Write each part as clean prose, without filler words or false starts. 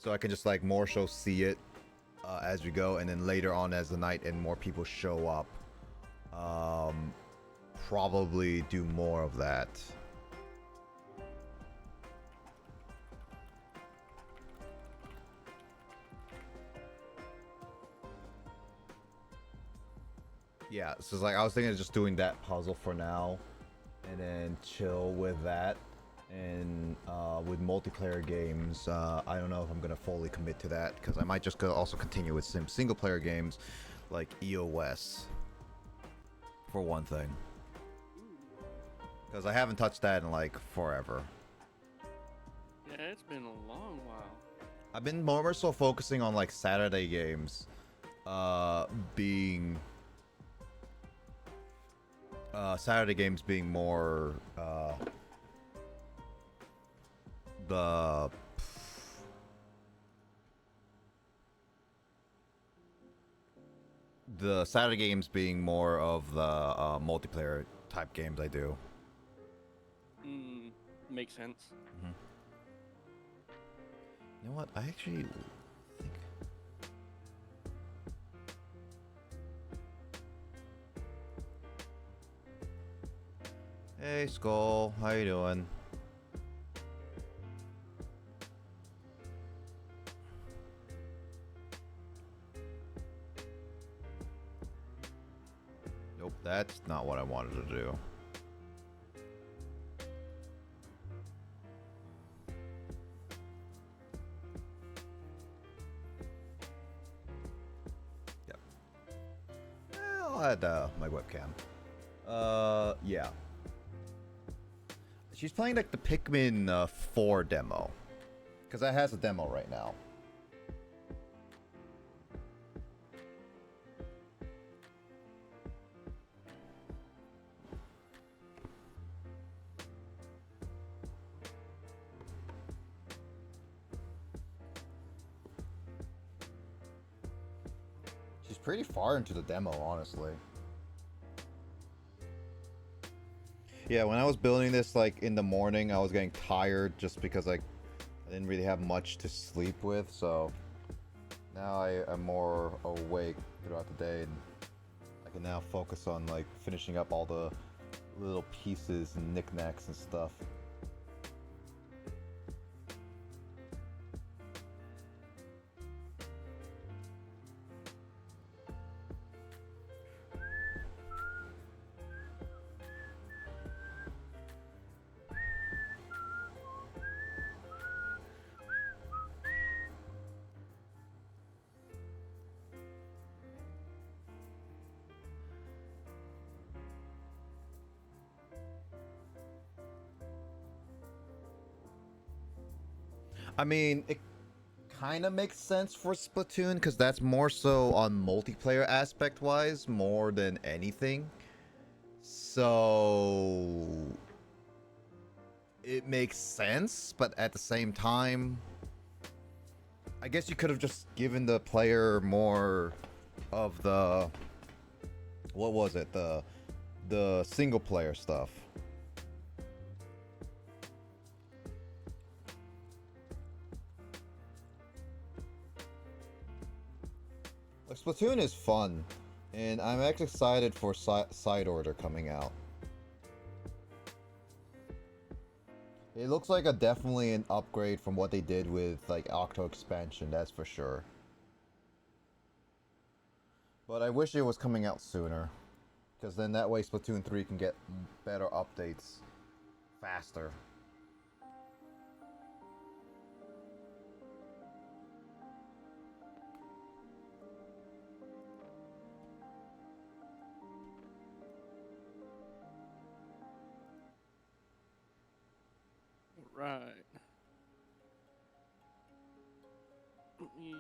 So I can just like more so see it as we go, and then later on as the night and more people show up, probably do more of that. Yeah, so it's like I was thinking of just doing that puzzle for now, and then chill with that. And with multiplayer games, I don't know if I'm gonna fully commit to that because I might just go also continue with some single player games like EOS for one thing, because I haven't touched that in like forever. Yeah, it's been a long while. I've been more so focusing on like Saturday games, being Saturday games being more the Saturday games being more of the multiplayer type games I do. Makes sense. Mm-hmm. You know what? I actually think. Hey, Skull, how you doing? Nope, that's not what I wanted to do. Yep. I'll add my webcam. Yeah. She's playing like the Pikmin 4 demo. Because that has a demo right now. She's pretty far into the demo, honestly. Yeah, when I was building this like in the morning, I was getting tired just because like I didn't really have much to sleep with, so now I'm more awake throughout the day, and I can now focus on like finishing up all the little pieces and knickknacks and stuff. I mean, it kind of makes sense for Splatoon because that's more so on multiplayer aspect wise more than anything. So it makes sense, but at the same time, I guess you could have just given the player more of the what was it? The single player stuff. Like, Splatoon is fun, and I'm actually excited for Side Order coming out. It looks like definitely an upgrade from what they did with like Octo expansion, that's for sure. But I wish it was coming out sooner, because then that way Splatoon 3 can get better updates faster. Right. Need.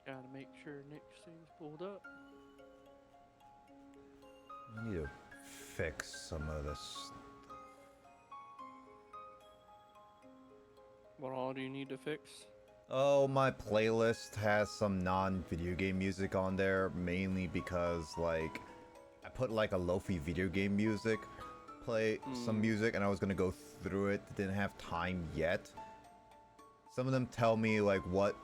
Gotta make sure Nick's thing's pulled up. I need to fix some of this. What all do you need to fix? Oh, my playlist has some non-video game music on there, mainly because, like, I put, like, a lo-fi video game music, play some music, and I was gonna go through it, didn't have time yet. Some of them tell me, like, what,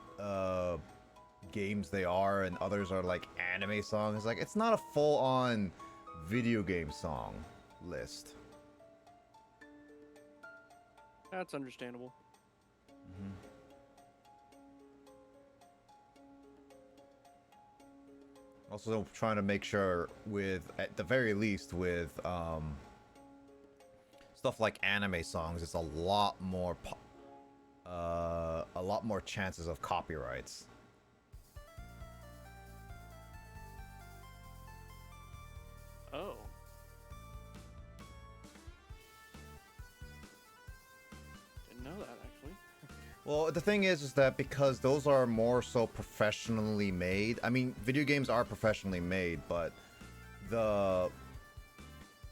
games they are, and others are, like, anime songs. Like, it's not a full-on video game song list. That's understandable. Mm-hmm. Also trying to make sure with, at the very least, with stuff like anime songs, it's a lot more chances of copyrights. Oh. Didn't know that, actually. Well, the thing is that because those are more so professionally made. I mean, video games are professionally made, but the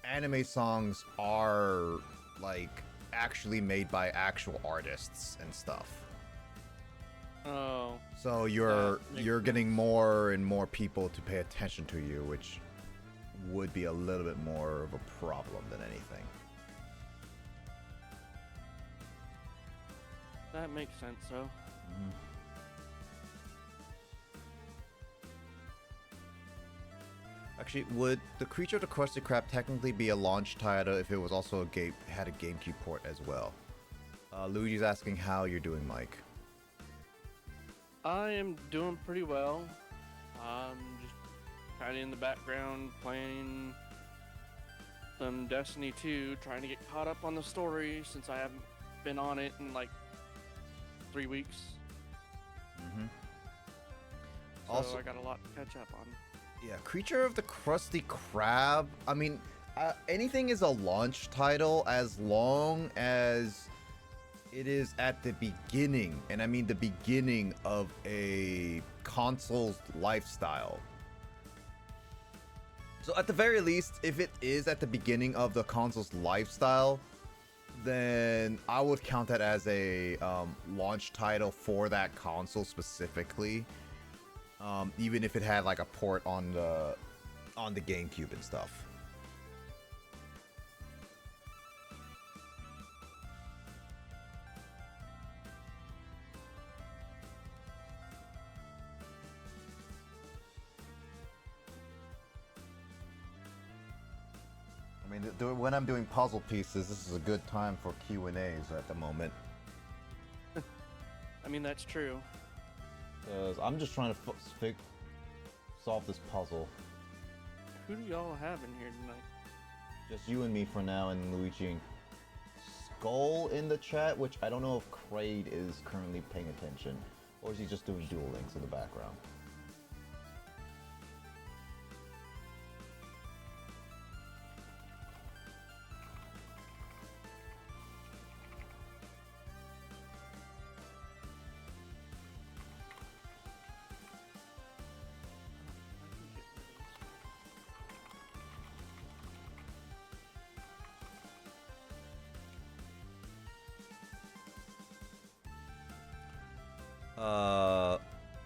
anime songs are, like, actually made by actual artists and stuff. Oh. So you're getting more and more people to pay attention to you, which would be a little bit more of a problem than anything. That makes sense, though. Mm-hmm. Actually, would the Creature of the Krusty Krab technically be a launch title if it was also had a GameCube port as well? Luigi's asking how you're doing, Mike. I am doing pretty well. Just kind of in the background playing some Destiny 2, trying to get caught up on the story since I haven't been on it in like 3 weeks. Mm-hmm. So Also, I got a lot to catch up on. Yeah, Creature of the Krusty Krab. I mean, anything is a launch title as long as it is at the beginning, and I mean the beginning of a console's lifestyle. So at the very least, if it is at the beginning of the console's lifestyle, then I would count that as a launch title for that console specifically. Even if it had like a port on the GameCube and stuff. I mean, when I'm doing puzzle pieces, this is a good time for Q&As at the moment. I mean, that's true. Because I'm just trying to solve this puzzle. Who do y'all have in here tonight? Just you and me for now, and Luigi and Skull in the chat, which I don't know if Kraid is currently paying attention, or is he just doing Duel Links in the background?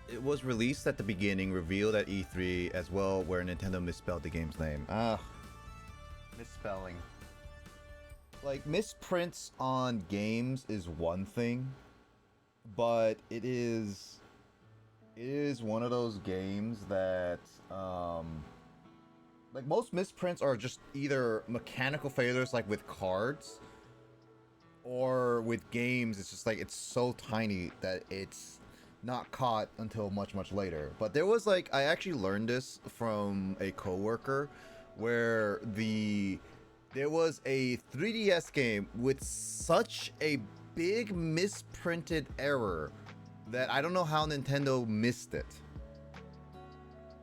It was released at the beginning, revealed at E3 as well, where Nintendo misspelled the game's name. Misspelling. Like, misprints on games is one thing, but it is one of those games that, like, most misprints are just either mechanical failures, like with cards, or with games, it's just like, it's so tiny that it's not caught until much, much later. But there was, like, I actually learned this from a coworker, where there was a 3DS game with such a big misprinted error that I don't know how Nintendo missed it.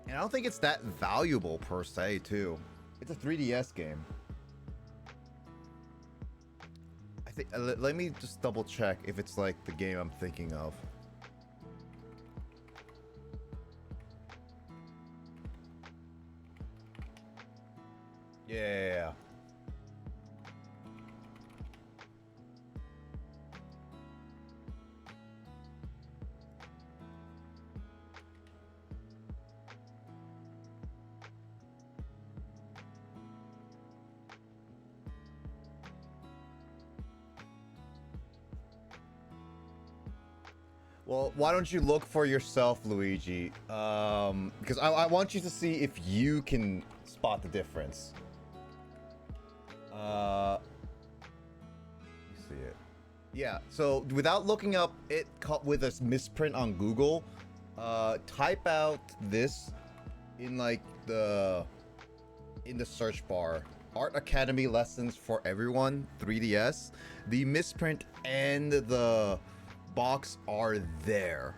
And I don't think it's that valuable per se, too. It's a 3DS game. I think, let me just double check if it's like the game I'm thinking of. Yeah. Well, why don't you look for yourself, Luigi? Because I want you to see if you can spot the difference. Let me see it. Yeah, so without looking up it with a misprint on Google, type out this in like in the search bar. Art Academy Lessons for Everyone, 3DS. The misprint and the box are there.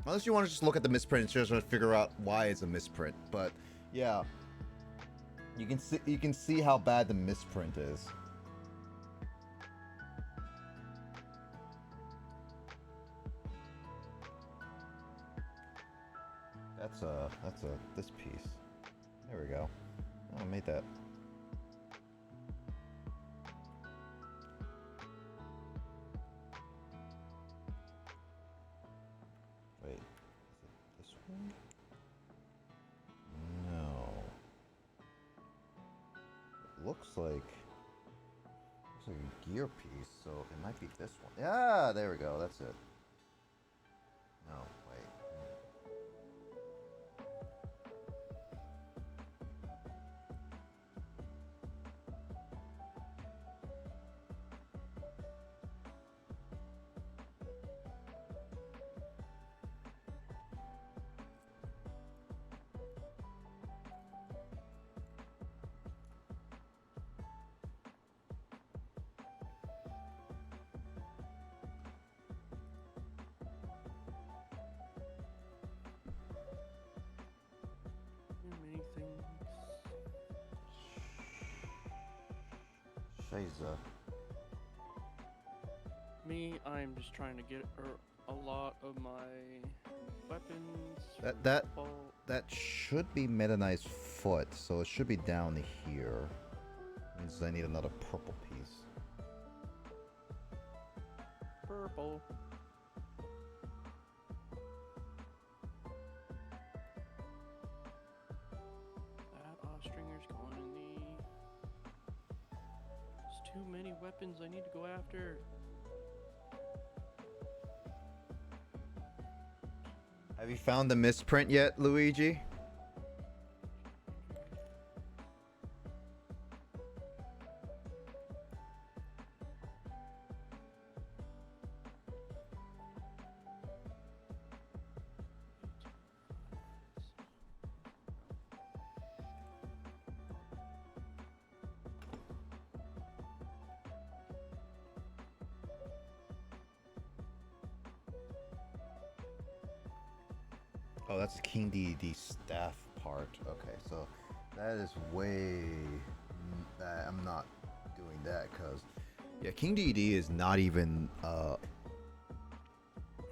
Unless you want to just look at the misprint and just figure out why it's a misprint. But yeah, you can see how bad the misprint is. That's this piece. There we go. Oh, I made that. Wait, is it this one? No. It looks like a gear piece, so it might be this one. Yeah, there we go. That's it. No, wait. Many things. Shiza. Me, I'm just trying to get a lot of my weapons. That should be Meta Knight's foot, so it should be down here. Means I need another purple piece. Purple. That stringer's going in the. There's too many weapons I need to go after. Have you found the misprint yet, Luigi? Oh, that's the King D staff part. Okay, so that is way... I'm not doing that, because... Yeah, King DD is not even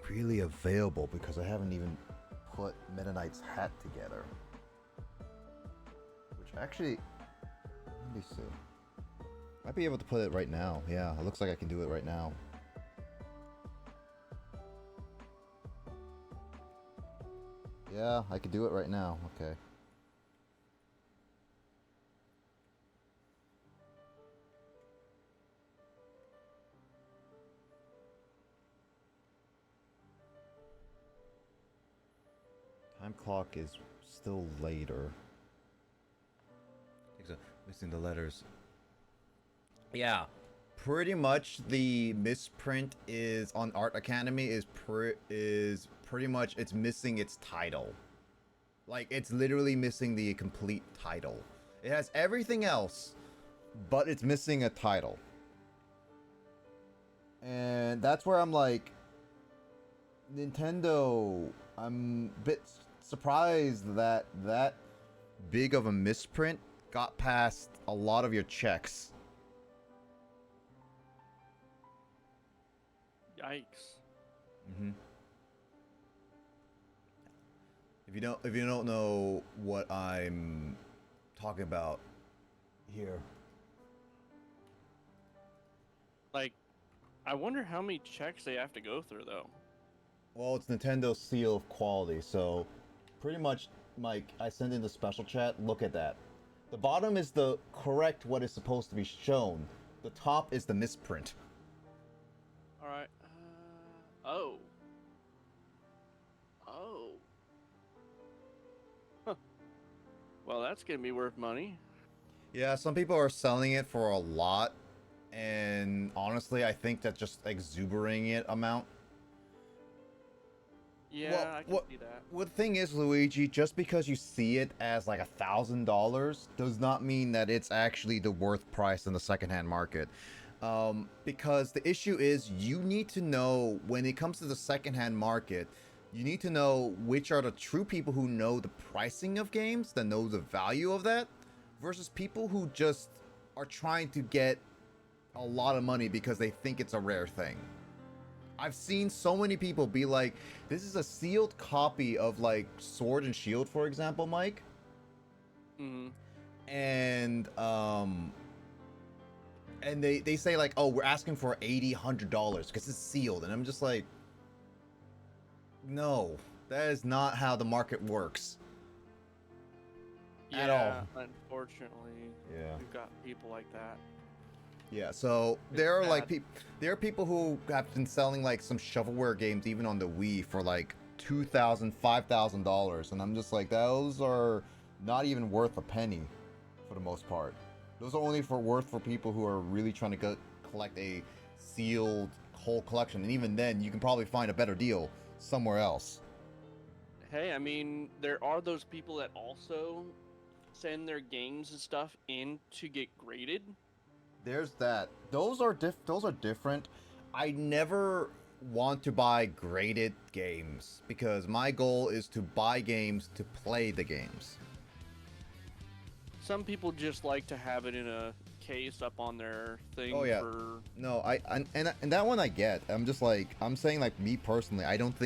really available, because I haven't even put Meta Knight's hat together. Which actually... Let me see. Might be able to put it right now. Yeah, it looks like I can do it right now. Yeah, I could do it right now. Okay. Time clock is still later. Missing the letters. Yeah. Pretty much the misprint is on Art Academy is pretty much it's missing its title. Like it's literally missing the complete title. It has everything else, but it's missing a title. And that's where I'm like, Nintendo, I'm a bit surprised that that big of a misprint got past a lot of your checks. Yikes. Mm-hmm. If you don't know what I'm talking about here. Like, I wonder how many checks they have to go through, though. Well, it's Nintendo's seal of quality, so pretty much, Mike, I sent in the special chat, look at that. The bottom is the correct what is supposed to be shown. The top is the misprint. Alright. Well, that's gonna be worth money. Yeah, some people are selling it for a lot, and honestly, I think that's just exuberating it amount. Well, Yeah, I can what see that. what the thing is, Luigi, just because you see it as like $1,000 does not mean that it's actually the worth price in the secondhand market. Because the issue is you need to know when it comes to the secondhand market, you need to know which are the true people who know the pricing of games, that know the value of that, versus people who just are trying to get a lot of money because they think it's a rare thing. I've seen so many people be like, this is a sealed copy of like Sword and Shield, for example, Mike. Mm-hmm. And and they say like, oh, we're asking for $80-$100 because it's sealed. And I'm just like, no, that is not how the market works. At all. Yeah, unfortunately, Yeah. we've got people like that. Yeah, so It's there are like sad. there are people who have been selling like some shovelware games even on the Wii for like $2,000, $5,000, and I'm just like, those are not even worth a penny for the most part. Those are only for people who are really trying to collect a sealed whole collection, and even then, you can probably find a better deal somewhere else. Hey, I mean, there are those people that also send their games and stuff in to get graded. There's that. Those are different. I never want to buy graded games because my goal is to buy games to play the games. Some people just like to have it in a case up on their Oh thing yeah. for. No, and that one I get. I'm just like I'm saying like me personally, I don't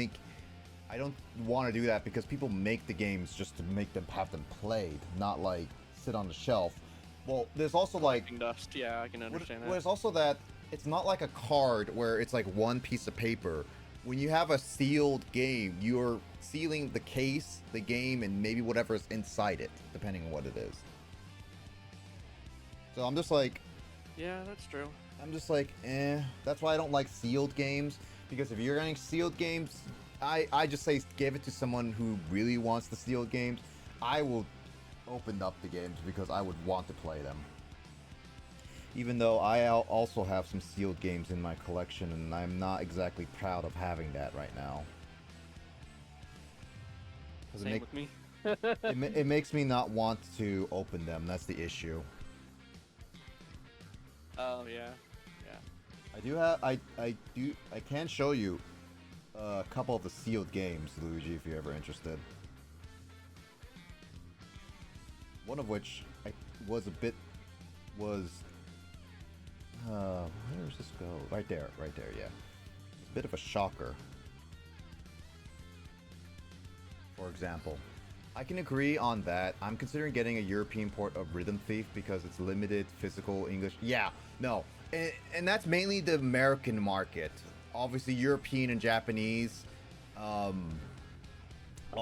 want to do that because people make the games just to make them have them played, not like sit on the shelf. Well, there's also like Collecting dust. Yeah, I can understand that. there's also that it's not like a card where it's like one piece of paper. When you have a sealed game, you're sealing the case, the game, and maybe whatever is inside it, depending on what it is. So Yeah, that's true. I'm just like, eh. That's why I don't like sealed games, because if you're getting sealed games, I just say give it to someone who really wants the sealed games. I will open up the games because I would want to play them. Even though also have some sealed games in my collection, and I'm not exactly proud of having that right now. Same with me. It makes me not want to open them. That's the issue. Oh yeah, yeah. I can show you a couple of the sealed games, Luigi, if you're ever interested. One of which was a bit was where does this go? Right there, yeah. It's a bit of a shocker. For example, I can agree on that. I'm considering getting a European port of Rhythm Thief because it's limited physical English. Yeah, no. And that's mainly the American market. Obviously, European and Japanese They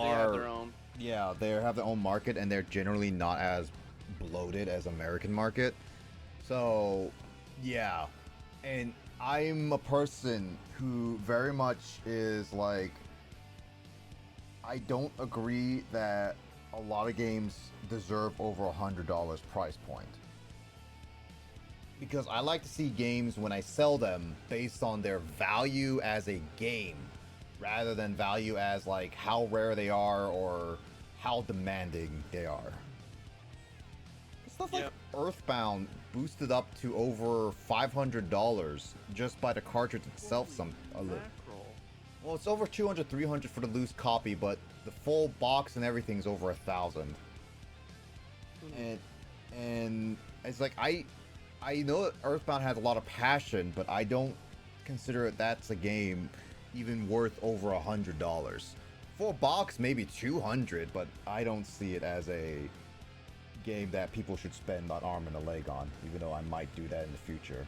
have their own. yeah, they have their own market, and they're generally not as bloated as American market. So, yeah. And I'm a person who very much is like, I don't agree that a lot of games deserve over $100 price point. Because I like to see games when I sell them based on their value as a game, rather than value as like how rare they are or how demanding they are. Stuff like Yep. Earthbound boosted up to over $500 just by the cartridge itself. Mackerel. Well, it's over 200, 300 for the loose copy, but the full box and everything's over 1,000. And it's like I know that Earthbound has a lot of passion, but I don't consider that's a game even worth over $100. For a box, maybe 200, but I don't see it as a game that people should spend an arm and a leg on, even though I might do that in the future.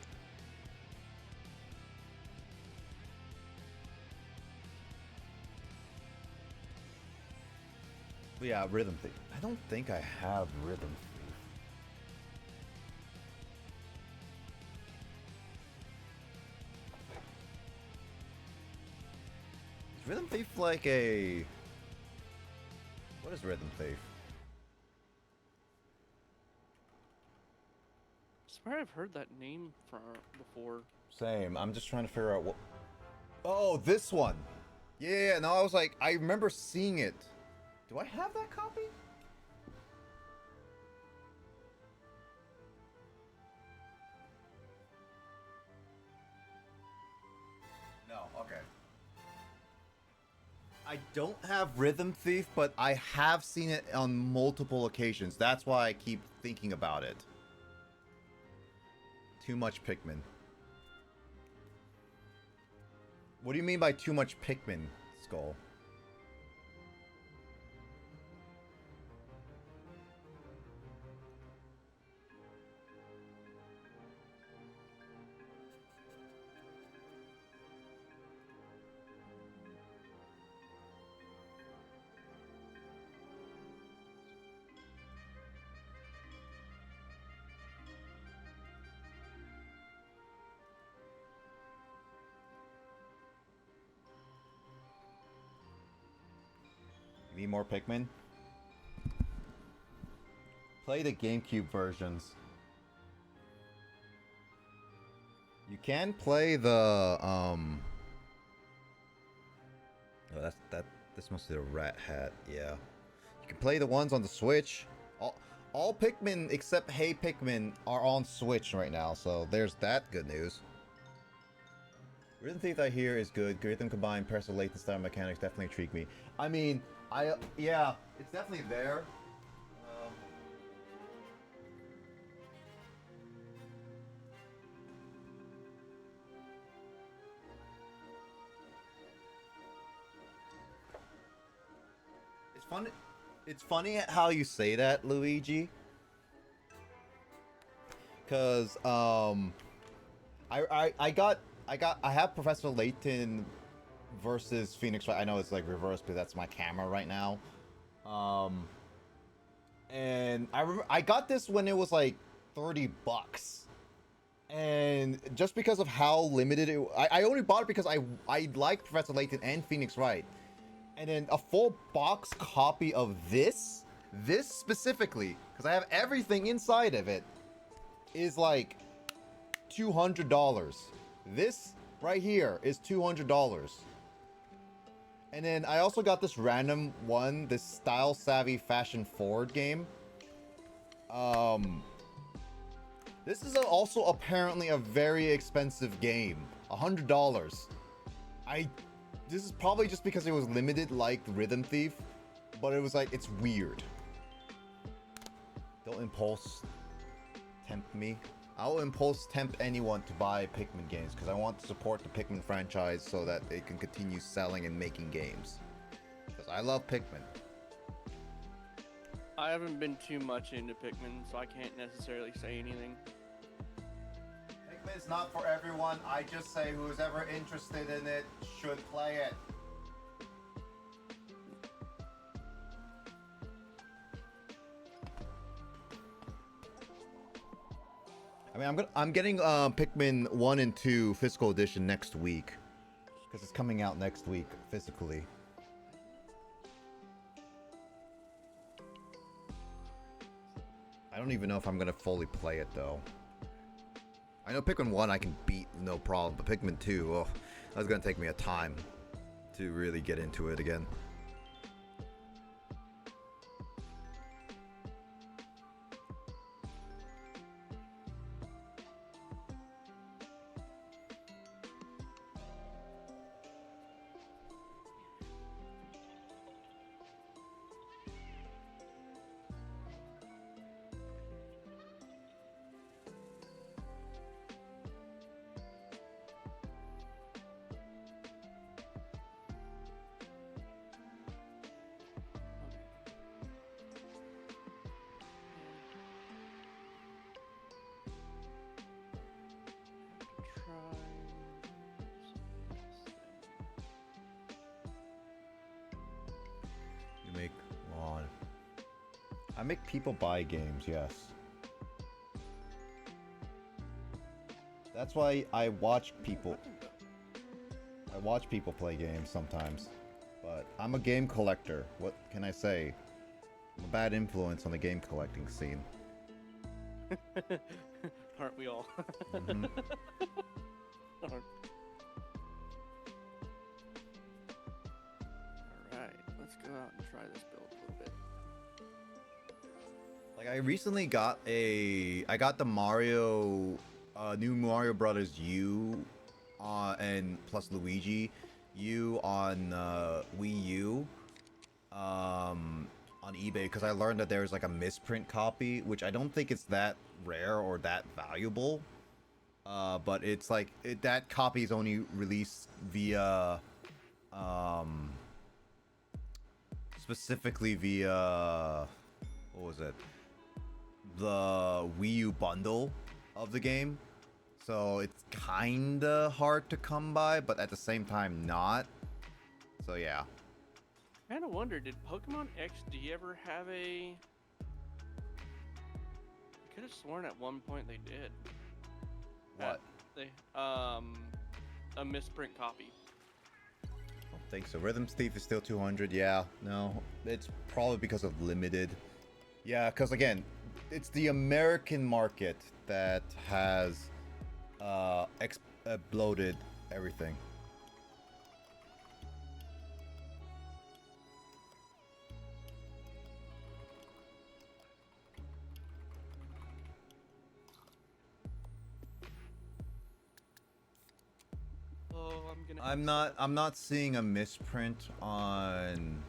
But yeah, Rhythm Thief. I don't think I have Rhythm Thief. Is Rhythm Thief like a... What is Rhythm Thief? swear I've heard that name from before. Same. I'm just trying to figure out what. Oh, this one. Yeah, no, I was like, I remember seeing it. Do I have that copy? No, okay. I don't have Rhythm Thief, but I have seen it on multiple occasions. That's why I keep thinking about it. Too much Pikmin. What do you mean by too much Pikmin, Skull? You need more Pikmin? Play the GameCube versions. You can play the Oh, this must be a rat hat. Yeah. You can play the ones on the Switch. All Pikmin except Hey Pikmin are on Switch right now, so there's that good news. Rhythm Thief I hear is good. Rhythm combined press latent style mechanics definitely intrigue me. I mean, yeah, it's definitely there. It's funny how you say that, Luigi. Cause I have Professor Layton versus Phoenix Wright. I know it's like reversed, but that's my camera right now. And I remember I got this when it was like $30, and just because of how limited it, I only bought it because I like Professor Layton and Phoenix Wright. And then a full box copy of this specifically, because I have everything inside of it, is like $200. This right here is $200. And then I also got this random one, this Style Savvy Fashion Forward game. This is also apparently a very expensive game, $100. This is probably just because it was limited like Rhythm Thief, but it was like, it's weird. Don't impulse tempt me. I'll impulse tempt anyone to buy Pikmin games because I want to support the Pikmin franchise so that they can continue selling and making games. Because I love Pikmin. I haven't been too much into Pikmin, so I can't necessarily say anything. Pikmin's not for everyone. I just say who's ever interested in it should play it. I mean, I'm getting Pikmin 1 and 2 physical edition next week. Because it's coming out next week, physically. I don't even know if I'm going to fully play it, though. I know Pikmin 1 I can beat, no problem. But Pikmin 2, oh, that's going to take me a time to really get into it again. I make people buy games, yes. That's why I watch people. I watch people play games sometimes. But I'm a game collector. What can I say? I'm a bad influence on the game collecting scene. Aren't we all? Mhm. Alright, let's go out and try this build a little bit. Like I recently got I got the new Mario Brothers U, and plus Luigi U on Wii U, on eBay because I learned that there's like a misprint copy, which I don't think it's that rare or that valuable. But it's like that copy is only released via, specifically via, what was it? The Wii U bundle of the game. So it's kinda hard to come by, but at the same time not. So yeah. I kind of wonder, did Pokemon XD ever have a... I could have sworn at one point they did. What? A misprint copy. I don't think so. Rhythm Thief is still 200. Yeah, no. It's probably because of limited. Yeah, because again, it's the American market that has exploded everything. Oh, I'm not seeing a misprint on.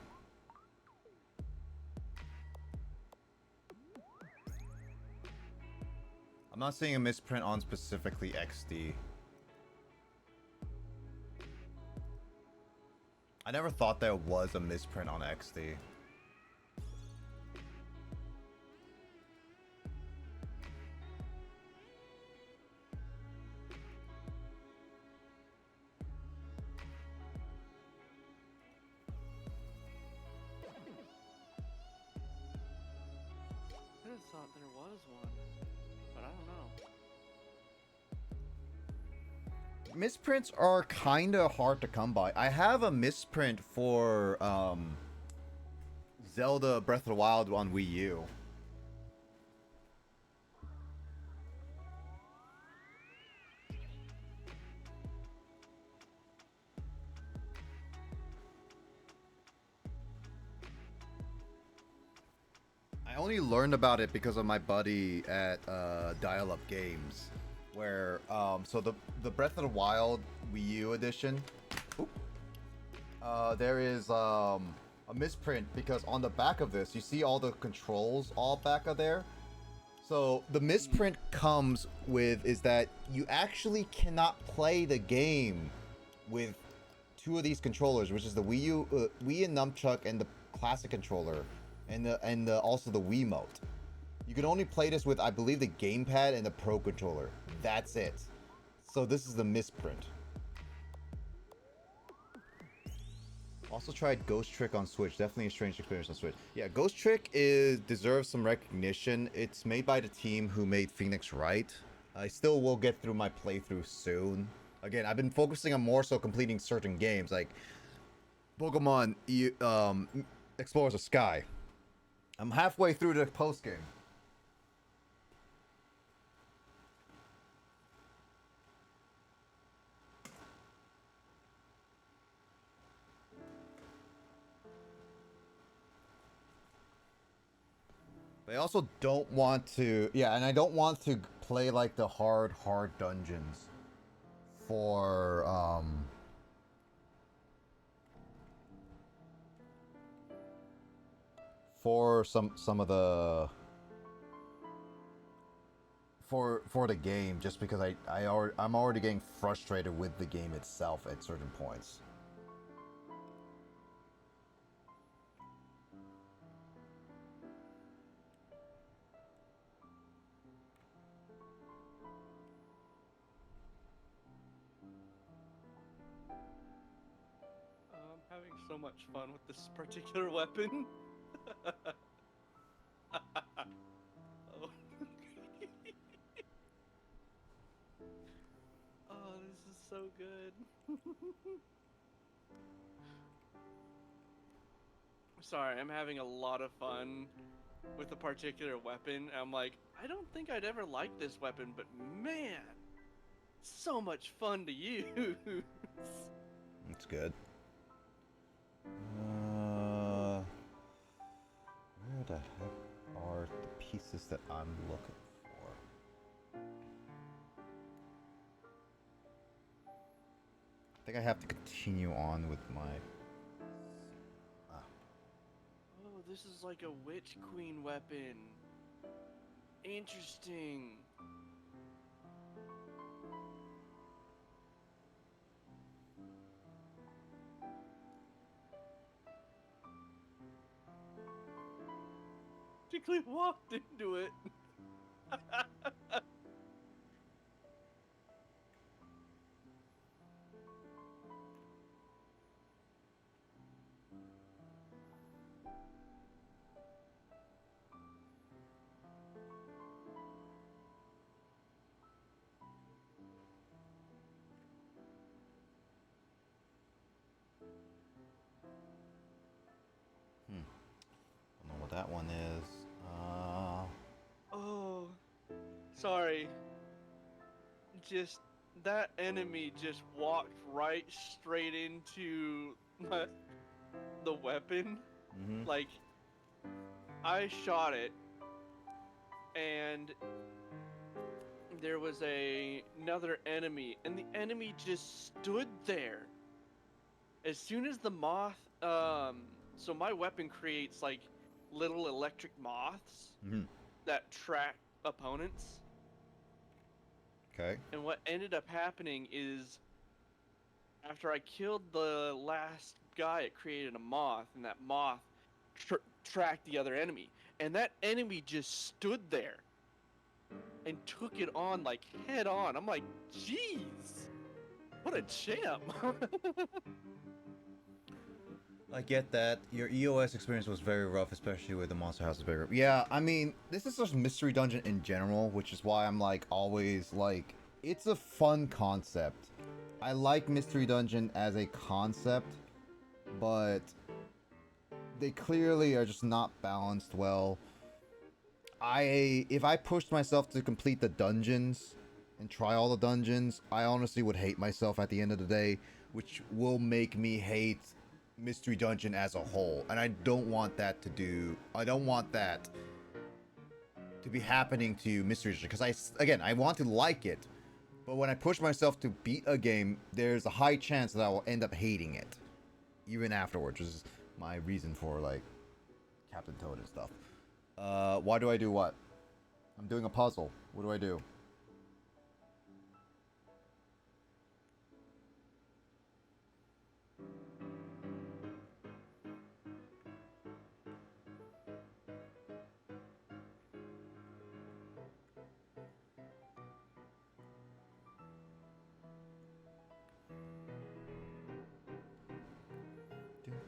I'm not seeing a misprint on specifically XD. I never thought there was a misprint on XD. I just thought there was one, but I don't know. Misprints are kind of hard to come by. I have a misprint for Zelda Breath of the Wild on Wii U. I only learned about it because of my buddy at Dial Up Games, where so the Breath of the Wild Wii U edition, there is a misprint because on the back of this you see all the controls all back of there. So the misprint comes with is that you actually cannot play the game with two of these controllers, which is the Wii and Nunchuck and the classic controller, and also the Wiimote. You can only play this with, I believe, the gamepad and the Pro controller. That's it. So this is the misprint. Also tried Ghost Trick on Switch. Definitely a strange experience on Switch. Yeah, Ghost Trick deserves some recognition. It's made by the team who made Phoenix Wright. I still will get through my playthrough soon. Again, I've been focusing on more so completing certain games like Pokemon Explorers of Sky. I'm halfway through the post game. I also don't want to, yeah, and I don't want to play like the hard dungeons for some of the for the game, just because I'm already getting frustrated with the game itself at certain points. I'm having so much fun with this particular weapon. Oh. Oh, this is so good. Sorry, I'm having a lot of fun with a particular weapon. I'm like, I don't think I'd ever like this weapon, but man, so much fun to use. That's good. Where the heck are the pieces that I'm looking for? I think I have to continue on with my... Oh, this is like a witch queen weapon. Interesting. Particularly walked into it. Don't know what that one is. Oh, sorry. Just that enemy just walked right straight into the weapon. Mm-hmm. Like, I shot it, and there was another enemy, and the enemy just stood there. As soon as the moth, so my weapon creates like little electric moths Mm-hmm. that track opponents. Okay. And what ended up happening is, after I killed the last guy, it created a moth, and that moth tracked the other enemy. And that enemy just stood there and took it on like head on. I'm like, jeez, what a champ. I get that. Your EOS experience was very rough, especially with the Monster House is very rough. Yeah, I mean, this is just Mystery Dungeon in general, which is why I'm like always like, it's a fun concept. I like Mystery Dungeon as a concept, but they clearly are just not balanced well. If I pushed myself to complete the dungeons and try all the dungeons, I honestly would hate myself at the end of the day, which will make me hate Mystery Dungeon as a whole. And I don't want that to be happening to Mystery Dungeon, because I want to like it, but when I push myself to beat a game, there's a high chance that I will end up hating it even afterwards, which is my reason for like Captain Toad and stuff. Why do I do what? I'm doing a puzzle. What do I do?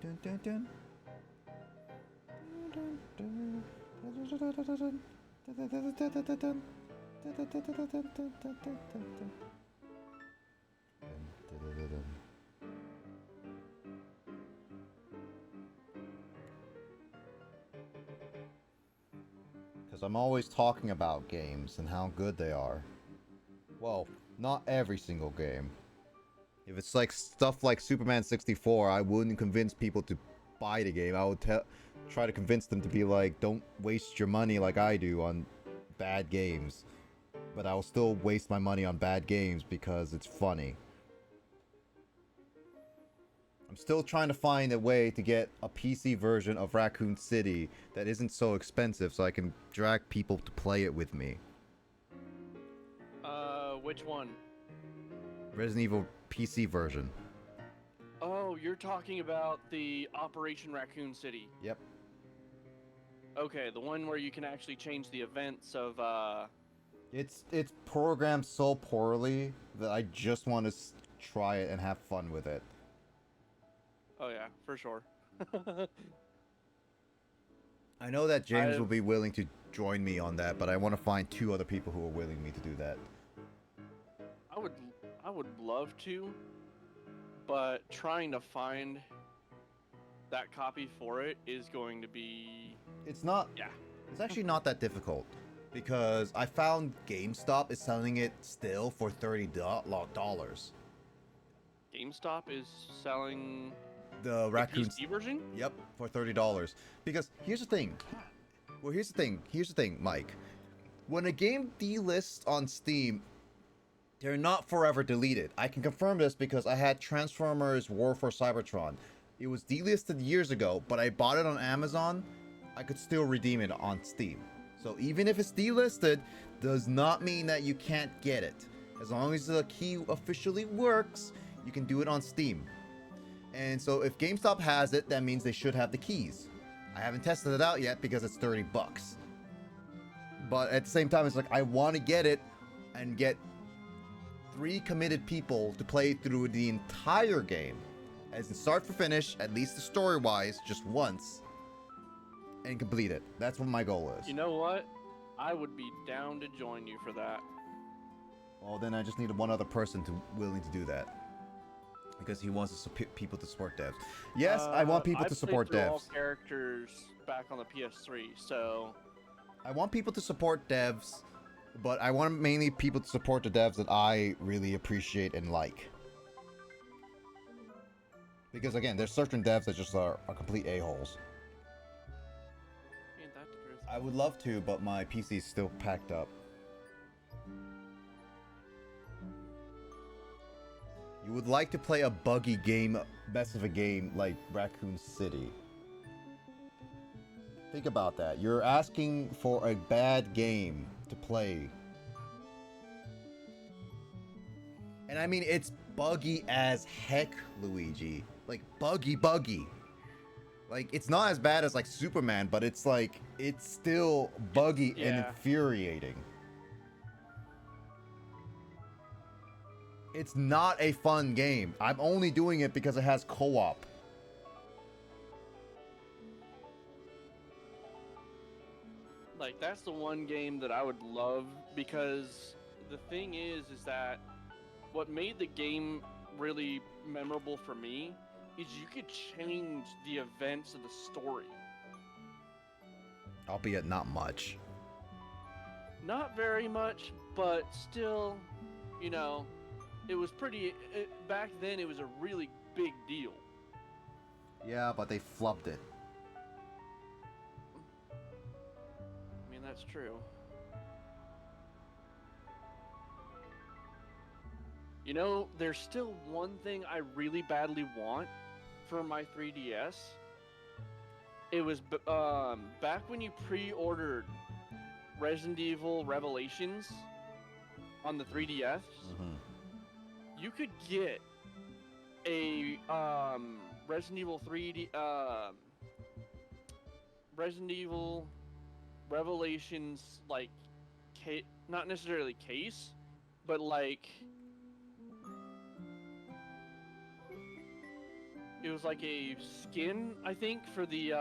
Dun, dun, dun, dun. Because I'm always talking about games and how good they are. Well, not every single game. If it's like stuff like Superman 64, I wouldn't convince people to buy the game. I would try to convince them to be like, don't waste your money like I do on bad games. But I will still waste my money on bad games because it's funny. I'm still trying to find a way to get a PC version of Raccoon City that isn't so expensive so I can drag people to play it with me. Which one? Resident Evil PC version. Oh, you're talking about the Operation Raccoon City. Yep. Okay, the one where you can actually change the events of, It's programmed so poorly that I just want to try it and have fun with it. Oh yeah, for sure. I know that James will be willing to join me on that, but I want to find 2 other people who are willing me to do that. I would love to, but trying to find that copy for it is going to be... It's not... Yeah. It's actually not that difficult because I found GameStop is selling it still for $30. GameStop is selling The the raccoon. PC version. Yep, for $30. Because here's the thing. Well, here's the thing. Here's the thing, Mike. When a game delists on Steam, they're not forever deleted. I can confirm this because I had Transformers War for Cybertron. It was delisted years ago, but I bought it on Amazon. I could still redeem it on Steam. So even if it's delisted, does not mean that you can't get it. As long as the key officially works, you can do it on Steam. And so if GameStop has it, that means they should have the keys. I haven't tested it out yet because it's $30. But at the same time, it's like I want to get it and get 3 committed people to play through the entire game, as in start for finish, at least the story-wise, just once, and complete it. That's what my goal is. You know what? I would be down to join you for that. Well, then I just need one other person willing to do that. Because he wants people to support devs. Yes, I want people to support I played through devs. all characters back on the PS3, so I want people to support devs, but I want mainly people to support the devs that I really appreciate and like. Because again, there's certain devs that just are complete a-holes. ain't that the truth? I would love to, but my PC is still packed up. You would like to play a buggy game, mess of a game like Raccoon City. Think about that. You're asking for a bad game to play. And I mean, it's buggy as heck, Luigi. Like, buggy. Like, it's not as bad as, like, Superman, but it's, like, it's still buggy and Yeah. infuriating. It's not a fun game. I'm only doing it because it has co-op. Like, that's the one game that I would love, because the thing is that what made the game really memorable for me is you could change the events of the story. Albeit not much. Not very much, but still, you know, it was back then it was a really big deal. Yeah, but they flubbed it. I mean, that's true. You know, there's still one thing I really badly want for my 3DS. It was back when you pre-ordered Resident Evil Revelations on the 3DS. Mm-hmm. You could get a Resident Evil 3D Resident Evil Revelations, like, not necessarily case, but like it was like a skin, I think, for the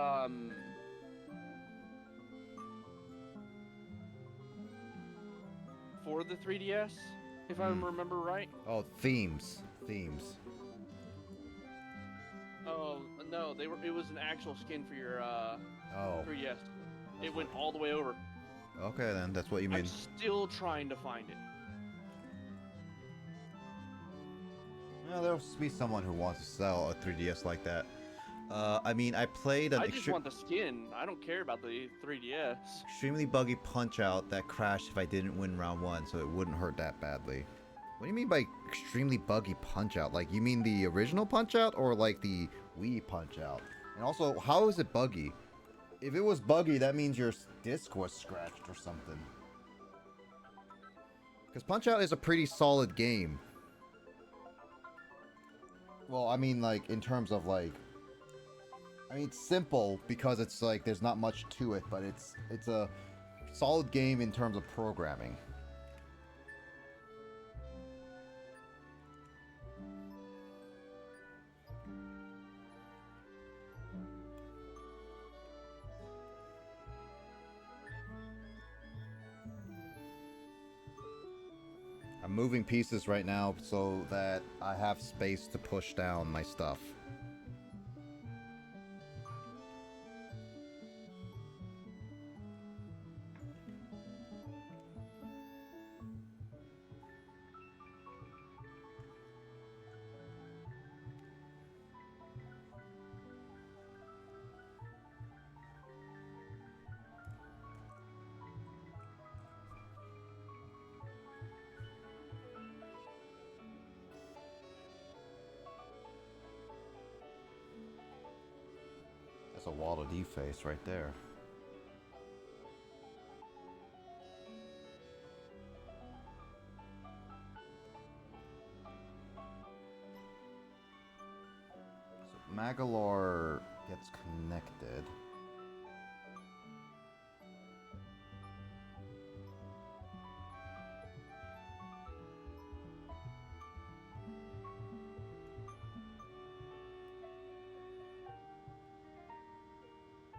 for the 3DS, if I remember right. Oh, themes. Oh no, it was an actual skin for your Oh. 3DS. It went all the way over. Okay, then that's what you mean. I'm still trying to find it. Yeah, there'll be someone who wants to sell a 3DS like that. I mean, I played an I just want the skin. I don't care about the 3DS. extremely buggy Punch-Out that crashed if I didn't win round 1, so it wouldn't hurt that badly. What do you mean by extremely buggy Punch-Out? Like, you mean the original Punch-Out or like the Wii Punch-Out? And also, how is it buggy? If it was buggy, that means your disc was scratched or something. Because Punch-Out is a pretty solid game. Well, I mean, like, in terms of, like... I mean, it's simple because it's, like, there's not much to it, but it's a solid game in terms of programming. I'm moving pieces right now so that I have space to push down my stuff. a Waddle Dee face right there. So Magalore gets connected.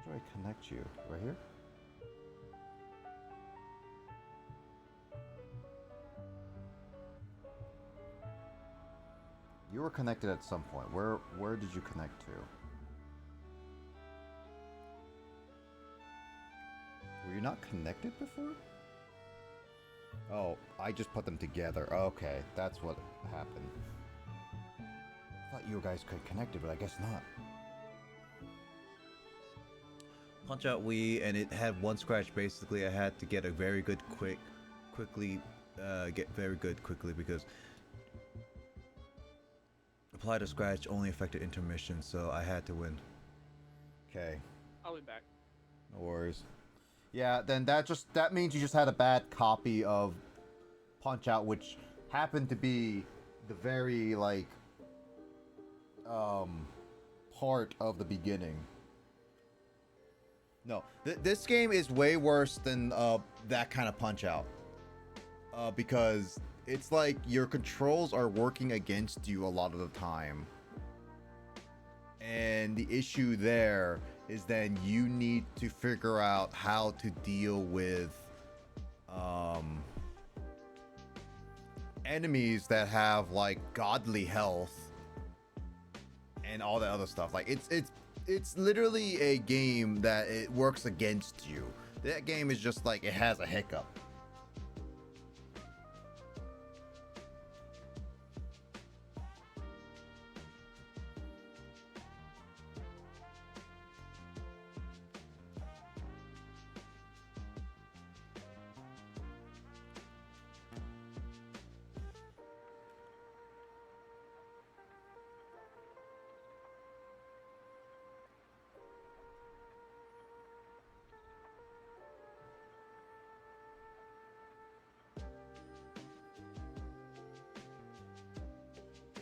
Where do I connect you? Right here? You were connected at some point. Where did you connect to? Were you not connected before? Oh, I just put them together. Okay, that's what happened. I thought you guys could connect it, but I guess not. Punch Out Wii, and it had one scratch. Basically, I had to get a very good quickly because apply to scratch only affected intermission, so I had to win. Okay. I'll be back. No worries. Yeah, then that means you just had a bad copy of Punch Out, which happened to be the very part of the beginning. No, this game is way worse than that kind of Punch Out. Because it's like your controls are working against you a lot of the time. And the issue there is then you need to figure out how to deal with enemies that have like godly health and all that other stuff. Like it's literally a game that it works against you. That game is just like it has a hiccup.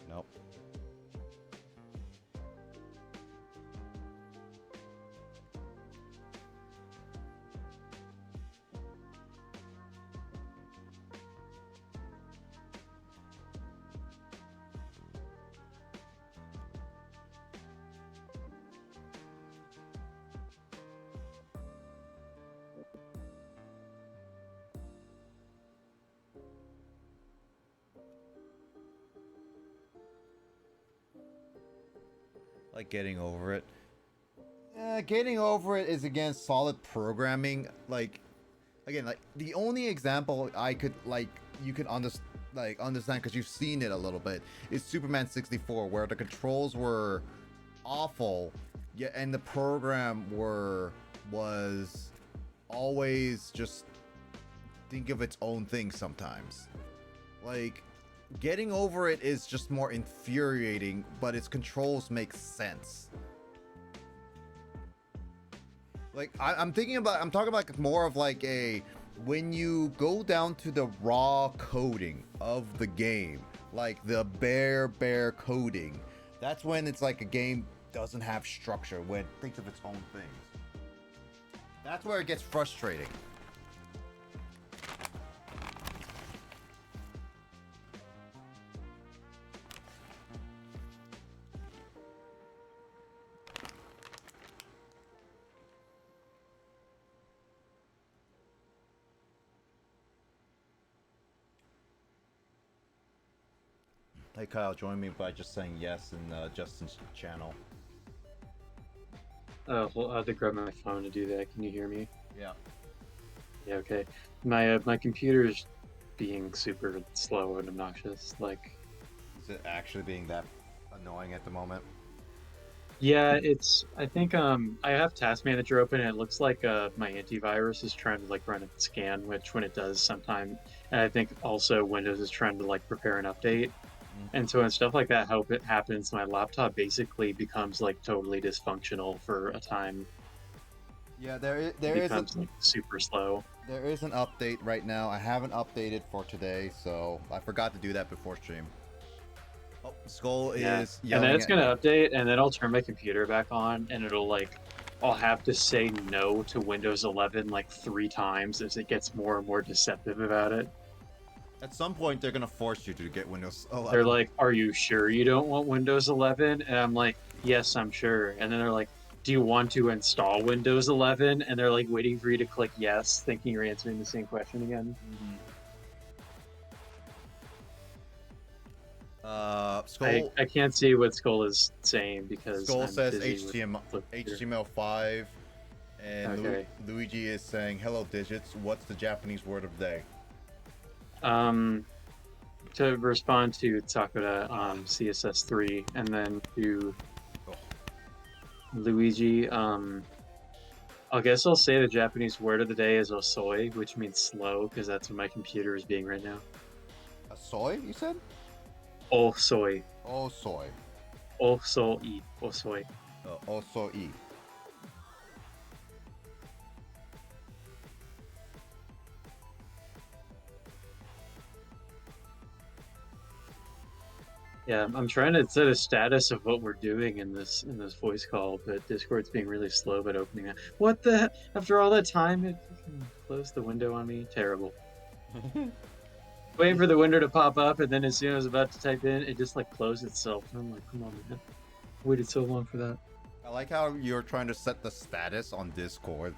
Nope. Like getting over it. Getting over it is again solid programming. Like, again, like the only example I could you can understand because you've seen it a little bit is Superman 64, where the controls were awful, yeah, and the program was always just think of its own thing sometimes. Like, getting over it is just more infuriating, but its controls make sense. Like, I'm talking about more of like when you go down to the raw coding of the game, like the bare coding, that's when it's like a game doesn't have structure, when it thinks of its own things. That's where it gets frustrating. Hey Kyle, join me by just saying yes in Justin's channel. Well, I have to grab my phone to do that. Can you hear me? Yeah. Yeah, okay. My computer is being super slow and obnoxious. Like, is it actually being that annoying at the moment? yeah, it's. I think I have Task Manager open, and it looks like my antivirus is trying to like run a scan, which when it does sometime, and I think also Windows is trying to like prepare an update. And so when stuff like that happens, my laptop basically becomes like totally dysfunctional for a time. Yeah, It there is becomes like super slow. there is an update right now. I haven't updated for today, so I forgot to do that before stream. Oh, Skull Yeah. is And then yelling it's at me. gonna update, and then I'll turn my computer back on, and it'll like I'll have to say no to Windows 11 like 3 times as it gets more and more deceptive about it. At some point, they're gonna force you to get Windows They're 11. like, "Are you sure you don't want Windows 11?" And I'm like, "Yes, I'm sure." And then they're like, "Do you want to install Windows 11?" And they're like waiting for you to click yes, thinking you're answering the same question again. Skull I can't see what Skull is saying because Skull I'm says busy with HTML5, and Okay. Luigi is saying hello digits. What's the Japanese word of the day? To respond to Sakura, CSS3, and then to Oh. Luigi, I guess I'll say the Japanese word of the day is osoi, which means slow, because that's what my computer is being right now. A soy, you said? Osoi. Oh, soy. Osoi. Osoi. Osoi. Yeah, I'm trying to set a status of what we're doing in this voice call, but Discord's being really slow about opening it. What the? After all that time, it fucking closed the window on me. Terrible. Waiting for the window to pop up, and then as soon as I was about to type in, it just like closed itself. And I'm like, come on, man. I waited so long for that. I like how you're trying to set the status on Discord.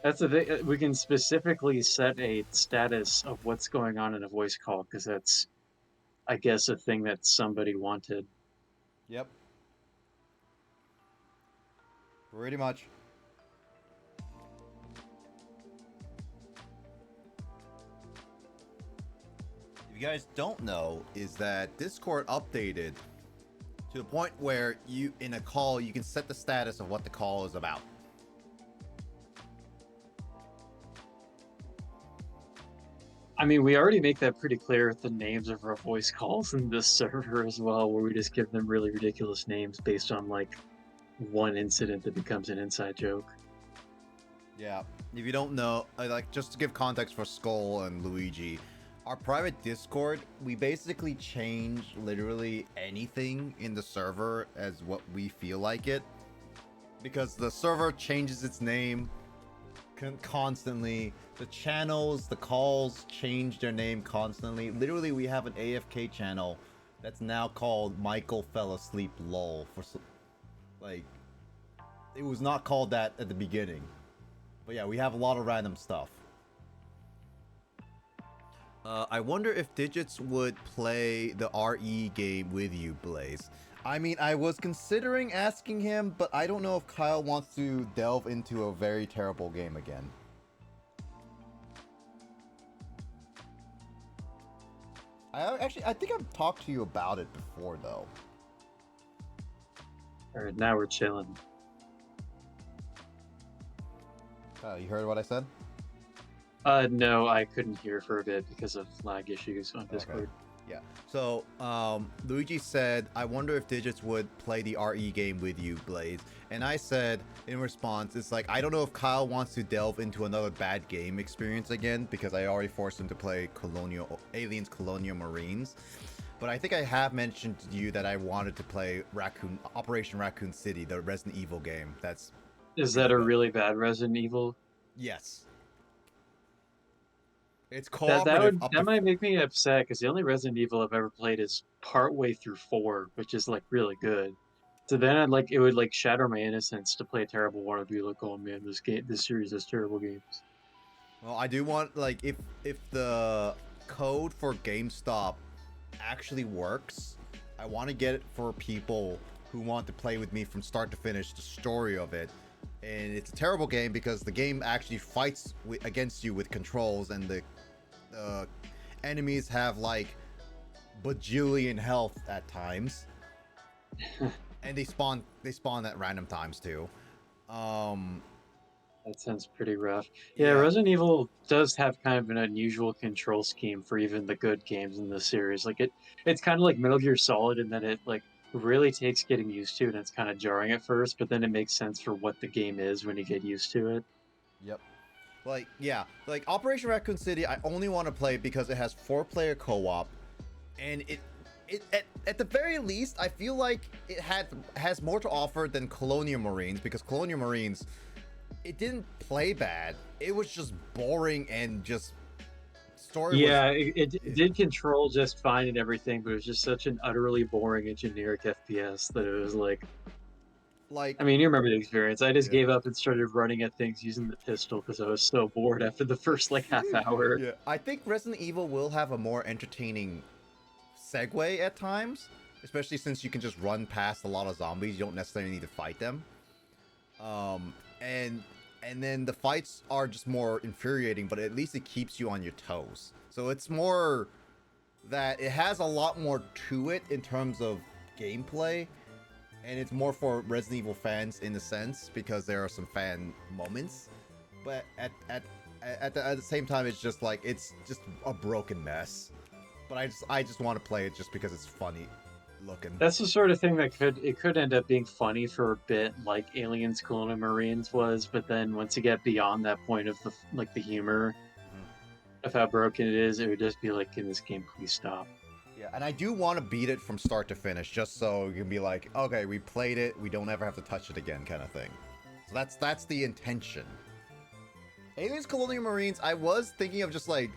That's the thing. We can specifically set a status of what's going on in a voice call because that's, I guess, a thing that somebody wanted. Yep. Pretty much. If you guys don't know, is that Discord updated to the point where you, in a call, you can set the status of what the call is about. I mean, we already make that pretty clear with the names of our voice calls in this server as well, where we just give them really ridiculous names based on like one incident that becomes an inside joke. Yeah. If you don't know, like just to give context for Skull and Luigi, our private Discord, we basically change literally anything in the server as what we feel like it. Because the server changes its name constantly. The channels, the calls change their name constantly. Literally, we have an AFK channel that's now called Michael Fell Asleep LOL. Like, it was not called that at the beginning. But yeah, we have a lot of random stuff. I wonder if Digits would play the RE game with you, Blaze. I mean, I was considering asking him, but I don't know if Kyle wants to delve into a very terrible game again. I think I've talked to you about it before, though. All right, now we're chilling. You heard what I said? No, I couldn't hear for a bit because of lag issues on Discord. Okay. Yeah. So, Luigi said, I wonder if Digits would play the RE game with you, Blaze. And I said, in response, it's like, I don't know if Kyle wants to delve into another bad game experience again, because I already forced him to play Aliens Colonial Marines. But I think I have mentioned to you that I wanted to play Operation Raccoon City, the Resident Evil game. Is that a really bad Resident Evil? Yes. It's cooperative. That might make me upset because the only Resident Evil I've ever played is partway through 4, which is like really good. So then it would like shatter my innocence to play a terrible one and be like, oh man, this series has terrible games. Well, I do want, like, if the code for GameStop actually works, I want to get it for people who want to play with me from start to finish the story of it. And it's a terrible game because the game actually fights against you with controls, and the enemies have like bajillion health at times, and they spawn at random times too. That sounds pretty rough. Yeah, Resident Evil does have kind of an unusual control scheme for even the good games in the series. Like it's kind of like Metal Gear Solid in that it like really takes getting used to, and it's kind of jarring at first, but then it makes sense for what the game is when you get used to it. Yep. Like, yeah, like Operation Raccoon City, I only want to play because it has 4-player co-op, and it at the very least, I feel like it has more to offer than Colonial Marines, because Colonial Marines, it didn't play bad. It was just boring, and just story was. Yeah, it did control just fine and everything, but it was just such an utterly boring and generic FPS that it was Like, I mean, you remember the experience. I just yeah. gave up and started running at things using the pistol because I was so bored after the first like half hour. Yeah, I think Resident Evil will have a more entertaining segue at times, especially since you can just run past a lot of zombies. You don't necessarily need to fight them. And then the fights are just more infuriating, but at least it keeps you on your toes. So it's more that it has a lot more to it in terms of gameplay, and it's more for Resident Evil fans in a sense, because there are some fan moments. But at the same time, it's just like, it's just a broken mess. But I just want to play it just because it's funny looking. That's the sort of thing that could end up being funny for a bit, like Aliens Colonial Marines was, but then once you get beyond that point of the humor of how broken it is, it would just be like, can this game please stop? Yeah, and I do want to beat it from start to finish, just so you can be like, okay, we played it, we don't ever have to touch it again, kind of thing. So that's the intention. Aliens Colonial Marines, I was thinking of just like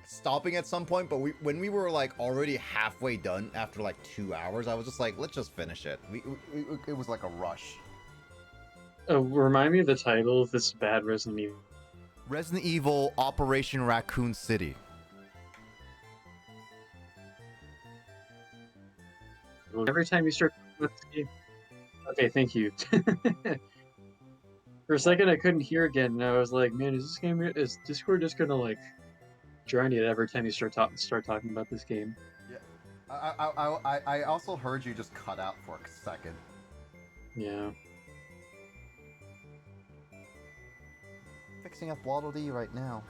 stopping at some point, but when we were like already halfway done after like 2 hours, I was just like, let's just finish it. It was like a rush. Remind me of the title of this bad Resident Evil. Resident Evil Operation Raccoon City. Every time you start talking about this game. Okay, thank you. For a second, I couldn't hear again, and I was like, "Man, is Discord just gonna like drown you every time you start talking about this game?" Yeah, I also heard you just cut out for a second. Yeah. Fixing up Waddle Dee right now.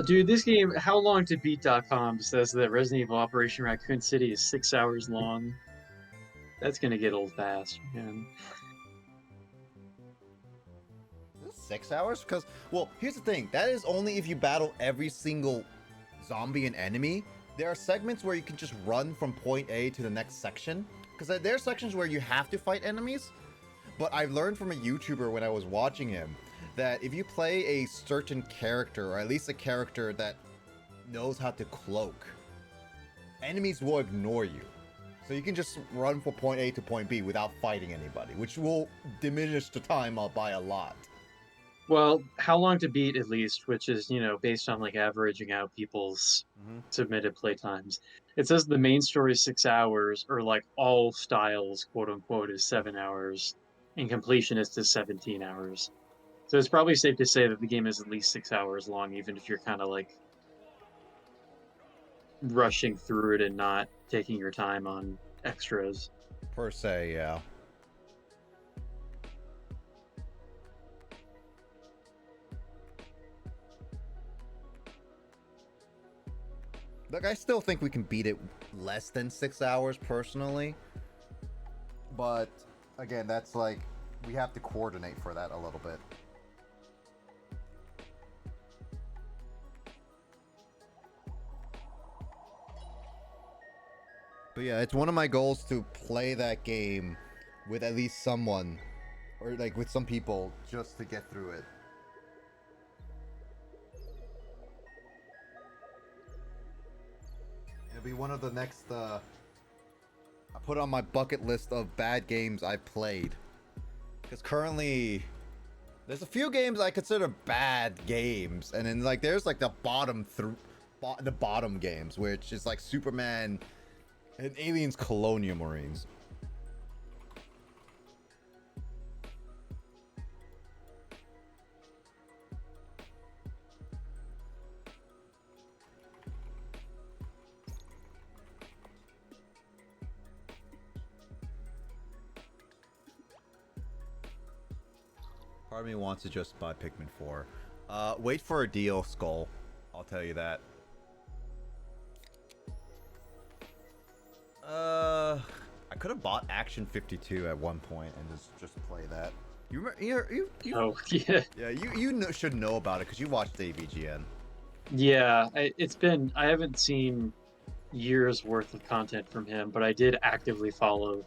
Dude, this game, HowLongToBeat.com says that Resident Evil Operation Raccoon City is 6 hours long. That's gonna get old fast, man. Is this 6 hours? Because, well, here's the thing. That is only if you battle every single zombie and enemy. There are segments where you can just run from point A to the next section. Because there are sections where you have to fight enemies. But I learned from a YouTuber when I was watching him that if you play a certain character, or at least a character that knows how to cloak, enemies will ignore you. So you can just run from point A to point B without fighting anybody, which will diminish the time by a lot. Well, How Long to Beat, at least, which is, based on like averaging out people's submitted playtimes. It says the main story is 6 hours, or like all styles, quote unquote, is 7 hours, and completion is to 17 hours. So it's probably safe to say that the game is at least 6 hours long, even if you're kind of like rushing through it and not taking your time on extras. Per se, yeah. Look, I still think we can beat it less than 6 hours, personally. But, again, that's like, we have to coordinate for that a little bit. But yeah, it's one of my goals to play that game with at least someone, or like with some people, just to get through it. It'll be one of the next, I put on my bucket list of bad games I played. Because currently, there's a few games I consider bad games, and then like there's like the bottom games, which is like Superman and Aliens Colonial Marines. Part of me wants to just buy Pikmin 4. Wait for a deal, Skull. I'll tell you that. I could have bought Action 52 at one point and just play that. You remember? You Oh yeah, yeah. Should know about it because you watched AVGN. yeah. I haven't seen years worth of content from him, but I did actively follow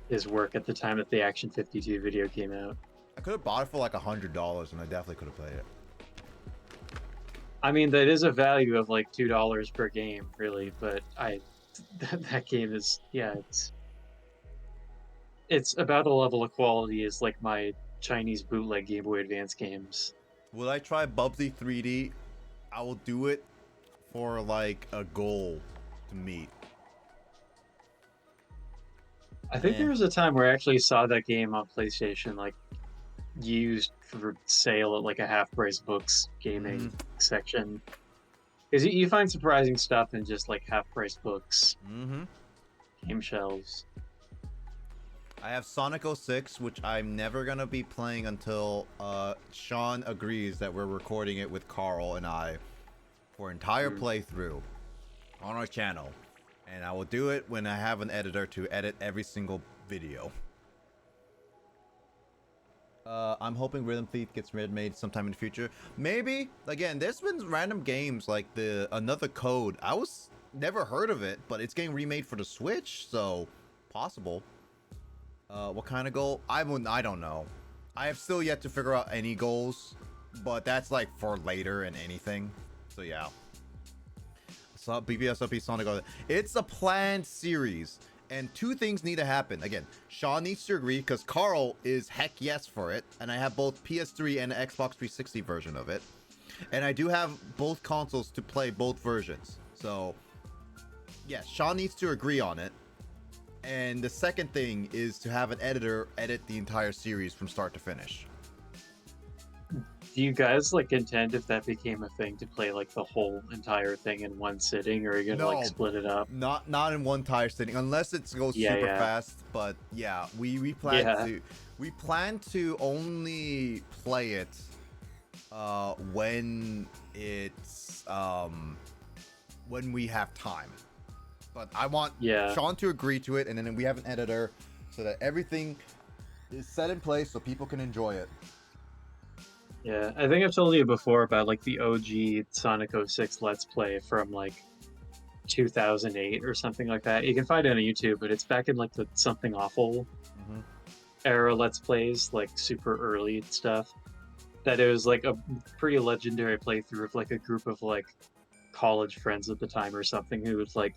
his work at the time that the Action 52 video came out. I could have bought it for like $100 and I definitely could have played it. I mean, that is a value of like $2 per game, really. But that game is, yeah, it's about a level of quality as like my Chinese bootleg Game Boy Advance games. Will I try Bubsy 3D? I will do it for like a goal to meet. I think there was a time where I actually saw that game on PlayStation, like used for sale at like a half price books gaming section. Because you find surprising stuff in just like half price books, game shelves. I have Sonic 06, which I'm never gonna be playing until Sean agrees that we're recording it with Carl and I for entire playthrough on our channel. And I will do it when I have an editor to edit every single video. I'm hoping Rhythm Thief gets made sometime in the future. Maybe. Again, there's been random games like Another Code. I was never heard of it, but it's getting remade for the Switch, so possible. What kind of goal? I don't know. I have still yet to figure out any goals, but that's like for later and anything. So yeah. So BBSOP Sonic. It's a planned series, and two things need to happen. Again, Sean needs to agree because Carl is heck yes for it, and I have both PS3 and Xbox 360 version of it, and I do have both consoles to play both versions. So yes, Sean needs to agree on it. And the second thing is to have an editor edit the entire series from start to finish. Do you guys like intend, if that became a thing, to play like the whole entire thing in one sitting, or are you gonna like split it up? Not in one entire sitting, unless it goes super fast. But yeah, we plan to only play it when it's when we have time. But I want Sean to agree to it, and then we have an editor so that everything is set in place so people can enjoy it. Yeah, I think I've told you before about like the OG Sonic 06 Let's Play from like 2008 or something like that. You can find it on YouTube, but it's back in like the Something Awful era Let's Plays, like super early stuff. That it was like a pretty legendary playthrough of like a group of like college friends at the time or something who was like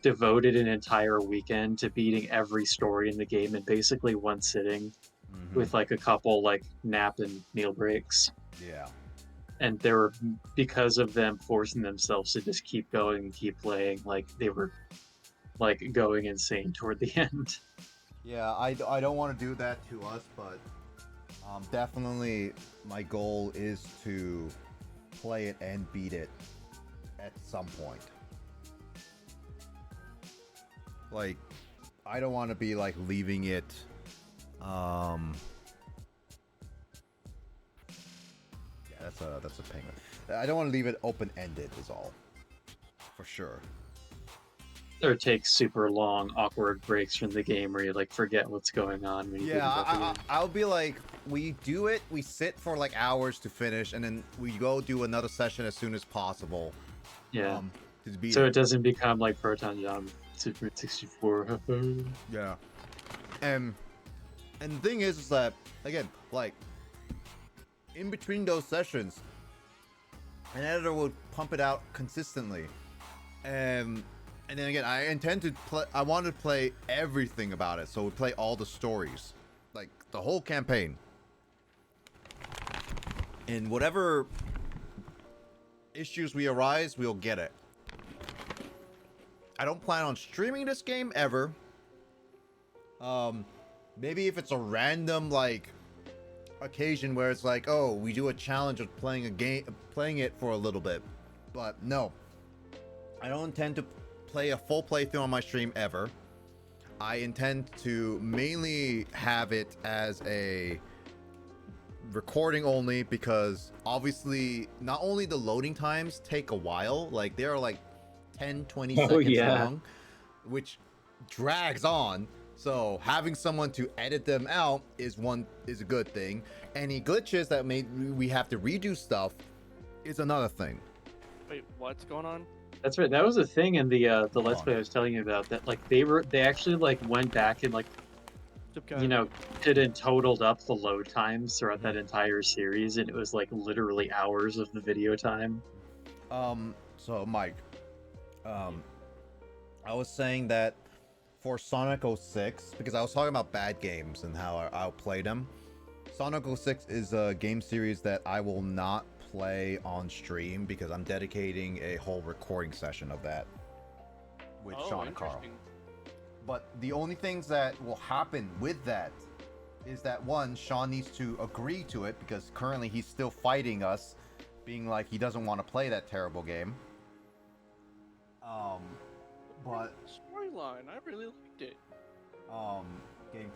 devoted an entire weekend to beating every story in the game in basically one sitting, with like a couple like nap and meal breaks. Yeah. And they were, because of them forcing themselves to just keep going and keep playing, like they were like going insane toward the end. Yeah, I don't want to do that to us, but definitely my goal is to play it and beat it at some point. Like, I don't want to be like leaving it yeah, that's a penguin. I don't want to leave it open-ended is all. For sure. Or take super long, awkward breaks from the game where you like forget what's going on when you I'll be like, we do it, we sit for like hours to finish, and then we go do another session as soon as possible. Yeah. So it doesn't become like Proton Jam Super 64. Yeah. And the thing is that, again, like, in between those sessions, an editor will pump it out consistently. And then again, I intend to play, I want to play everything about it. So we play all the stories, like the whole campaign. And whatever issues we arise, we'll get it. I don't plan on streaming this game ever. Maybe if it's a random like occasion where it's like, oh, we do a challenge of playing it for a little bit. But no, I don't intend to play a full playthrough on my stream ever. I intend to mainly have it as a recording only because obviously not only the loading times take a while, like they are like 10, 20 Oh, seconds yeah. long, which drags on. So having someone to edit them out is a good thing. Any glitches that we have to redo stuff is another thing. Wait, what's going on? That's right. That was a thing in the Let's on. Play I was telling you about. That like they actually like went back and like Zipcode. you know did and totaled up the load times throughout that entire series, and it was like literally hours of the video time. So Mike, I was saying that for Sonic 06, because I was talking about bad games and how I'll play them. Sonic 06 is a game series that I will not play on stream because I'm dedicating a whole recording session of that with Sean and Carl. Interesting. But the only things that will happen with that is that one, Sean needs to agree to it because currently he's still fighting us, being like he doesn't want to play that terrible game. But Storyline, I really liked it.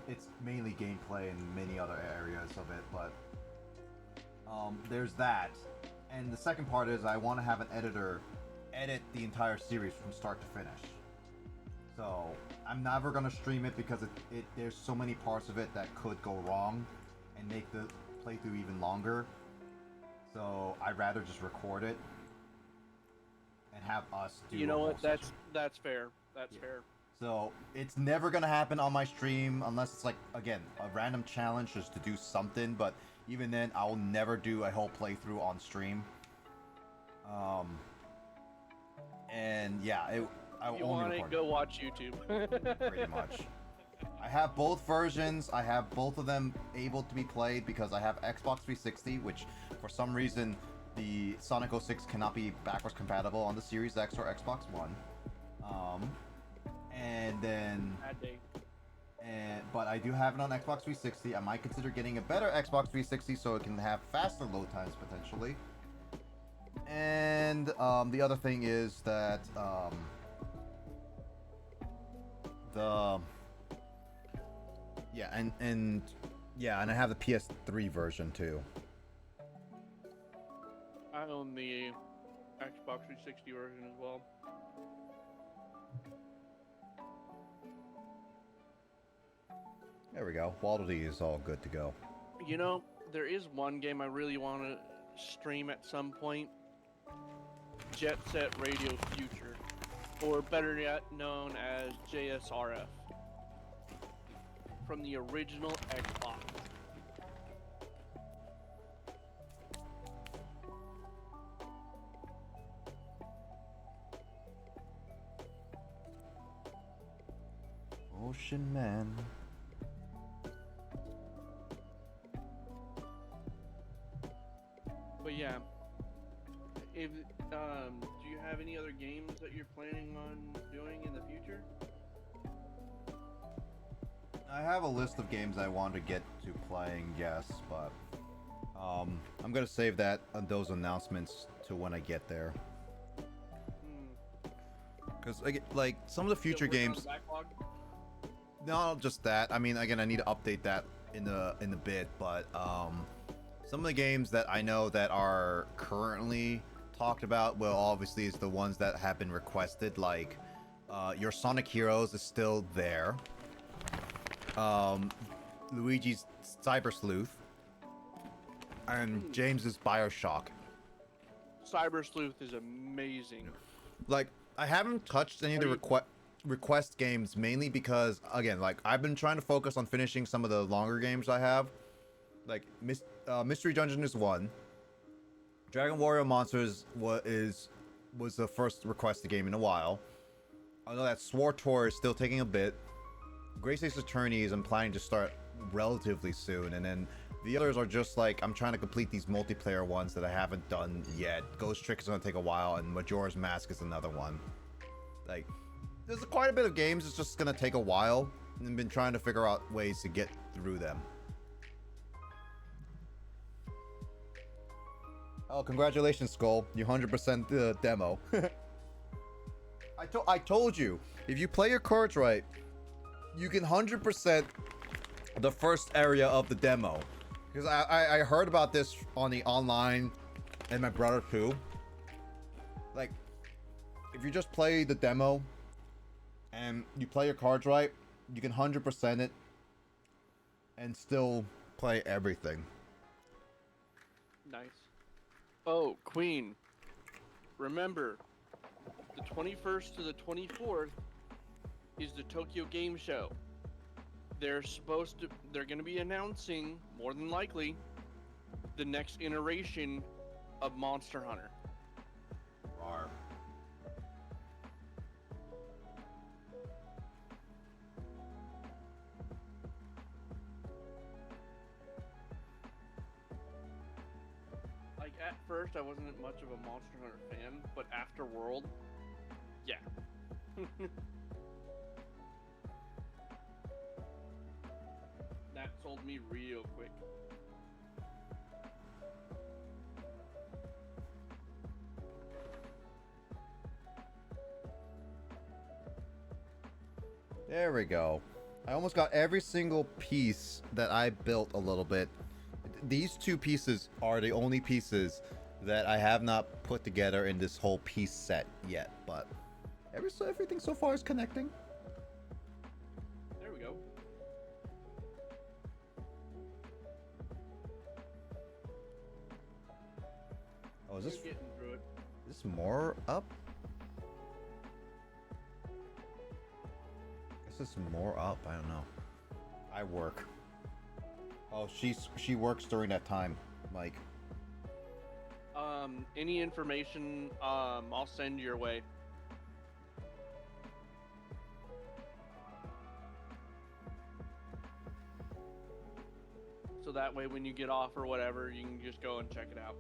it's mainly gameplay and many other areas of it, but there's that. And the second part is I want to have an editor edit the entire series from start to finish. So I'm never gonna stream it because there's so many parts of it that could go wrong and make the playthrough even longer. So I'd rather just record it and have us do. You know a what? whole session. That's fair. That's fair. So it's never gonna happen on my stream unless it's like, again, a random challenge just to do something. But even then, I'll never do a whole playthrough on stream. And yeah, I will You only want it? record Go watch YouTube. pretty much. I have both versions. I have both of them able to be played because I have Xbox 360, which for some reason the Sonic 06 cannot be backwards compatible on the Series X or Xbox One. And then, but I do have it on Xbox 360. I might consider getting a better Xbox 360 so it can have faster load times potentially. And the other thing is that and I have the PS3 version too. I own the Xbox 360 version as well. There we go. Waddle Dee is all good to go. You know, there is one game I really want to stream at some point. Jet Set Radio Future, or better yet known as JSRF, from the original Xbox. Ocean Man. But yeah, if do you have any other games that you're planning on doing in the future? I have a list of games I want to get to playing, yes, but I'm gonna save those announcements to when I get there. Because like some of the future Still working on games, the backlog? not just that. I mean, again, I need to update that in the bit, but some of the games that I know that are currently talked about, well, obviously is the ones that have been requested, like your Sonic Heroes is still there. Luigi's Cyber Sleuth, and James's BioShock. Cyber Sleuth is amazing. Like, I haven't touched any of the request games mainly because, again, like I've been trying to focus on finishing some of the longer games I have. Like Mystery Dungeon is one. Dragon Warrior Monsters was the first requested game in a while. I know that SWTOR is still taking a bit. Grace Ace Attorneys I'm planning to start relatively soon, and then the others are just like I'm trying to complete these multiplayer ones that I haven't done yet. Ghost Trick is going to take a while, and Majora's Mask is another one. Like, there's quite a bit of games. It's just going to take a while, and I've been trying to figure out ways to get through them. Oh, congratulations, Skull. You 100% the demo. I told you, if you play your cards right, you can 100% the first area of the demo. Because I heard about this on the online, and my brother too. Like, if you just play the demo, and you play your cards right, you can 100% it, and still play everything. Nice. Oh, Queen. Remember, the 21st to the 24th is the Tokyo Game Show. They're going to be announcing, more than likely, the next iteration of Monster Hunter. Rawr. Like, at first, I wasn't much of a Monster Hunter fan, but after World, yeah. That sold me real quick. There we go. I almost got every single piece that I built a little bit. These two pieces are the only pieces that I have not put together in this whole piece set yet, but everything so far is connecting. There we go. Oh, is Just getting through it. this more up? Is this more up? I don't know. I work. Oh, she works during that time, Mike. Any information, I'll send your way. So that way when you get off or whatever, you can just go and check it out.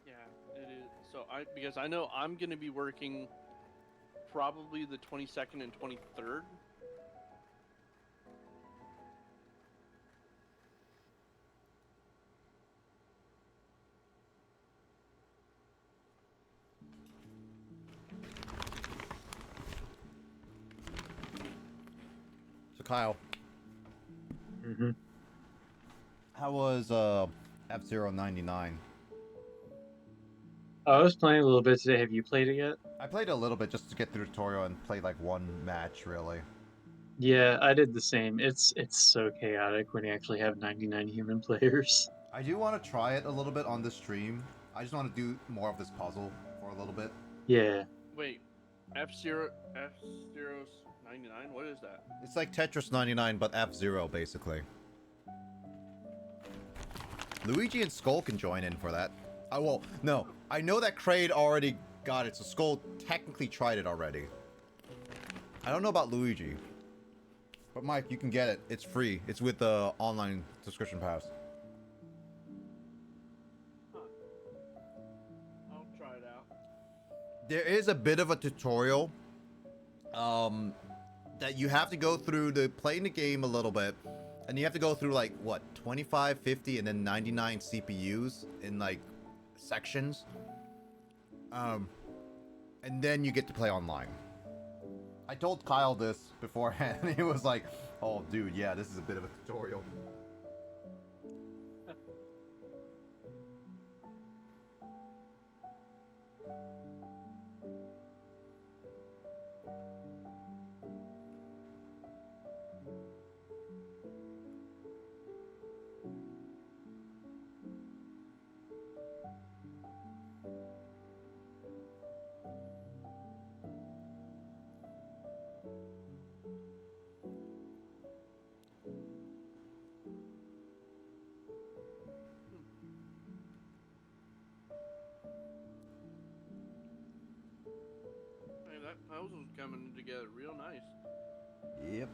Yeah, it is. So because I know I'm going to be working probably the 22nd and 23rd. So Kyle, Mm-hmm. how was F-Zero 99? I was playing a little bit today. Have you played it yet? I played a little bit just to get through the tutorial and played like one match really. Yeah, I did the same. It's so chaotic when you actually have 99 human players. I do want to try it a little bit on the stream. I just want to do more of this puzzle for a little bit. Yeah. Wait, F-Zero's 99? What is that? It's like Tetris 99, but F-Zero basically. Luigi and Skull can join in for that. Well, no. I know that Kraid already got it, so Skull technically tried it already. I don't know about Luigi. But Mike, you can get it. It's free. It's with the online subscription pass. Huh. I'll try it out. There is a bit of a tutorial that you have to go through to playing the game a little bit, and you have to go through like what 25, 50, and then 99 CPUs in like sections, and then you get to play online. I told Kyle this beforehand, and he was like, "Oh, dude, yeah, this is a bit of a tutorial." Hey, that puzzle's coming together real nice. Yep.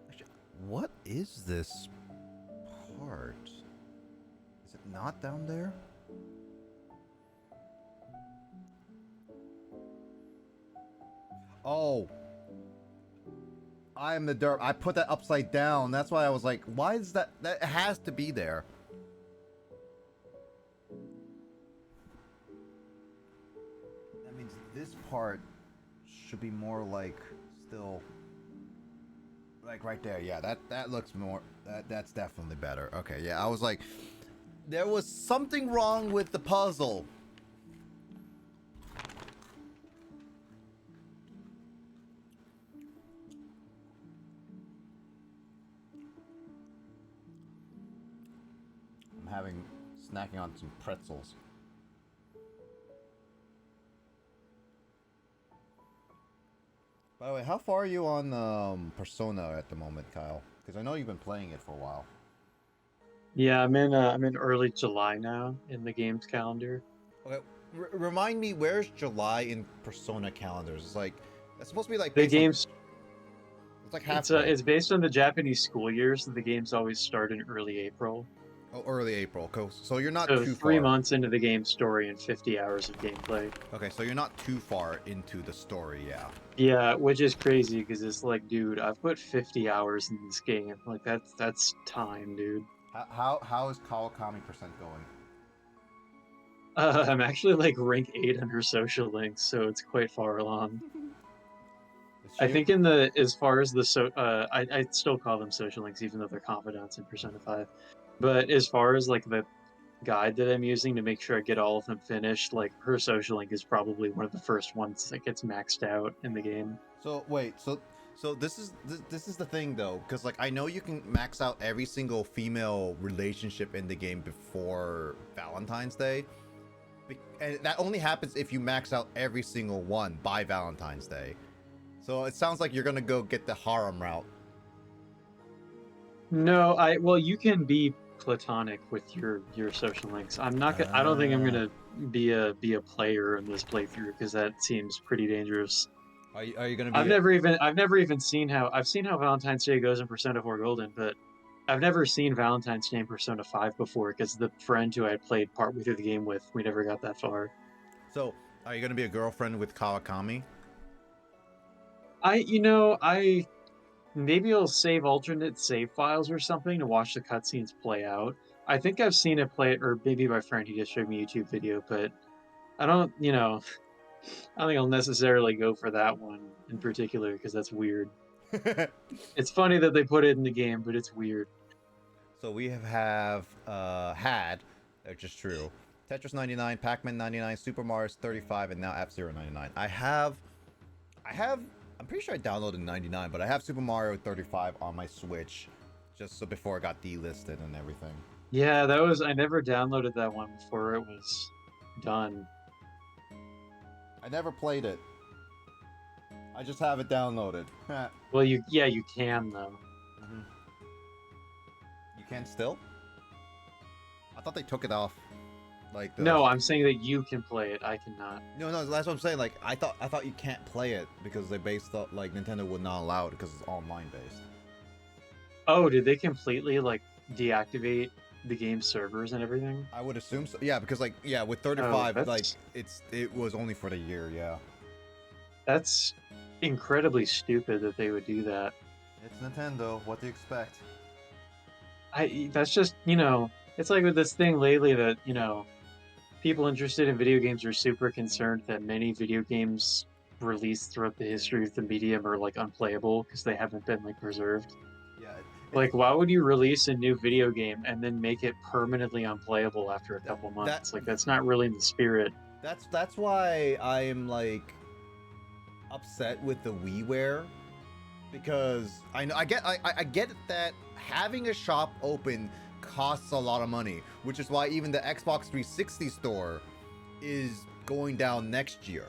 Actually, what is this part? Is it not down there? Oh. I am the derp. I put that upside down. That's why I was like, why is that? That has to be there. That means this part should be more like still like right there. Yeah, that looks more that's definitely better. Okay, yeah. I was like there was something wrong with the puzzle. I'm snacking on some pretzels. By the way, how far are you on Persona at the moment, Kyle? Because I know you've been playing it for a while. Yeah, I'm in early July now in the game's calendar. Okay, remind me, where's July in Persona calendars? It's like it's supposed to be like The based on. game's It's like halfway. it's based on the Japanese school year, so the games always start in early April. Oh, early April. Cool. So you're not So too 3 far. months into the game story and 50 hours of gameplay. Okay, so you're not too far into the story, yeah. Yeah, which is crazy because it's like, dude, I've put 50 hours in this game. Like that's time, dude. How is Kawakami percent going? I'm actually like rank 8 under social links, so it's quite far along. I think in the as far as the I still call them social links even though they're confidants in Persona 5. But as far as like the guide that I'm using to make sure I get all of them finished, like her social link is probably one of the first ones that gets maxed out in the game. So wait, so this is the thing though, because like I know you can max out every single female relationship in the game before Valentine's Day, and that only happens if you max out every single one by Valentine's Day. So it sounds like you're gonna go get the harem route. No, well you can be platonic with your social links. I'm not gonna, I don't think I'm gonna be a player in this playthrough because that seems pretty dangerous. Are you gonna be? I've never even seen how I've seen how Valentine's Day goes in Persona 4 Golden, but I've never seen Valentine's Day in Persona 5 before because the friend who I played partway through the game with, we never got that far. So are you gonna be a girlfriend with Kawakami? I maybe I'll save alternate save files or something to watch the cutscenes play out. I think I've seen it play, or maybe my friend he just showed me a YouTube video, but I don't, I don't think I'll necessarily go for that one in particular because that's weird. It's funny that they put it in the game, but it's weird. So we had, which is true, Tetris 99, Pac-Man 99, Super Mario 35, and now F-Zero 99. I'm pretty sure I downloaded 99, but I have Super Mario 35 on my Switch, just so before it got delisted and everything. Yeah, I never downloaded that one before it was done. I never played it. I just have it downloaded. Well, you can though. Mm-hmm. You can still? I thought they took it off. Like No, I'm saying that you can play it. I cannot. No, that's what I'm saying. Like I thought you can't play it because they based up like Nintendo would not allow it because it's online based. Oh, did they completely like deactivate the game servers and everything? I would assume so. Yeah, because like with 35, like it was only for the year. Yeah. That's incredibly stupid that they would do that. It's Nintendo. What do you expect? That's just it's like with this thing lately that people interested in video games are super concerned that many video games released throughout the history of the medium are like unplayable because they haven't been like preserved. Yeah. Like, why would you release a new video game and then make it permanently unplayable after a couple months? Like, that's not really in the spirit. That's why I am like upset with the WiiWare, because I get that having a shop open costs a lot of money, which is why even the Xbox 360 store is going down next year.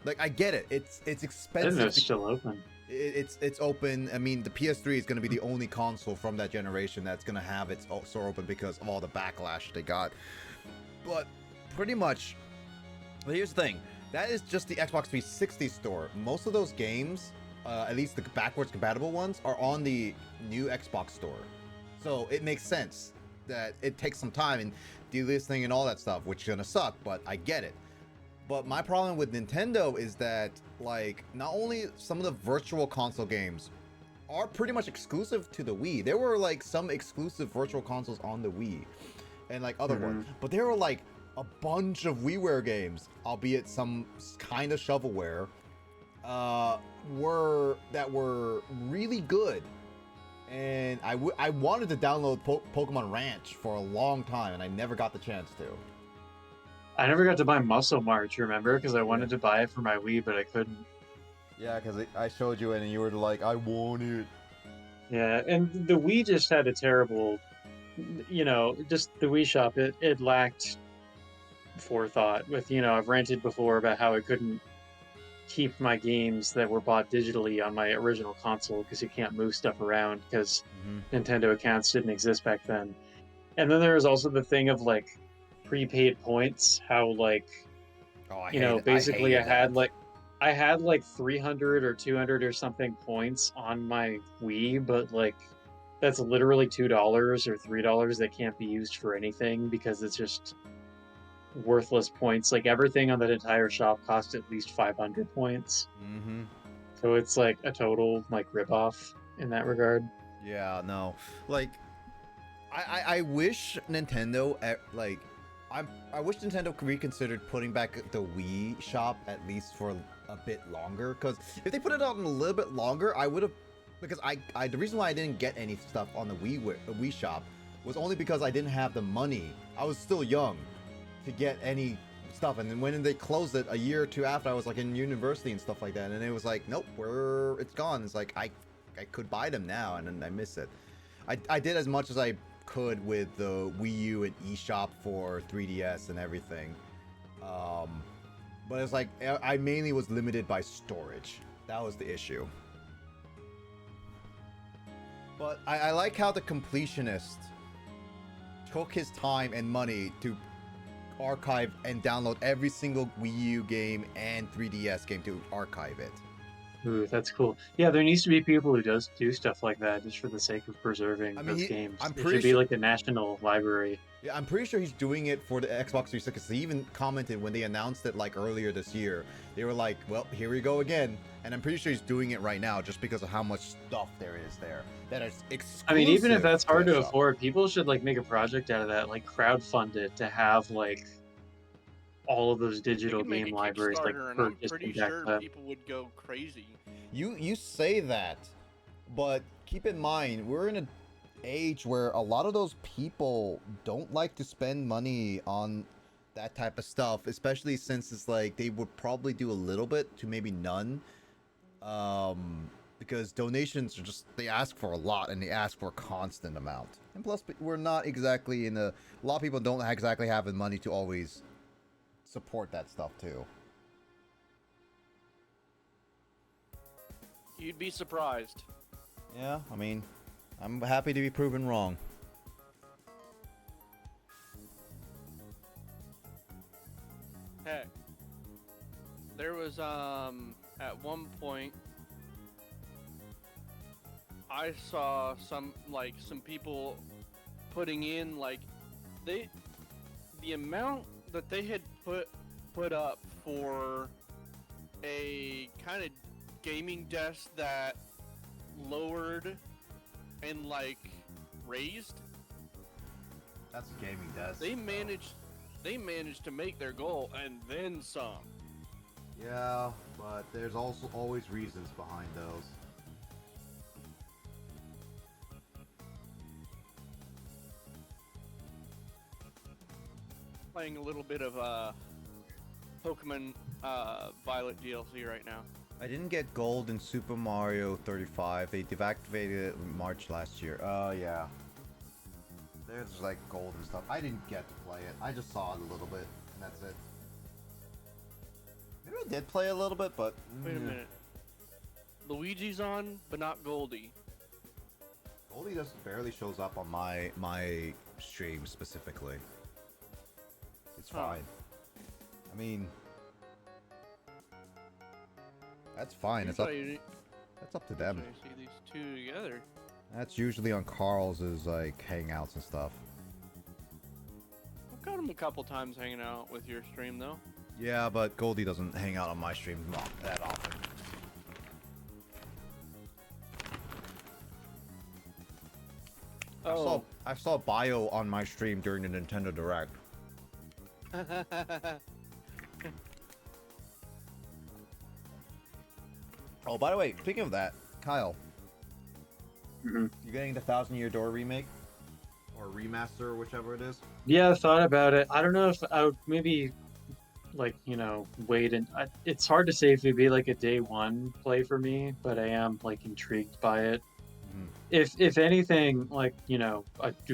Like I get it, it's expensive. I didn't know it's still open. It's open. I mean, the PS3 is going to be the only console from that generation that's going to have its store open because of all the backlash they got. But pretty much, but here's the thing: that is just the Xbox 360 store. Most of those games, at least the backwards compatible ones, are on the new Xbox store. So it makes sense that it takes some time and delisting and all that stuff, which is gonna suck, but I get it. But my problem with Nintendo is that, like, not only some of the virtual console games are pretty much exclusive to the Wii. There were like some exclusive virtual consoles on the Wii and like other ones, but there were like a bunch of WiiWare games, albeit some kind of shovelware, were really good. And I wanted to download Pokemon Ranch for a long time, and I never got the chance to. I never got to buy Muscle March, remember? Because I wanted to buy it for my Wii, but I couldn't. Yeah, because I showed you it, and you were like, I want it. Yeah, and the Wii just had a terrible, just the Wii shop. It lacked forethought. With I've ranted before about how I couldn't keep my games that were bought digitally on my original console because you can't move stuff around because Nintendo accounts didn't exist back then. And then there was also the thing of like prepaid points. How like basically I had like 300 or 200 or something points on my Wii, but like that's literally $2 or $3 that can't be used for anything because it's just worthless points. Like everything on that entire shop cost at least 500 points. So it's like a total like ripoff in that regard. Yeah, no. Like I wish Nintendo I wish Nintendo reconsidered putting back the Wii shop at least for a bit longer, because if they put it on a little bit longer, I would have, because the reason why I didn't get any stuff on the Wii shop was only because I didn't have the money. I was still young to get any stuff, and then when they closed it a year or two after, I was like in university and stuff like that, and it was like, nope, it's gone. It's like I could buy them now, and I miss it. I did as much as I could with the Wii U and eShop for 3DS and everything, but it's like I mainly was limited by storage. That was the issue. But I like how the completionist took his time and money to archive and download every single Wii U game and 3DS game to archive it. Ooh, that's cool. Yeah, there needs to be people who do stuff like that just for the sake of preserving those games. It should be like the national library. Yeah, I'm pretty sure he's doing it for the Xbox 360, because he even commented when they announced it like earlier this year. They were like, well, here we go again. And I'm pretty sure he's doing it right now just because of how much stuff there is there that is exclusive. I mean, even if that's hard to afford, people should like make a project out of that, like crowdfund it to have like all of those digital game libraries like purchased. I'm pretty sure people would go crazy. You say that, but keep in mind, we're in an age where a lot of those people don't like to spend money on that type of stuff, especially since it's like they would probably do a little bit to maybe none, because donations are just, they ask for a lot, and they ask for a constant amount. And plus, we're not exactly a lot of people don't exactly have the money to always support that stuff too. You'd be surprised. Yeah, I mean, I'm happy to be proven wrong. Heck, there was at one point I saw some people putting in like the amount that they had put up for a kind of gaming desk that lowered and like raised. That's a gaming desk. They managed to make their goal and then some. Yeah, but there's also always reasons behind those. Playing a little bit of Pokemon Violet DLC right now. I didn't get gold in Super Mario 35. They deactivated it in March last year. Yeah. There's like gold and stuff. I didn't get to play it. I just saw it a little bit, and that's it. Maybe I did play a little bit, but... Wait a minute. Luigi's on, but not Goldie. Goldie just barely shows up on my stream specifically. It's fine. I mean... That's fine. That's up to them. I see these two together. That's usually on Carl's like hangouts and stuff. I've got him a couple times hanging out with your stream though. Yeah, but Goldie doesn't hang out on my stream not that often. Oh. I saw Bio on my stream during the Nintendo Direct. Oh, by the way, speaking of that, Kyle, Mhm. you getting the Thousand Year Door remake or remaster, or whichever it is? Yeah, I thought about it. I don't know if I would maybe like wait, and it's hard to say if it'd be like a day one play for me, but I am like intrigued by it. Mhm. If anything, like dude,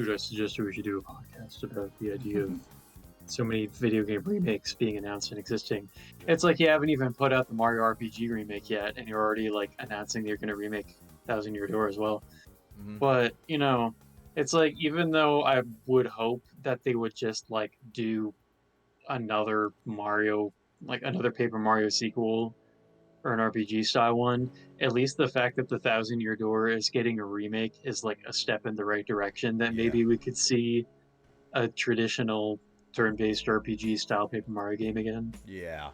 I suggest we should do a podcast about the idea of so many video game remakes being announced and existing. It's like you haven't even put out the Mario RPG remake yet, and you're already like announcing they're going to remake Thousand Year Door as well. Mhm. But it's like, even though I would hope that they would just like do another Mario, like another Paper Mario sequel or an RPG style one, at least the fact that the Thousand Year Door is getting a remake is like a step in the right direction. That Yeah. maybe we could see a traditional turn-based RPG style Paper Mario game again, Yeah.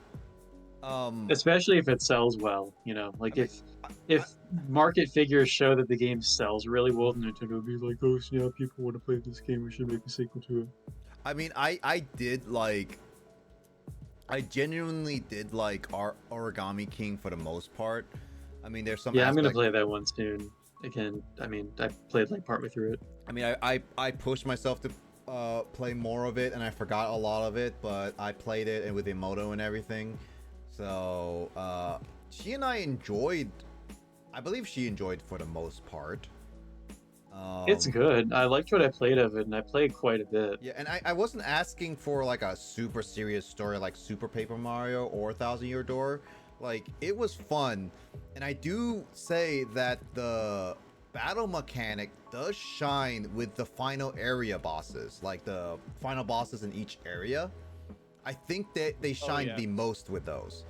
especially if it sells well. Like I mean, if market figures show that the game sells really well, then Nintendo would be like, oh snap, people want to play this game, we should make a sequel to it. I mean, I did like. I genuinely did like our Origami King for the most part. I mean, there's some. Yeah, I'm gonna aspect- play that one soon. Again, I mean, I played like partway through it. I mean, I pushed myself to play more of it, and I forgot a lot of it, but I played it and with Emoto and everything. So she and I enjoyed. I believe she enjoyed for the most part. It's good. I liked what I played of it, and I played quite a bit. Yeah, and I wasn't asking for like a super serious story like Super Paper Mario or Thousand Year Door. Like, it was fun, and I do say that the battle mechanic does shine with the final area bosses, like the final bosses in each area. I think that they shine yeah. the most with those.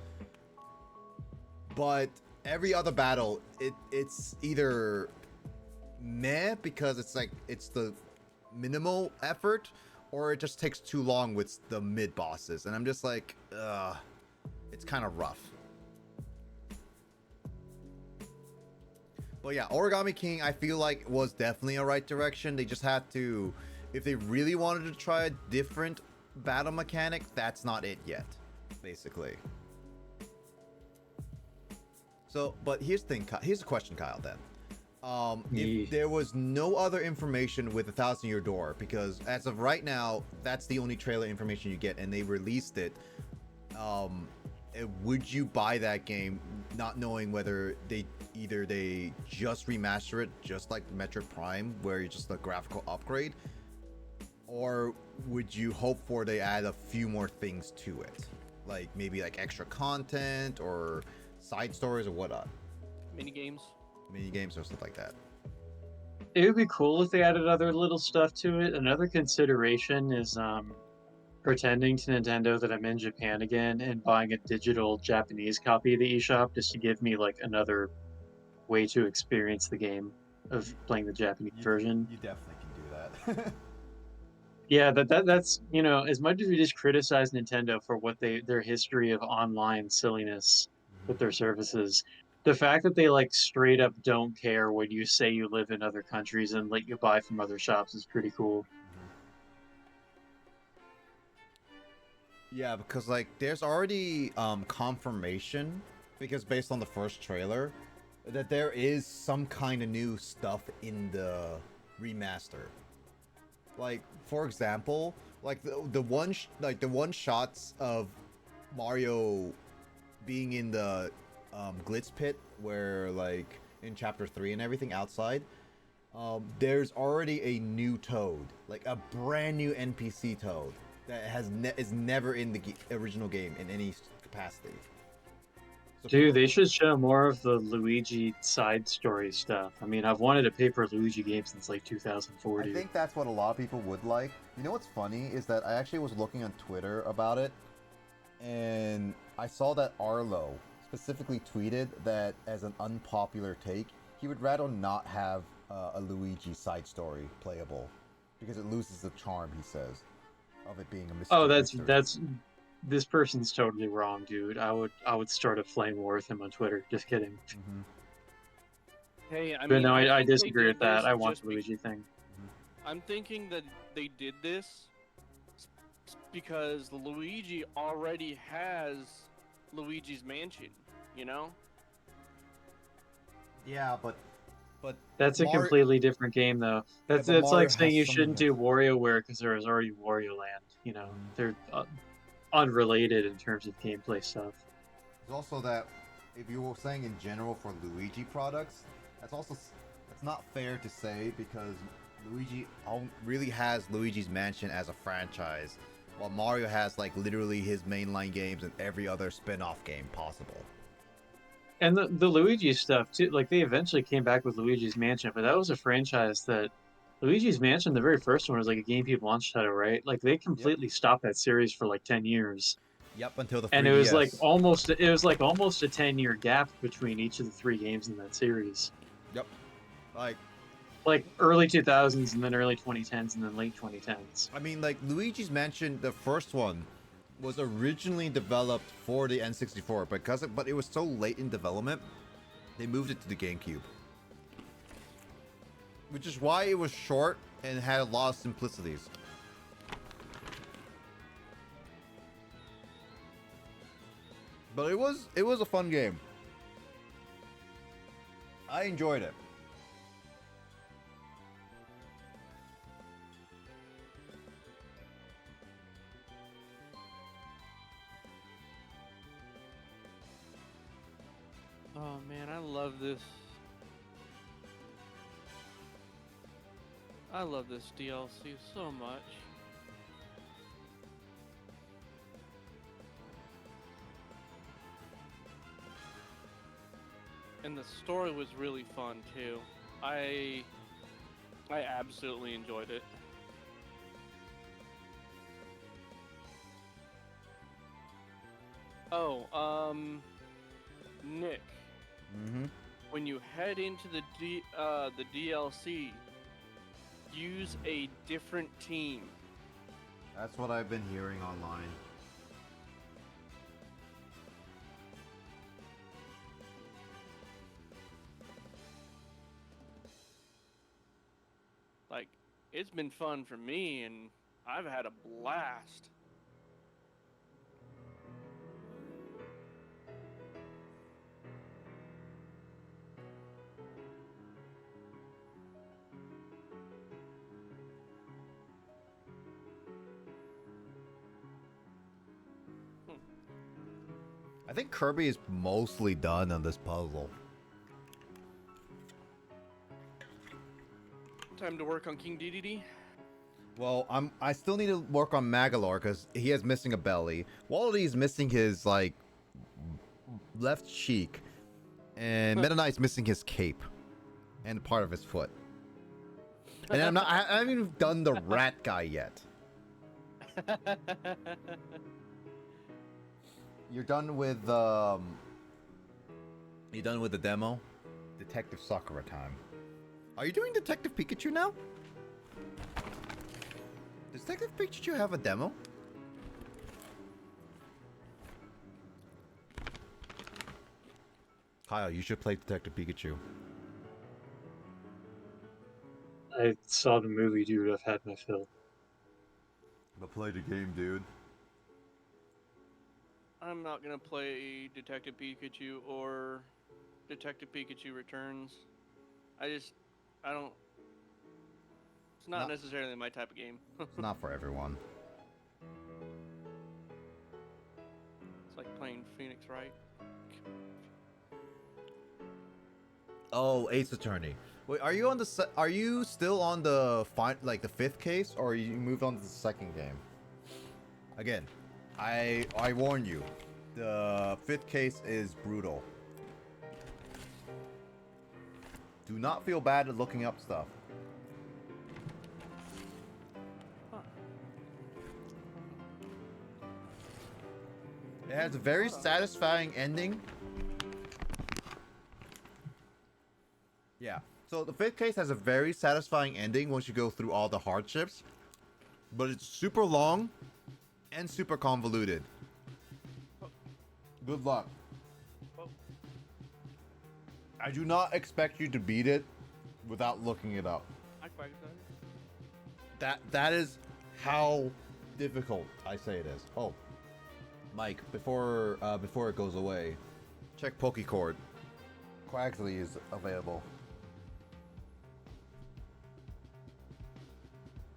But every other battle, it's either meh because it's the minimal effort, or it just takes too long with the mid bosses, and I'm just like, it's kind of rough. But yeah, Origami King, I feel like was definitely a right direction. They just had to, if they really wanted to try a different battle mechanic, that's not it yet, basically. So, but here's the thing, here's the question, Kyle, then. If there was no other information with the Thousand Year Door, because as of right now, that's the only trailer information you get, and they released it. Would you buy that game, not knowing whether they just remaster it, just like Metroid Prime, where it's just a graphical upgrade, or would you hope for they add a few more things to it, like maybe like extra content or side stories or whatnot, Mini games. mini games or stuff like that? It would be cool if they added other little stuff to it. Another consideration is pretending to Nintendo that I'm in Japan again and buying a digital Japanese copy of the eShop just to give me like another way to experience the game of playing the Japanese version. You definitely can do that. Yeah, that's as much as we just criticize Nintendo for what their history of online silliness with their services, the fact that they like straight up don't care when you say you live in other countries and let you buy from other shops is pretty cool. Yeah, because like there's already confirmation, because based on the first trailer, that there is some kind of new stuff in the remaster. Like, for example, like the one shots of Mario being in the glitz pit, where like in chapter 3 and everything outside, there's already a new Toad, like a brand new NPC Toad that is never in the original game in any capacity. So Dude, they should show more of the Luigi side story stuff. I mean, I've wanted a Paper Luigi game since like 2004. I think that's what a lot of people would like. You know what's funny is that I actually was looking on Twitter about it, and I saw that Arlo specifically tweeted that as an unpopular take, he would rather not have a Luigi side story playable because it loses the charm, he says, of it being a mystery. Oh, that's this person's totally wrong, dude. I would start a flame war with him on Twitter. Just kidding. Mm-hmm. Hey, I But mean, no, I think they disagree did with that. this I want just the Luigi thing. I'm thinking that they did this because Luigi already has Luigi's Mansion, you know? Yeah, but That's a Mario. completely different game, though. Yeah, That's but it's like Mario saying has you some of shouldn't it. do WarioWare because there is already Wario Land. You know, they're unrelated in terms of gameplay stuff. There's also that if you were saying in general for Luigi products, that's not fair to say because really has Luigi's Mansion as a franchise, while Mario has like literally his mainline games and every other spin-off game possible. And the Luigi stuff too, like they eventually came back with Luigi's Mansion, but that was a franchise that Luigi's Mansion, the very first one, was like a GameCube launch title, right? Like they Yep. completely stopped that series for like 10 years. Yep, until the And 3DS. it was like almost a 10-year gap between each of the three games in that series. Yep. Like, Like early 2000s and then early 2010s and then late 2010s. I mean, like Luigi's Mansion, the first one, was originally developed for the N64, but it was so late in development, they moved it to the GameCube. Which is why it was short and had a lot of simplicities. But it was a fun game. I enjoyed it. Oh man, I love this. I love this DLC so much. And the story was really fun too. I absolutely enjoyed it. Oh, Nick, Mm-hmm. when you head into the DLC, use a different team. That's what I've been hearing online. Like, it's been fun for me, and I've had a blast. I think Kirby is mostly done on this puzzle. Time to work on King DDD. Well, I still need to work on Magalore because he is missing a belly. Wallaby is missing his like left cheek, and Meta Knight's missing his cape and part of his foot. And I haven't even done the rat guy yet. You're done with the demo? Detective Sakura time. Are you doing Detective Pikachu now? Does Detective Pikachu have a demo? Kyle, you should play Detective Pikachu. I saw the movie, dude. I've had my fill. But play the game, dude. I'm not gonna play Detective Pikachu or Detective Pikachu Returns. I don't. It's not necessarily my type of game. It's not for everyone. It's like playing Phoenix Wright. Oh, Ace Attorney. Wait, are you on the are you still on the the fifth case, or you moved on to the second game? Again, I warn you, the fifth case is brutal. Do not feel bad at looking up stuff. It has a very satisfying ending. Yeah. So the fifth case has a very satisfying ending once you go through all the hardships. But it's super long and super convoluted. Good luck. I do not expect you to beat it without looking it up. I quite excited. That is how difficult I say it is. Oh, Mike, before it goes away, check Pokecord. Quaxley is available.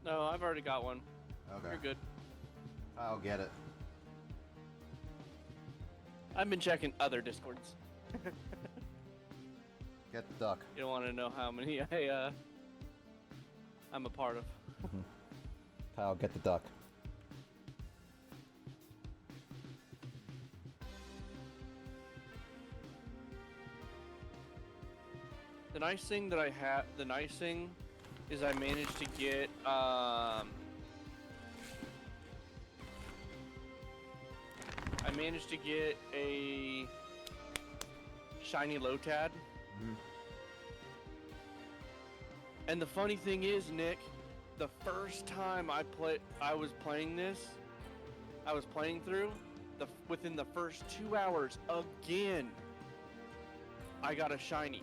No, I've already got one. Okay. You're good. I'll get it. I've been checking other Discords. Get the duck. You don't want to know how many I'm a part of. Kyle, get the duck. The nice thing is I managed to get a shiny Lotad. And the funny thing is, Nick, the first time I was playing through within the first 2 hours again, I got a shiny.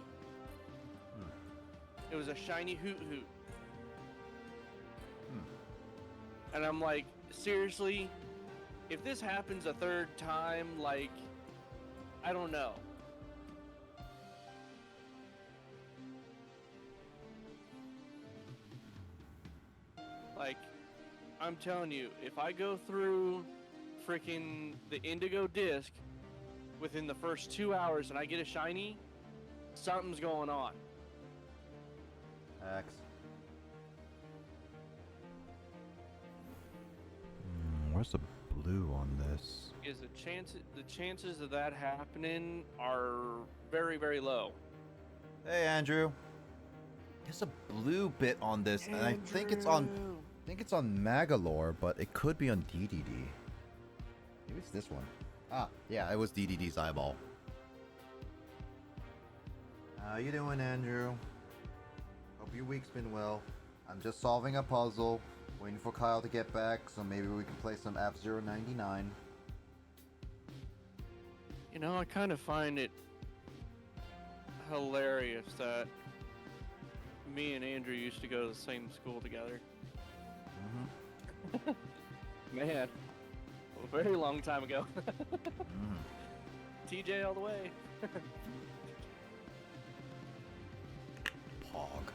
It was a shiny Hoot Hoot. And I'm like, seriously, if this happens a third time, like, I don't know. Like, I'm telling you, if I go through freaking the Indigo disc within the first 2 hours and I get a shiny, something's going on. X. Where's the blue on this? Is the chances of that happening are very, very low. Hey, Andrew. There's a blue bit on this, and I think it's on Magalore, but it could be on DDD. Maybe it's this one. Ah, yeah, it was DDD's eyeball. How you doing, Andrew? Hope your week's been well. I'm just solving a puzzle, waiting for Kyle to get back, so maybe we can play some F-Zero 99. You know, I kind of find it hilarious that me and Andrew used to go to the same school together. Man, a very long time ago. TJ all the way. Pog.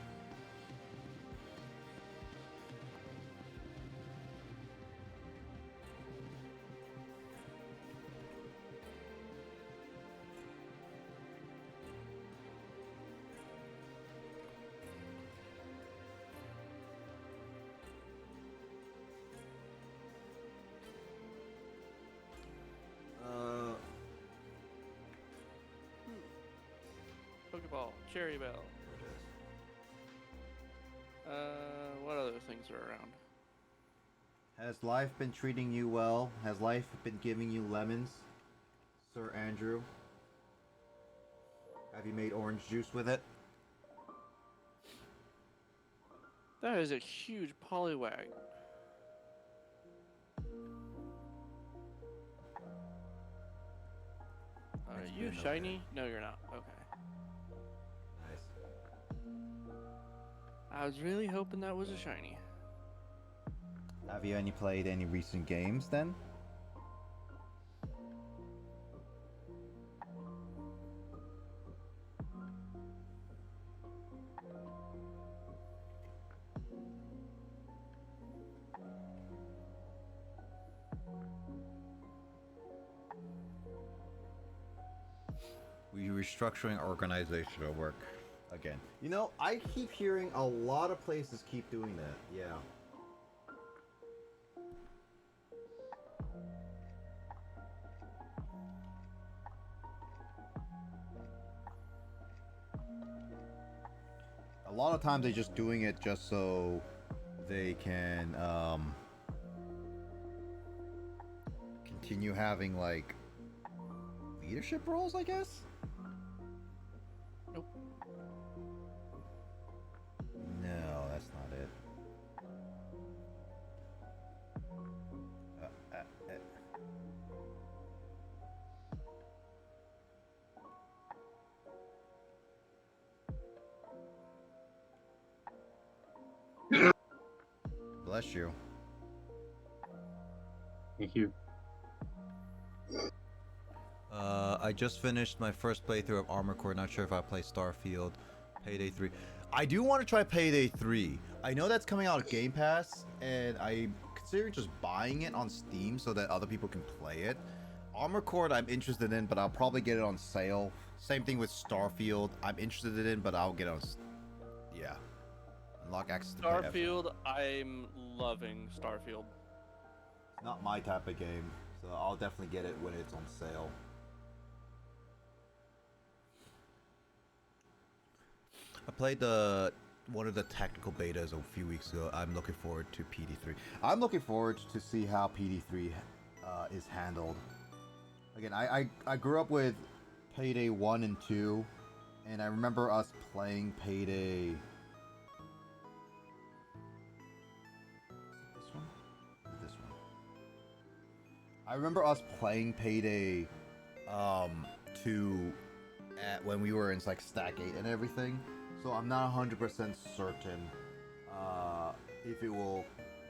Pokeball, Cherry Bell. What other things are around? Has life been treating you well? Has life been giving you lemons, Sir Andrew? Have you made orange juice with it? That is a huge Poliwag. Are It's you been shiny? okay. No, you're not. Okay. Nice. I was really hoping that was a shiny. Have you played any recent games then? We're restructuring organizational work again. You know, I keep hearing a lot of places keep doing that. Yeah. A lot of times they're just doing it just so they can continue having like leadership roles, I guess. Nope. No, that's not it. Bless you. Thank you. I just finished my first playthrough of Armored Core. Not sure if I play Starfield, Payday 3. I do want to try Payday 3. I know that's coming out of Game Pass, and I'm considering just buying it on Steam so that other people can play it. Armored Core I'm interested in, but I'll probably get it on sale. Same thing with Starfield. I'm interested in, but I'll get it on. Yeah. Unlock access to play Starfield, I'm loving Starfield. It's not my type of game, so I'll definitely get it when it's on sale. I played one of the technical betas a few weeks ago. I'm looking forward to PD3. I'm looking forward to see how PD3 is handled. Again, I grew up with Payday 1 and 2, and I remember us playing Payday... This one? This one. I remember us playing Payday 2 when we were in like Stack 8 and everything. So I'm not 100% certain if it will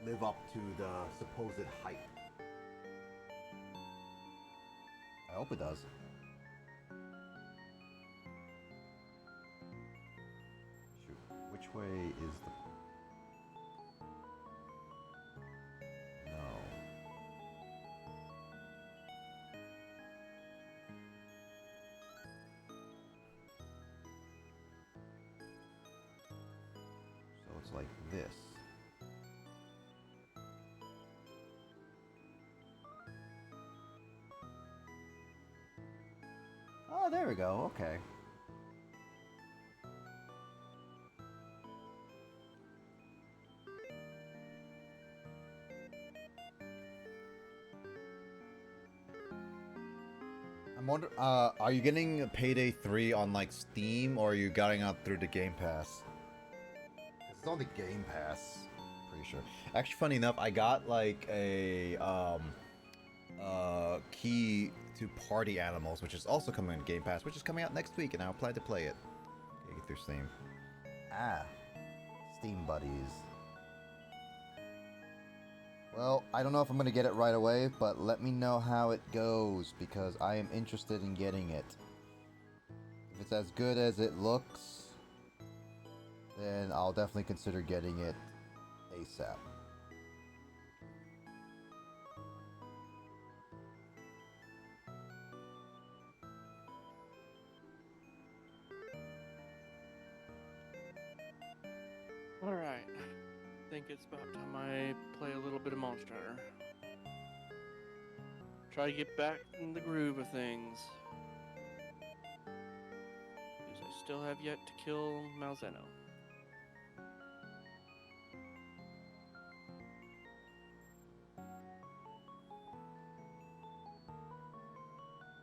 live up to the supposed hype. I hope it does. Shoot, which way is the... No. So it's like this. Oh, there we go. Okay. I'm wondering, are you getting Payday 3 on like Steam, or are you getting it through the Game Pass? It's on the Game Pass, pretty sure. Actually, funny enough, I got like a key to Party Animals, which is also coming on Game Pass, which is coming out next week, and I plan to play it. Okay, get through Steam. Ah, Steam buddies. Well, I don't know if I'm gonna get it right away, but let me know how it goes, because I am interested in getting it. If it's as good as it looks, then I'll definitely consider getting it ASAP. Alright. I think it's about time I play a little bit of Monster Hunter. Try to get back in the groove of things. Because I still have yet to kill Malzeno.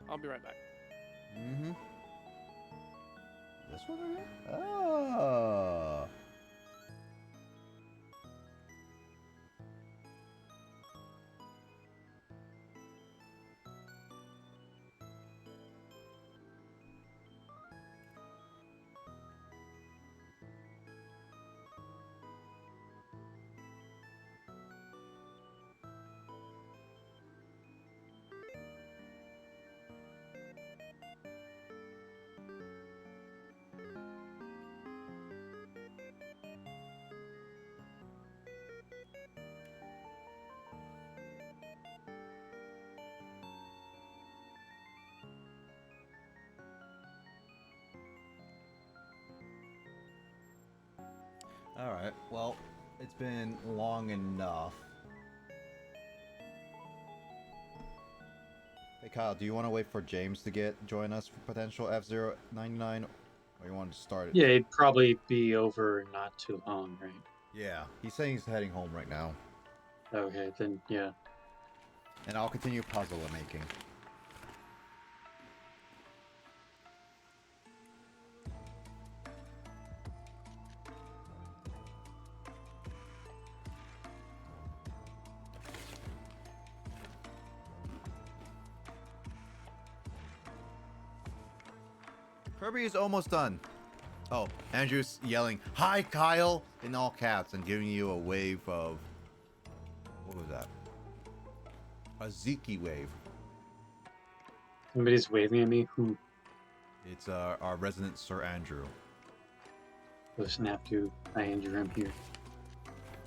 I'll be right back. Mm-hmm. This one over here? Oh. Alright, well, it's been long enough. Hey Kyle, do you want to wait for James to join us for potential F099? Or you want to start it? Yeah, it'd probably be over not too long, right? Yeah, he's saying he's heading home right now. Okay, then yeah. And I'll continue puzzle making. Kirby is almost done. Oh, Andrew's yelling, "Hi, Kyle!" in all caps and giving you a wave of What was that? A Ziki wave. Somebody's waving at me. Who? It's our resident Sir Andrew. Oh, snap to. Hi, Andrew. I'm here.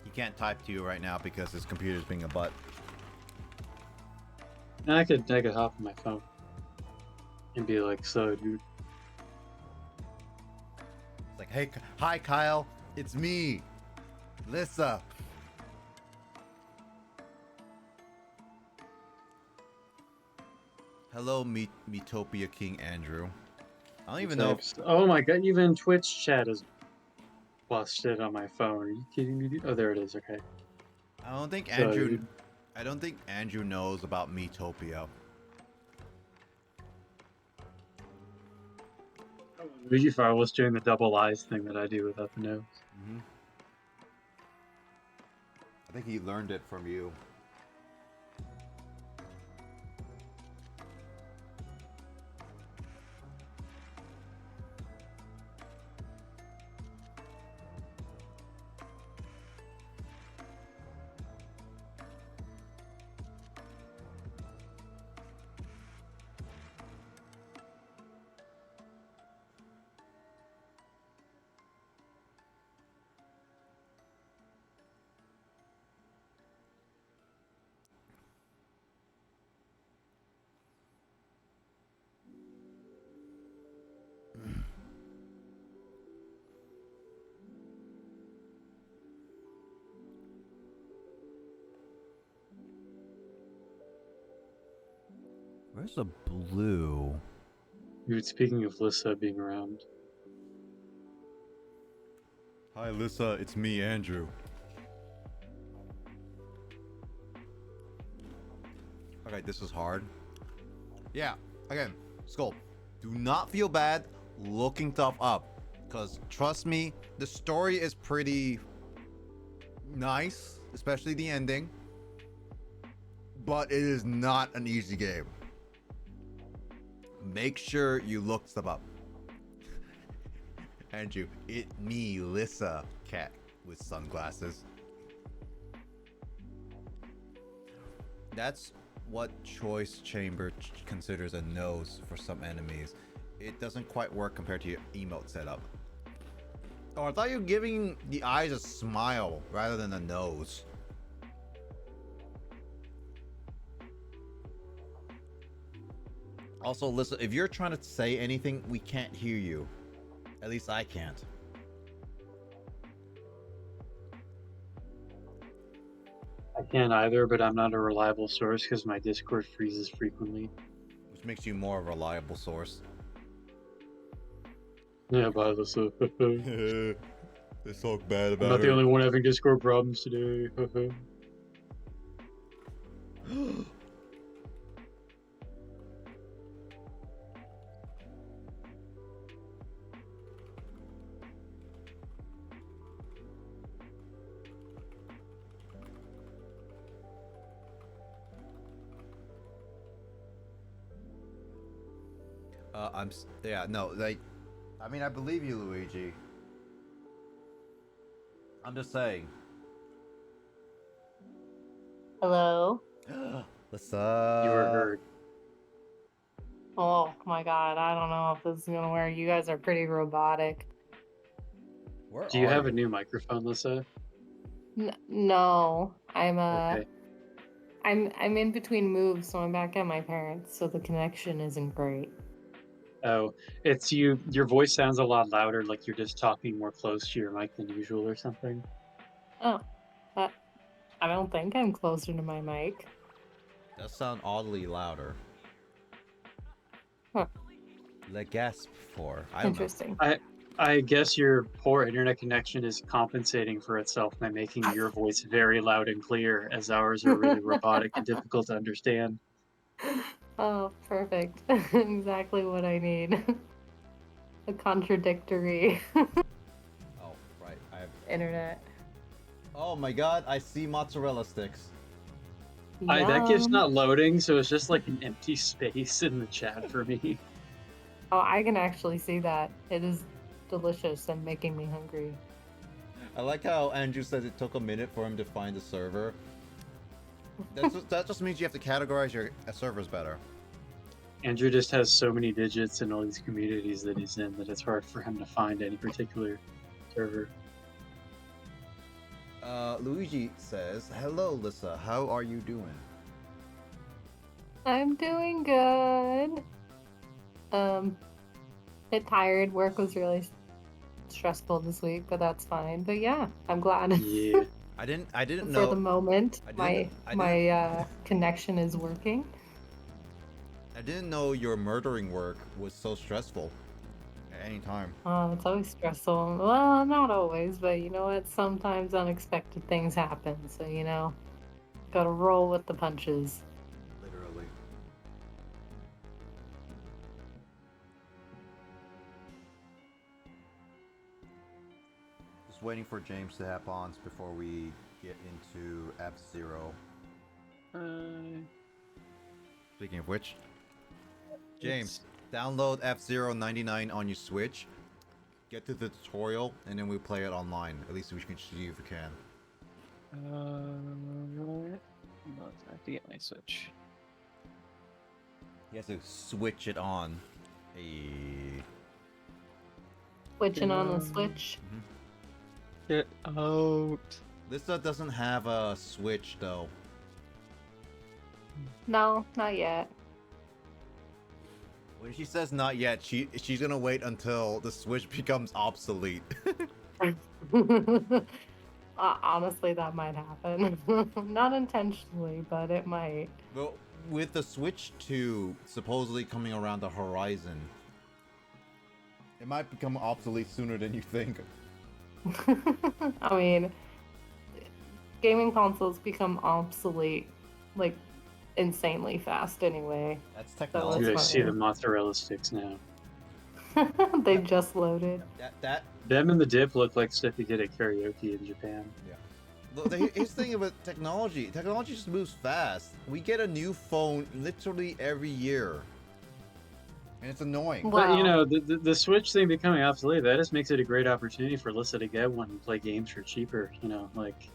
He can't type to you right now because his computer's being a butt. I could hop on my phone and be like, so, dude. It's like, hey, hi, Kyle. It's me, Lissa. Hello, Metopia King Andrew. I don't even know. Oh my god, even Twitch chat is busted on my phone. Are you kidding me, dude? Oh, there it is. Okay. I don't think So, Andrew. dude. I don't think Andrew knows about Metopia. Luigi Fire was doing the double eyes thing that I do without the nose. Mm-hmm. I think he learned it from you. Where's the blue? Dude, speaking of Lissa being around. Hi, Lissa. It's me, Andrew. Okay, this is hard. Yeah, again, Skull. Do not feel bad looking stuff up. Because, trust me, the story is pretty nice. Especially the ending. But it is not an easy game. Make sure you look stuff up. Andrew, it me, Lissa, cat with sunglasses. That's what Choice Chamber considers a nose for some enemies. It doesn't quite work compared to your emote setup. Oh, I thought you were giving the eyes a smile rather than a nose. Also, listen, if you're trying to say anything, we can't hear you. At least I can't. I can't either, but I'm not a reliable source because my Discord freezes frequently. Which makes you more a reliable source. Yeah, bye, Lissa. They talk bad about I'm not the only one having Discord problems today. I mean, I believe you, Luigi. I'm just saying. Hello? What's up? You were heard. Oh my god, I don't know if this is gonna work. You guys are pretty robotic. Where Do you are have a new microphone, Lissa? No, Okay. I'm in between moves, so I'm back at my parents, so the connection isn't great. Oh, it's you. Your voice sounds a lot louder, like you're just talking more close to your mic than usual or something. Oh, I don't think I'm closer to my mic. Does sound oddly louder. Huh. The gasp for. I don't know. Interesting. I guess your poor internet connection is compensating for itself by making your voice very loud and clear, as ours are really robotic and difficult to understand. Oh, perfect. Exactly what I need. A contradictory Oh, right. I have. internet. Oh my god, I see mozzarella sticks. That gift's Yum. not loading, so it's just like an empty space in the chat for me. Oh, I can actually see that. It is delicious and making me hungry. I like how Andrew says it took a minute for him to find the server. That just means you have to categorize your servers better. Andrew just has so many digits in all these communities that he's in that it's hard for him to find any particular server. Luigi says, "Hello, Lissa. How are you doing?" I'm doing good. Bit tired. Work was really stressful this week, but that's fine. But yeah, I'm glad. Yeah. I didn't For know. the moment, I my connection is working. I didn't know your murdering work was so stressful. At any time. It's always stressful. Well, not always, but you know what? Sometimes unexpected things happen. So, gotta roll with the punches. Literally. Just waiting for James to have ons before we get into F-Zero. Speaking of which, James, download F-Zero 99 on your Switch. Get to the tutorial, and then we play it online. At least we can see if we can. I have to get my Switch. You have to switch it on. Hey. Switching on the Switch. Get out. Lissa doesn't have a Switch though. No, not yet. When she says not yet, she's gonna wait until the Switch becomes obsolete. Honestly, that might happen. Not intentionally, but it might. Well, with the Switch 2 supposedly coming around the horizon, it might become obsolete sooner than you think. I mean, gaming consoles become obsolete, like, insanely fast anyway. That's So technology. You it's guys see the fine. mozzarella sticks now. They just loaded. That Them and the dip look like stuff you get at karaoke in Japan. Look, here's the thing about technology. Technology just moves fast. We get a new phone literally every year. And it's annoying. Well, But you know, the Switch thing becoming obsolete, that just makes it a great opportunity for Alyssa to get one and play games for cheaper. You know, like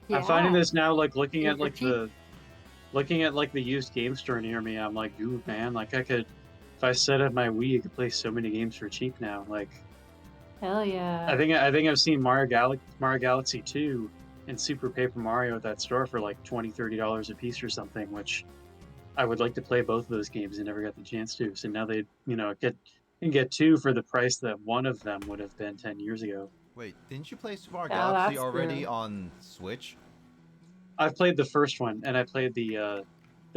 I'm finding yeah. this now, like looking at For like the used game store near me. I'm like, dude, man, like I could, if I set up my Wii, I could play so many games for cheap now. Like Hell yeah. I think I've seen Mario Galaxy 2 and Super Paper Mario at that store for like $20-$30 a piece or something, which I would like to play both of those games and never got the chance to. So now they, can get two for the price that one of them would have been 10 years ago. Wait, didn't you play Super Mario Yeah, Galaxy that's already true. on Switch? I've played the first one and I played the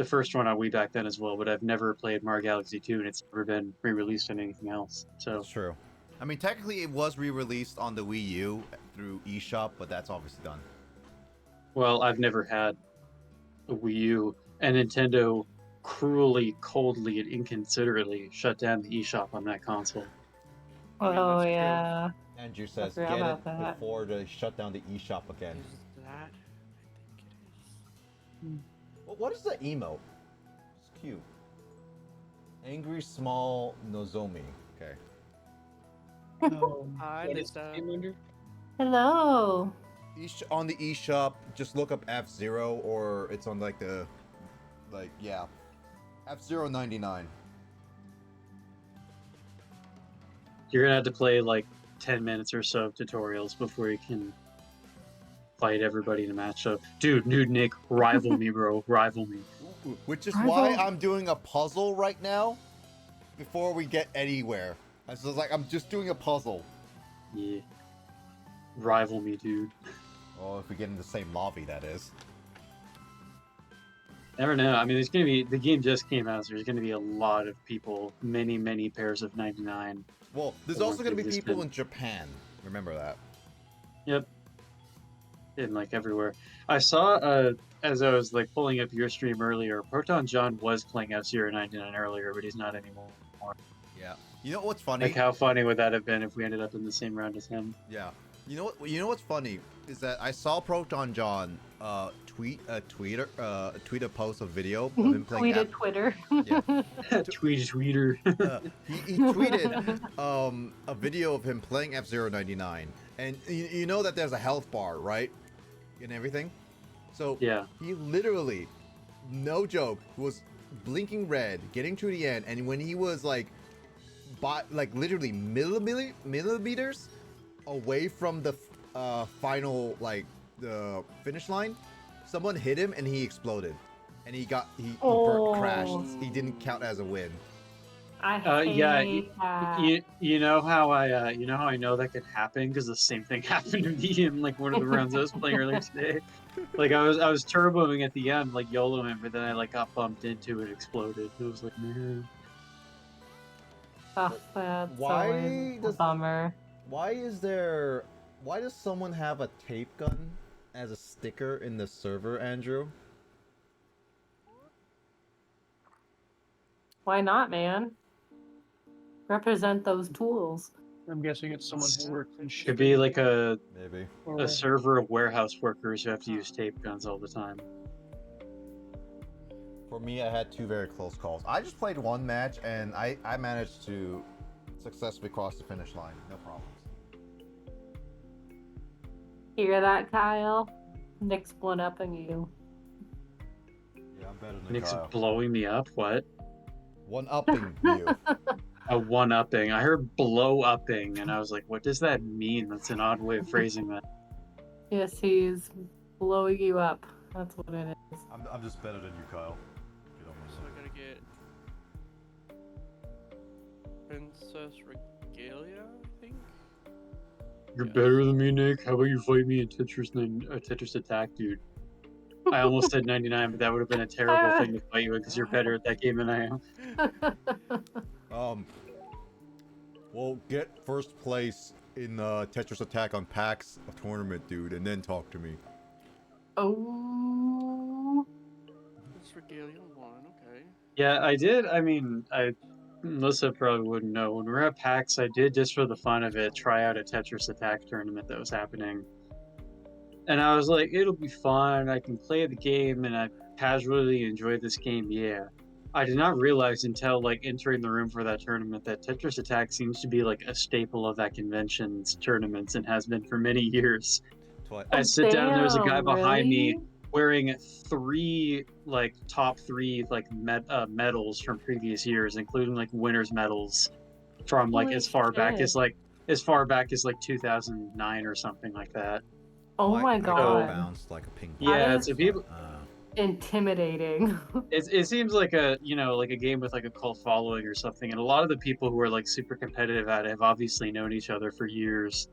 first one on Wii back then as well, but I've never played Mario Galaxy 2 and it's never been re-released on anything else. So That's true. I mean, technically it was re-released on the Wii U through eShop, but that's obviously done. well, I've never had a Wii U, and Nintendo cruelly, coldly, and inconsiderately shut down the eShop on that console. I mean, Oh that's true. yeah. Andrew says, forgot get about it that. before they shut down the eShop again. Is that? I think it is. What is the emote? It's cute. Angry Small Nozomi. Okay. Hi, What is Lisa. the game under? Hello. On the eShop, just look up F-Zero, or it's on F-Zero 99. You're gonna have to play like 10 minutes or so of tutorials before you can fight everybody in a matchup. Dude, Nude Nick, rival me, bro. Rival me. Which is I why don't- I'm doing a puzzle right now before we get anywhere. I was like, I'm just doing a puzzle. Yeah. Rival me, dude. Oh, if we get in the same lobby, that is. Never know. I mean, there's gonna be, the game just came out, so there's gonna be a lot of people, many, many pairs of 99. Well, there's Or also going to be resistant. people in Japan. Remember that. Yep. In like everywhere. I saw as I was like pulling up your stream earlier, Proton John was playing F-Zero 99 earlier, but he's not anymore. Yeah. You know what's funny? Like how funny would that have been if we ended up in the same round as him? Yeah. You know what's funny is that I saw Proton John tweet a post of video of him playing Tweeted Twitter. Yeah. Tweeter. He tweeted a video of him playing F-Zero 99, and you know that there's a health bar, right? And everything. So Yeah. he literally, no joke, was blinking red, getting to the end, and when he was like, literally millimeters away from the final, like, the finish line, someone hit him and he exploded, and he crashed. He didn't count as a win. I Yeah, hate that. you know how I know that could happen, because the same thing happened to me in like one of the rounds I was playing earlier today. Like I was turboing at the end, like YOLOing, but then I like got bumped into it, exploded. It was like, man. Oh, that's Why always a does- bummer. Why does someone have a tape gun as a sticker in the server, Andrew? Why not, man? Represent those tools. I'm guessing it's someone who works in Could shipping. be like a Maybe. server of warehouse workers who have to use tape guns all the time. For me, I had 2 very close calls. I just played 1 match, and I managed to successfully cross the finish line. No problems. Hear that, Kyle? Nick's one-upping you. Yeah, I'm better than Nick's Kyle. blowing me up. What? One-upping you. A one-upping. I heard blow-upping, and I was like, what does that mean? That's an odd way of phrasing that. Yes, he's blowing you up. That's what it is. I'm just better than you, Kyle. So I gotta get Princess Regalia, I think. You're Yes. better than me, Nick. How about you fight me in Tetris Attack, dude? I almost said 99, but that would have been a terrible thing to fight you in, because you're better at that game than I am. We'll get first place in Tetris Attack on PAX tournament, dude, and then talk to me. Oh. Princess Regalia 1, okay. Yeah, I did. I mean, Melissa probably wouldn't know. When we were at PAX, I did, just for the fun of it, try out a Tetris Attack tournament that was happening. And I was like, it'll be fun. I can play the game, and I casually enjoy this game. Yeah. I did not realize until like entering the room for that tournament that Tetris Attack seems to be like a staple of that convention's tournaments, and has been for many years. I sit down, and there's a guy behind me wearing 3 like top 3 like medals from previous years, including like winners medals from like Holy as far back shit. as like 2009 or something like that. Oh my god. Bounced like a ping pong. Yeah, is so people. Intimidating. It seems like a like a game with like a cult following or something, and a lot of the people who are like super competitive at it have obviously known each other for years.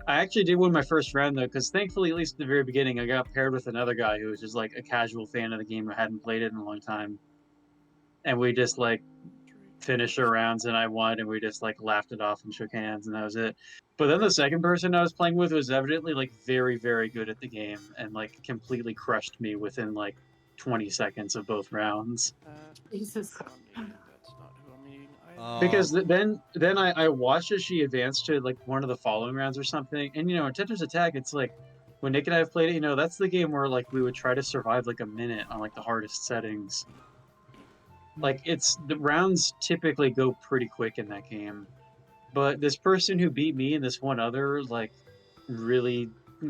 I actually did win my first round though, because thankfully, at least in the very beginning, I got paired with another guy who was just like a casual fan of the game who hadn't played it in a long time, and we just like finished our rounds, and I won, and we just like laughed it off and shook hands, and that was it. But then the second person I was playing with was evidently like very, very good at the game, and like completely crushed me within like 20 seconds of both rounds. Jesus. That's not who I'm meeting. Because then I watched as she advanced to like one of the following rounds or something, and in Tetris Attack, it's like when Nick and I have played it, that's the game where like we would try to survive like a minute on like the hardest settings. Like it's the rounds typically go pretty quick in that game, but this person who beat me and this one other like really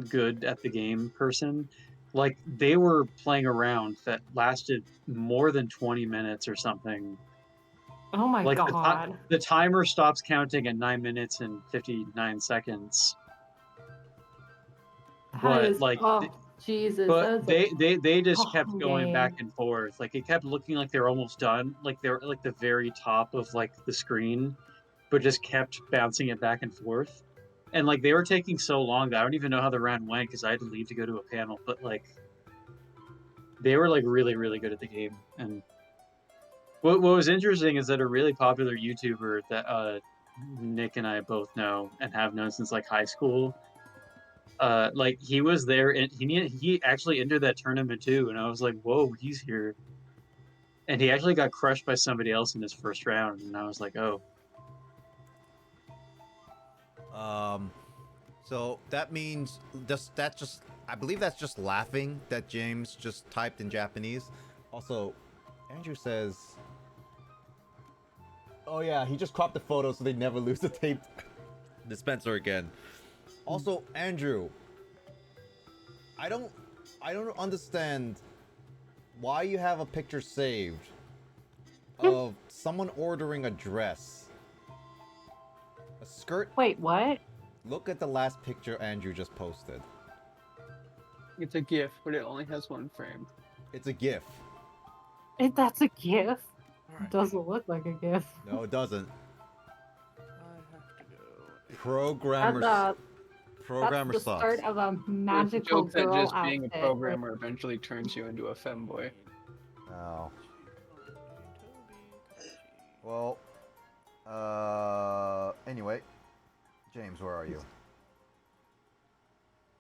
good at the game person, like they were playing a round that lasted more than 20 minutes or something. Oh my Like god. the timer stops counting at 9 minutes and 59 seconds. That is, like, oh, Jesus. but they just kept long going game. back and forth. Like it kept looking like they were almost done. Like they were like the very top of like the screen, but just kept bouncing it back and forth. And like they were taking so long that I don't even know how the round went, because I had to leave to go to a panel. But like they were like really, really good at the game. And what was interesting is that a really popular YouTuber that Nick and I both know and have known since like high school, like he was there, and he actually entered that tournament too, and I was like, whoa, he's here. And he actually got crushed by somebody else in his first round, and I was like, oh. So that means I believe that's just laughing that James just typed in Japanese. Also, Andrew says, oh yeah, he just cropped the photo so they never lose the tape dispenser again. Also, Andrew, I don't understand why you have a picture saved of someone ordering a dress. A skirt. Wait, what? Look at the last picture Andrew just posted. It's a GIF, but it only has one frame. It's a GIF. That's a GIF. All It right. doesn't look like a GIF. No, it doesn't. I have to go. Programmer That's the sucks. start of a There's a magical joke that girl just being a outfit. programmer eventually turns you into a femboy. Oh. Well, anyway. James, where are you?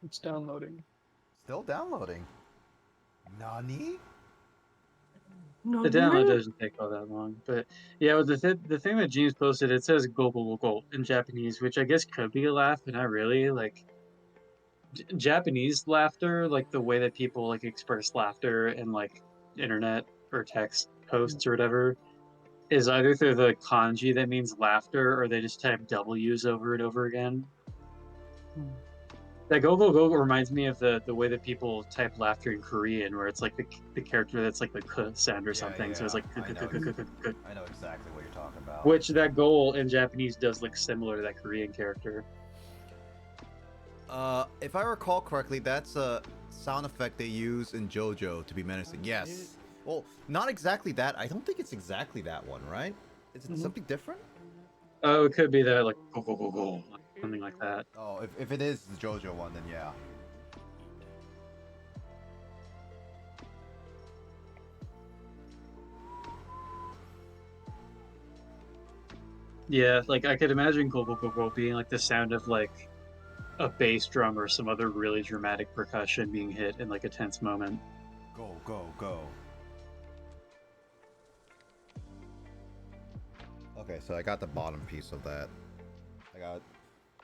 It's downloading. Still downloading. Nani? No, The download doesn't take all that long, but yeah, well, the thing that James posted, it says "go go go go" in Japanese, which I guess could be a laugh, but not really. Like Japanese laughter, like the way that people like express laughter in like internet or text posts or whatever, is either through the kanji that means laughter, or they just type W's over and over again. That go go go reminds me of the way that people type laughter in Korean, where it's like the character that's like the k sound or something. So it's like I know exactly what you're talking about. which that goal in Japanese does look similar to that Korean character. If I recall correctly, that's a sound effect they use in JoJo to be menacing. Yes. Well, not exactly that. I don't think it's exactly that one, right? Is it something different? Oh, it could be that like go go go go, something like that. Oh, if it is the JoJo one, then yeah. Yeah, like I could imagine go go go go being like the sound of like a bass drum or some other really dramatic percussion being hit in like a tense moment. Go, go, go. Okay, so I got the bottom piece of that.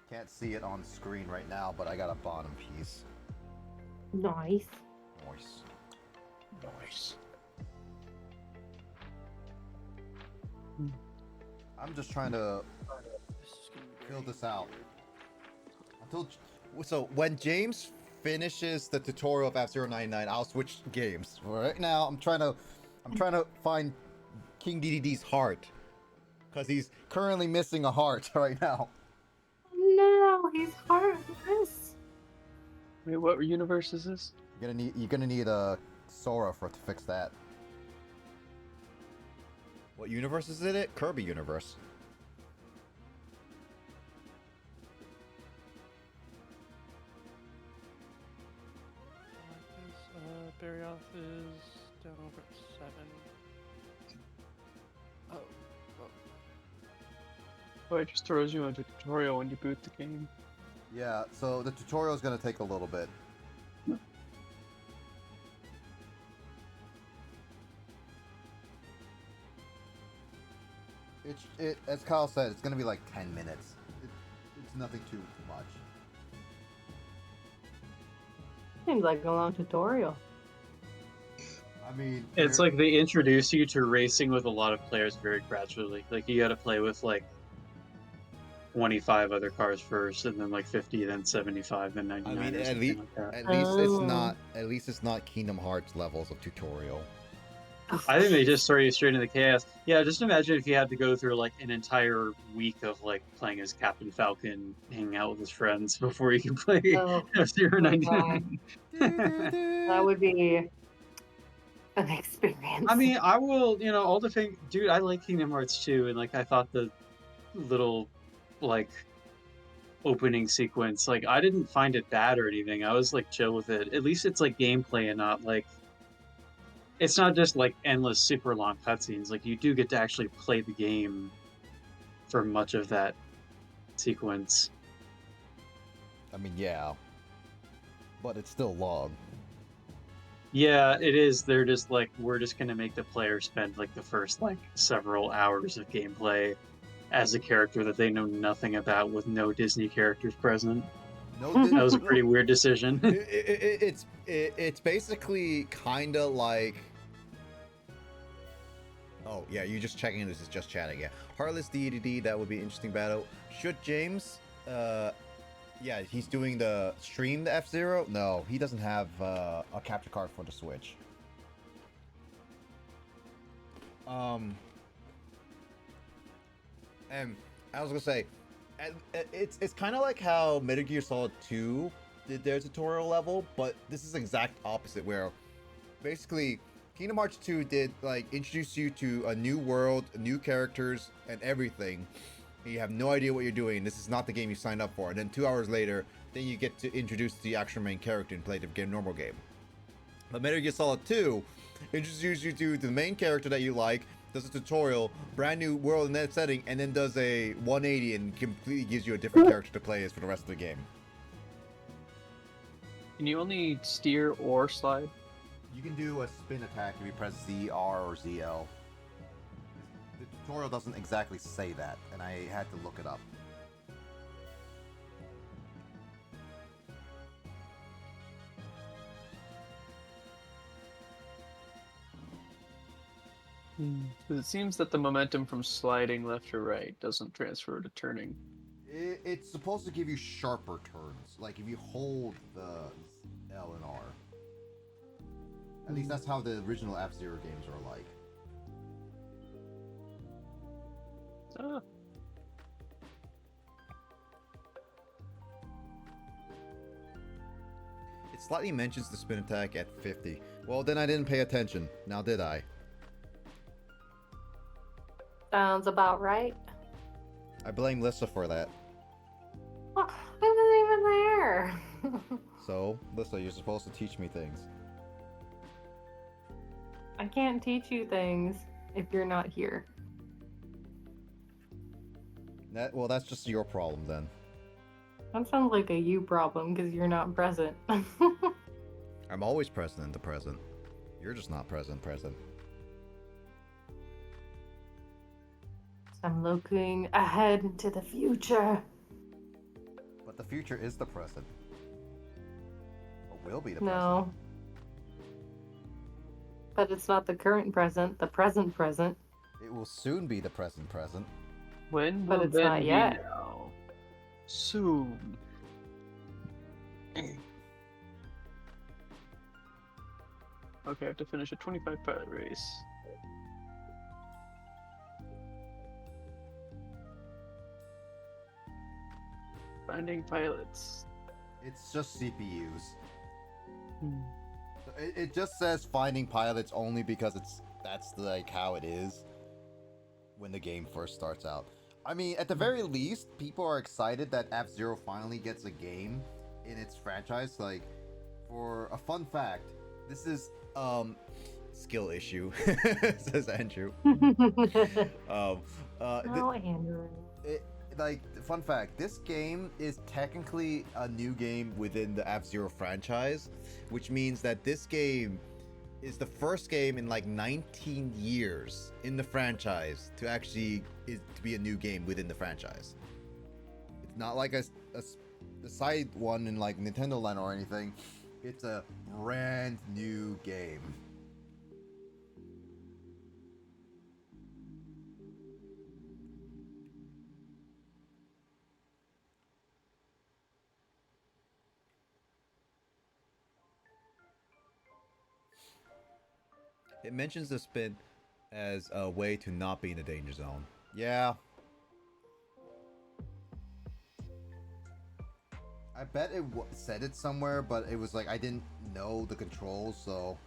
Can't see it on screen right now, but I got a bottom piece. Nice. Nice. Nice. I'm just trying to fill this out. So when James finishes the tutorial of F-099, I'll switch games. Right now, I'm trying to find King DDD's heart, because he's currently missing a heart right now. No, he's heartless. Wait, what universe is this? You're gonna need a Sora to fix that. What universe is it? Kirby universe. Barrioth is down over at 7. Oh. Oh, it just throws you into tutorial when you boot the game. Yeah, so the tutorial is gonna take a little bit. As Kyle said, it's gonna be like 10 minutes. It's nothing too much. Seems like a long tutorial. I mean, It's like they introduce you to racing with a lot of players very gradually. Like you got to play with like 25 other cars first, and then like 50, then 75, then 99. I mean, or at something least like that. at least it's not Kingdom Hearts levels of tutorial. I think they just throw you straight into chaos. Yeah, just imagine if you had to go through like an entire week of like playing as Captain Falcon, hanging out with his friends before you can play Oh, F-099. that would be an experience. I mean, I will, all the thing, dude, I like Kingdom Hearts 2, and like I thought the little like opening sequence, like I didn't find it bad or anything. I was like chill with it. At least it's like gameplay and not like it's not just like endless super long cutscenes. Like you do get to actually play the game for much of that sequence. I mean, yeah, but it's still long. Yeah, it is. They're just like, we're just gonna make the player spend like the first like several hours of gameplay as a character that they know nothing about, with no Disney characters present. No, That was a pretty weird decision. It's basically kind of like. Oh yeah, you just checking. This is just chatting. Yeah, Heartless DDD. That would be an interesting battle. Should James Yeah, he's doing the stream the F-Zero. No, he doesn't have a capture card for the Switch. And I was gonna say, it's kind of like how Metal Gear Solid 2 did their tutorial level, but this is exact opposite. Where basically Kingdom Hearts 2 did like introduce you to a new world, new characters, and everything. And you have no idea what you're doing. This is not the game you signed up for. And then 2 hours later, then you get to introduce the actual main character and play the normal game. But Metal Gear Solid 2 introduces you to the main character that you like, does a tutorial, brand new world in that setting, and then does a 180 and completely gives you a different character to play as for the rest of the game. Can you only steer or slide? You can do a spin attack if you press ZR or ZL. The tutorial doesn't exactly say that, and I had to look it up. Because it seems that the momentum from sliding left or right doesn't transfer to turning. It's supposed to give you sharper turns, like if you hold the L and R. At least that's how the original F-Zero games are like. Ah. It slightly mentions the spin attack at 50. Well, then I didn't pay attention. Now did I? Sounds about right. I blame Lissa for that. Well, I wasn't even there. So, Lissa, you're supposed to teach me things. I can't teach you things if you're not here. Well, that's just your problem then. That sounds like a you problem because you're not present. I'm always present in the present. You're just not present. I'm looking ahead into the future. But the future is the present. Or will be the No. But it's not the current present, the present present. present. It will soon be the present. When But will it's then not be yet. now? Soon. Okay, I have to finish a 25 pilot race. Finding pilots. It's just CPUs. It just says finding pilots only because that's like how it is when the game first starts out. I mean, at the very least, people are excited that F-Zero finally gets a game in its franchise. Like, for a fun fact, this is skill issue, says Andrew. Oh, Andrew. Like, fun fact, this game is technically a new game within the F-Zero franchise, which means that this game is the first game in like 19 years in the franchise to actually to be a new game within the franchise. It's not like a side one in like Nintendo Land or anything. It's a brand new game. It mentions the spin as a way to not be in a danger zone. Yeah. I bet it said it somewhere, but it was like I didn't know the controls, so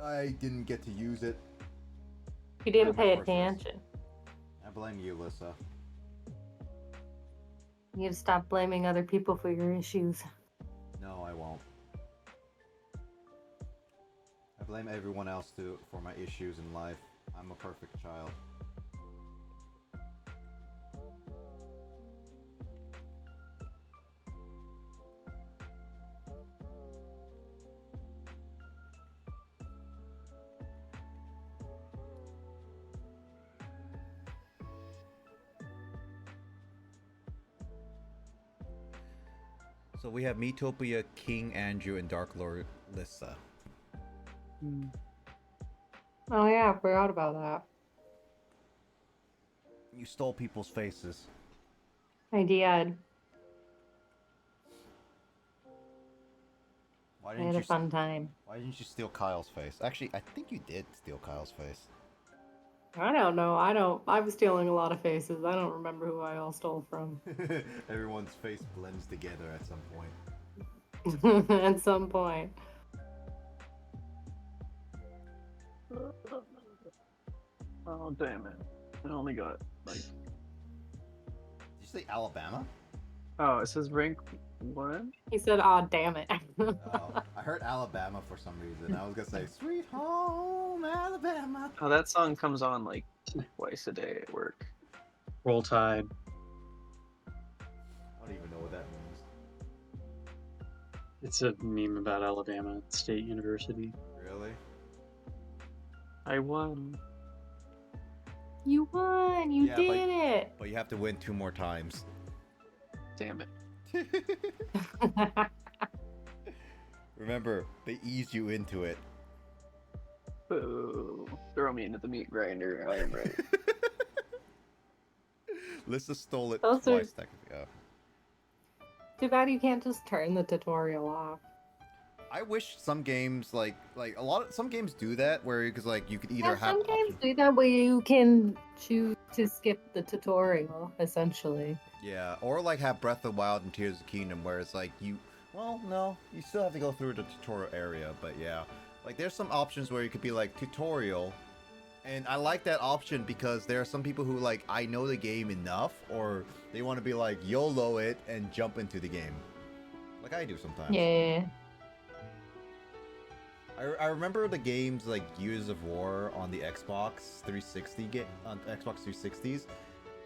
I didn't get to use it. You didn't pay First race. attention. I blame you, Lissa. You need to stop blaming other people for your issues. No, I won't. I blame everyone else for my issues in life. I'm a perfect child. So we have Metopia, King Andrew, and Dark Lord Lissa. Oh yeah, I forgot about that. You stole people's faces. I did. Why I didn't had a you? fun time. Why didn't you steal Kyle's face? Actually, I think you did steal Kyle's face. I don't know. I was stealing a lot of faces. I don't remember who I all stole from. Everyone's face blends together at some point. At some point. Oh damn it! I only got like. Did you say Alabama? Oh, it says rank 1. He said, "Aw, damn it." Oh, I heard Alabama for some reason. I was gonna say Sweet Home Alabama. Oh, that song comes on like twice a day at work. Roll Tide. I don't even know what that means. It's a meme about Alabama State University. Really? I won. You won. You Yeah, did it. But you have to win 2 more times. Damn it. Remember, they ease you into it. Boo. Throw me into the meat grinder. I am ready. Lissa stole it Those are- twice, technically. Oh. Too bad you can't just turn the tutorial off. I wish some games some games do that where because like you could either Yeah, have some games options- do that where you can choose to skip the tutorial, essentially. Yeah, or like have Breath of the Wild and Tears of the Kingdom where it's like you still have to go through the tutorial area, but yeah. Like there's some options where you could be like tutorial, and I like that option because there are some people who like I know the game enough or they want to be like YOLO it and jump into the game. Like I do sometimes. Yeah. I remember the games like Gears of War on the Xbox 360 on Xbox 360s,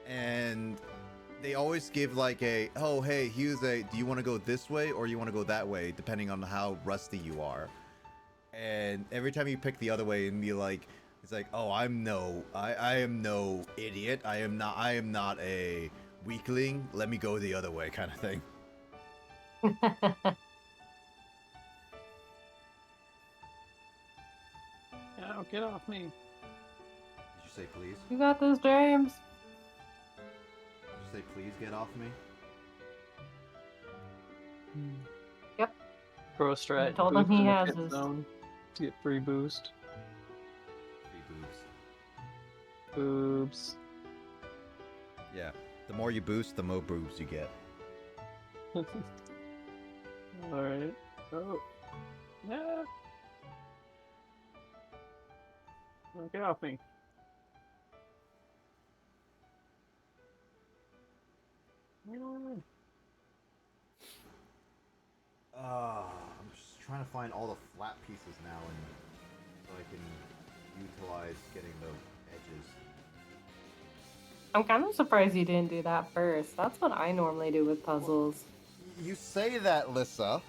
and they always give like a do you want to go this way or you want to go that way depending on how rusty you are, and every time you pick the other way and be like it's like I am no idiot, I am not a weakling, let me go the other way kind of thing. Oh, get off me. Did you say please? You got this, James. Did you say please get off me? Yep. Pro strat. I told him boost he in the has pit this. zone to get free boost. Free boobs. Boobs. Yeah, the more you boost, the more boobs you get. Alright. Oh. Yeah. Oh, get off me. I'm just trying to find all the flat pieces now, and so I can utilize getting the edges. I'm kind of surprised you didn't do that first. That's what I normally do with puzzles. You say that, Lissa,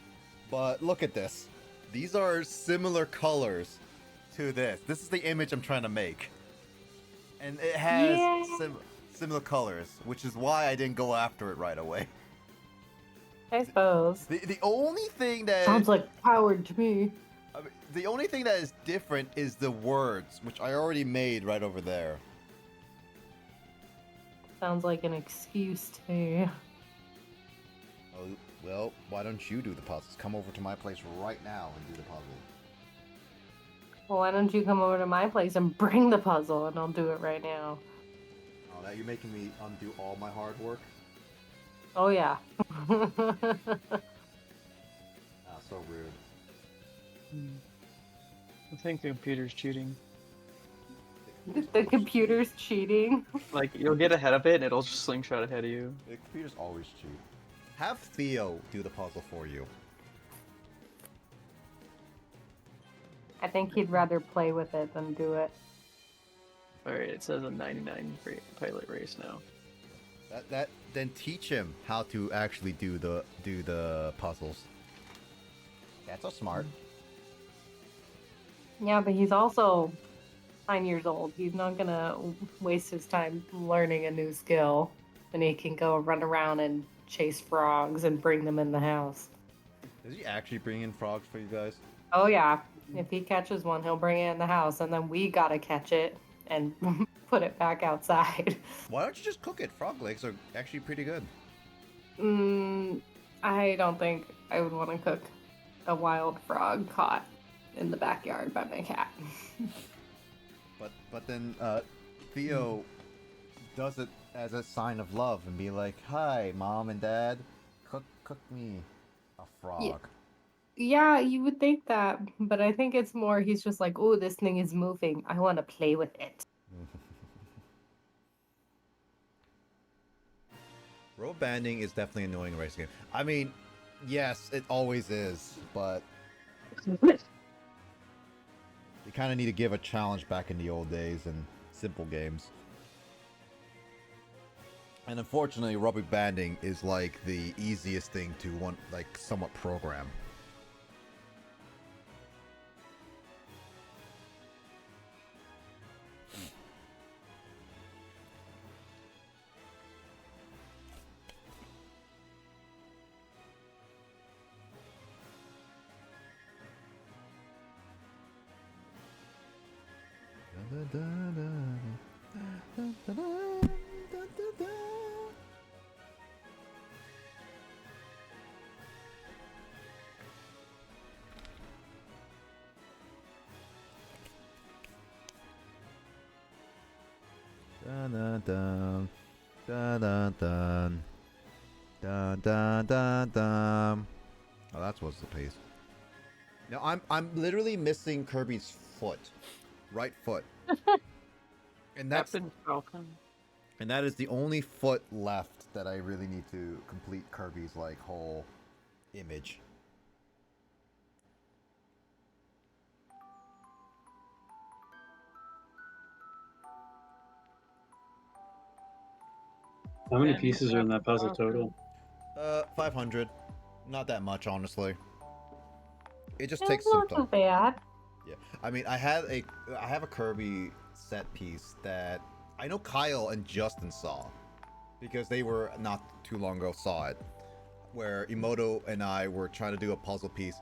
but look at this. These are similar colors to this. This is the image I'm trying to make, and it has Yeah. similar colors, which is why I didn't go after it right away. I suppose. The only thing that Sounds like Howard to me. I mean, the only thing that is different is the words, which I already made right over there. Sounds like an excuse to me. Oh, well, why don't you do the puzzles? Come over to my place right now and do the puzzle. Well, why don't you come over to my place and bring the puzzle and I'll do it right now. Oh, now you're making me undo all my hard work? Oh, yeah. Ah, so rude. I think the computer's cheating. The computer's cheating. Like, you'll get ahead of it and it'll just slingshot ahead of you. The computer's always cheap. Have Theo do the puzzle for you. I think he'd rather play with it than do it. Alright, it says a 99 pilot race now. Then teach him how to actually do the puzzles. That's so smart. Yeah, but he's also 9 years old. He's not gonna waste his time learning a new skill when he can go run around and chase frogs and bring them in the house. Does he actually bring in frogs for you guys? Oh yeah, if he catches one, he'll bring it in the house, and then we gotta catch it and put it back outside. Why don't you just cook it? Frog legs are actually pretty good. I don't think I would want to cook a wild frog caught in the backyard by my cat. But then Theo does it as a sign of love and be like, "Hi, mom and dad, cook me a frog." Yeah, you would think that, but I think it's more he's just like, oh, this thing is moving. I want to play with it. Road banding is definitely an annoying racing game. I mean, yes, it always is, but you kind of need to give a challenge back in the old days and simple games. And unfortunately, rubber banding is like the easiest thing to somewhat program. Dun dun dun dun dun dun dun dun dun dun. Oh, that was the pace. Now I'm literally missing Kirby's foot, right foot, and Captain Falcon. and that is the only foot left that I really need to complete Kirby's like whole image. How many pieces are in that puzzle total? 500. Not that much, honestly. It just It's takes some not too time. bad. Yeah, I mean, I have a Kirby set piece that I know Kyle and Justin saw because they were not too long ago saw it, where Emoto and I were trying to do a puzzle piece.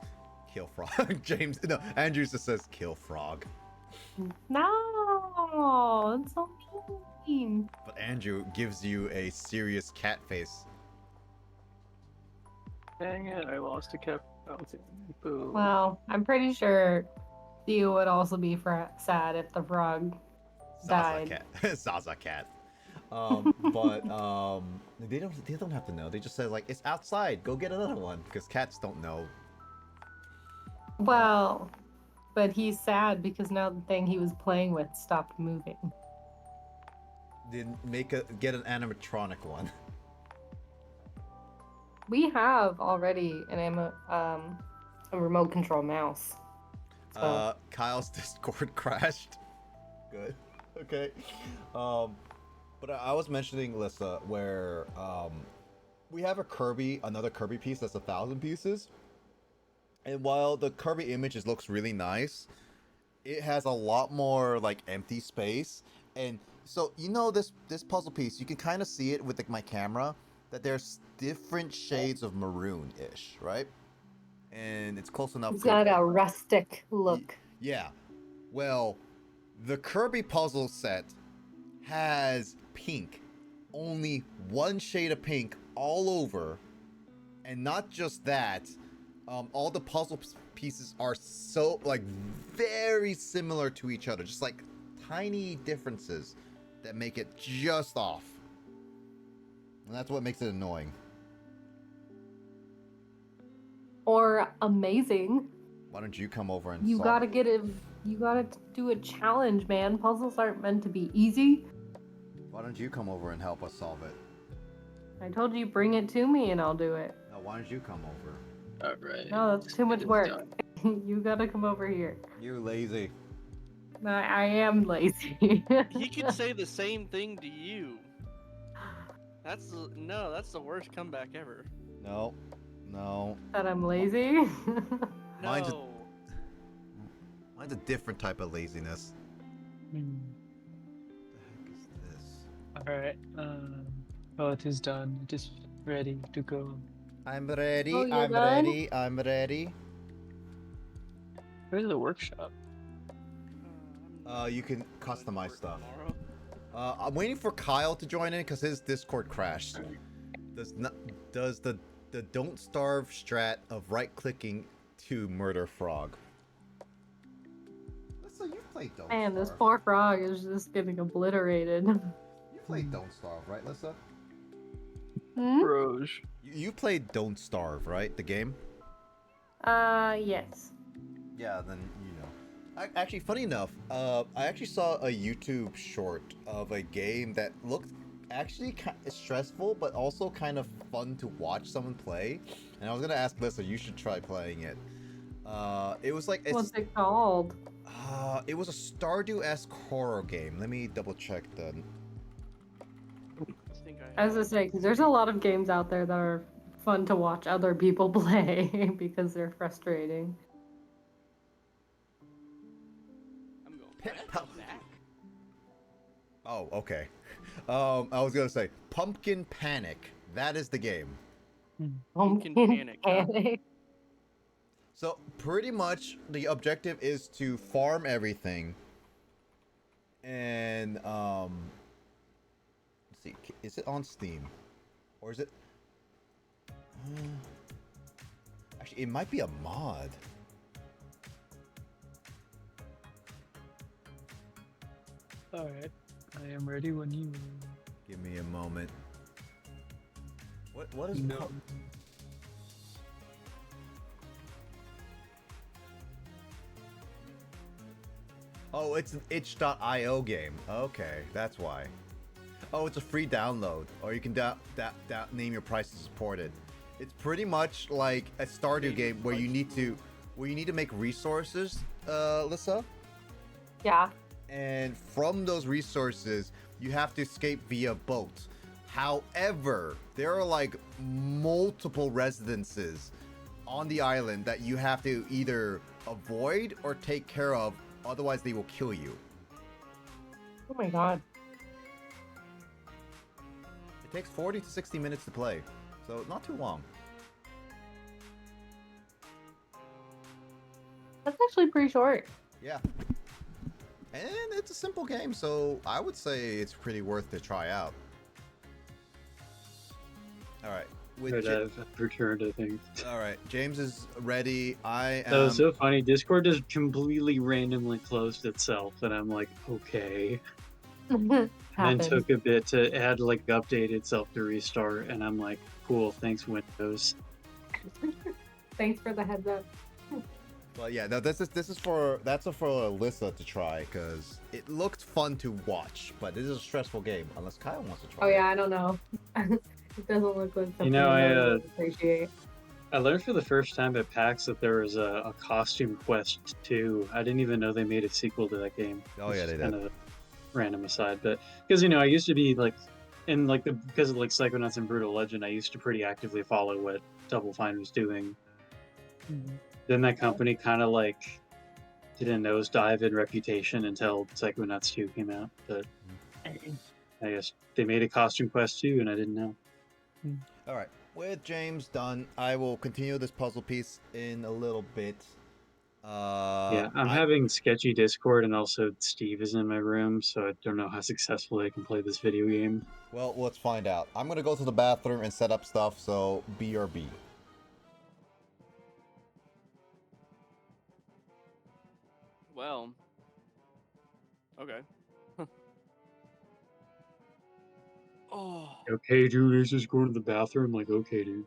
Kill frog. James, no, Andrew just says kill frog. No, it's so mean. But Andrew gives you a serious cat face. Dang it, I lost a Captain Falcon. Boo. Well, I'm pretty sure Theo would also be sad if the frog died. Zaza cat. But they don't have to know. They just say like it's outside. Go get another one because cats don't know. Well, but he's sad because now the thing he was playing with stopped moving. Then get an animatronic one. We have already a remote control mouse. So. Kyle's Discord crashed. Good. Okay. But I was mentioning Lissa where we have another Kirby piece that's 1,000 pieces. And while the Kirby images looks really nice, it has a lot more like empty space. And so this puzzle piece, you can kind of see it with like my camera that there's different shades of maroon-ish, right? And it's close enough. It's got a rustic look. Yeah. Well, the Kirby puzzle set has pink. Only one shade of pink all over. And not just that, all the puzzle pieces are so, like, very similar to each other. Just, like, tiny differences that make it just off. And that's what makes it annoying. Or amazing. Why don't you come over and You solve gotta it? you gotta do a challenge, man. Puzzles aren't meant to be easy. Why don't you come over and help us solve it? I told you bring it to me and I'll do it. No, why don't you come over? Alright. No, that's too much It is work. done. You gotta come over here. You're lazy. I am lazy. He could say the same thing to you. That's the worst comeback ever. No. That I'm lazy. Mine's a- No. Mine's a different type of laziness. Hmm. What the heck is this? Alright. Well, it is done. It is ready to go. I'm ready. Oh, you're I'm done? ready. I'm ready. Where's the workshop? You can customize stuff. Tomorrow. I'm waiting for Kyle to join in because his Discord crashed. Does the don't starve strat of right clicking to murder Frog. Listen, you played Don't Man, this Starve. poor frog is just getting obliterated. You played Don't Starve, right, Lissa? Hmm? Broge. You played Don't Starve, right? The game? Yes. Yeah, then you know. Actually, funny enough, I actually saw a YouTube short of a game that looked actually kind of stressful, but also kind of fun to watch someone play. And I was gonna ask Lissa, you should try playing it. It was like What's it called? it was a Stardew-esque horror game. Let me double check the. I think I As I have. say, because there's a lot of games out there that are fun to watch other people play because they're frustrating. I'm going Pit back. pal- back. Oh, okay. I was gonna say Pumpkin Panic. That is the game. Pumpkin Panic, huh? Panic. So pretty much the objective is to farm everything, and let's see, is it on Steam, or is it? Actually, it might be a mod. Alright. I am ready when you Give me a moment. What is? No. Oh, it's an itch.io game. Okay, that's why. Oh, it's a free download, or you can name your price to support it. It's pretty much like a Stardew game where you need to make resources, Lissa, Yeah. and from those resources you have to escape via boat. However, there are like multiple residences on the island that you have to either avoid or take care of, otherwise they will kill you. Oh my god. It takes 40 to 60 minutes to play, so not too long. That's actually pretty short. Yeah. And it's a simple game, so I would say it's pretty worth to try out. Alright. Right, I've returned, I think. Alright, James is ready. I am... That was so funny. Discord just completely randomly closed itself, and I'm like, okay. And then Happens. took a bit to add, like, update itself to restart, and I'm like, cool, thanks, Windows. Thanks for the heads up. Well, yeah, no, that's for Alyssa to try, because it looked fun to watch, but this is a stressful game, unless Kyle wants to try Oh it. yeah, I don't know. It doesn't look like something know, I I, would appreciate. I learned for the first time at PAX that there was a Costume Quest 2. I didn't even know they made a sequel to that game. Oh, yeah, they did. Kind of a random aside, but because I used to be like, because of like Psychonauts and Brutal Legend, I used to pretty actively follow what Double Fine was doing. Then that company kind of like did a nosedive in reputation until Psychonauts 2 came out. But I guess they made a Costume Quest 2, and I didn't know. Alright, with James done, I will continue this puzzle piece in a little bit. Yeah, I'm having sketchy Discord, and also Steve is in my room, so I don't know how successfully I can play this video game. Well, let's find out. I'm gonna go to the bathroom and set up stuff, so BRB. Well. Okay. Oh. Okay, dude, let's just go to the bathroom. Like, okay, dude.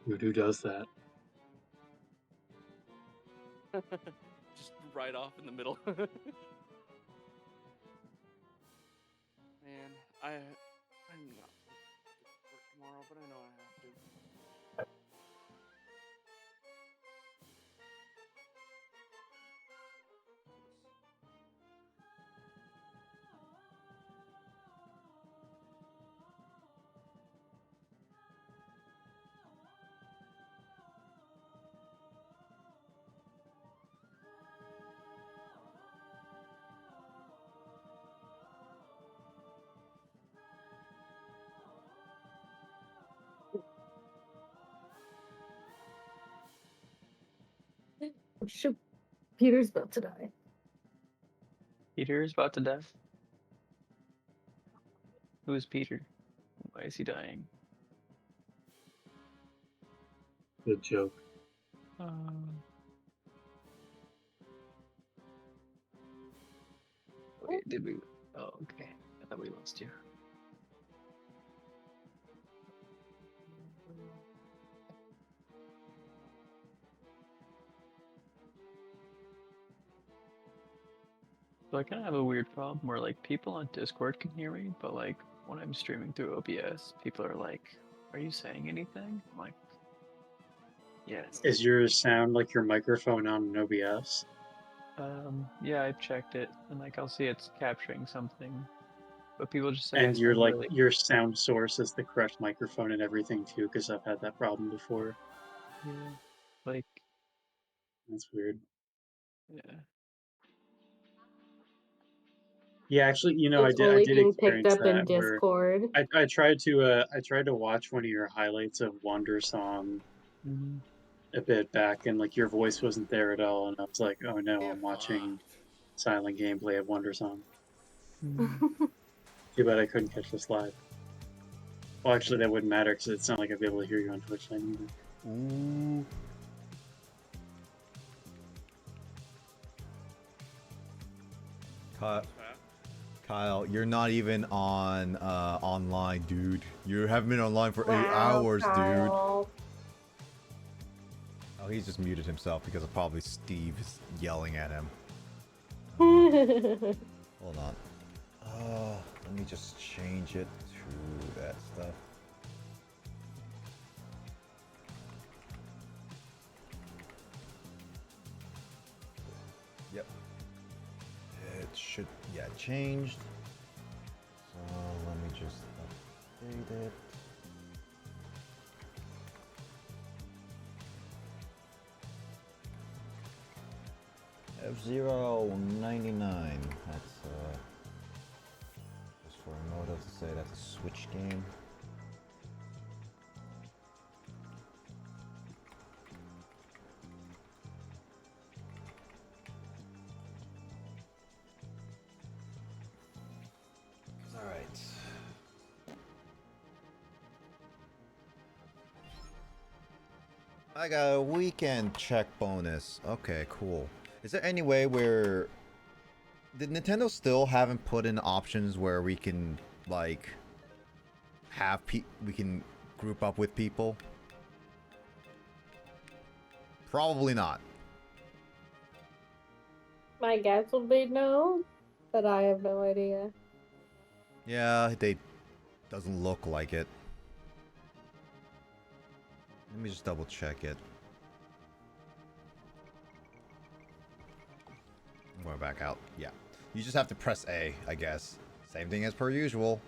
Dude, who does that? Just right off in the middle. Man, I'm not work tomorrow, but I know I have to. Oh, shoot. Peter's about to die. Peter is about to die. Who is Peter? Why is he dying? Good joke. Wait, did we? Oh, okay. I thought we lost you. So I kind of have a weird problem where like people on Discord can hear me, but like when I'm streaming through OBS, people are like, "Are you saying anything?" I'm like, "Yes." Is your sound like your microphone on an OBS? Yeah, I checked it, and like I'll see it's capturing something, but people just say I And sound really. your sound source is the correct microphone and everything too, because I've had that problem before. Yeah, like That's weird. yeah. Yeah, actually, It's I only did being picked experience up in that where Discord. I tried to watch one of your highlights of Wonder Song Mhm. a bit back, and like your voice wasn't there at all, and I was like, oh no, Get I'm watching fucked. silent gameplay of Wonder Song. Mhm. Too bad I couldn't catch this live. Well, actually, that wouldn't matter because it's not like I'd be able to hear you on Twitch then either. Ooh. Kyle, you're not even on online, dude. You haven't been online for 8 hours, dude. Kyle. Oh, he's just muted himself because of probably Steve is yelling at him. Hold on. Let me just change it to that stuff. Yep. It should, yeah, changed. So let me just update it. F099. That's just for a motive to say that's a Switch game. All right. I got a weekend check bonus. Okay, cool. Is there any way where did Nintendo still haven't put in options where we can like have we can group up with people? Probably not. My guess will be no, but I have no idea. Yeah, they doesn't look like it. Let me just double check it. I'm going back out. Yeah. You just have to press A, I guess. Same thing as per usual.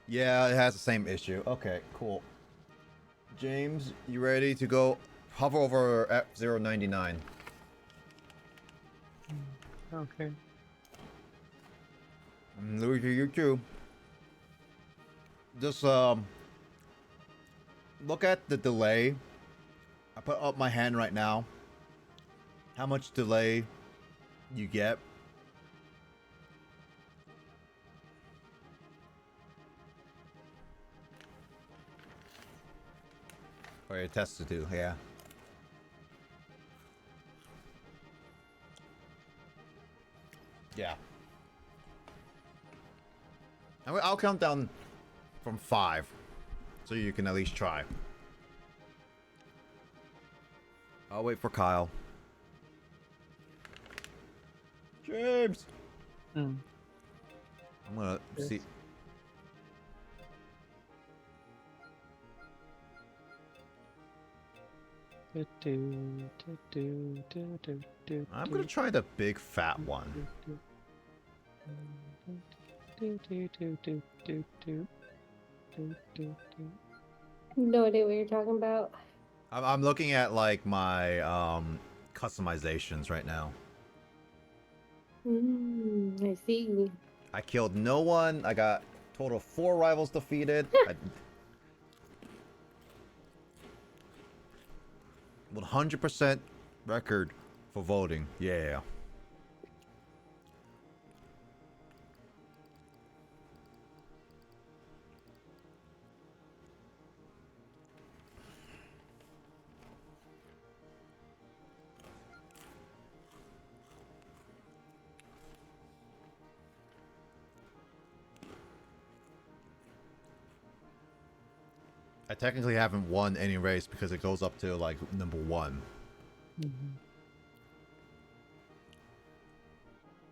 Yeah, it has the same issue. Okay, cool. James, you ready to go hover over F099? Okay. Luigi, you too. Just look at the delay. I put up my hand right now. How much delay you get? Or your test to do, yeah. Yeah. I'll count down from 5, so you can at least try. I'll wait for Kyle. James! Mm. I'm gonna Yes. see. I'm gonna try the big fat one. No idea what you're talking about. I'm looking at like my customizations right now. I see. I killed no one. I got total 4 rivals defeated. 100% record for voting. Yeah. I technically haven't won any race because it goes up to like number 1.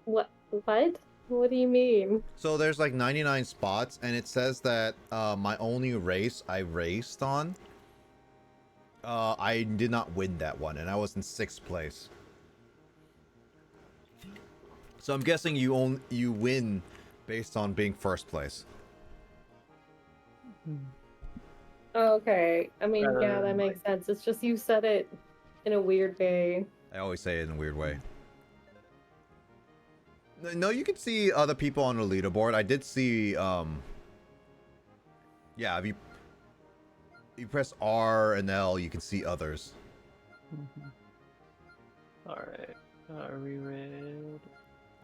What? What? What do you mean? So there's like 99 spots, and it says that my only race I raced on, I did not win that one, and I was in 6th place. So I'm guessing you win based on being 1st place. Okay. I mean, yeah, that Um, makes sense. It's just you said it in a weird way. I always say it in a weird way. No, you can see other people on the leaderboard. I did see, yeah, if you press R and L, you can see others. Alright. Are we ready?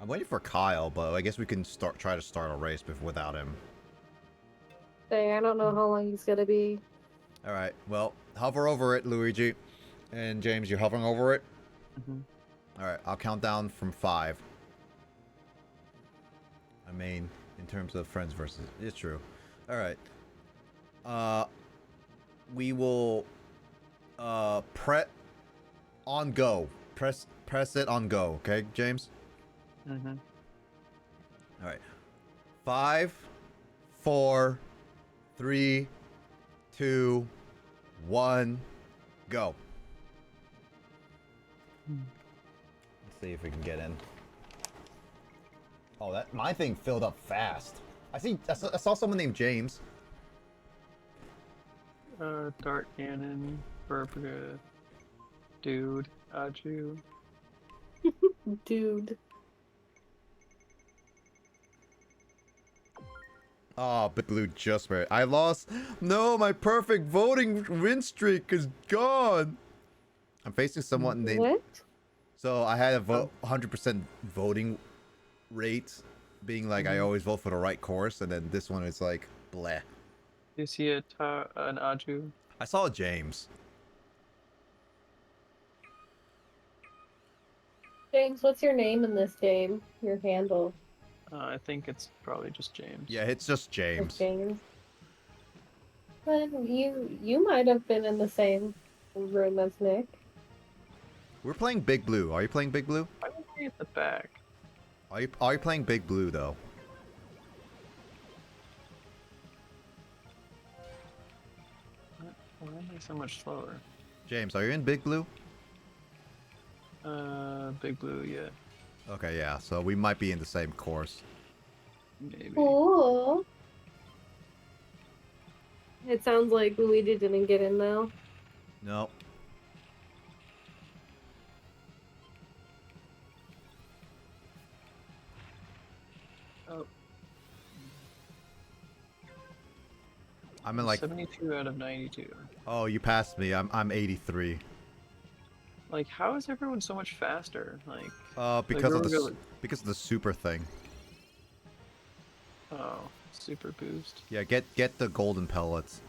I'm waiting for Kyle, but I guess we can try to start a race without him. Dang, I don't know how long he's gonna be. All right, well, hover over it, Luigi. And James, you're hovering over it? All right, I'll count down from 5. I mean, in terms of friends versus... It's true. All right. We will... press... On go. Press it on go, okay, James? All right. 5, 4, 3, 2, 1, go. Let's see if we can get in. Oh, that my thing filled up fast. I saw someone named James. Dart Cannon, Burberga, Dude, Aju. Dude. Oh, Big Blue just married. I lost. No, my perfect voting win streak is gone. I'm facing someone named. What? So I had a 100% voting rate, being like I always vote for the right course, and then this one is like bleh. Do you see an Aju? I saw James. James, what's your name in this game? Your handle. I think it's probably just James. Yeah, it's just James. James. But you might have been in the same room as Nick. We're playing Big Blue. Are you playing Big Blue? Why was I at the back? Are you playing Big Blue though? Why am I so much slower? James, are you in Big Blue? Big Blue, yeah. Okay, yeah. So we might be in the same course. Maybe. Cool. It sounds like Luigi didn't get in though. No. Oh. I'm in like 72 out of 92. Oh, you passed me. I'm 83. Like, how is everyone so much faster? Like, Because of we're the going- because of the super thing. oh, super boost. Yeah, get the golden pellets.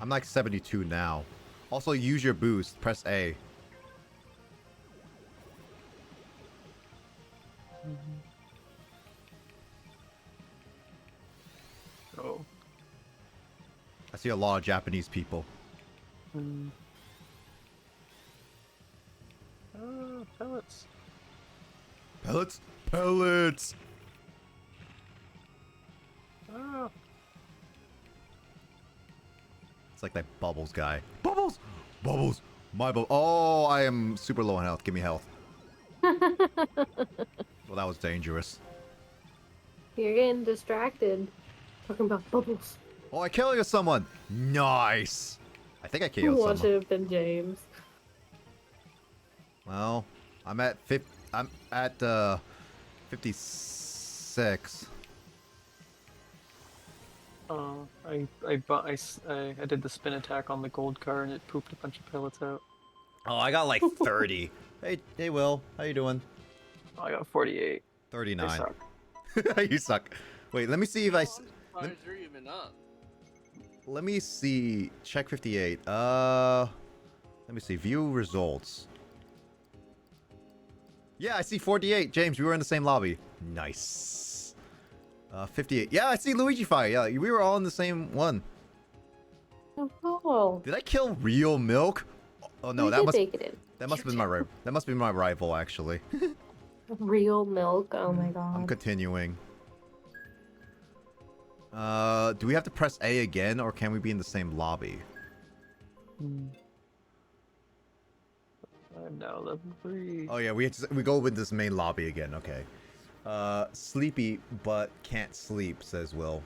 I'm like 72 now. Also, use your boost. Press A. Oh. I see a lot of Japanese people. Pellets. Pellets? Pellets! Oh. It's like that Bubbles guy. Bubbles! Bubbles! My bubble. Oh, I am super low on health. Give me health. Well, that was dangerous. You're getting distracted. Talking about bubbles. Oh, I killed someone! Nice! I think I killed What someone. should have been James. Well, I'm at 56. Oh, I did the spin attack on the gold car and it pooped a bunch of pellets out. Oh, I got like 30. Hey, Will. How you doing? Oh, I got 48. 39. I suck. You suck. Wait, let me see if I... I'm surprised you're even up. Let me see. Check 58. Let me see. View results. Yeah, I see 48. James, we were in the same lobby. Nice. 58. Yeah, I see Luigi Fire. Yeah, we were all in the same one. Oh, cool. Did I kill Real Milk? Oh no, We that did must make it in. that must have been my rival. That must be my rival actually. Real milk. Oh my I'm god. continuing. Do we have to press A again, or can we be in the same lobby? I'm now level 3. Oh yeah, we go with this main lobby again. Okay. Sleepy but can't sleep, says Will.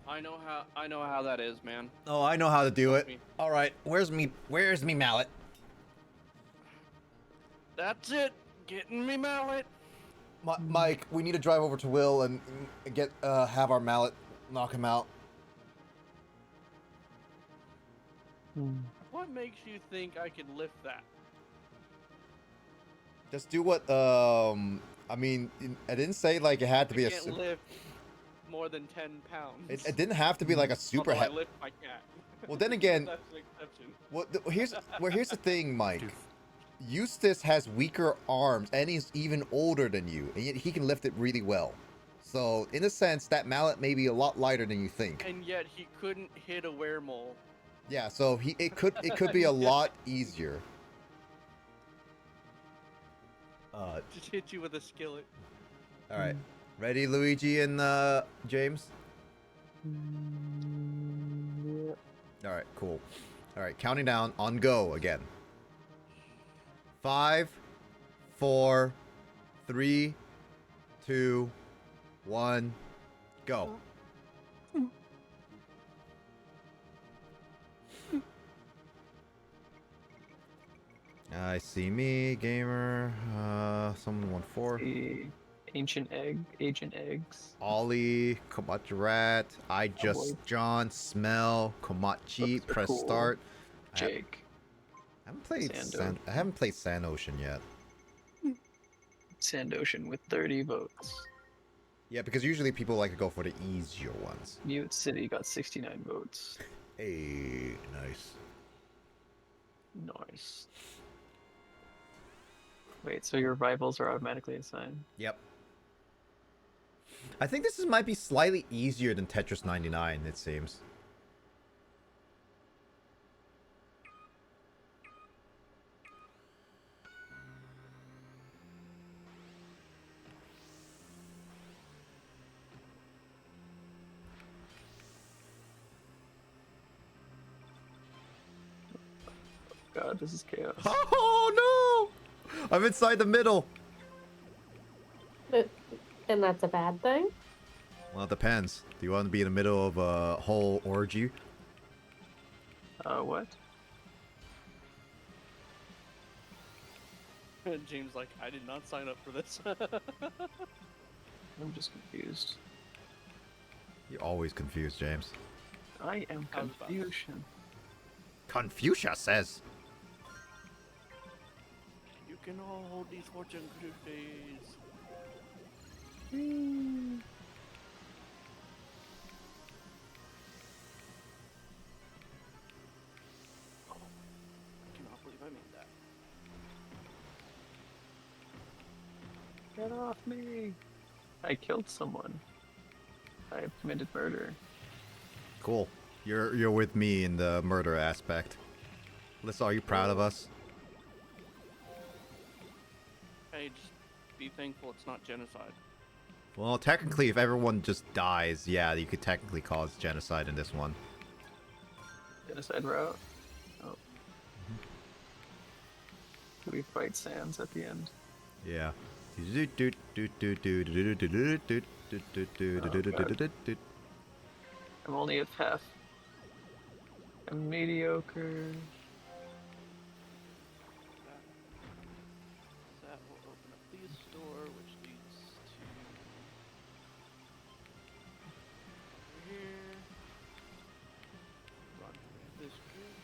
I know how that is, man. Oh, I know how to do it. Me. All right, where's me mallet? That's it. Getting me mallet. Mike, we need to drive over to Will and get have our mallet knock him out. What makes you think I could lift that? Just do what I mean, I didn't say like it had to be I a can't lift more than 10 pounds. it didn't have to be like a super Although I heavy. lift my cat. Well, then again, That's an exception. here's the thing, Mike. Eustace has weaker arms and he's even older than you, and yet he can lift it really well. So, in a sense, that mallet may be a lot lighter than you think. And yet he couldn't hit a weremole. Yeah, so it could be a lot easier. Just hit you with a skillet. All right, ready, Luigi and James? All right, cool. All right, counting down on go again. 5, 4, 3, 2, 1, go. I see me, gamer. Someone 1-4. The Agent Eggs. Ollie, Komachirat, I just John, Smell, Komachi, Those are press cool. start. Jake. I haven't played Sando. I haven't played Sand Ocean yet. Sand Ocean with 30 votes. Yeah, because usually people like to go for the easier ones. Mute City got 69 votes. Hey, nice. Nice. Wait, so your rivals are automatically assigned? Yep. I think this might be slightly easier than Tetris 99, it seems. God, this is chaos. Oh no! I'm inside the middle. And that's a bad thing? Well, it depends. Do you want to be in the middle of a whole orgy? What? James like, I did not sign up for this. I'm just confused. You're always confused, James. I am I was about to. Confucian. Confucius says. You can all hold these fortune cookies. Oh, I cannot believe I made that. Get off me! I killed someone. I committed murder. Cool. You're with me in the murder aspect. Alyssa, are you proud of us? Hey, just be thankful it's not genocide. Well, technically, if everyone just dies, yeah, you could technically cause genocide in this one. Genocide route. Oh. Do we fight Sans at the end? Yeah. I'm only at half. I'm mediocre. That will open up this door, which leads to over here. Run through this group.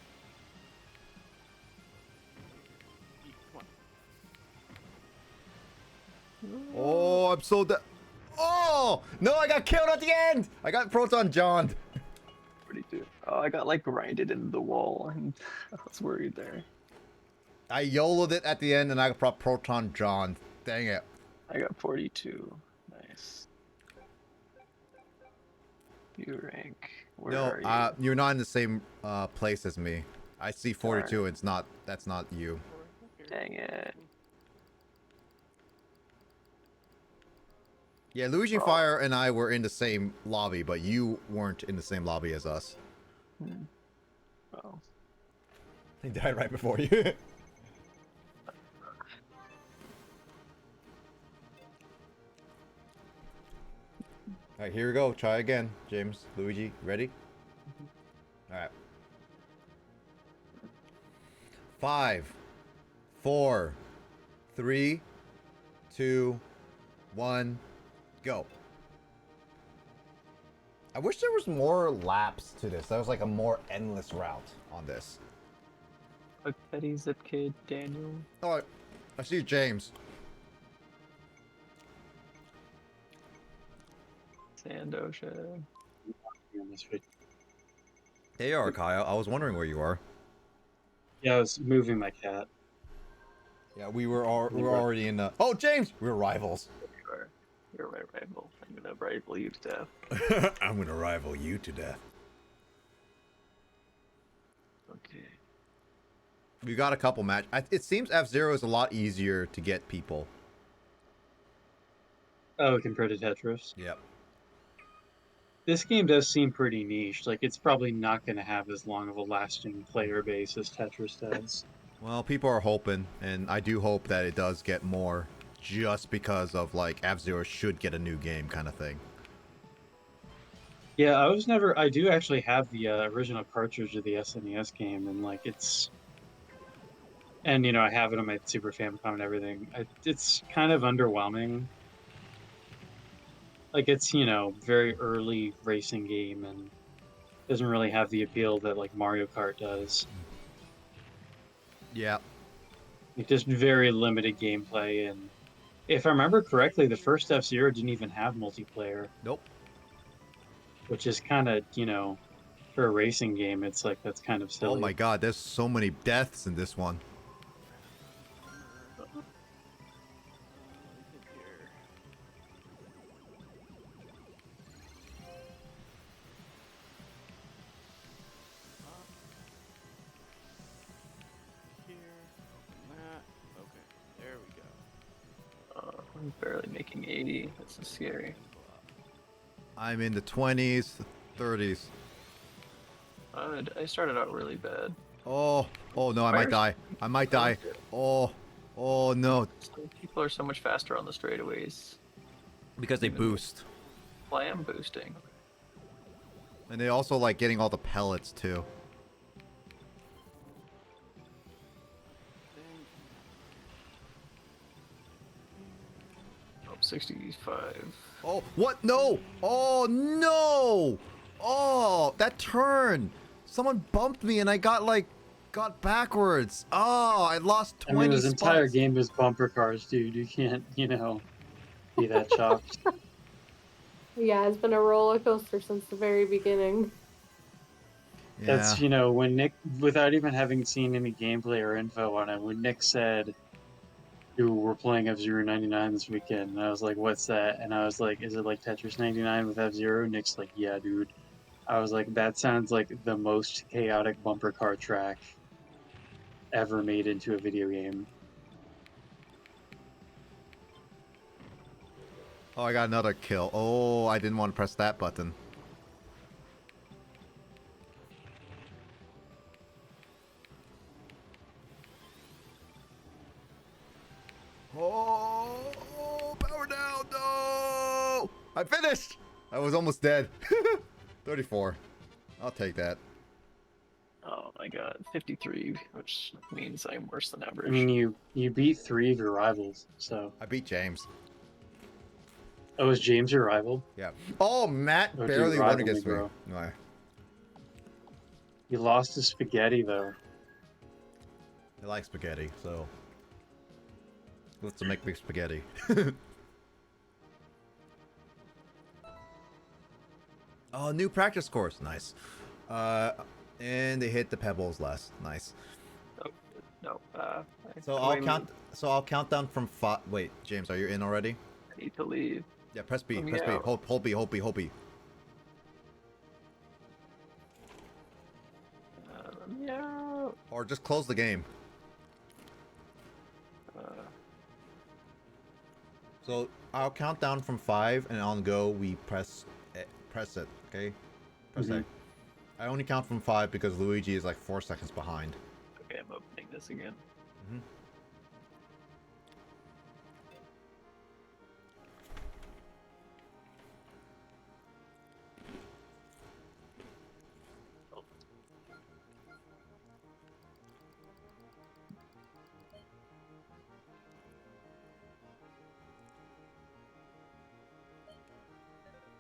Come on. Oh, I'm so Oh! No, I got killed at the end! I got Proton John'd. Pretty good. Oh, I got like grinded into the wall and I was worried there. I YOLO'd it at the end and I got Proton John. Dang it. I got 42. Nice. You rank. Where No, are you? you're not in the same place as me. I see 42. Darn. It's not. That's not you. Dang it. Yeah, Luigi Oh. Fire and I were in the same lobby, but you weren't in the same lobby as us. Hmm. Oh. He died right before you. Alright, here we go. Try again. James, Luigi, ready? Alright. 5, 4, 3, 2, 1, go. I wish there was more laps to this. There was like a more endless route on this. Look, Petty Zip Kid, Daniel. Oh, I see James. Sandosha. There you are, Kyle. I was wondering where you are. Yeah, I was moving my cat. Yeah, we were already in the... Oh, James! We're rivals. You're my rival. I'm gonna rival you to death. I'm gonna rival you to death. Okay. We got a couple match. It seems F-Zero is a lot easier to get people. Oh, compared to Tetris. Yep. This game does seem pretty niche. Like, it's probably not going to have as long of a lasting player base as Tetris does. Well, people are hoping, and I do hope that it does get more, just because of, like, F-Zero should get a new game kind of thing. Yeah, I do actually have the original cartridge of the SNES game, and, like, and, you know, I have it on my Super Famicom and everything. It's kind of underwhelming. Like, it's, you know, very early racing game, and doesn't really have the appeal that, like, Mario Kart does. Yeah. Like, just very limited gameplay, and if I remember correctly, the first F-Zero didn't even have multiplayer. Nope. Which is kind of, you know, for a racing game, it's like, that's kind of silly. Oh my god, there's so many deaths in this one. I'm barely making 80. This is scary. I'm in the 20s, 30s. I started out really bad. Oh, oh no, I might die. I might die. Oh, oh no. People are so much faster on the straightaways. Because they boost. Well, I am boosting. And they also like getting all the pellets too. Oh, 65. Oh, what? No! Oh, no! Oh, that turn! Someone bumped me and I got backwards. Oh, I lost 20 I mean, this spots. entire game is bumper cars, dude. You can't, you know, be that chopped. Yeah, it's been a roller coaster since the very beginning. Yeah. That's, you know, when Nick, without even having seen any gameplay or info on it, when Nick said, "Dude, we're playing F-Zero 99 this weekend," and I was like, "What's that?" And I was like, "Is it like Tetris 99 with F-Zero?" Nick's like, "Yeah, dude." I was like, "That sounds like the most chaotic bumper car track ever made into a video game." Oh, I got another kill. Oh, I didn't want to press that button. Oh, power down. No! I finished! I was almost dead. 34. I'll take that. Oh my god, 53, which means I'm worse than average. I mean, you beat 3 of your rivals, so. I beat James. Oh, is James your rival? Yeah. Oh, Matt Oh, dude, barely won rival against me, me. bro. No. You lost to Spaghetti, though. I like spaghetti, so let's make big spaghetti. Oh, new practice course. Nice. And they hit the pebbles less. Nice. Oh, no, I So Wait, I'll wait, count. So I'll count down from 5. Wait, James, are you in already? I need to leave. Yeah, press B. Let me Press B. out. Hold B. Hold B. Hold B. Let me out. Or just close the game. Uh, So I'll count down from 5, and on go we press it. Okay. Press Mhm. A. I only count from 5 because Luigi is like 4 seconds behind. okay, I'm opening this again. Mhm.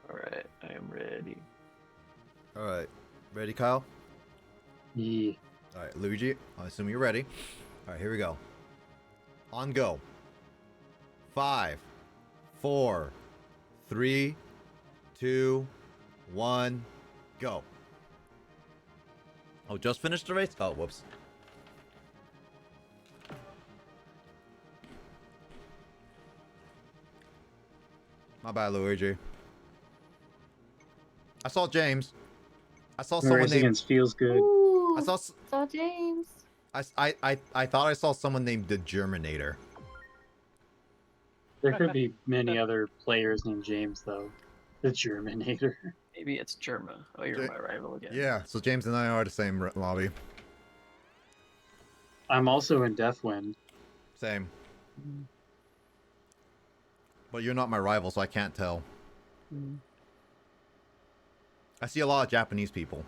Alright, I am ready. All right. Ready, Kyle? Yeah. All right, Luigi. I assume you're ready. All right, here we go. On go. 5, 4, 3, 2, 1, go. Oh, just finished the race? Oh, whoops. My bad, Luigi. I saw James. I saw The someone race named. against feels good. Ooh, I saw. saw James. I thought I saw someone named the Germinator. There could be many other players named James though. The Germinator. Maybe it's Germa. Oh, you're Ja- my rival again. Yeah, so James and I are the same lobby. I'm also in Deathwind. Same. Mm, But you're not my rival, so I can't tell. mm. I see a lot of Japanese people.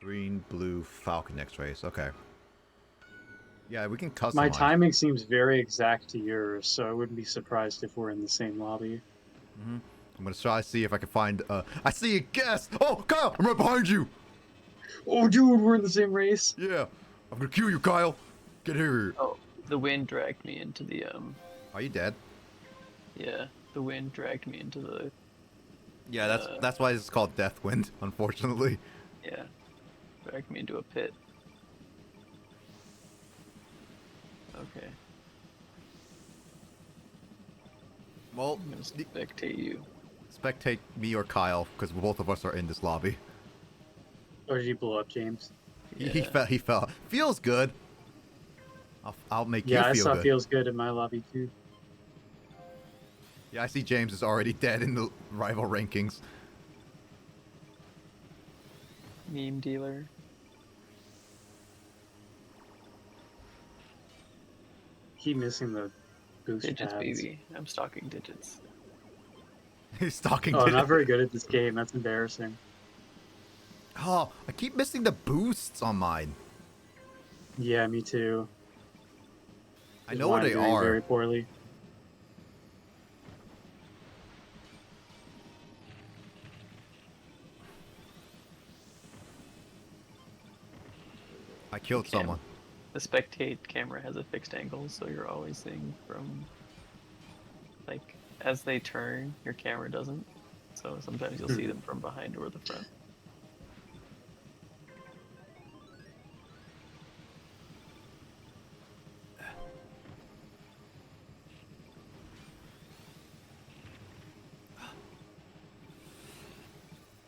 Green, blue, Falcon X-rays. Okay. Yeah, we can customize. My timing seems very exact to yours, so I wouldn't be surprised if we're in the same lobby. I'm gonna try to see if I can find. I see a guest. Oh, Kyle, I'm right behind you. Oh, dude, we're in the same race. Yeah, I'm gonna kill you, Kyle. Get here. Oh, the wind dragged me into the Are you dead? yeah, the wind dragged me into the Yeah, that's why it's called Deathwind. Unfortunately. yeah, dragged me into a pit. Okay, Well, I'm gonna spectate you. spectate me or Kyle, because both of us are in this lobby. Or did you blow up, James? He Yeah. fell. He fell. Feels good. I'll make Yeah, you I feel saw good. feels good in my lobby too. Yeah, I see James is already dead in the rival rankings. Meme dealer. Keep missing the boost Digits, pads. baby. I'm stalking digits. He's stalking. Oh, I'm Did not very good at this game. That's embarrassing. Oh, I keep missing the boosts on mine. Yeah, me too. I Is know why what I'm they doing are. very poorly. I killed Okay. someone. The spectate camera has a fixed angle, so you're always seeing from like as they turn, your camera doesn't. So sometimes you'll see them from behind or the front.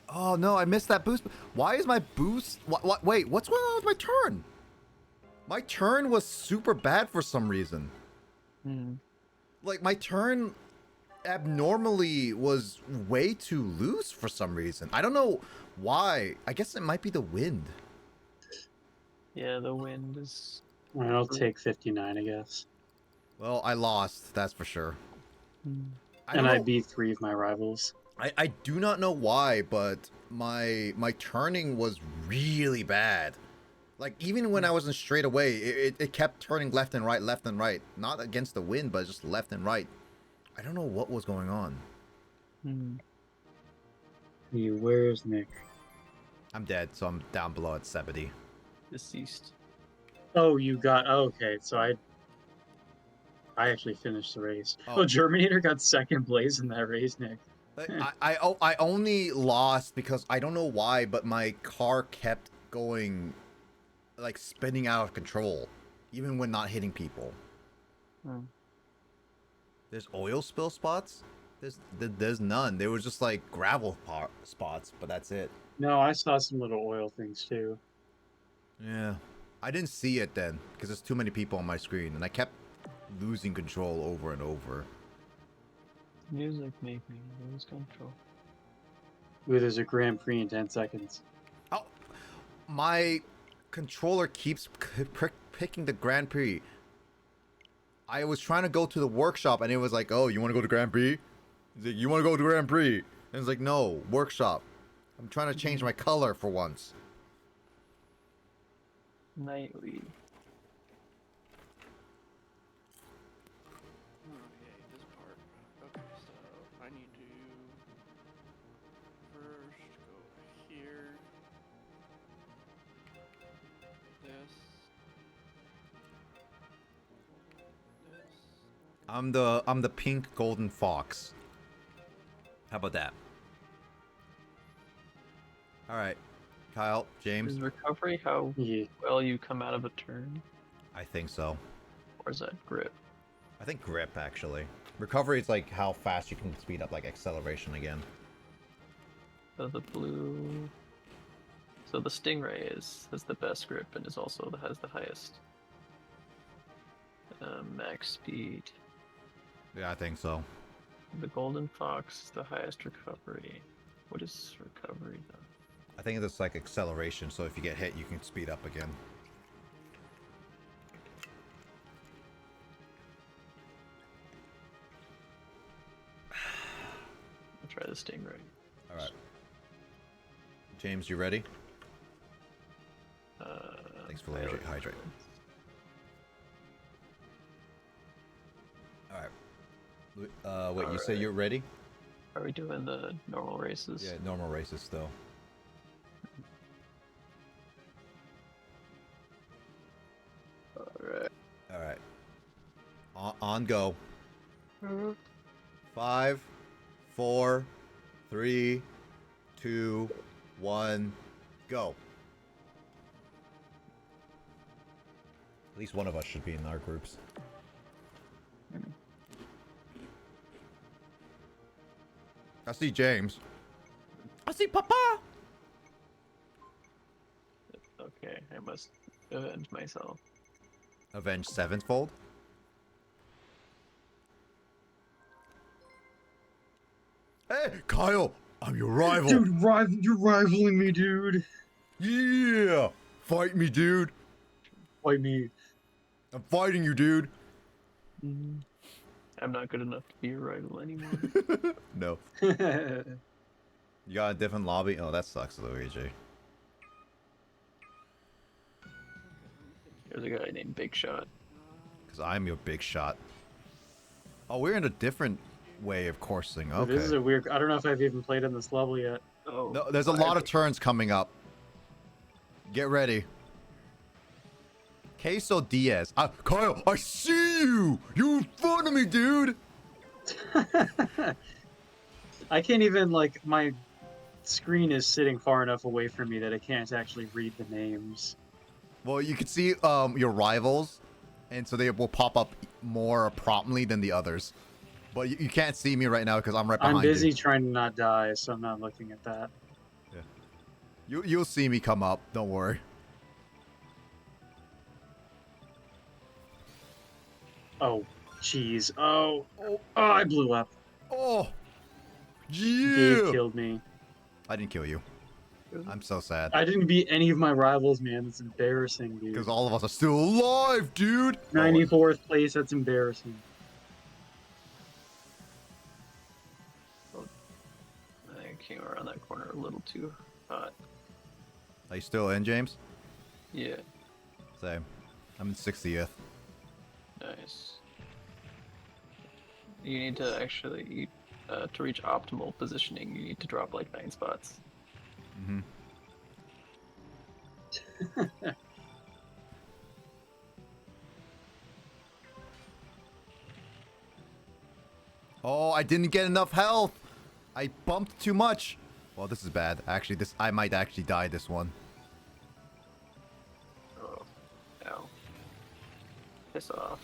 Oh no, I missed that boost. Why is my boost? What? Wait, what's going on with my turn? My turn was super bad for some reason. Hmm. Like my turn abnormally was way too loose for some reason. I don't know why. I guess it might be the wind. Yeah, the wind is. I'll take 59, I guess. Well, I lost, that's for sure. Hmm. I don't And I know. beat 3 of my rivals. I do not know why, but my turning was really bad. Like even when I was in straight away, it kept turning left and right, left and right. Not against the wind, but just left and right. I don't know what was going on. Hmm. Where's Nick? I'm dead, so I'm down below at 70. Deceased. Oh, you got. Oh, okay, so I actually finished the race. Oh. Oh, Germinator got second place in that race, Nick. I only lost because I don't know why, but my car kept going like spinning out of control, even when not hitting people. Hmm. There's oil spill spots? There's none. There was just like gravel spots, but that's it. No, I saw some little oil things too. Yeah. I didn't see it then, because there's too many people on my screen, and I kept losing control over and over. Music made me lose control. Ooh, there's a Grand Prix in 10 seconds. Oh, my controller keeps picking the Grand Prix. I was trying to go to the workshop, and it was like, "Oh, you want to go to Grand Prix?" He's like, "You want to go to Grand Prix?" And it's like, "No, workshop." I'm trying to change my color for once. Nightly. Okay, this part. Okay, so I need to first go here. This. I'm the pink golden fox. How about that? All right, Kyle, James. Is recovery how Yeah. well you come out of a turn? I think so. Or is that grip? I think grip actually. Recovery is like how fast you can speed up like acceleration again. So the blue. So the Stingray has the best grip and is also has the highest max speed. Yeah, I think so. The Golden Fox is the highest recovery. What is recovery though? I think it's like acceleration, so if you get hit, you can speed up again. I'll try the Stingray. All right. James, you ready? Thanks for the hydrate. All right. Wait, you say you're ready? Are we doing the normal races? Yeah, normal races still. Alright. All right. On go. 5, 4, 3, 2, 1, go. At least one of us should be in our groups. I see James. I see Papa. Okay, I must avenge myself. Avenge sevenfold. Hey, Kyle, I'm your rival. Dude, you're rivaling me, dude. Yeah, fight me, dude. Fight me. I'm fighting you, dude. I'm not good enough to be your rival anymore. No. Dude, You got a different lobby? Oh, that sucks, Luigi. There's a guy named Big Shot. Because I'm your big shot. Oh, we're in a different way of coursing. Okay. This is a weird. I don't know if I've even played in this level yet. Oh, No, there's a lot of turns coming up. Get ready. Queso Diaz. Kyle, I see you! You're in front of me, dude! I can't even, like, my screen is sitting far enough away from me that I can't actually read the names. Well, you can see your rivals, and so they will pop up more promptly than the others. But you can't see me right now because I'm right behind I'm busy you. trying to not die, so I'm not looking at that. You'll see me come up. Don't worry. Oh, jeez. Oh, I blew up. Oh, Gabe yeah! killed me. I didn't kill you. I'm so sad. I didn't beat any of my rivals, man. That's embarrassing, dude. Because all of us are still alive, dude! 94th place, that's embarrassing. I came around that corner a little too hot. Are you still in, James? Yeah, Same. I'm in 60th. nice. You need to actually, to reach optimal positioning, you need to drop like 9 spots. Mm-hmm. Oh, I didn't get enough health! I bumped too much! Well, this is bad. Actually, I might actually die this one. Oh, Piss off.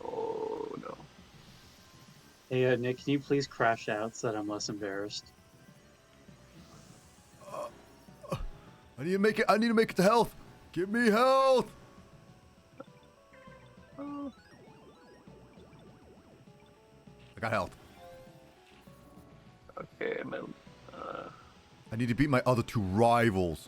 Oh no. Hey, Nick, can you please crash out so that I'm less embarrassed? I need to make it. I need to make it to health. Give me health. Oh. I got health. Okay, I'm I need to beat my other two rivals.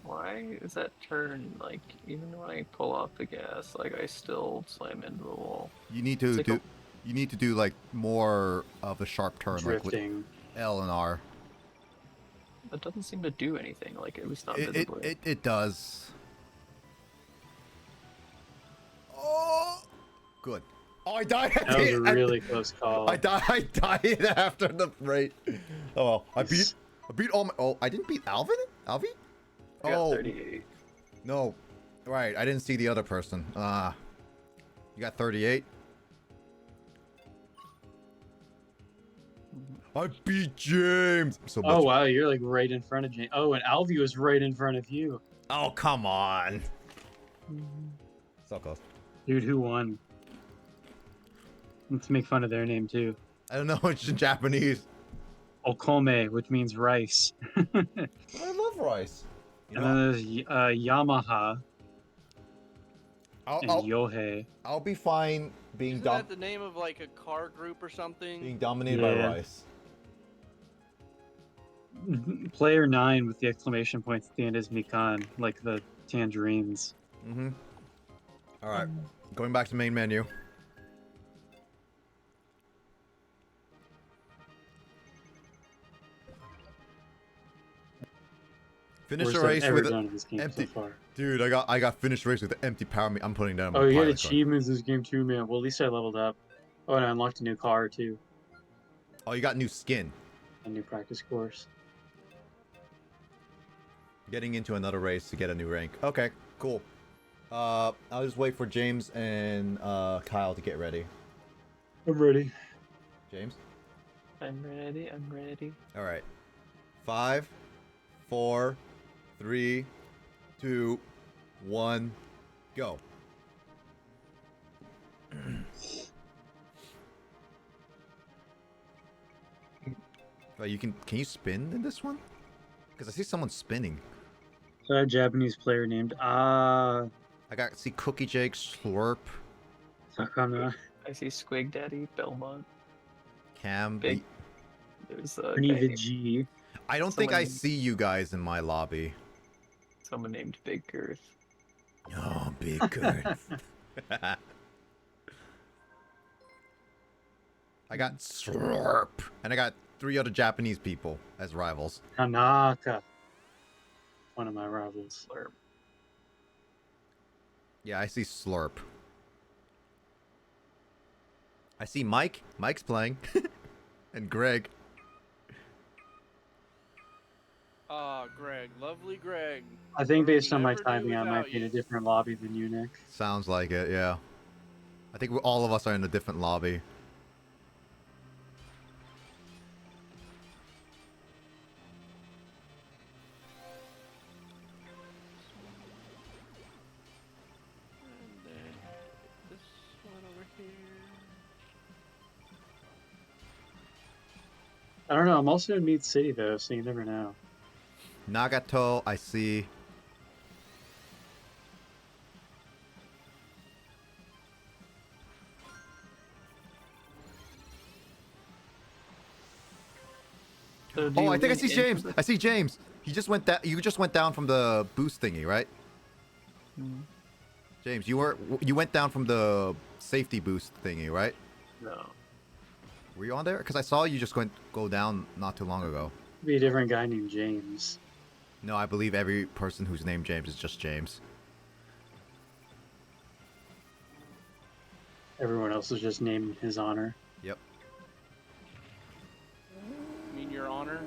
why is that turn, like, even when I pull off the gas, like, I still slam into the wall? You need to It's like do. You need to do like more of a sharp turn, like with Drifting. L and R. That doesn't seem to do anything, like, at least not visibly. It does. Oh, good. Oh, I died. That was a really close call. I died after the raid. Oh well, I beat all my. Oh, I didn't beat Alvin. Alvi? I got Oh 38. no, right. I didn't see the other person. You got 38. I beat James. So much. Oh wow, you're like right in front of Jane. Oh, and Alvi was right in front of you. Oh come on. So close. Dude, who won? Let's make fun of their name too. I don't know. It's in Japanese. Okome, which means rice. I love rice. You And know, then there's Yamaha and I'll Yohei. be fine being Isn't that the name of like a car group or something? being dominated by Yeah. rice. Player 9 with the exclamation points at the end is Mikan, like the tangerines. Mm-hmm. All right, going back to main menu. Finish Worst the I've race ever with done in this game empty. so far. Dude, I got finished race with the empty power. I'm putting down. Oh, my you get pilot card. achievements in this game too, man. Well, at least I leveled up. Oh, and I unlocked a new car too. Oh, you got new skin. A new practice course. Getting into another race to get a new rank. Okay, cool. I'll just wait for James and Kyle to get ready. I'm ready. James. I'm ready, I'm ready. All right. 5, 4, 3, 2, 1, go. Oh, you can you spin in this one? Because I see someone spinning. So a Japanese player named I see Cookie Jake, Slurp, Sakana. I see Squig Daddy, Belmont. Cam. Big- There's a guy Niva named, I G. don't think I someone- see you guys in my lobby. someone named Big Girth. Oh, big good. I got Slurp, and I got 3 other Japanese people as rivals. Tanaka. One of my rivals. Slurp. Yeah, I see Slurp. I see Mike. Mike's playing. And Greg. Greg, lovely Greg. I think based on my Never knew timing, I might without be in a you. different lobby than you, Nick. Sounds like it, yeah. I think all of us are in a different lobby. And then this one over here. I don't know. I'm also in Mead City though, so you never know. Nagato, I see. So do Oh, you I think I lean see into James. the- I see James. He just went that. You just went down from the boost thingy, right? Hmm, James, you went down from the safety boost thingy, right? No. Were you on there? Because I saw you just go down not too long ago. Be a different guy named James. No, I believe every person who's named James is just James. Everyone else is just named in his honor. Yep. I mean, Your Honor.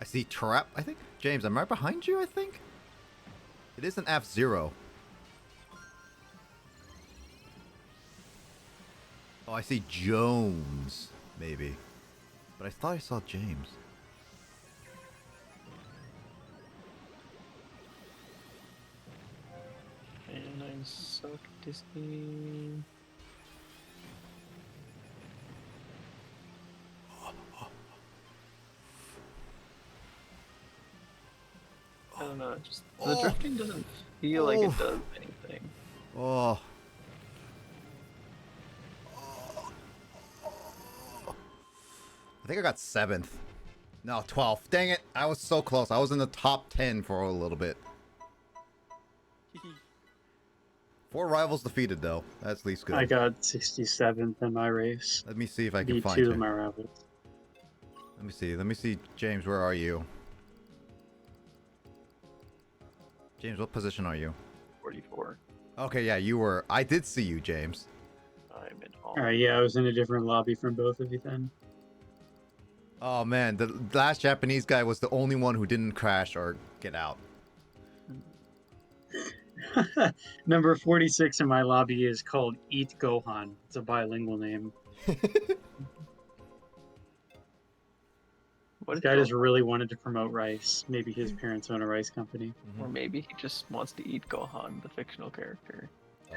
I see Trap, I think. James, I'm right behind you, I think. It is an F-Zero. Oh, I see Jones, maybe. But I thought I saw James. And I'm so Disney. I don't know, just the drifting doesn't feel like it does anything. Oh. I think I got 7th. No, 12th. Dang it. I was so close. I was in the top 10 for a little bit. 4 rivals defeated, though. That's at least good. I got 67th in my race. Let me see if I can Beat find 2 you. of my rivals. Let me see. Let me see. James, where are you? James, what position are you? 44. Okay, yeah, you were. I did see you, James. I'm in all. Alright, yeah, I was in a different lobby from both of you then. Oh, man. The last Japanese guy was the only one who didn't crash or get out. Number 46 in my lobby is called Eat Gohan. It's a bilingual name. What This if guy just Gohan- really wanted to promote rice. Maybe his parents own a rice company. Or maybe he just wants to eat Gohan, the fictional character.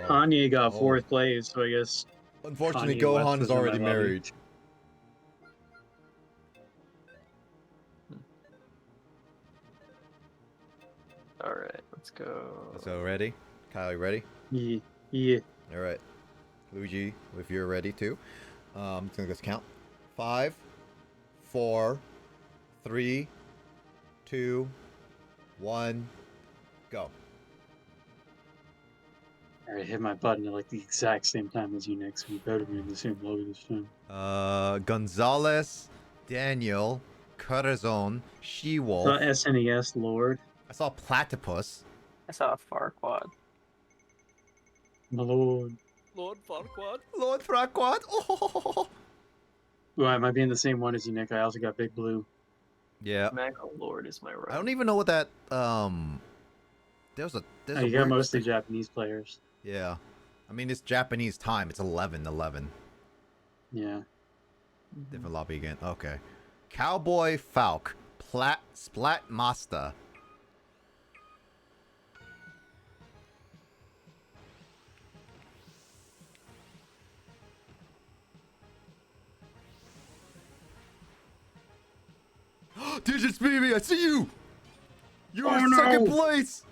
Kanye got Oh. 4th place, so I guess Unfortunately, Kanye West Gohan was is in my already lobby. married. Alright, let's go. So, ready? Kyle, you ready? Yeah, yeah. All right. Luigi, if you're ready too. I'm going to count. 5, 4, 3, 2, 1, go. I hit my button at like the exact same time as you, Nick, so we better be in the same lobby this time. Gonzalez, Daniel, Corazon, The She-Wolf. SNES Lord. I saw Platypus. I saw a Farquad. My lord. Lord Farquaad. Lord Farquaad. Oh. Ooh, I might be in the same one as you, Nick. I also got Big Blue. Yeah. Mago Lord is my right. I don't even know what that there's a You got weird mostly thing- Japanese players. Yeah. I mean, it's Japanese time. It's 11:11. Yeah. Different lobby again. Okay. Cowboy Falk. Splat Master. Digits baby, I see you! You're Oh, in second no! place!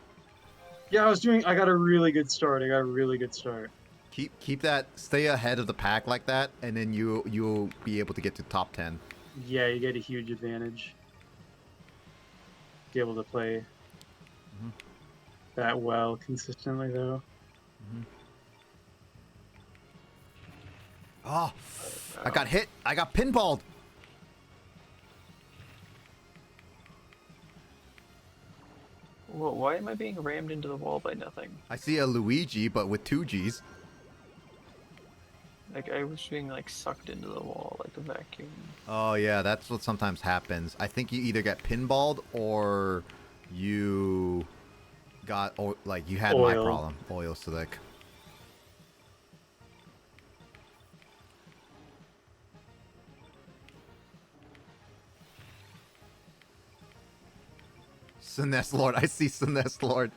Yeah, I got a really good start. Keep that, stay ahead of the pack like that, and then you'll be able to get to top 10. Yeah, you get a huge advantage. Be able to play that well consistently, though. Oh, I got hit. I got pinballed. Well, why am I being rammed into the wall by nothing? I see a Luigi, but with 2 Gs. Like, I was being, like, sucked into the wall like a vacuum. Oh, yeah, that's what sometimes happens. I think you either get pinballed or you got, or like, you had my Oil. problem. Oil slick. Sinest Lord. I see Sinest Lord.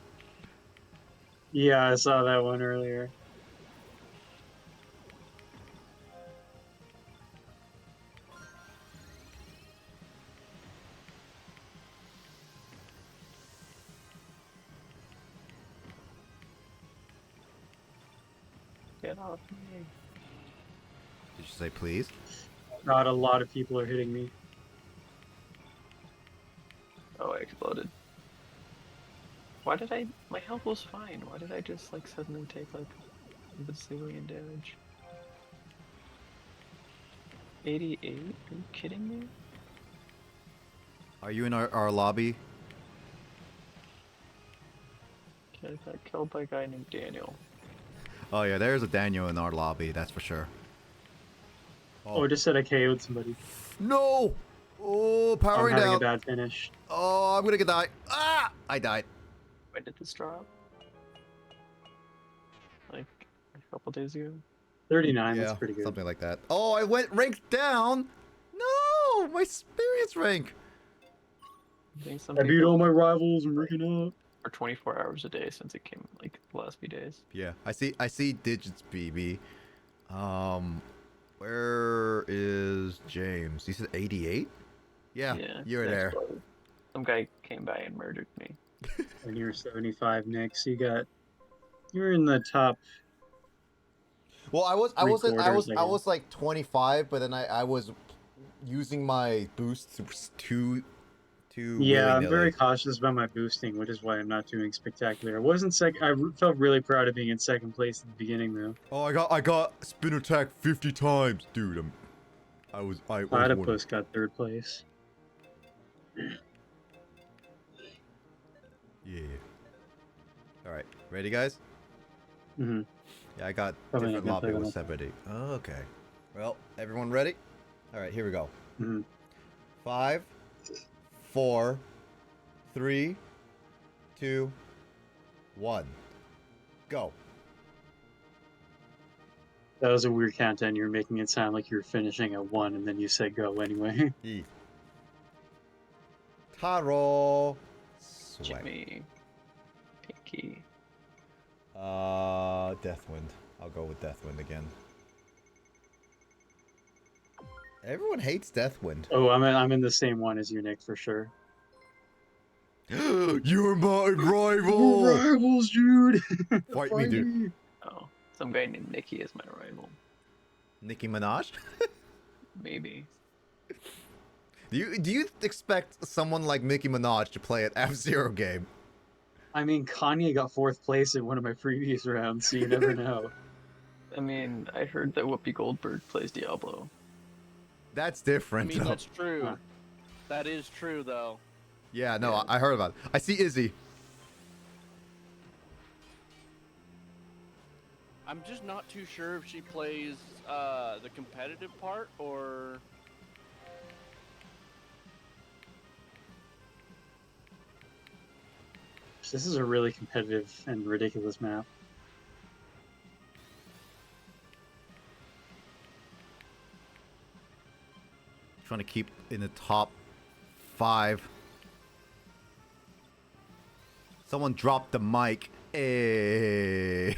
Yeah, I saw that one earlier. Get off me. Did you say please? God, a lot of people are hitting me. Oh, I exploded. Why did I... My health was fine. Why did I just, like, suddenly take, like, a bazillion damage? 88? Are you kidding me? Are you in our lobby? Okay, I got killed by a guy named Daniel. Oh yeah, there's a Daniel in our lobby, that's for sure. Oh, I just said I KO'd somebody. No! Oh, I'm powering having a down. bad finish. Oh, I'm gonna get die. Ah! I died. When did this drop? Like, a couple days ago? 39. Yeah, That's pretty good. something like that. Oh, I went rank down. No, my experience rank. I think some I beat people all my rivals. I'm ranking up. are 24 hours a day since it came like the last few days. Yeah, I see digits, BB. Where is James? He said 88. Yeah, you're next there. blow. Some guy came by and murdered me. And you're 75, Nick. So you're in the top. Well, I Three quarters, I I guess. was like 25, but then I was using my boost too Yeah, I'm willy-nilly. very cautious about my boosting, which is why I'm not doing spectacular. I wasn't second. Felt really proud of being in second place at the beginning, though. Oh, I got spin attack 50 times, dude. I was Platypus got third place. Yeah. All right, ready, guys? Mm-hmm. Yeah, I got Probably not different gonna lobby play with well. 70. Oh, okay. Well, everyone ready? All right, here we go. Mm-hmm. 5, 4, 3, 2, 1. Go. That was a weird countdown. You were making it sound like you were finishing at 1, and then you said go anyway. E. Taro. Sweat. Jimmy. Pinky. Deathwind. I'll go with Deathwind again. Everyone hates Deathwind. Oh, I'm in the same one as you, Nick, for sure. You're my rival! We're rivals, dude. Fight me, dude. me. Oh, some guy named Nicky is my rival. Nicki Minaj? Maybe. Do you expect someone like Nicki Minaj to play an F-Zero game? I mean, Kanye got 4th place in one of my previous rounds, so you never know. I mean, I heard that Whoopi Goldberg plays Diablo. That's I different. mean, though. that's true. Huh. That is true, though. Yeah, no, Yeah. I heard about it. I see Izzy. I'm just not too sure if she plays the competitive part or. This is a really competitive and ridiculous map. Trying to keep in the top 5. Someone dropped the mic. Hey.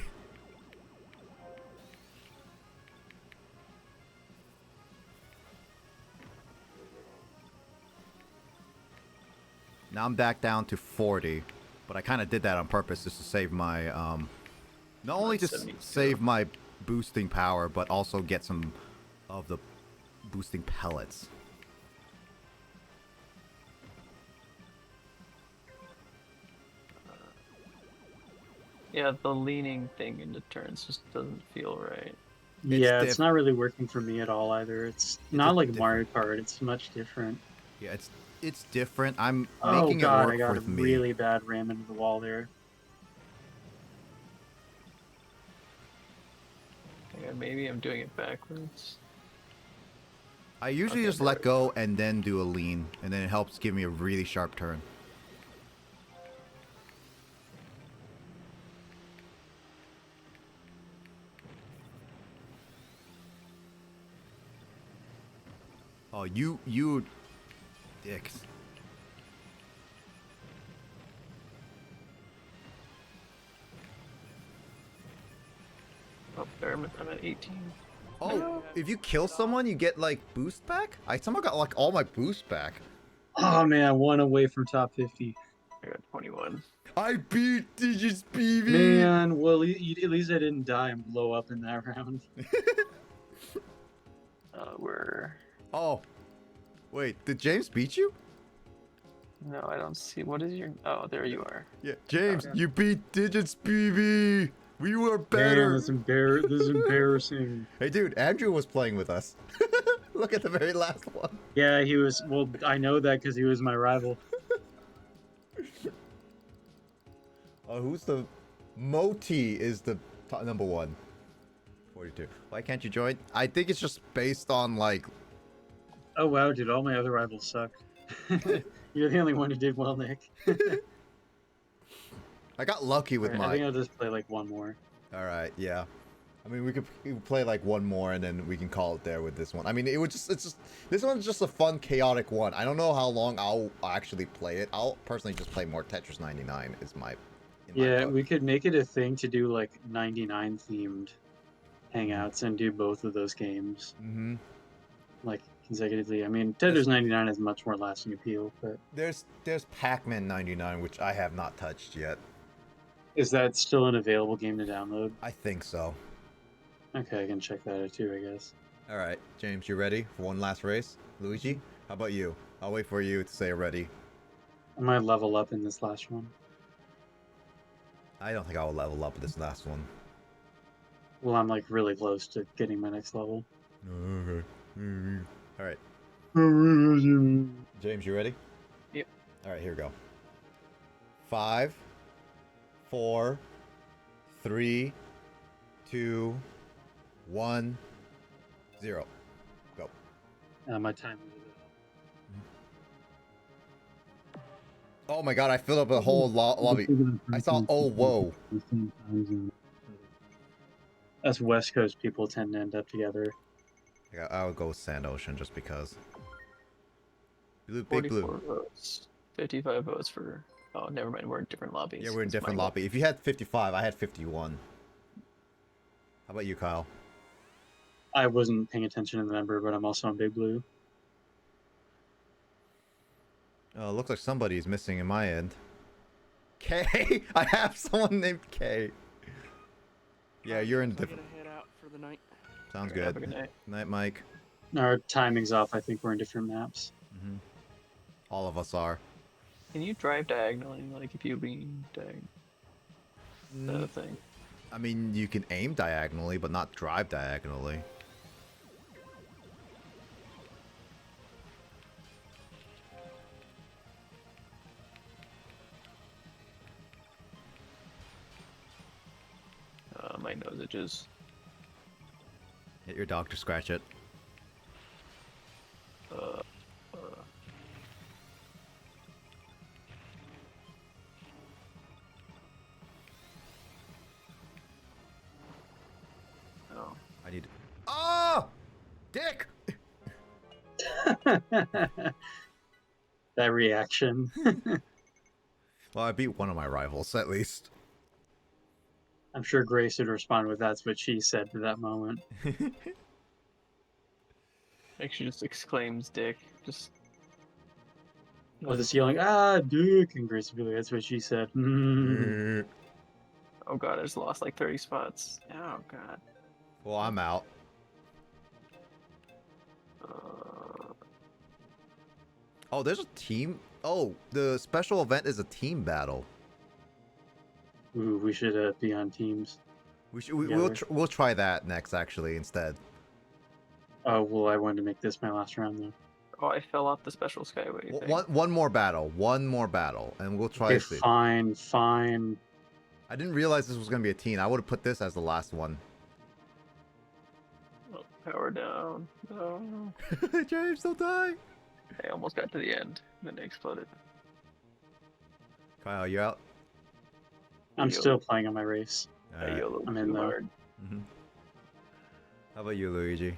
Now I'm back down to 40, but I kind of did that on purpose just to save my not only just 72. save my boosting power, but also get some of the boosting pellets. Yeah, the leaning thing into turns just doesn't feel right. Yeah, diff- it's not really working for me at all either. It's not a like Mario Kart. It's much different. Yeah, it's different. I'm Oh making god, it work I got a with me. really bad ram into the wall there. Yeah, maybe I'm doing it backwards. I usually Okay, just let go and then do a lean, and then it helps give me a really sharp turn. Oh, you dicks. Oh, there I'm at 18. Oh, if you kill someone, you get like boost back? I somehow got like all my boost back. Oh man, 1 away from top 50. I got 21. I beat Digits BB! Man, well, at least I didn't die and blow up in that round. We're... Oh. Wait, did James beat you? No, I don't see. What is your... Oh, there you are. Yeah, James, you beat Digits BB! We were Damn, better! this is embarrassing. Hey dude, Andrew was playing with us. Look at the very last one. Yeah, he was. Well, I know that because he was my rival. Who's the... Moti is the top, number 1. 42. Why can't you join? I think it's just based on like... Oh wow, dude, all my other rivals suck. You're the only one who did well, Nick. I got lucky with Alright, I my... think I'll just play like one more. Alright, yeah. I mean, we could play like one more and then we can call it there with this one. I mean, it's just this one's just a fun, chaotic one. I don't know how long I'll actually play it. I'll personally just play more Tetris 99. Is my Yeah, book. we could make it a thing to do like 99 themed hangouts and do both of those games Mm-hmm. like consecutively. I mean, Tetris 99 has much more lasting appeal, but There's Pac-Man 99, which I have not touched yet. is that still an available game to download? I think so. Okay, I can check that out too, I guess. All right, James, you ready for one last race? Luigi, how about you? I'll wait for you to say ready. I might level up in this last one. I don't think I will level up with this last one. Well, I'm like really close to getting my next level. Okay. All right, James, you ready? Yep. All right, here we go. 5, 4, 3, 2, 1, 0. Go. My time. Oh my god, I filled up a whole lobby. I saw, oh, whoa. Us West Coast people tend to end up together. I would go with Sand Ocean just because. Blue, big 44 blue. votes. 55 votes for. Oh, never mind. We're in different lobbies. Yeah, we're in It's different my lobby. If you had 55, I had 51. How about you, Kyle? I wasn't paying attention to the number, but I'm also on Big Blue. Oh, looks like somebody's missing in my end. K? I have someone named K. Yeah, you're in I'm different. gonna head out for the night. Sounds Have a good. good night. Night, Mike. Our timing's off. I think we're in different maps. Mm-hmm. All of us are. Can you drive diagonally, like if you lean diagonally? The thing. I mean, you can aim diagonally, but not drive diagonally. My nose itches. Hit your dog to scratch it. Uh, oh. I need. Oh! Dick! That reaction. Well, I beat one of my rivals, at least. I'm sure Grace would respond with "That's what she said" to that moment. Actually, just exclaims "Dick." Just. Or just yelling, "Ah, Duke!" And Grace would be like, "That's what she said." Well, Oh god, I just lost like 30 spots. Oh god. I'm out. Oh, there's a team. Oh, the special event is a team battle. Ooh, we should be on teams. We'll try that next, actually, instead. Oh, well, I wanted to make this my last round, though. Oh, I fell off the special skyway thing. One more battle, and we'll try Okay, to see. fine. I didn't realize this was gonna be a team. I would have put this as the last one. Oh, power down. No. James, don't die. I almost got to the end, then it exploded. Kyle, you out? I'm Yo. still playing on my race. All right. YOLO I'm in too though. hard. How about you, Luigi?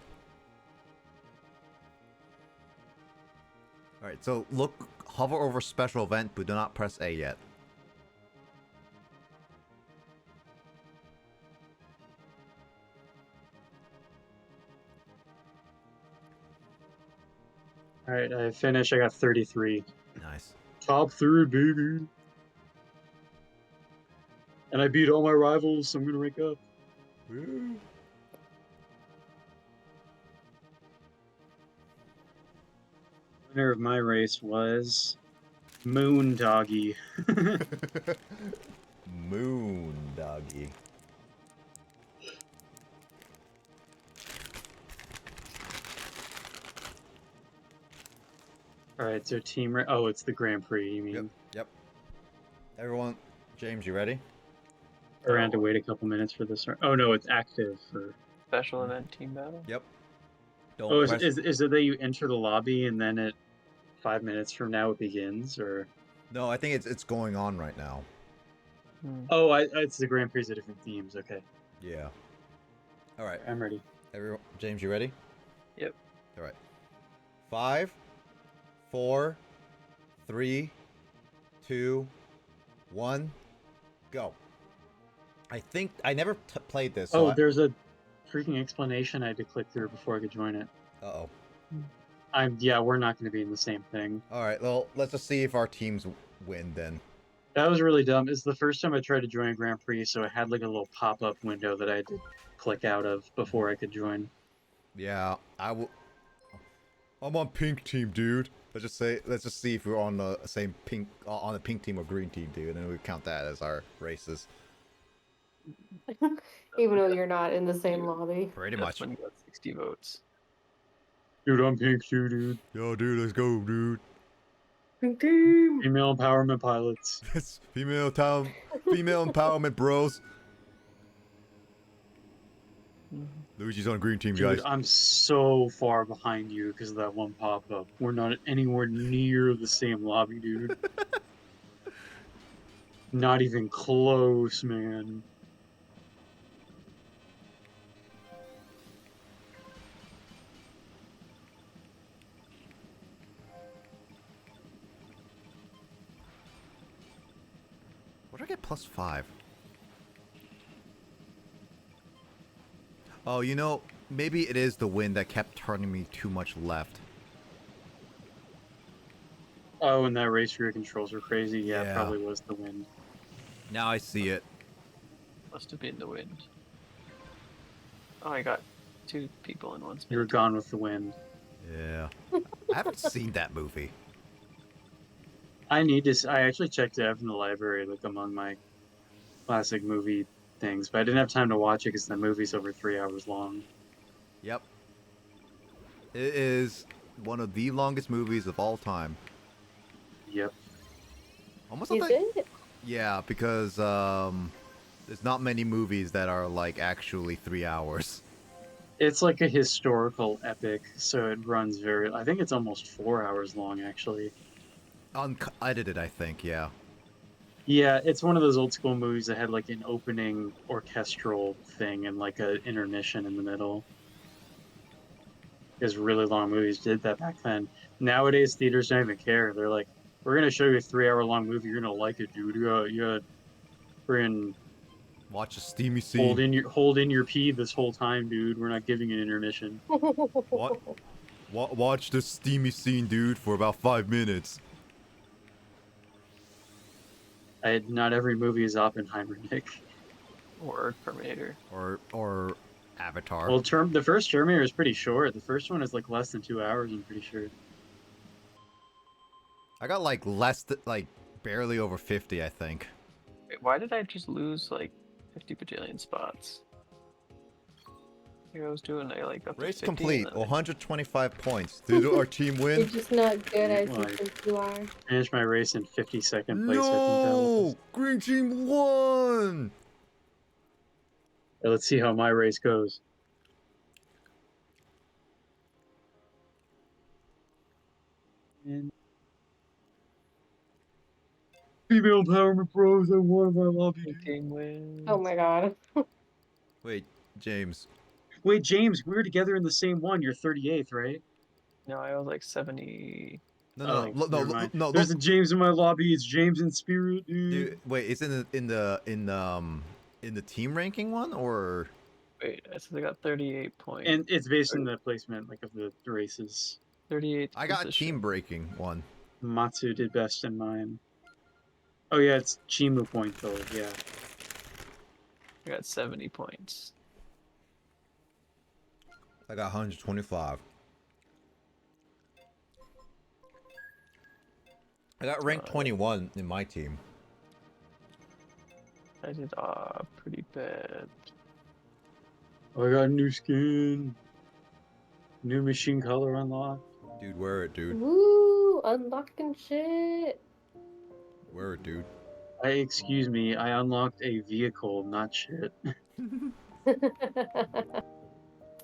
All right. So hover over special event, but do not press A yet. All right, I finished. I got 33. Nice. Top 3, baby. And I beat all my rivals, so I'm gonna rank up. Woo. Winner of my race was Moon Doggy. Moon doggy. All right, so oh, it's the Grand Prix. You mean? Yep. Everyone, James, you ready? Or I had to wait a couple minutes for this. Oh no, it's active for. Special event team battle? Yep. Don't Oh, press. is it that you enter the lobby and then 5 minutes from now it begins, or? No, I think it's going on right now. Oh, it's the Grand Prix of different themes. Okay. Yeah. All right. I'm ready. Everyone, James, you ready? Yep. All right. 5, 4, 3, 2, 1, go. I think I never played this. So Oh, there's a freaking explanation I had to click through before I could join it. Uh-oh. Yeah, we're not going to be in the same thing. All right. Well, let's just see if our teams win then. That was really dumb. It's the first time I tried to join a Grand Prix, so it had like a little pop-up window that I had to click out of before I could join. Yeah, I will. I'm on pink team, dude. Let's just see if we're on the same pink on the pink team or green team, dude, and then we count that as our races. Even though you're not in the same lobby. Pretty That's much. when you got 60 votes. Dude, I'm pink too, dude. Yo, dude, let's go, dude. Pink team. Female empowerment pilots. It's female empowerment, bros. Luigi's on green team, Dude, guys. I'm so far behind you because of that one pop-up. We're not anywhere near the same lobby, dude. Not even close, man. What did I get +5? Oh, you know, maybe it is the wind that kept turning me too much left. Oh, and that race rear controls were crazy. Yeah, Yeah. it probably was the wind. Now I see it. Must have been the wind. Oh, I got 2 people in one spin. You were gone with the wind. Yeah. I haven't seen that movie. I actually checked it out from the library, like among my classic movie things, but I didn't have time to watch it because the movie's over 3 hours long. Yep. It is one of the longest movies of all time. Yep. Almost Is like it? Yeah, because there's not many movies that are like actually 3 hours. It's like a historical epic, so it runs I think it's almost 4 hours long, actually. Unedited, I think, yeah. Yeah, it's one of those old school movies that had like an opening orchestral thing and like an intermission in the middle. Because really long movies did that back then. Nowadays, theaters don't even care. They're like, we're gonna show you a 3 hour long movie. You're gonna like it, dude. You gotta friggin' Watch a steamy scene. hold in your pee this whole time, dude. We're not giving an intermission. What? Watch the steamy scene, dude, for about 5 minutes. Not every movie is Oppenheimer, Nick. Or Terminator. Or Avatar. Well, the first Terminator is pretty short. The first one is like less than 2 hours, I'm pretty sure. I got like barely over 50, I think. Wait, why did I just lose like 50 bajillion spots? Here I was doing like up to Race 50 complete, and then 125 points. Did our team You're win? just not good as you Why? think you are. Finished my race in 52nd place, I think that No! was. Green team won! Let's see how my race goes. And female empowerment bros, I won my lobby. the team wins. Oh my god. Wait, James. Wait, James, we were together in the same one. You're 38th, right? No, I was like 70. No, Oh, no, never mind. no. There's Look, a James in my lobby. It's James in spirit, dude. dude, wait, it's in the team ranking one or? Wait, I said I got 38 points. And it's based on the placement, like of the races. 38. I got team breaking one. Matsu did best in mine. Oh yeah, it's Chimu point though. Yeah. I got 70 points. I got 125. I got ranked 21 in my team. I did pretty bad. Oh, I got a new skin. New machine color unlocked. Dude, wear it, dude. Woo! Unlocking shit. Wear it, dude. Excuse me, I unlocked a vehicle, not shit.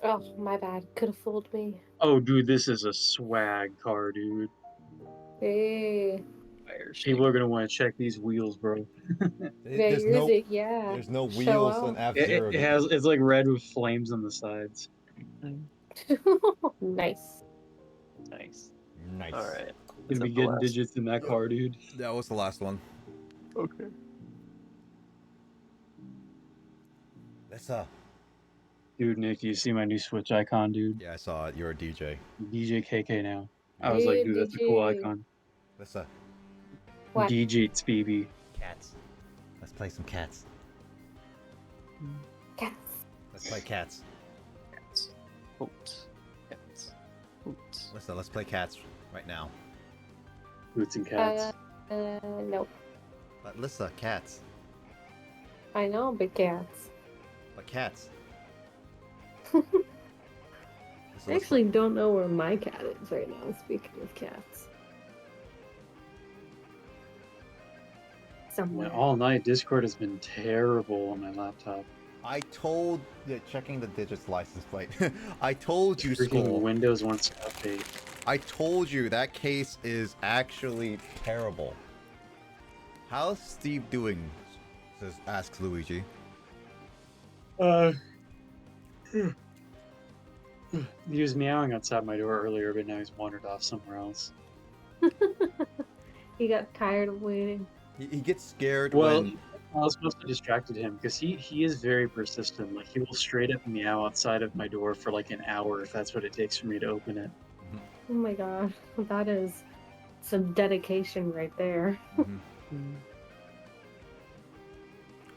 Oh, my bad. Could have fooled me. Oh, dude, this is a swag car, dude. Hey. fire People are gonna want to check these wheels, bro. There's Your no, music, yeah. there's no Show wheels out. on F-Zero. It's like red with flames on the sides. Nice. Nice. Nice. All right. Gonna be getting digits in that car, dude. That was the last one. Okay. That's Dude, Nick, you see my new Switch icon, dude? Yeah, I saw it. You're a DJ. DJ KK now. I was like, Hey, dude, that's a cool DJ. icon. Let's What? DJ Speeby. cats. Let's play some cats. Cats. Let's play cats. Cats. Boots. Cats. Boots. Let's play cats right now. Boots and cats. Nope. But Lissa, cats. I know, but cats. But cats. I actually don't know where my cat is right now, speaking of cats. Somewhere. All night, Discord has been terrible on my laptop. I told checking the digits license plate. I told you, Freaking Skull. Windows wants to update. I told you that case is actually terrible. How's Steve doing? Asks Luigi. He was meowing outside my door earlier, but now he's wandered off somewhere else. He got tired of waiting. He gets scared Well, when. I was supposed to distracted him because he is very persistent. Like, he will straight up meow outside of my door for like an hour if that's what it takes for me to open it. Oh my god, that is some dedication right there.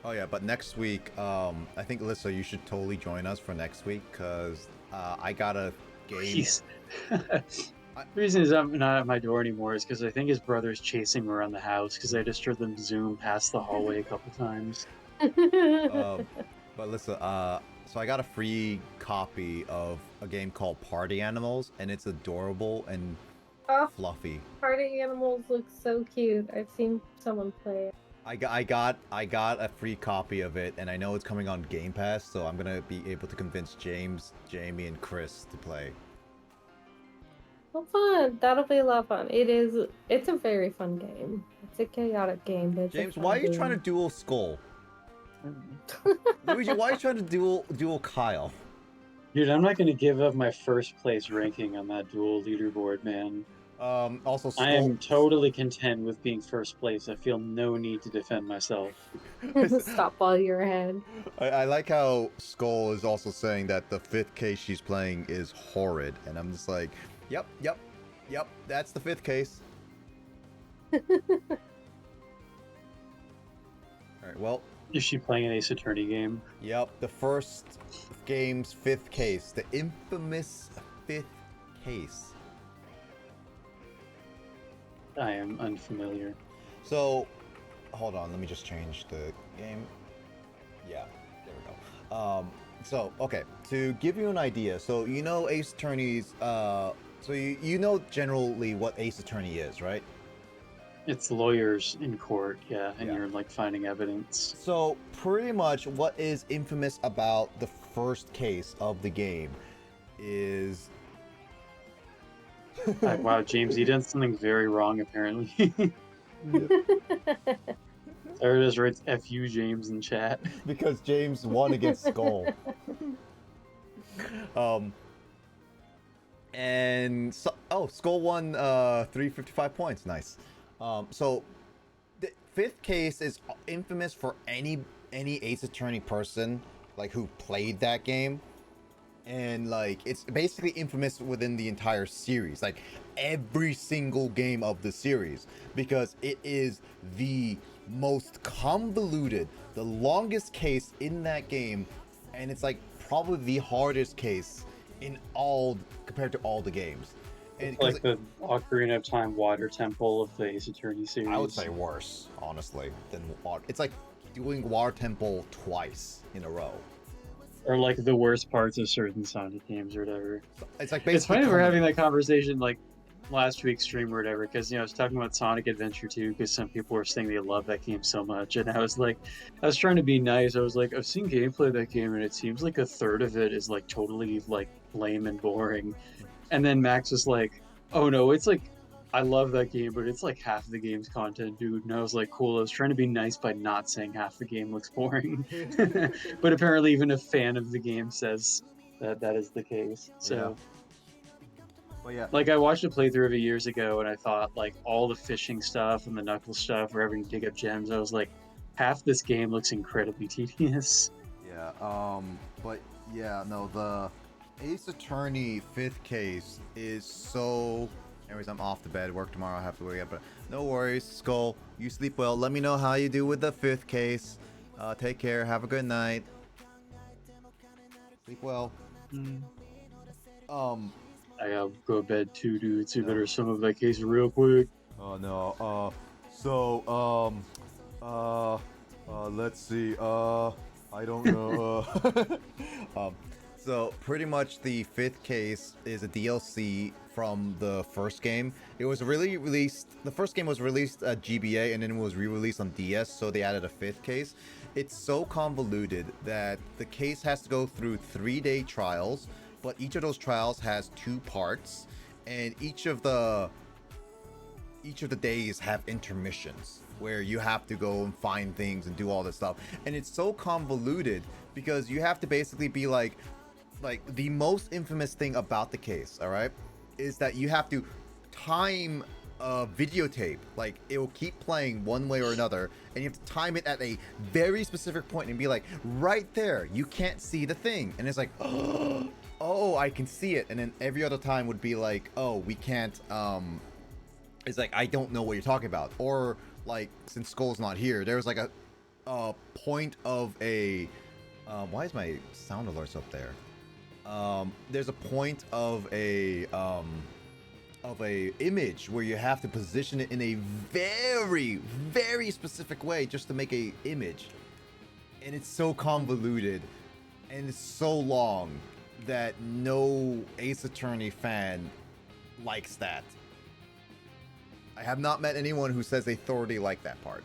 Oh yeah, but next week, I think Lissa, you should totally join us for next week because I got a game. Jeez. The reason is I'm not at my door anymore is because I think his brother's chasing him around the house because I just heard them zoom past the hallway a couple times. But Lissa, so I got a free copy of a game called Party Animals, and it's adorable and Oh, fluffy. party animals look so cute. I've seen someone play it. I got a free copy of it, and I know it's coming on Game Pass, so I'm gonna be able to convince James, Jamie, and Chris to play. Well, fun. That'll be a lot of fun. It's a very fun game. It's a chaotic game, but it's a James, fun why are you game. trying to duel Skull? Luigi, why are you trying to duel Kyle? Dude, I'm not going to give up my first place ranking on that dual leaderboard, man. Also, Skull, I am totally content with being first place. I feel no need to defend myself. Stop while you're ahead. I like how Skull is also saying that the 5th case she's playing is horrid, and I'm just like, yep, that's the 5th case. Alright, well, Is she playing an Ace Attorney game? yep, the first game's 5th case, the infamous 5th case. I am unfamiliar. So, hold on, let me just change the game. Yeah, there we go. So, okay, to give you an idea, so you know Ace Attorney's, so you know generally what Ace Attorney is, right? It's lawyers in court, yeah, and Yeah. you're like finding evidence. So, pretty much what is infamous about the first case of the game is... Wow, James, you did something very wrong, apparently. There it is, writes "F you, James" in chat. because James won against Skull. And so, Skull won 355 points. Nice. So the 5th case is infamous for any Ace Attorney person like who played that game, and like it's basically infamous within the entire series, like every single game of the series, because it is the most convoluted, the longest case in that game, and it's like probably the hardest case in all compared to all the games. And Like the Ocarina of Time water temple of the Ace Attorney series. I would say worse, honestly, than water. It's like doing Water Temple twice in a row. Or like the worst parts of certain Sonic games or whatever. It's like It's basically funny we're having that conversation like last week's stream or whatever, because I was talking about Sonic Adventure 2 because some people were saying they love that game so much, and I was trying to be nice. I was like, I've seen gameplay of that game, and it seems like a third of it is like totally like lame and boring. And then Max was like, oh no, it's like I love that game, but it's like half the game's content, dude. And I was like, cool. I was trying to be nice by not saying half the game looks boring, but apparently, even a fan of the game says that that is the case. So, Well, yeah. like, I watched a playthrough of it years ago, and I thought like all the fishing stuff and the knuckle stuff, where having to dig up gems. I was like, half this game looks incredibly tedious. Yeah, but yeah, no, the Ace Attorney 5th case is so... Anyways, I'm off to bed, work tomorrow, I have to wake up, but no worries, Skull, you sleep well. Let me know how you do with the 5th case. Take care, have a good night. Sleep well. I gotta go to bed too, dude. So you better sum up that case real quick. Oh no, let's see, I don't know, so pretty much the 5th case is a DLC from the first game. It was really released, the first game was released at GBA and then it was re-released on DS, so they added a 5th case. It's so convoluted that the case has to go through 3-day trials, but each of those trials has 2 parts, and each of the days have intermissions where you have to go and find things and do all this stuff. And it's so convoluted because you have to basically be like the most infamous thing about the case, all right, is that you have to time a videotape. Like, it will keep playing one way or another, and you have to time it at a very specific point and be like, right there, you can't see the thing. And it's like, oh, I can see it. And then every other time would be like, oh, we can't, it's like, I don't know what you're talking about. Or like, since Skull's not here, there's like a point of a, why is my sound alerts up there? There's a point of a image where you have to position it in a very, very specific way just to make a image. And it's so convoluted and it's so long that no Ace Attorney fan likes that. I have not met anyone who says they thoroughly like that part.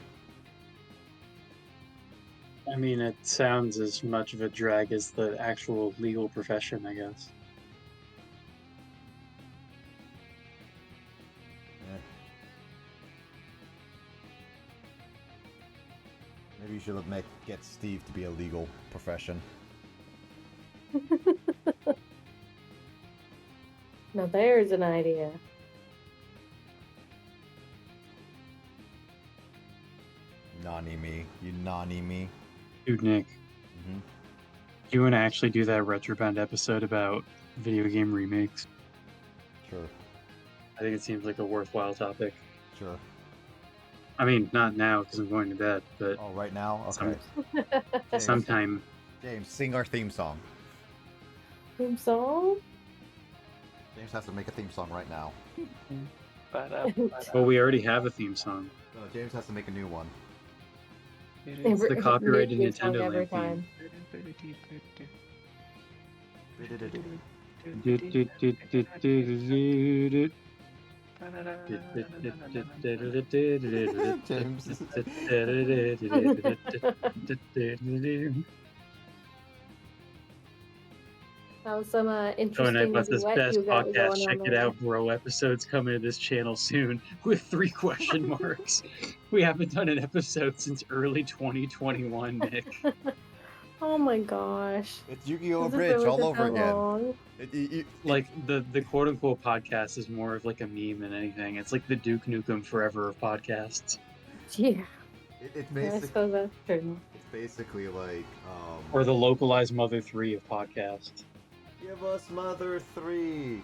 I mean, it sounds as much of a drag as the actual legal profession, I guess. Maybe you should get Steve to be a legal profession. Now there's an idea. Nani me. You nani me. Dude, Nick, Mm-hmm. do you want to actually do that Retrobound episode about video game remakes? Sure. I think it seems like a worthwhile topic. Sure. I mean, not now because I'm going to bed, but Oh, right now? Okay. James, sometime. James, sing our theme song. Theme song? James has to make a theme song right now. Well, we already have a theme song. No, James has to make a new one. It's the copyrighted Theme song Nintendo every Land theme. How's some Oh, interesting and I got this duet best you got podcast. going Check on it there? out, bro. Episodes coming to this channel soon with 3 question marks. We haven't done an episode since early 2021, Nick. Oh my gosh. It's Yu-Gi-Oh! Has it Bridge really all been over that again. long? Like the quote unquote podcast is more of like a meme than anything. It's like the Duke Nukem Forever of podcasts, Yeah, It's I suppose that's true. basically like, or the localized Mother 3 of podcasts. give us Mother 3.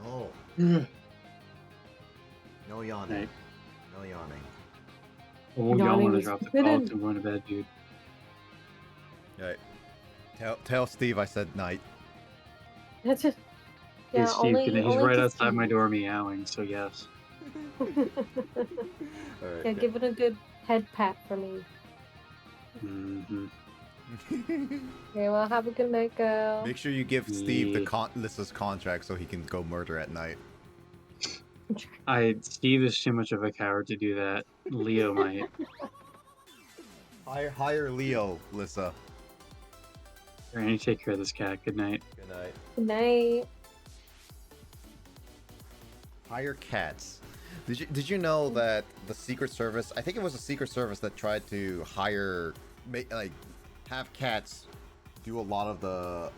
No. No yawning. Right. No yawning. Oh, y'all Yawning want to is drop the forbidden. call to going to bed, dude. Alright. Tell Steve I said night. That's just Hey, yeah. Steve, Only, he's only right to outside my Steve. door meowing, so yes. Alright. Yeah, give it a good head pat for me. Mm-hmm. Okay, well, have a good night, girl. Make sure you give Steve the Yeah. Lissa's contract so he can go murder at night. Steve is too much of a coward to do that. Leo might. Hire Leo, Lissa. Granny, take care of this cat. Good night. Good night. Good night. Hire cats. Did you know that the Secret Service? I think it was the Secret Service that tried to hire, have cats do a lot of the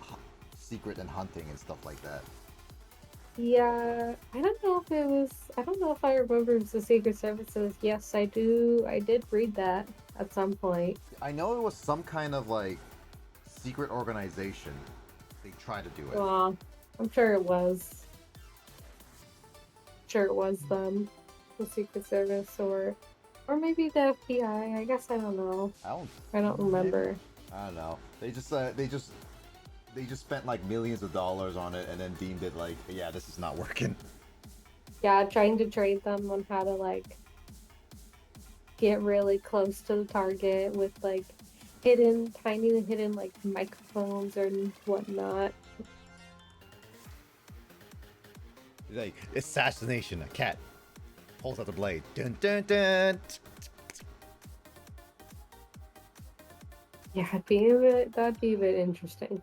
secret and hunting and stuff like that. Yeah, I don't know if it was. I don't know if I remember if the Secret Services. Yes, I do. I did read that at some point. I know it was some kind of like secret organization. They tried to do it. Well, I'm sure it was. Sure, it was them, the Secret Service, or maybe the FBI. I guess I don't know. I don't remember. I don't know. They just spent like millions of dollars on it and then deemed it like, yeah, this is not working. Yeah, trying to train them on how to like get really close to the target with like tiny hidden like microphones or whatnot. Like assassination, a cat pulls out the blade. Dun dun dun. Yeah, that'd be a bit interesting.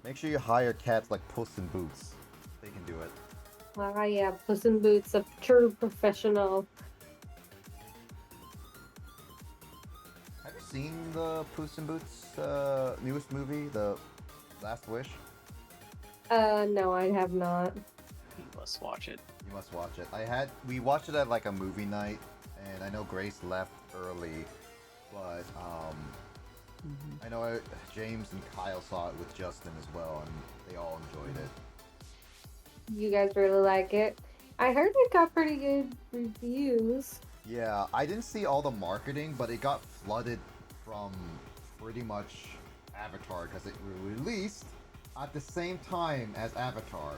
Make sure you hire cats like Puss in Boots. They can do it. Ah, yeah, Puss in Boots, a true professional. Have you seen the Puss in Boots newest movie, The Last Wish? No, I have not. You must watch it. You must watch it. We watched it at like a movie night, and I know Grace left early, but I know James and Kyle saw it with Justin as well, and they all enjoyed it. You guys really like it? I heard it got pretty good reviews. Yeah, I didn't see all the marketing, but it got flooded from pretty much Avatar because it released at the same time as Avatar.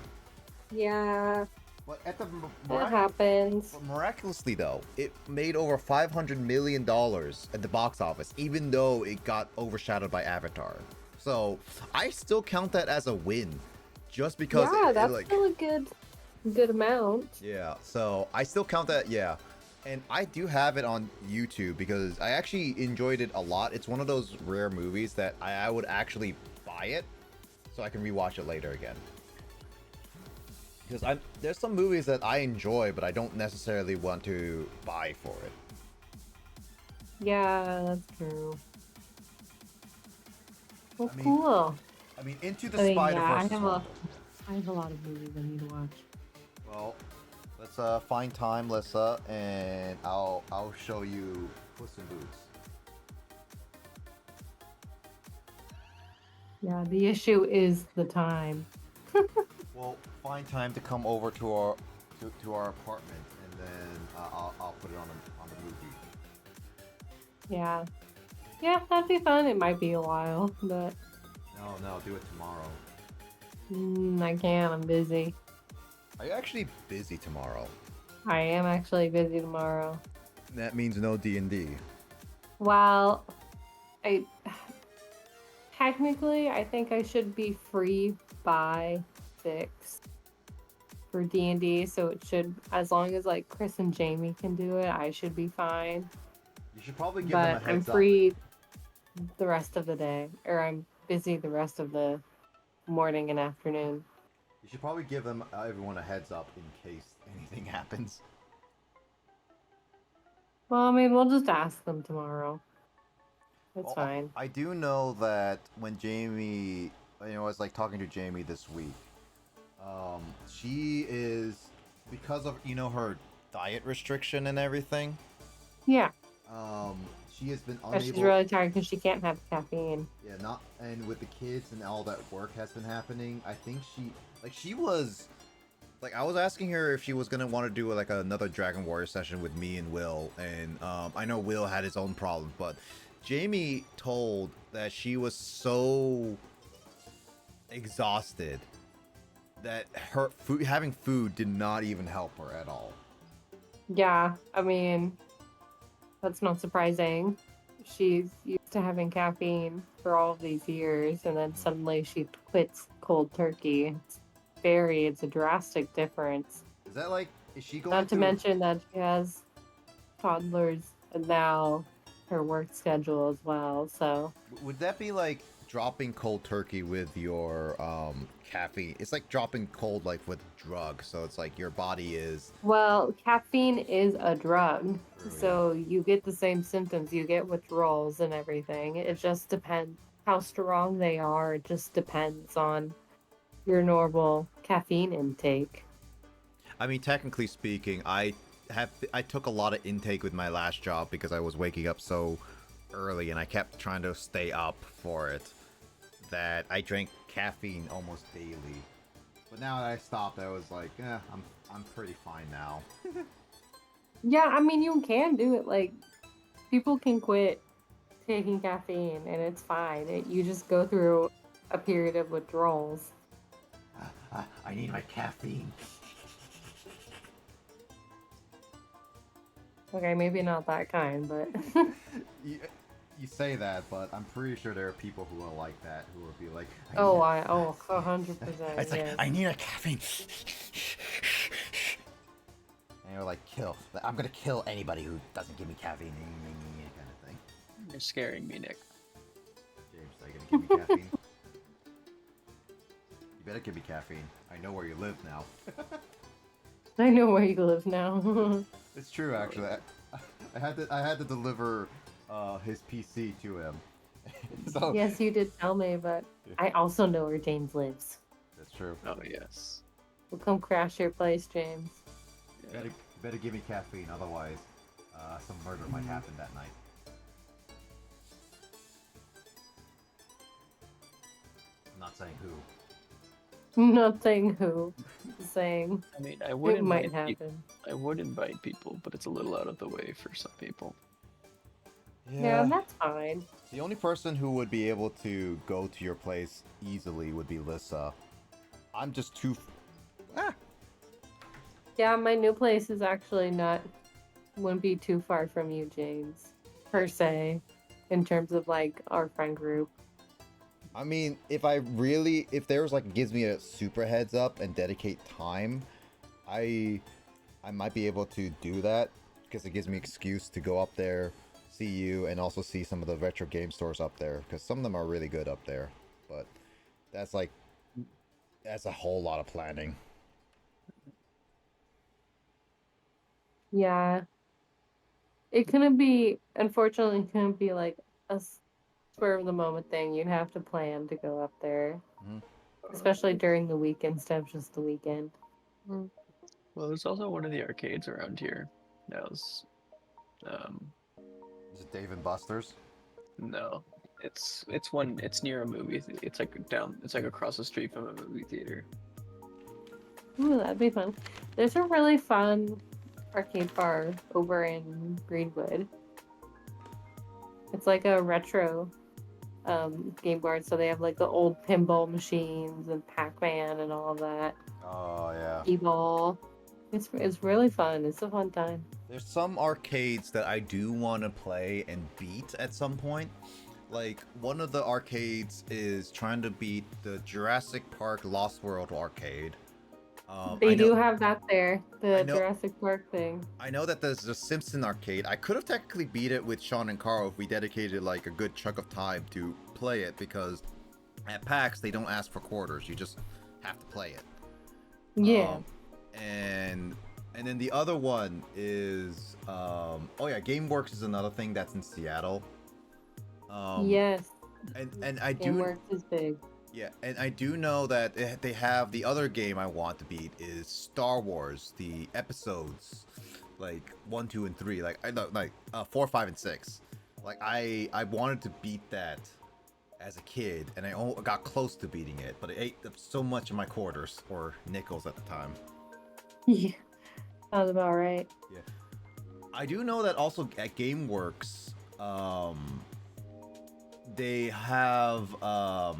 Yeah, But that happens. miraculously though, it made over $500 million at the box office, even though it got overshadowed by Avatar. So I still count that as a win, just because. Yeah, that's still a good amount. Yeah, so I still count that. Yeah, and I do have it on YouTube because I actually enjoyed it a lot. It's one of those rare movies that I would actually buy it, so I can rewatch it later again. Because there's some movies that I enjoy, but I don't necessarily want to buy for it. Yeah, that's true. Well, I mean, cool. I mean, Into the I mean, Spider-Verse. yeah, I have a lot of movies I need to watch. Well, let's find time, Lissa, and I'll show you Puss in Boots. Yeah, the issue is the time. Well, find time to come over to our apartment, and then I'll put it on the movie. Yeah. Yeah, that'd be fun. It might be a while, but No, do it tomorrow. I can't. I'm busy. Are you actually busy tomorrow? I am actually busy tomorrow. That means no D&D. Well, technically, I think I should be free by 6 for D&D, so it should, as long as like Chris and Jamie can do it, I should be fine. You should probably give them a But heads I'm up. free the rest of the day, or I'm busy the rest of the morning and afternoon. You should probably give everyone a heads up in case anything happens. Well, I mean, we'll just ask them tomorrow. That's Well, fine. I do know that when Jamie, I was like talking to Jamie this week. She is, because of her diet restriction and everything. Yeah. She has been But she's unable. really tired because she can't have caffeine. Yeah, and with the kids and all that work has been happening. I think she was. Like, I was asking her if she was gonna want to do like another Dragon Warrior session with me and Will, and I know Will had his own problems, but Jamie told that she was so exhausted that having food did not even help her at all. Yeah, I mean, that's not surprising. She's used to having caffeine for all of these years, and then suddenly she quits cold turkey. It's a drastic difference. Is that like, is she going Not to mention that she has toddlers and now her work schedule as well. So Would that be like dropping cold turkey with your caffeine? It's like dropping cold like with drugs. So it's like your body is. well, caffeine is a drug. True, So you get the same symptoms. You get withdrawals and everything. It just depends how strong they are. It just depends on your normal caffeine intake. I mean, technically speaking, I took a lot of intake with my last job because I was waking up so early and I kept trying to stay up for it that I drank caffeine almost daily. But now that I stopped, I was like, I'm pretty fine now. Yeah, I mean, you can do it. Like, people can quit taking caffeine and it's fine. You just go through a period of withdrawals. I need my caffeine. Okay, maybe not that kind, but You say that, but I'm pretty sure there are people who are like that, who will be like, oh, need 100%. It's like, Yes. I need a caffeine. And you're like, kill. I'm gonna kill anybody who doesn't give me caffeine, kind of thing. You're scaring me, Nick. James, are you gonna give me caffeine? You better give me caffeine. I know where you live now. I know where you live now. It's true, actually. I had to deliver his PC to him. So Yes, you did tell me, but I also know where James lives. that's true. Oh yes. We'll come crash your place, James. Yeah. Better give me caffeine, otherwise some murder might happen that night. I'm not saying who. I'm not saying who. Just saying I mean, I would it might invite happen. I would invite people, but it's a little out of the way for some people. Yeah, that's fine. The only person who would be able to go to your place easily would be Lissa. I'm just too. Yeah, my new place is actually wouldn't be too far from you, James, per se, in terms of like our friend group. I mean, if there was like gives me a super heads up and dedicate time, I might be able to do that because it gives me excuse to go up there, see you, and also see some of the retro game stores up there because some of them are really good up there. But that's a whole lot of planning. Yeah, unfortunately, it couldn't be like a spur of the moment thing. You'd have to plan to go up there, Mhm. especially during the week instead of just the weekend. Well, there's also one of the arcades around here. That was, Is it Dave and Buster's? no, it's near a movie. It's like across the street from a movie theater. Ooh, that'd be fun. There's a really fun arcade bar over in Greenwood. It's like a retro game bar, so they have like the old pinball machines and Pac-Man and all of that. Oh yeah. E-ball. It's really fun. It's a fun time. There's some arcades that I do want to play and beat at some point. Like, one of the arcades is trying to beat the Jurassic Park Lost World arcade. They do have that there, I the know- Jurassic Park thing. I know that there's the Simpson arcade. I could have technically beat it with Sean and Carl if we dedicated like a good chunk of time to play it, because at PAX they don't ask for quarters. You just have to play it. Yeah. And then the other one is oh yeah, GameWorks is another thing that's in Seattle. Yes. And I do GameWorks is big. Yeah, and I do know that they have the other game I want to beat is Star Wars, the episodes, like 1, 2, and 3, like 4, 5, and 6. Like I wanted to beat that as a kid, and I got close to beating it, but it ate up so much of my quarters or nickels at the time. Yeah. Sounds about right. Yeah, I do know that also at GameWorks, they have a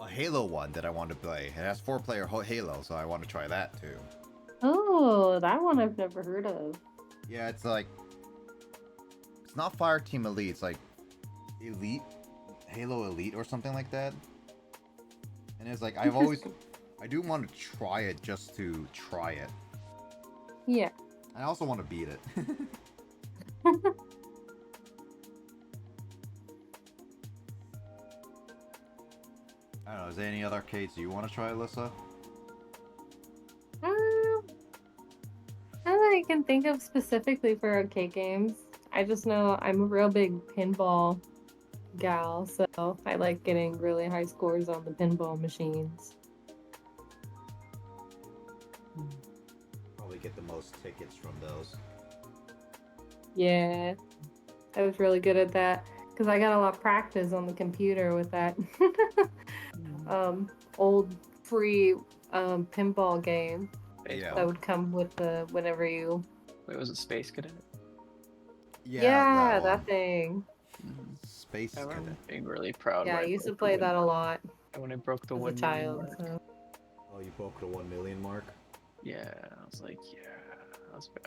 Halo one that I want to play. It has 4-player Halo, so I want to try that too. Oh, that one I've never heard of. Yeah, it's like, it's not Fireteam Elite, it's like Elite, Halo Elite or something like that. And it's like, I do want to try it just to try it. Yeah. I also want to beat it. I don't know, is there any other arcades you want to try, Alyssa? Not that I can think of specifically for arcade games. I just know I'm a real big pinball gal, so I like getting really high scores on the pinball machines. Probably get the most tickets from those. Yeah, I was really good at that because I got a lot of practice on the computer with that old free pinball game Yeah. that would come with the whenever you. Wait, was it Space Cadet? Yeah, that that one. thing. Space I Cadet. remember being really proud Yeah, when I I used to broke the play win- that a lot when I broke the as a 1 million child. mark. So. Oh, you broke the 1 million mark? Yeah, I was like, yeah.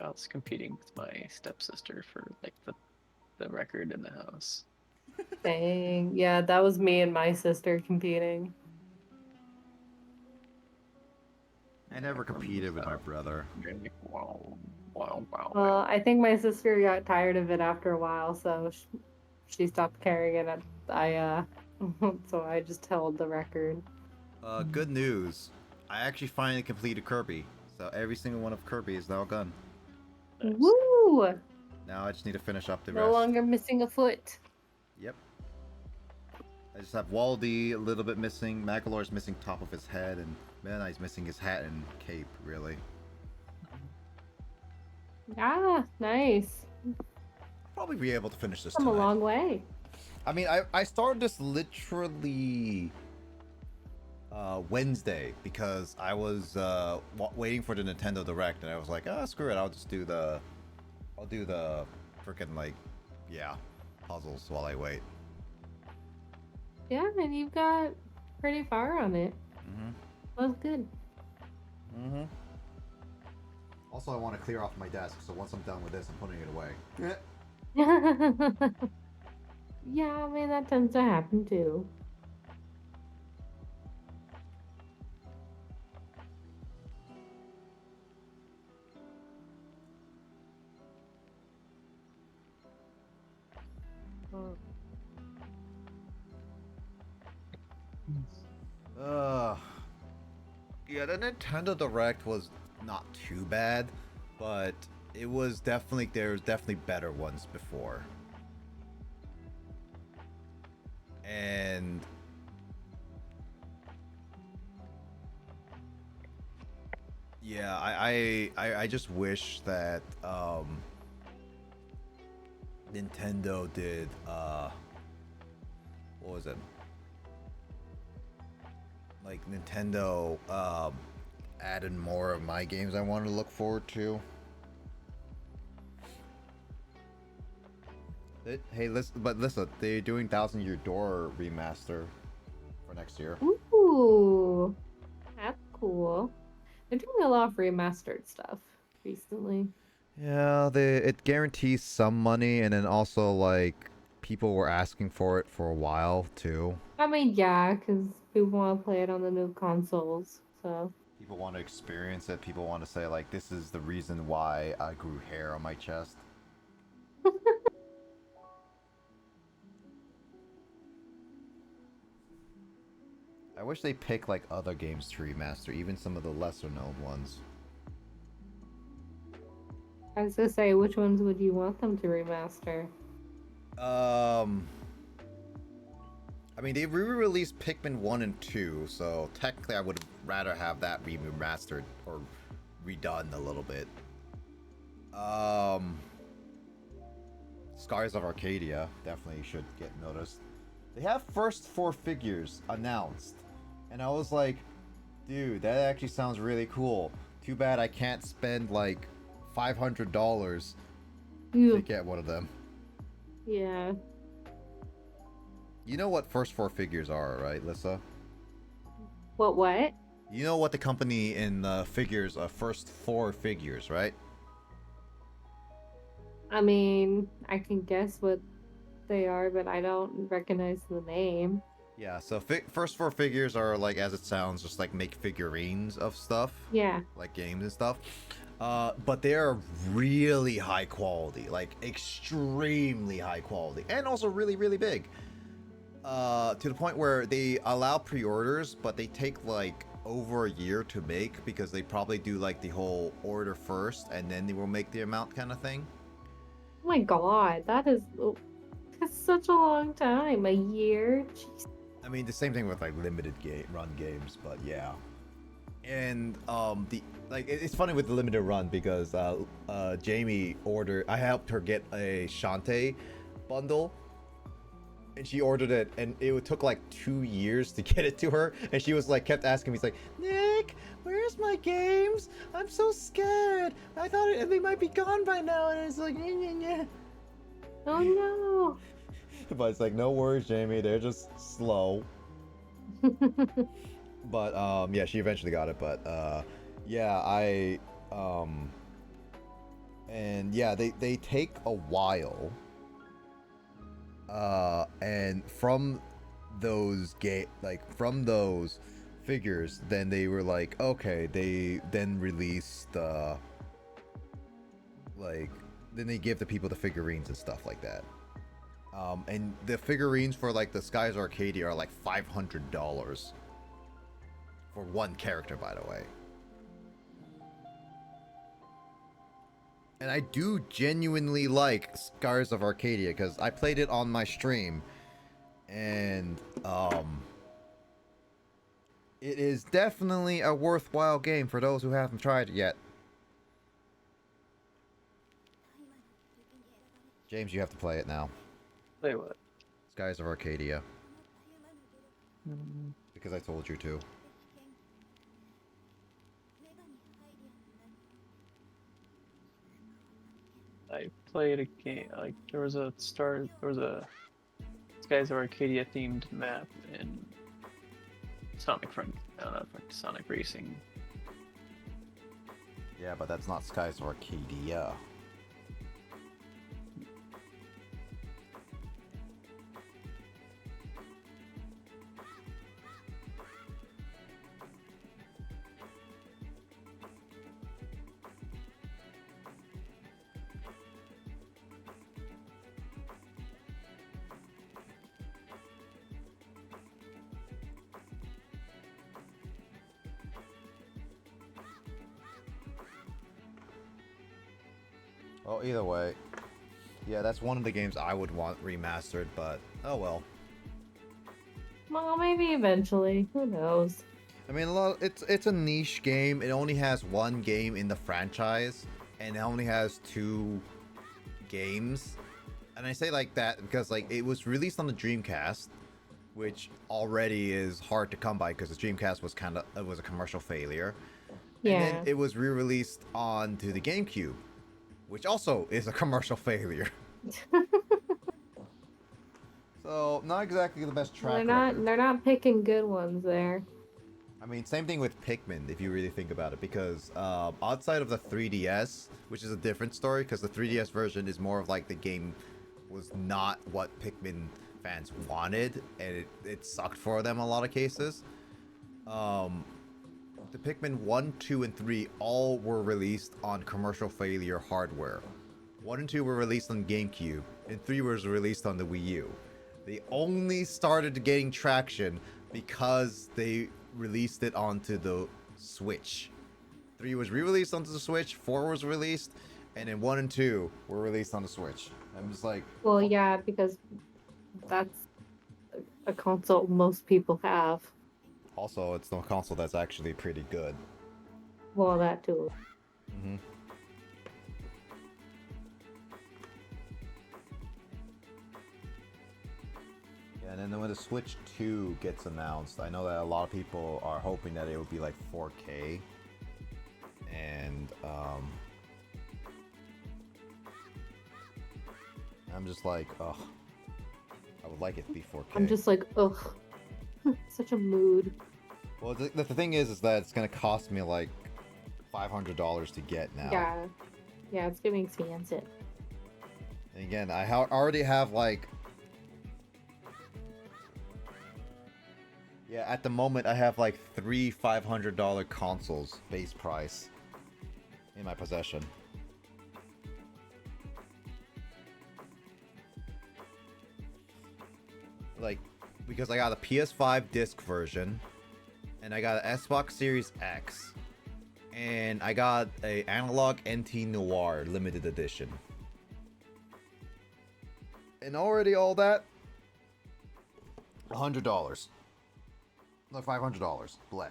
I was competing with my stepsister for like the record in the house. Dang. Yeah, that was me and my sister competing. I never competed with my brother. You're like, wow, wow, wow. Well, I think my sister got tired of it after a while, so she stopped carrying it. So I just held the record. Good news. I actually finally completed Kirby. So every single one of Kirby is now done. Nice. Woo! Now I just need to finish up the No rest. longer missing a foot. Yep. I just have Waldy a little bit missing. Magolor's missing top of his head, and Meta Knight's missing his hat and cape, really. Ah, nice. I'll probably be able to finish this Come a tonight. long way. I mean, I started this literally Wednesday because I was waiting for the Nintendo Direct, and I was like, oh, screw it, I'll do the freaking puzzles while I wait. Yeah, and you've got pretty far on it. Mhm. That's good. Mhm. Also, I want to clear off my desk, so once I'm done with this, I'm putting it away. Yeah, I mean that tends to happen too. Yeah, the Nintendo Direct was not too bad, but it was definitely there's definitely better ones before. And yeah, I just wish that Nintendo did what was it? Like Nintendo added more of my games I wanted to look forward to. Hey, listen, they're doing Thousand Year Door remaster for next year. Ooh, that's cool. They're doing a lot of remastered stuff recently. Yeah, it guarantees some money, and then also like people were asking for it for a while too. I mean, yeah, because people want to play it on the new consoles, so. People want to experience it. People want to say like, this is the reason why I grew hair on my chest. I wish they pick like other games to remaster, even some of the lesser known ones. I was gonna say, which ones would you want them to remaster? I mean, they re-released Pikmin 1 and 2, so technically I would rather have that remastered or redone a little bit. Skies of Arcadia definitely should get noticed. They have first 4 figures announced, and I was like, dude, that actually sounds really cool. Too bad I can't spend like $500 to get one of them. Yeah. You know what first 4 figures are, right, Lissa? What? You know what the company in figures first 4 figures, right? I mean, I can guess what they are, but I don't recognize the name. Yeah, so first 4 figures are like, as it sounds, just like make figurines of stuff. Yeah. Like games and stuff. But they're really high quality, like extremely high quality, and also really, really big. To the point where they allow pre-orders, but they take like over a year to make because they probably do like the whole order first and then they will make the amount kind of thing. Oh my god, that's such a long time. A year? Jeez. I mean, the same thing with like limited run games, but yeah. And it's funny with the limited run because Jamie ordered. I helped her get a Shantae bundle, and she ordered it, and it took like 2 years to get it to her. And she was like, kept asking me, he's like, Nick, where's my games? I'm so scared. I thought they might be gone by now. And it's like, yeah. Oh no. But it's like, no worries, Jamie. They're just slow. But yeah, she eventually got it. But yeah, and yeah, they take a while. And from those from those figures, then they were like, okay, they then release the then they give the people the figurines and stuff like that. And the figurines for like the Skies Arcadia are like $500 for one character, by the way. And I do genuinely like Scars of Arcadia because I played it on my stream, and it is definitely a worthwhile game for those who haven't tried it yet. James, you have to play it now. Play what? Skies of Arcadia. Mm, Because I told you to. I played a game, like, there was a Skies of Arcadia themed map in Sonic Racing. Yeah, but that's not Skies of Arcadia. Well, either way, yeah, that's one of the games I would want remastered, but oh well. Well, maybe eventually. Who knows? I mean, it's a niche game. It only has one game in the franchise, and it only has 2 games. And I say like that because like it was released on the Dreamcast, which already is hard to come by because the Dreamcast was a commercial failure. Yeah. And then it was re-released onto the GameCube, which also is a commercial failure. So not exactly the best track record. They're not picking good ones there. I mean, same thing with Pikmin, if you really think about it, because outside of the 3DS, which is a different story, because the 3DS version is more of like the game was not what Pikmin fans wanted, and it sucked for them in a lot of cases. The Pikmin 1, 2, and 3 all were released on commercial failure hardware. 1 and 2 were released on GameCube, and 3 was released on the Wii U. They only started getting traction because they released it onto the Switch. 3 was re-released onto the Switch, 4 was released, and then 1 and 2 were released on the Switch. I'm just like... Well, yeah, because that's a console most people have. Also, it's the console that's actually pretty good. Well, that too. Mm-hmm. Yeah, and then when the Switch 2 gets announced, I know that a lot of people are hoping that it will be like 4K. And I'm just like, ugh. I would like it to be 4K. I'm just like, ugh. Such a mood. Well, the thing is that it's gonna cost me like $500 to get now. Yeah. Yeah, it's getting expensive. And again, I already have like... Yeah, at the moment I have like 3 $500 consoles base price. in my possession. Like, because I got a PS5 disc version, and I got an Xbox Series X, and I got a Analog NT Noir limited edition. And already all that, $100. Like $500. Bleh.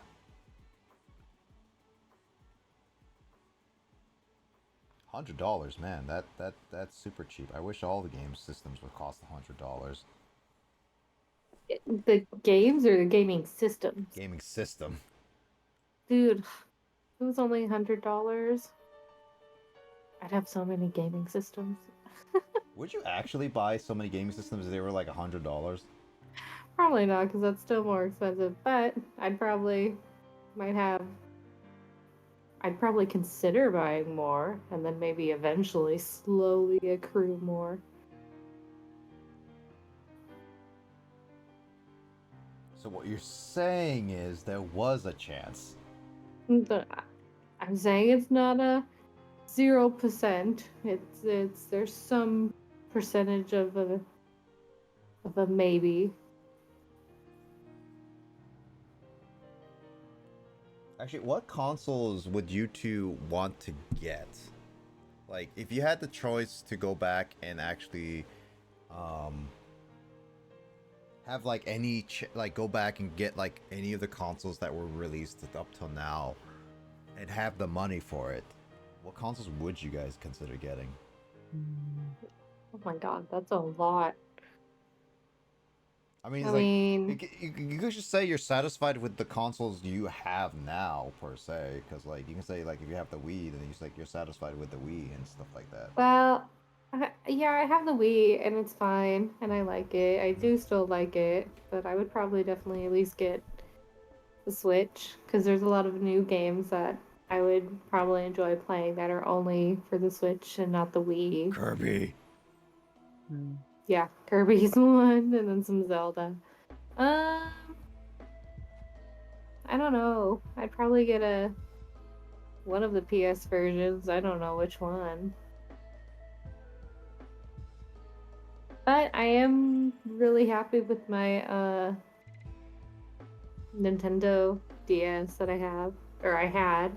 $100, man. That's super cheap. I wish all the game systems would cost $100. The games or the gaming systems? Gaming system. Dude, it was only $100. I'd have so many gaming systems. Would you actually buy so many gaming systems if they were like $100? Probably not, because that's still more expensive. But I'd probably consider buying more, and then maybe eventually slowly accrue more. So what you're saying is there was a chance. I'm saying it's not a 0%. It's there's some percentage of a maybe. Actually, what consoles would you two want to get? Like, if you had the choice to go back and actually, have like go back and get like any of the consoles that were released up till now, and have the money for it, what consoles would you guys consider getting? Oh my god, that's a lot. I mean, I it's like, mean, you could just say you're satisfied with the consoles you have now, per se, because like you can say like if you have the Wii, then you're satisfied with the Wii and stuff like that. well, yeah, I have the Wii and it's fine and I like it. I do still like it, but I would probably definitely at least get the Switch because there's a lot of new games that I would probably enjoy playing that are only for the Switch and not the Wii. Kirby. Yeah, Kirby's one and then some Zelda. I don't know. I'd probably get one of the PS versions. I don't know which one. But I am really happy with my Nintendo DS that I have, or I had.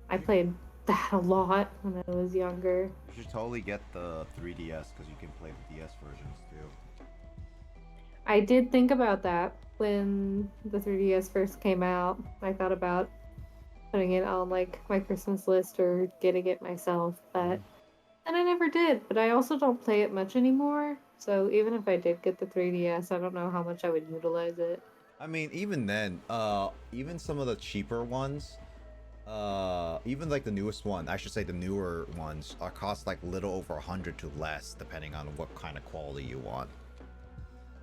I played that a lot when I was younger. You should totally get the 3DS because you can play the DS versions too. I did think about that when the 3DS first came out. I thought about putting it on like my Christmas list or getting it myself, but and I never did. But I also don't play it much anymore. So even if I did get the 3DS, I don't know how much I would utilize it. I mean, even then, even some of the cheaper ones, even like the newest one, I should say the newer ones, are cost like little over 100 to less, depending on what kind of quality you want.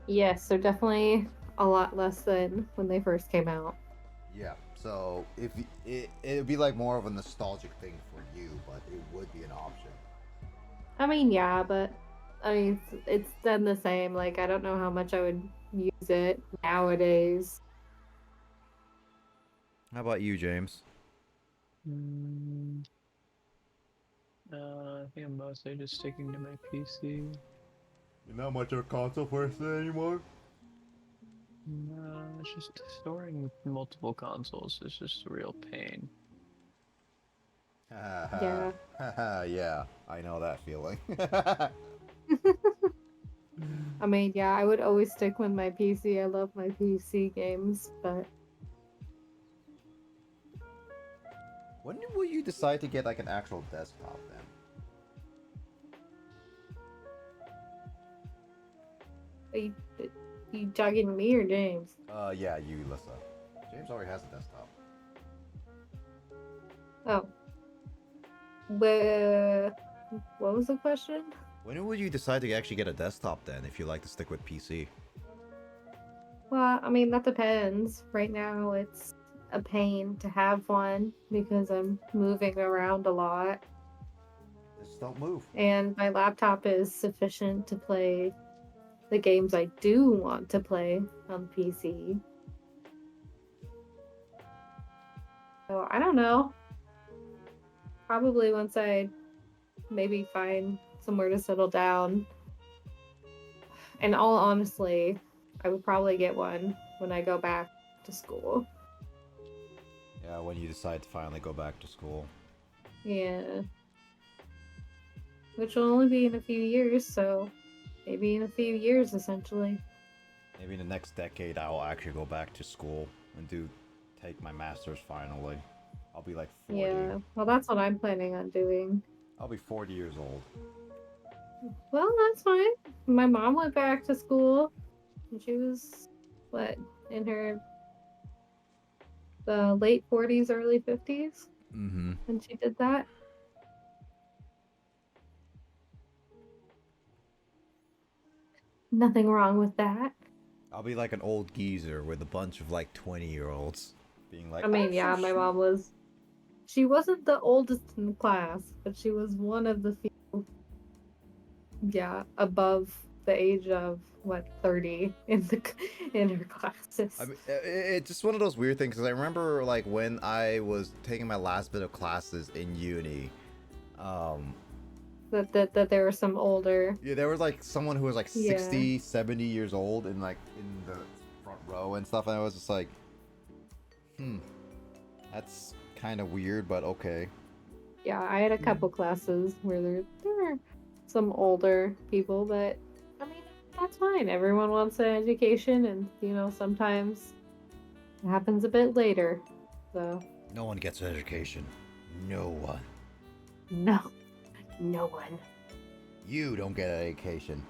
Yes, they're definitely a lot less than when they first came out. Yeah, so if it'd be like more of a nostalgic thing for you, but it would be an option. I mean, yeah, but I mean, it's done the same. Like, I don't know how much I would use it nowadays. How about you, James? I think I'm mostly just sticking to my PC. You're not much of a console person anymore? No, it's just storing multiple consoles is just a real pain. Yeah. Yeah, I know that feeling. I mean, yeah, I would always stick with my PC. I love my PC games, but When will you decide to get like an actual desktop then? you talking to me or James? Yeah, you, Lissa. James already has a desktop. Oh. What was the question? When would you decide to actually get a desktop then, if you like to stick with PC? Well, I mean, that depends. Right now, it's a pain to have one because I'm moving around a lot. Just don't move. And my laptop is sufficient to play the games I do want to play on PC. So I don't know. Probably once I maybe find somewhere to settle down. And all honestly, I would probably get one when I go back to school. Yeah, when you decide to finally go back to school. Yeah. Which will only be in a few years, so maybe in a few years, essentially. Maybe in the next decade, I will actually go back to school and take my master's finally. I'll be like 40. Yeah, well, that's what I'm planning on doing. I'll be 40 years old. Well, that's fine. My mom went back to school, and she was, what, in her the late 40s, early 50s, Mm-hmm. when she did that. Nothing wrong with that. I'll be like an old geezer with a bunch of like 20-year-olds being like, I mean, "I'm yeah, so my sure." mom was. She wasn't the oldest in the class, but she was one of the few, yeah, above the age of what 30 in her classes. I mean, it's just one of those weird things because I remember like when I was taking my last bit of classes in uni, That there were some older. yeah, there was like someone who was like Yeah. 60, 70 years old in like in the front row and stuff, and I was just like, that's kind of weird, but okay. Yeah, I had a couple classes where there were some older people, but I mean, that's fine. Everyone wants an education, and sometimes it happens a bit later. So No one gets an education. No one. no one. You don't get an education.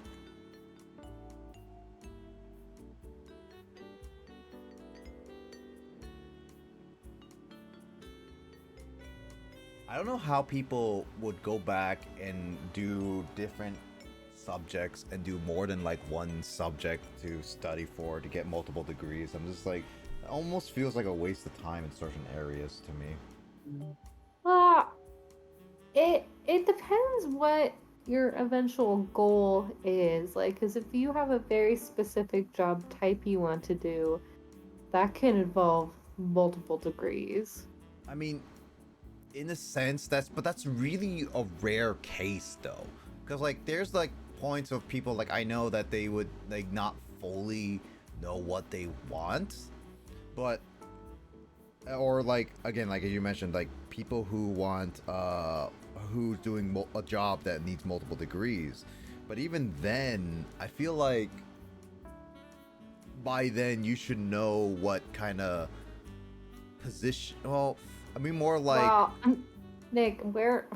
I don't know how people would go back and do different subjects and do more than like one subject to study for to get multiple degrees. I'm just like, it almost feels like a waste of time in certain areas to me. It depends what your eventual goal is. Like, because if you have a very specific job type you want to do, that can involve multiple degrees. I mean, in a sense, that's really a rare case though, because like there's like points of people like I know that they would like not fully know what they want, but or like again like you mentioned like people who want who's doing a job that needs multiple degrees, but even then I feel like by then you should know what kind of position. Well, I mean more like. Well, Nick, we're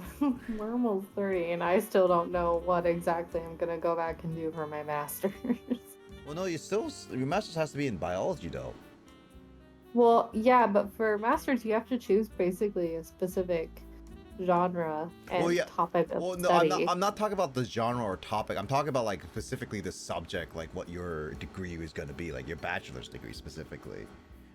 almost 30, and I still don't know what exactly I'm gonna go back and do for my master's. Well, no, your master's has to be in biology though. Well, yeah, but for master's, you have to choose basically a specific genre and topic of Well, no, study. I'm not talking about the genre or topic. I'm talking about like specifically the subject, like what your degree is going to be, like your bachelor's degree specifically.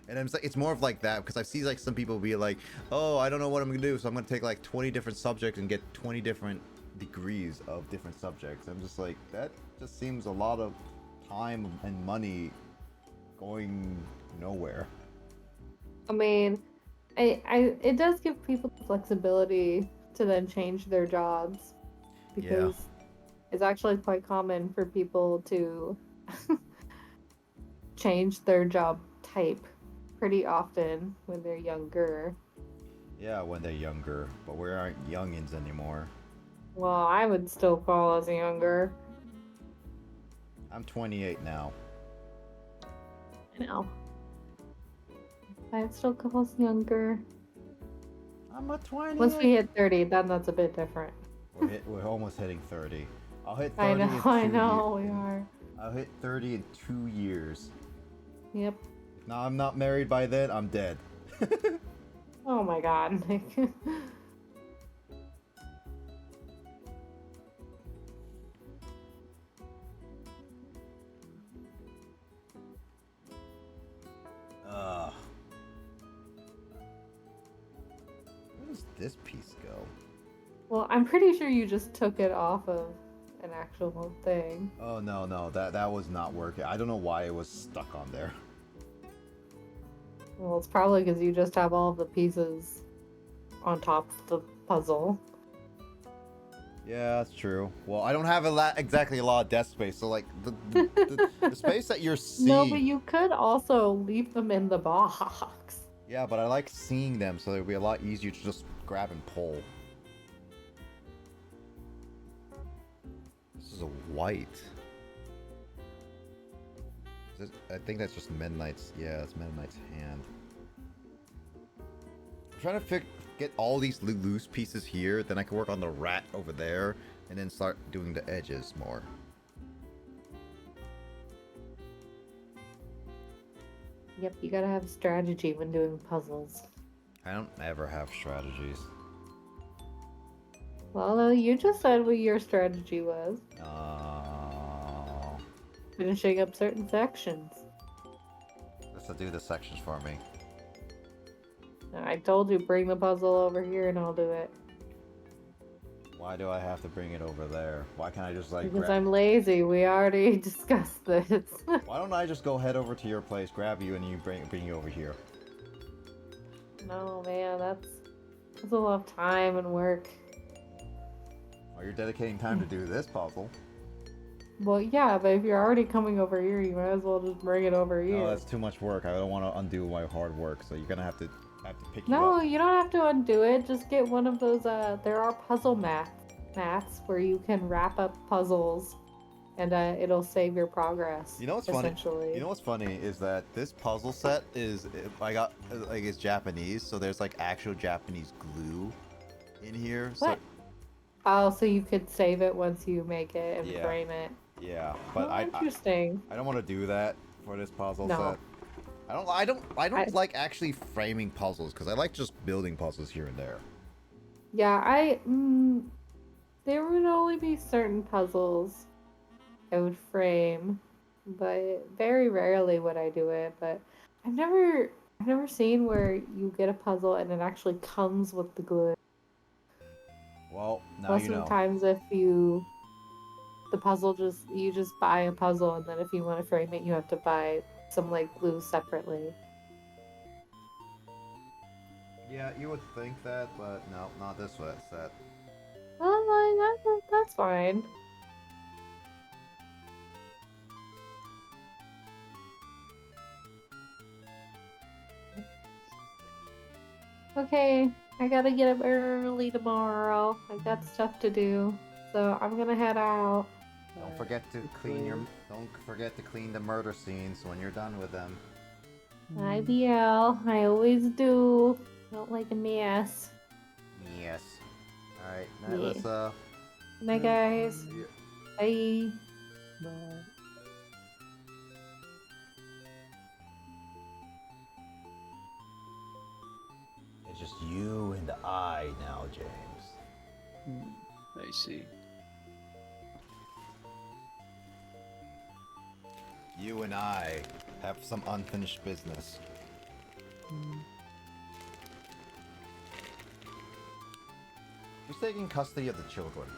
And it's more of like that because I see like some people be like, oh, I don't know what I'm gonna do, so I'm gonna take like 20 different subjects and get 20 different degrees of different subjects. I'm just like, that just seems a lot of time and money going nowhere. I mean, it does give people the flexibility to then change their jobs because it's actually quite common for people to change their job type pretty often when they're younger. Yeah, when they're younger, but we aren't youngins anymore. Well, I would still call us younger. I'm 28 now. I know. I'd still call us younger. I'm a 20. Once we hit 30, then that's a bit different. We're almost hitting 30. I'll hit 30 in 2 years. I know, we are. I'll hit 30 in 2 years. Yep. If now I'm not married by then, I'm dead. Oh my god, Nick. Where does this piece go? Well, I'm pretty sure you just took it off of an actual thing. Oh no, that was not working. I don't know why it was stuck on there. Well, it's probably because you just have all the pieces on top of the puzzle. Yeah, that's true. Well, I don't have exactly a lot of desk space, so like the space that you're seeing. No, but you could also leave them in the box. Yeah, but I like seeing them, so it'll be a lot easier to just grab and pull. This is a white. I think that's just Midnight's. Yeah, that's Midnight's hand. I'm trying to get all these loose pieces here, then I can work on the rat over there, and then start doing the edges more. Yep, you gotta have strategy when doing puzzles. I don't ever have strategies. Well, you just said what your strategy was. Finishing up certain sections. Just to do the sections for me. I told you, bring the puzzle over here and I'll do it. Why do I have to bring it over there? Why can't I just like Because I'm lazy. We already discussed this. Why don't I just go head over to your place, grab you, and you bring you over here? No, man, that's a lot of time and work. Well, you're dedicating time to do this puzzle. Well, yeah, but if you're already coming over here, you might as well just bring it over here. No, that's too much work. I don't want to undo my hard work, so you're gonna have to pick you No, up. you don't have to undo it. Just get one of those, there are puzzle mats where you can wrap up puzzles and it'll save your progress. You know what's funny? You know what's funny is that this puzzle set is it's Japanese, so there's like actual Japanese glue in here. What? Oh, so you could save it once you make it and frame it. Yeah, but interesting. I don't want to do that for this puzzle No. set. I don't like actually framing puzzles because I like just building puzzles here and there. Yeah, there would only be certain puzzles I would frame, but very rarely would I do it. But I've never seen where you get a puzzle and it actually comes with the glue. Well, now Most you know. of the times, you just buy a puzzle, and then if you want to frame it, you have to buy some like glue separately. Yeah, you would think that, but no, not this set. Oh, that's fine. Okay, I gotta get up early tomorrow. I got stuff to do, so I'm gonna head out. Don't forget to clean the murder scenes when you're done with them. IBL, I always do. Don't like a mess. Yes. All right, now let's Night, guys. Bye. Bye. It's just you and I now, James. I see. You and I have some unfinished business. Who's taking custody of the children?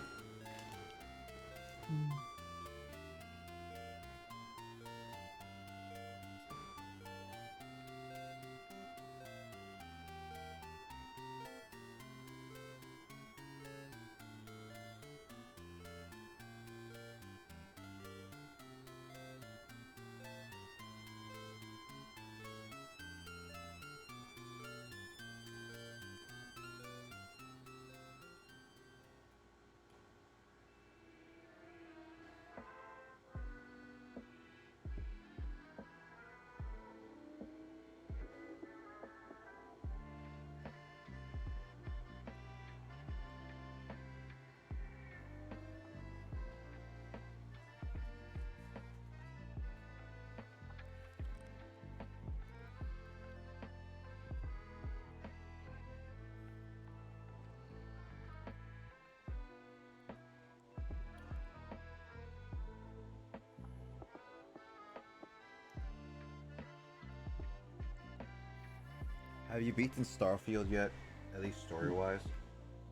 Have you beaten Starfield yet? At least story-wise?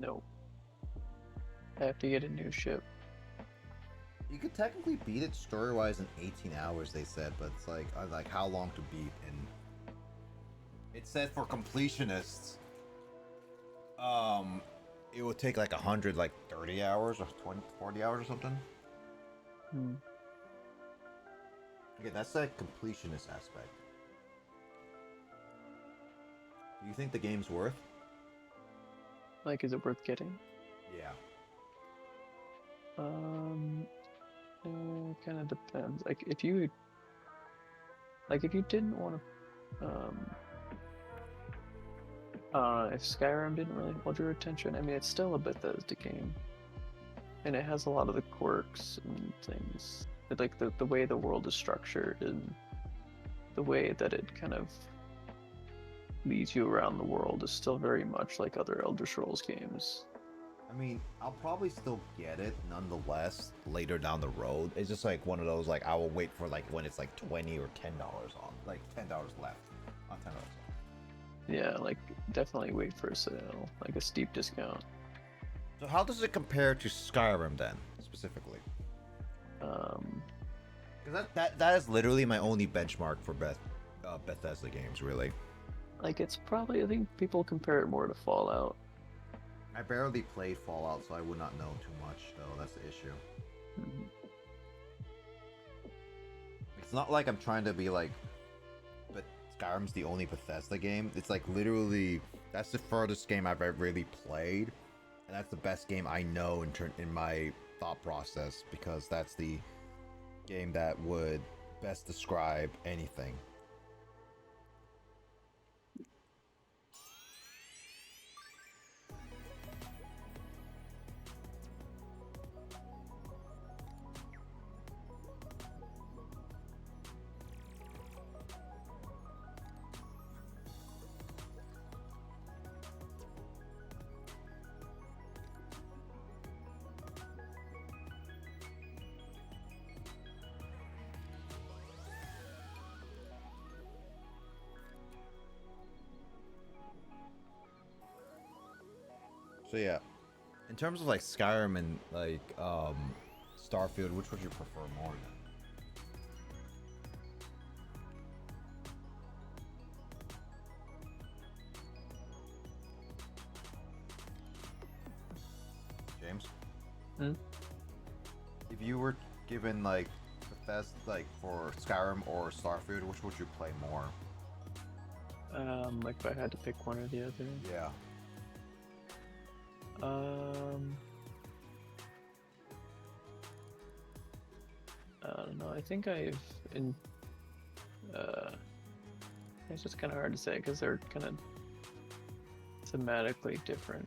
No. I have to get a new ship. You could technically beat it story-wise in 18 hours, they said, but it's like how long to beat, and it said for completionists, it would take like 100, like 30 hours or 20, 40 hours or something. Hmm. Okay, that's the completionist aspect. Do you think the game's worth? Like, is it worth getting? Yeah. It kind of depends. Like, if you didn't want to, if Skyrim didn't really hold your attention, I mean, it's still a Bethesda game, and it has a lot of the quirks and things, like the way the world is structured and the way that it kind of leads you around the world is still very much like other Elder Scrolls games. I mean, I'll probably still get it nonetheless later down the road. It's just like one of those, like, I will wait for like when it's like $20 or $10 on, like $10 left on $10 off. Yeah, like definitely wait for a sale, like a steep discount. So how does it compare to Skyrim then, specifically? Because that is literally my only benchmark for Bethesda games, really. Like it's probably, I think people compare it more to Fallout. I barely played Fallout, so I would not know too much, though. That's the issue. Mhm. It's not like I'm trying to be like, but Skyrim's the only Bethesda game. It's like literally, that's the furthest game I've ever really played, and that's the best game I know in my thought process, because that's the game that would best describe anything. So yeah, in terms of like Skyrim and like Starfield, which would you prefer more then? James? Hmm? If you were given like Bethesda, like for Skyrim or Starfield, which would you play more? Like if I had to pick one or the other. Yeah. I don't know. I think it's just kind of hard to say because they're kind of thematically different.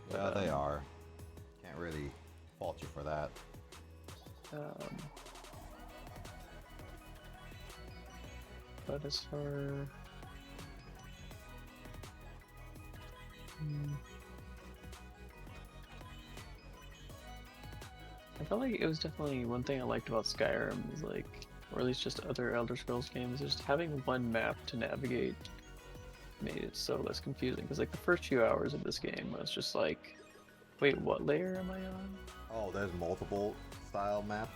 Yeah, they are. Can't really fault you for that. But as for I felt like it was definitely one thing I liked about Skyrim is like, or at least just other Elder Scrolls games, is just having one map to navigate made it so less confusing. Because like the first few hours of this game, I was just like, wait, what layer am I on? Oh, there's multiple style maps?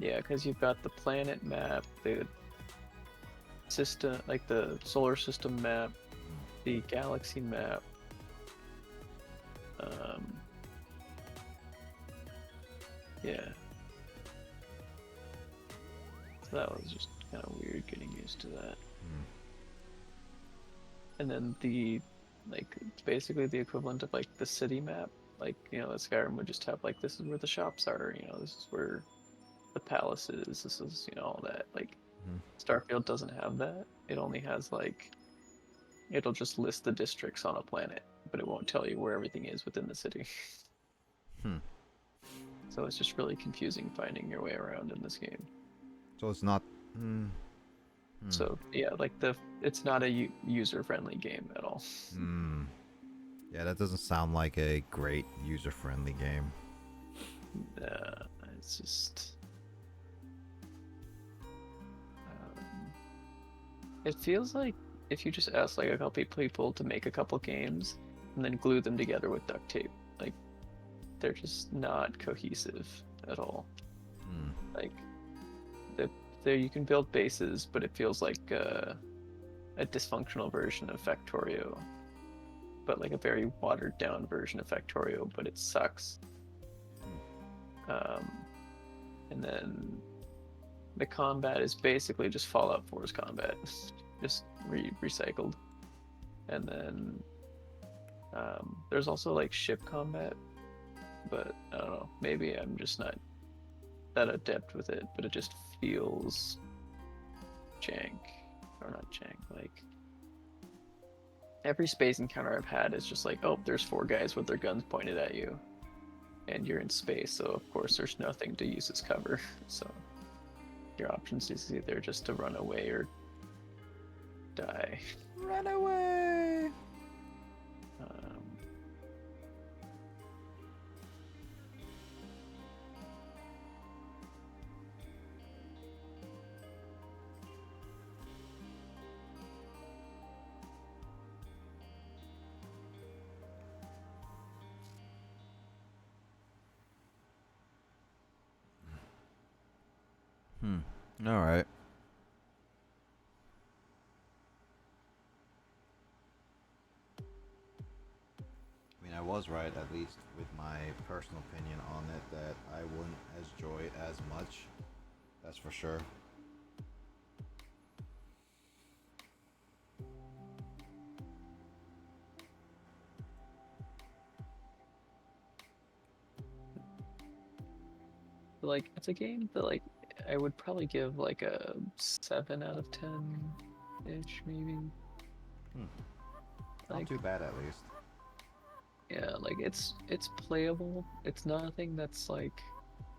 Yeah, because you've got the planet map, the system, like the solar system map, the galaxy map. Yeah. So that was just kind of weird getting used to that. And then it's basically the equivalent of like the city map. Like, you know, the Skyrim would just have like, this is where the shops are, you know, this is where the palace is, this is, you know, all that. Like, Starfield doesn't have that. It only has like, it'll just list the districts on a planet, but it won't tell you where everything is within the city. So it's just really confusing finding your way around in this game. So it's not. So yeah, like it's not a user-friendly game at all. Yeah, that doesn't sound like a great user-friendly game. It's just. It feels like if you just ask like a couple people to make a couple games and then glue them together with duct tape, like they're just not cohesive at all. Like there you can build bases, but it feels like a dysfunctional version of Factorio. but like a very watered down version of Factorio, but it sucks. And then the combat is basically just Fallout 4's combat, just recycled. And then there's also like ship combat, but I don't know, maybe I'm just not that adept with it, but it just feels jank, or not jank, like every space encounter I've had is just like, oh, there's 4 guys with their guns pointed at you, and you're in space, so of course there's nothing to use as cover, so your options is either just to run away or die. Run away! All right. I mean, I was right, at least with my personal opinion on it, that I wouldn't enjoy it as much. That's for sure. Like, it's a game that, like, I would probably give, like, a 7 out of 10-ish, maybe. Not Like, too bad, at least. yeah, like, it's playable. It's nothing that's, like,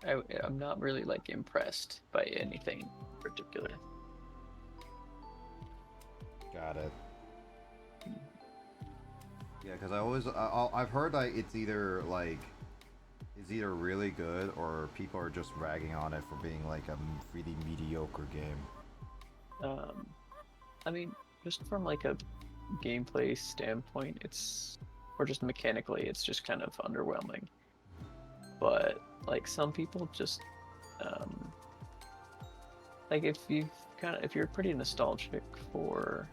I'm not really, like, impressed by anything in particular. Got it. Yeah, because I've heard that it's either really good or people are just ragging on it for being like a really mediocre game. I mean, just from like a gameplay standpoint, or just mechanically, it's just kind of underwhelming. But like some people just, like if you're pretty nostalgic for,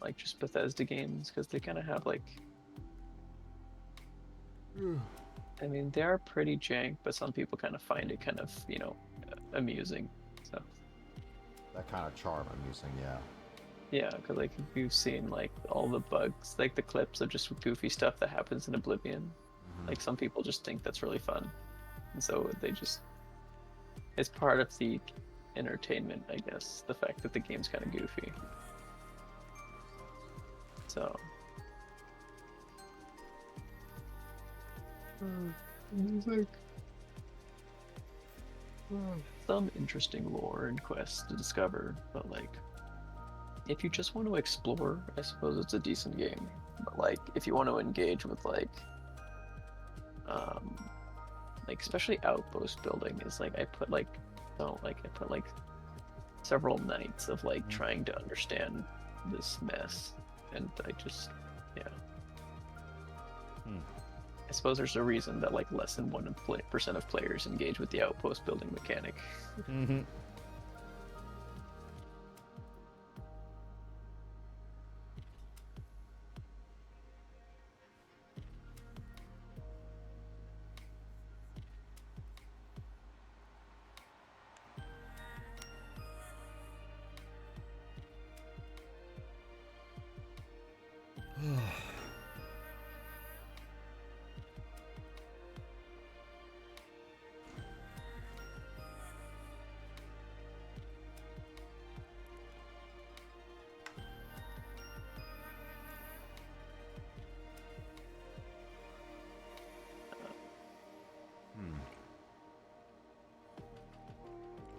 like just Bethesda games, because they kind of have like, I mean, they are pretty jank, but some people kind of find it kind of, amusing. So. That kind of charm I'm using, yeah. Yeah, because like if you've seen like all the bugs, like the clips of just goofy stuff that happens in Oblivion, like some people just think that's really fun, and so it's part of the entertainment, I guess, the fact that the game's kind of goofy. So. Music. Some interesting lore and quests to discover, but like, if you just want to explore, I suppose it's a decent game. But like, if you want to engage with like especially outpost building, is like I put like several nights of like trying to understand this mess, and I just, yeah. I suppose there's a reason that like less than 1% of players engage with the outpost building mechanic.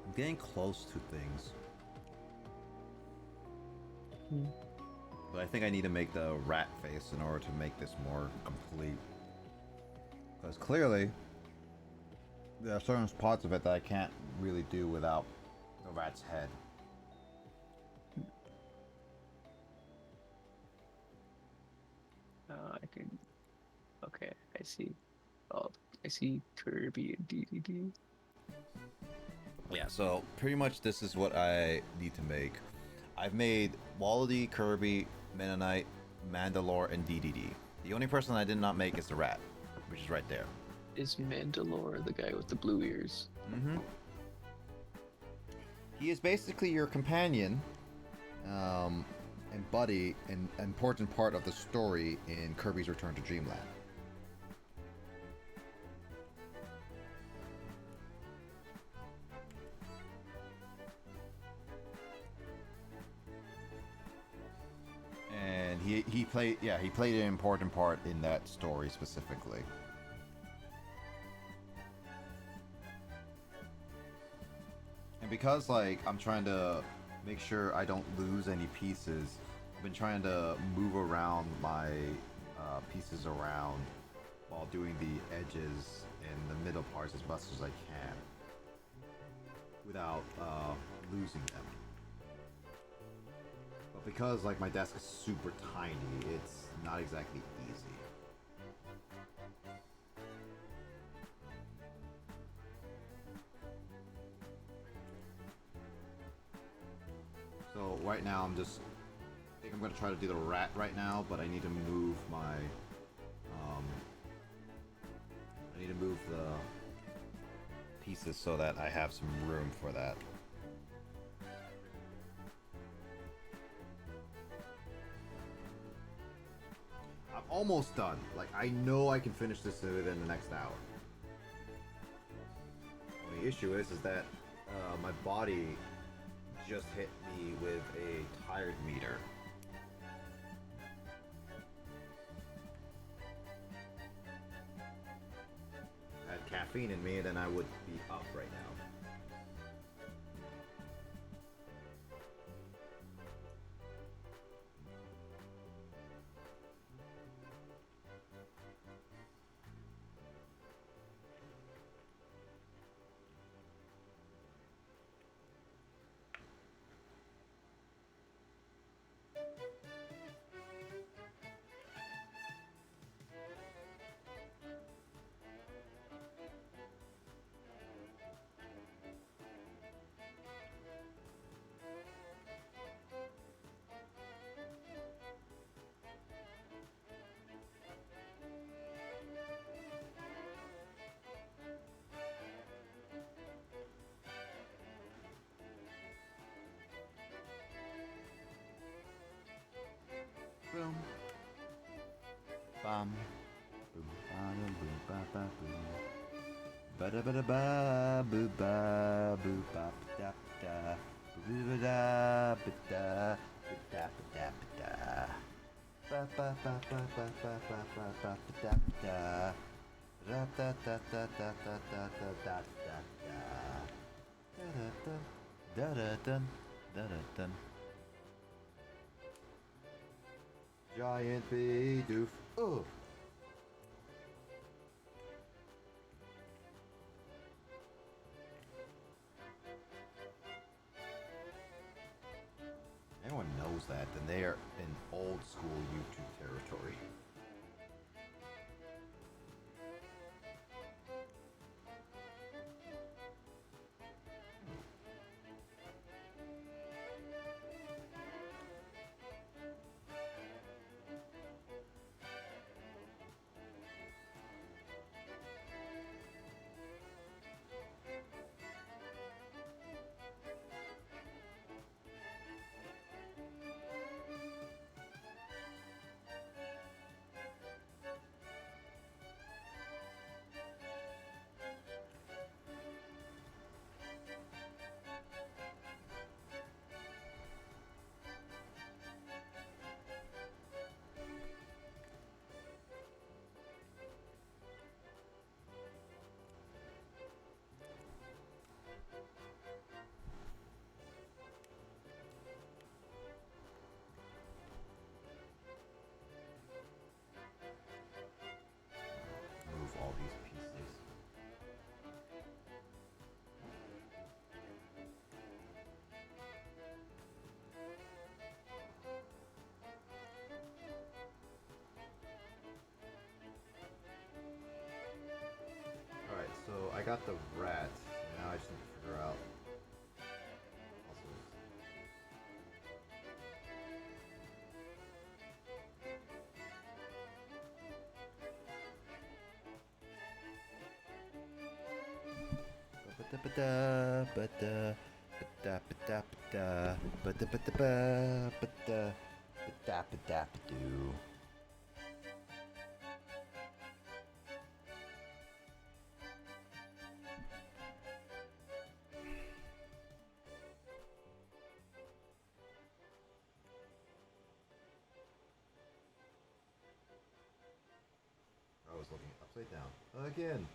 I'm getting close to things. But I think I need to make the rat face in order to make this more complete. Because clearly, there are certain parts of it that I can't really do without the rat's head. Okay, I see. Oh, I see Kirby and DDD. Yeah, so pretty much this is what I need to make. I've made Wallaby, Kirby, Mennonite, Mandalore, and DDD. The only person I did not make is the rat, which is right there. Is Mandalore the guy with the blue ears? Mm-hmm. He is basically your companion, and buddy, an important part of the story in Kirby's Return to Dreamland. And he played an important part in that story specifically. And because like I'm trying to make sure I don't lose any pieces, I've been trying to move around my pieces around while doing the edges and the middle parts as much as I can without losing them. But because like my desk is super tiny, it's not exactly easy. So right now I think I'm gonna try to do the rat right now, but I need to move my I need to move the pieces so that I have some room for that. I'm almost done. Like I know I can finish this within the next hour. The issue is that my body just hit me with a tired meter. I had caffeine in me, then I would be up right now. Boom. Bam. Boom. Bam. Boom. Ba ba boom. Ba da ba da ba. Boo ba. Boo ba da da. Boo ba da ba da. Ba da ba da ba da. Ba ba ba ba ba ba ba ba ba ba da da. Da da da da da da da da da da da. Da da da da da da da da. Giant Bidoof. Oh. Everyone knows that, then they are in old school YouTube territory. Move all these pieces. Alright, so I got the rat. Now I just need to figure out. Also, I was looking upside down again.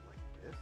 Like this?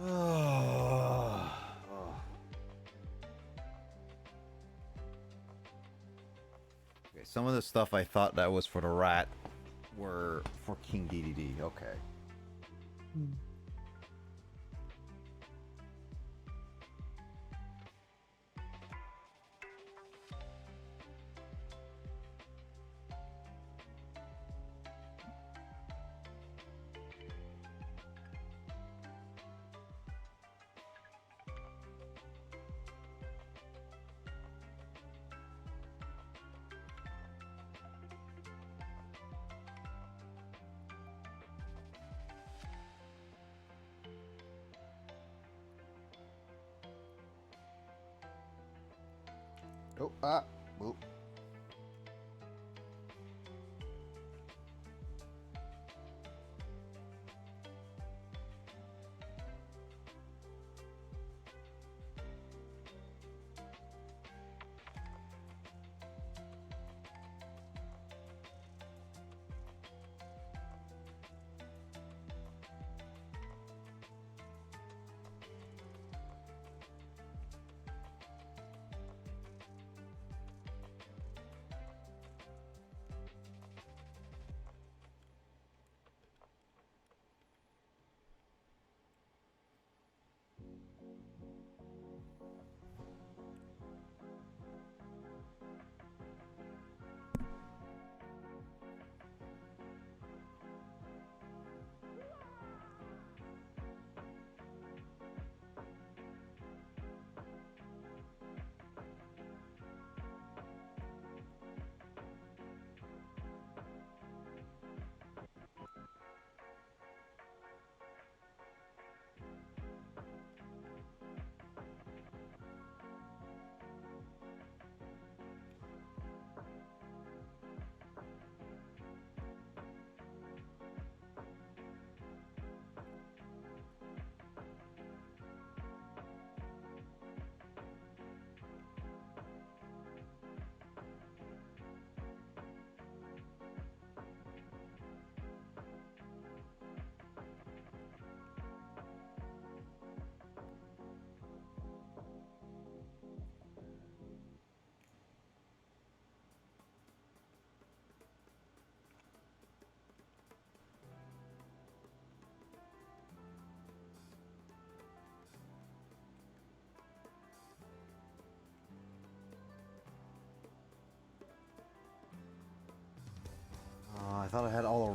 Oh. Okay, some of the stuff I thought that was for the rat were for King DDD. Okay. Oh, oh.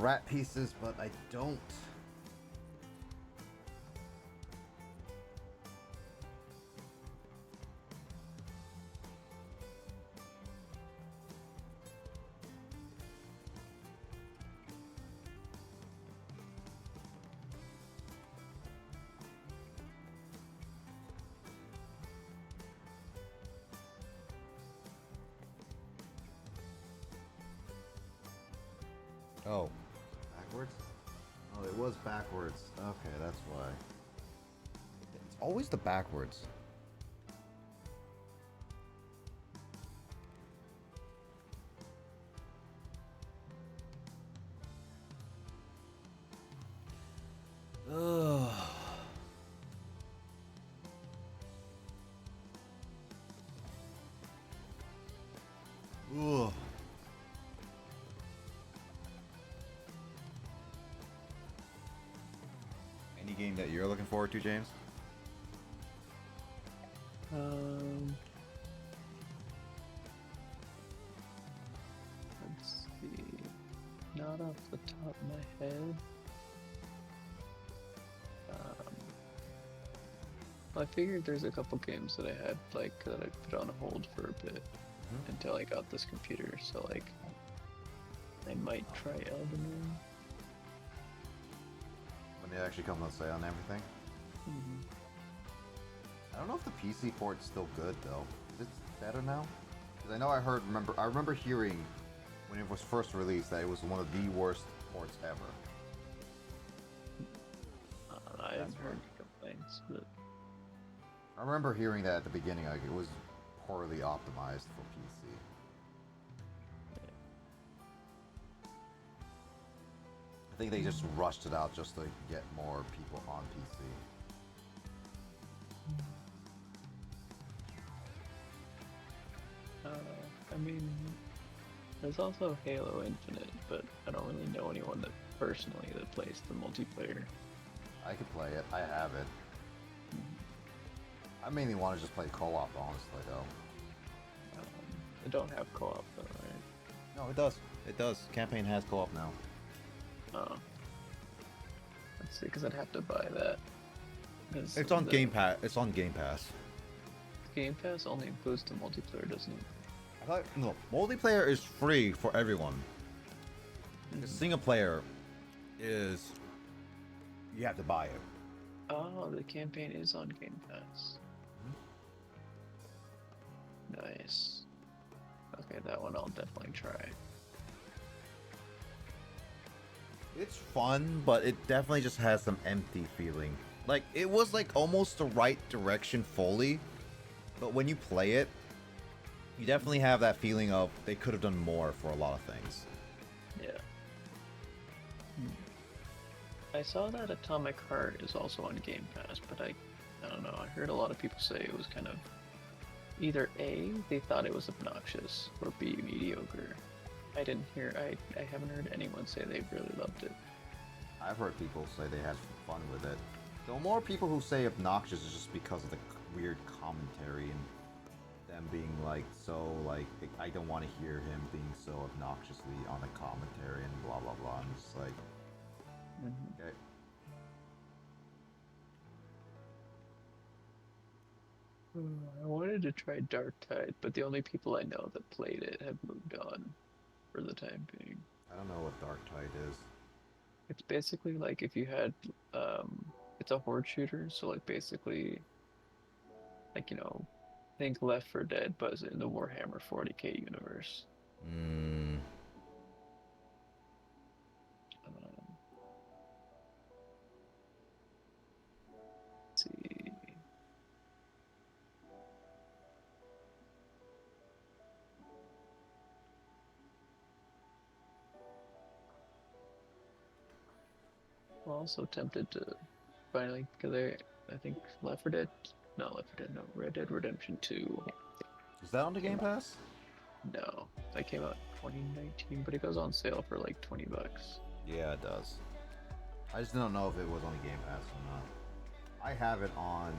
rat pieces, but I don't. Oh, backwards? Oh, it was backwards. Okay, that's why. It's always the backwards. Ugh. Ugh. Any game that you're looking forward to, James? Let's see. Not off the top of my head. I figured there's a couple games that I had like that I put on hold for a bit until I got this computer. So like, I might try Elden Ring. When they actually come on sale and everything? Mm-hmm. I don't know if the PC port's still good though. Is it better now? Because I know I remember hearing when it was first released that it was one of the worst ports ever. I haven't heard complaints, but I remember hearing that at the beginning, like it was poorly optimized for PC. I think they just rushed it out just to get more people on PC. I mean, there's also Halo Infinite, but I don't really know anyone that personally that plays the multiplayer. I could play it. I have it. I mainly want to just play co-op, honestly, though. They don't have co-op though, right? No, it does. It does. Campaign has co-op now. Oh. Let's see, because I'd have to buy that. It's on Game Pass. It's on Game Pass. Game Pass only includes the multiplayer, doesn't it? I thought no. Multiplayer is free for everyone. The single player is you have to buy it. Oh, the campaign is on Game Pass. Nice. Okay, that one I'll definitely try. It's fun, but it definitely just has some empty feeling. Like it was like almost the right direction fully, but when you play it, you definitely have that feeling of they could have done more for a lot of things. Yeah. I saw that Atomic Heart is also on Game Pass, but I don't know. I heard a lot of people say it was kind of either A, they thought it was obnoxious, or B, mediocre. I haven't heard anyone say they really loved it. I've heard people say they had fun with it. The more people who say obnoxious is just because of the weird commentary and them being like so like I don't want to hear him being so obnoxiously on the commentary and blah blah blah. I'm just like, okay. I wanted to try Dark Tide, but the only people I know that played it have moved on for the time being. I don't know what Dark Tide is. It's basically like if you had, it's a horde shooter, so like basically, like, think Left 4 Dead, but it's in the Warhammer 40k universe. Let's see. I'm also tempted to finally, because I think Left 4 Dead, not Left 4 Dead, no, Red Dead Redemption 2. Is that on the Game Pass? No, that came out 2019, but it goes on sale for like $20. Yeah, it does. I just don't know if it was on the Game Pass or not. I have it on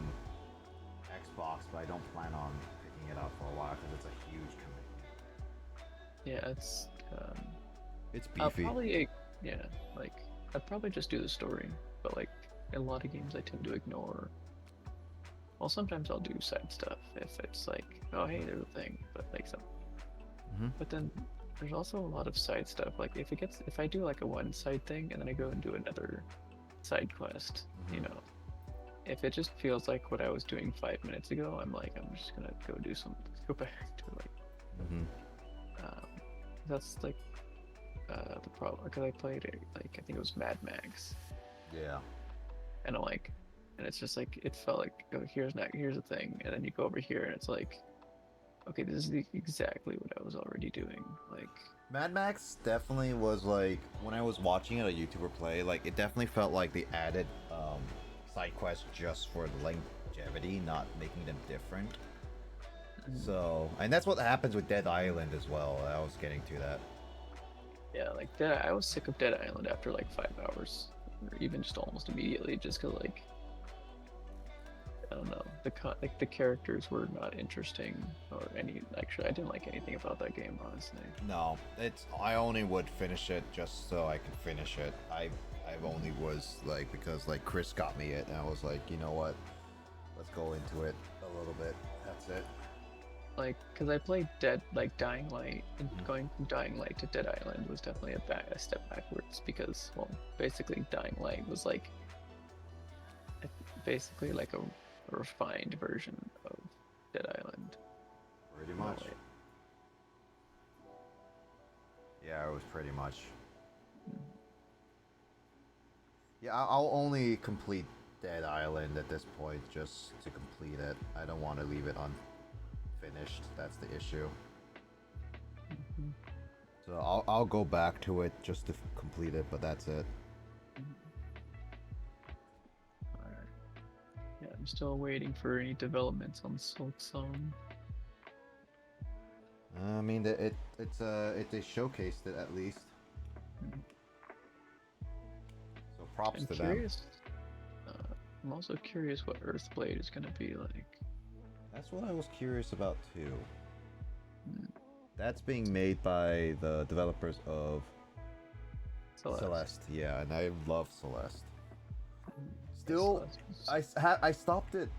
Xbox, but I don't plan on picking it up for a while because it's a huge commitment. Yeah, it's It's beefy. yeah, like I'd probably just do the story, but like in a lot of games I tend to ignore. Well, sometimes I'll do side stuff if it's like, oh hey, there's a thing, but like some. Mhm. But then there's also a lot of side stuff. Like if I do like a one side thing and then I go and do another side quest, you Mhm. know, if it just feels like what I was doing 5 minutes ago, I'm like, I'm just gonna go back to like, Mhm. um, that's like the problem because I played it like I think it was Mad Max, Yeah. and I'm like, and it's just like it felt like, oh, here's a thing, and then you go over here and it's like, okay, this is exactly what I was already doing. Like, Mad Max definitely was like when I was watching it a YouTuber play, like it definitely felt like they added side quests just for the longevity, not making them different. So, and that's what happens with Dead Island as well. I was getting to that. yeah, like that. I was sick of Dead Island after like 5 hours, or even just almost immediately, just cause like I don't know, like the characters were not interesting or any. Actually, I didn't like anything about that game, honestly. No, I only would finish it just so I could finish it. I only was like because like Chris got me it, and I was like, you know what? Let's go into it a little bit. That's it. Like, cause I played Dying Light, and going from Dying Light to Dead Island was definitely a step backwards because, well, basically Dying Light was like basically like a refined version of Dead Island. Pretty in a much. way. Yeah, it was pretty much. Yeah, I'll only complete Dead Island at this point just to complete it. I don't want to leave it unfinished. That's the issue. Mhm. So I'll go back to it just to complete it, but that's it. Alright. Yeah, I'm still waiting for any developments on Silk Song. I mean, they showcased it at least. Mhm. So props I'm to them. curious. I'm also curious what Earthblade is gonna be like. That's what I was curious about too. Mm, That's being made by the developers of Celeste. Yeah, and I love Celeste. Mm, Still, Celeste is- I stopped it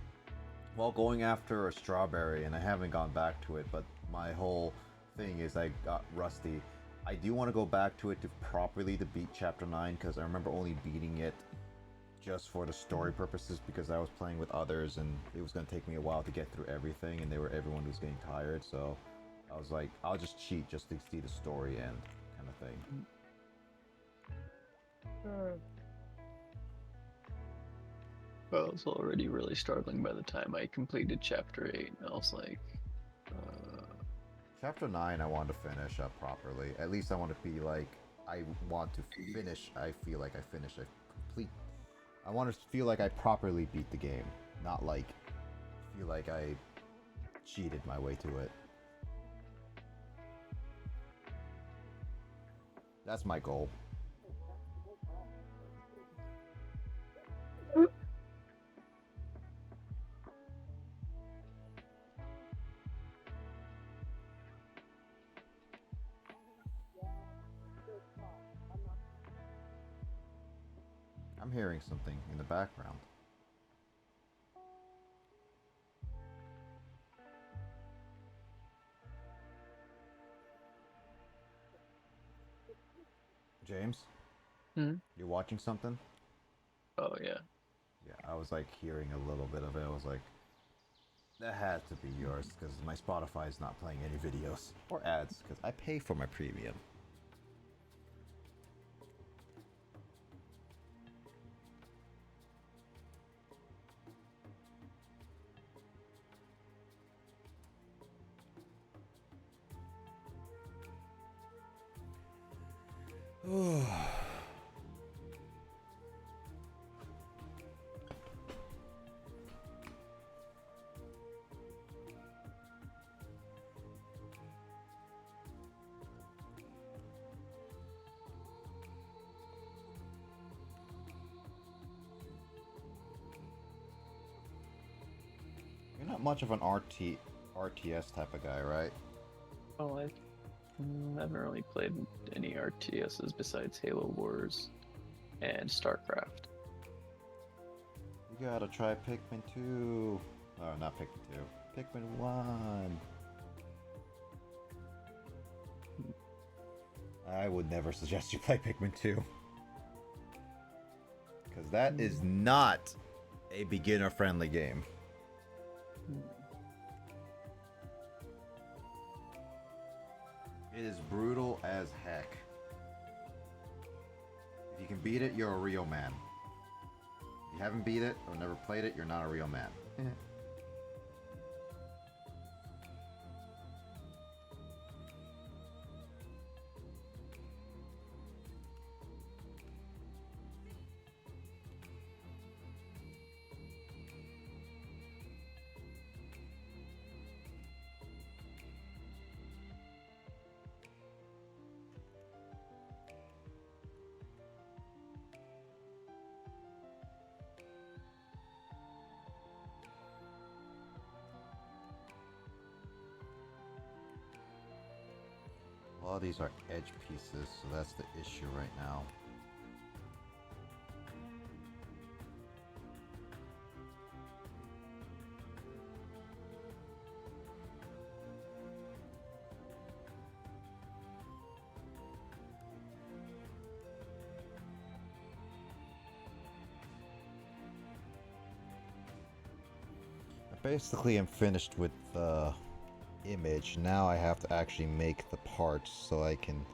while going after a strawberry, and I haven't gone back to it. But my whole thing is I got rusty. I do want to go back to it to properly to beat Chapter 9 because I remember only beating it just for the story purposes because I was playing with others and it was going to take me a while to get through everything and everyone was getting tired. So I was like, I'll just cheat just to see the story end, kind of thing. I was already really struggling by the time I completed Chapter 8, and I was like, Chapter 9 I want to finish up properly. At least I want to be like, I want to finish. I feel like I finished. I complete. I want to feel like I properly beat the game, not like feel like I cheated my way to it. That's my goal. I'm hearing something in the background. James, hmm? you watching something? Oh yeah. Yeah, I was like hearing a little bit of it. I was like, that had to be yours because my Spotify is not playing any videos or ads because I pay for my premium. You're not much of an RTS type of guy, right? Oh, I haven't really played any RTSs besides Halo Wars and StarCraft. You gotta try Pikmin 2. Oh, not Pikmin 2. Pikmin 1. I would never suggest you play Pikmin 2. Because that is not a beginner-friendly game. It is brutal as heck. If you can beat it, you're a real man. If you haven't beat it or never played it, you're not a real man. A lot of these are edge pieces, so that's the issue right now. I basically am finished with the image. Now I have to actually make the parts so I can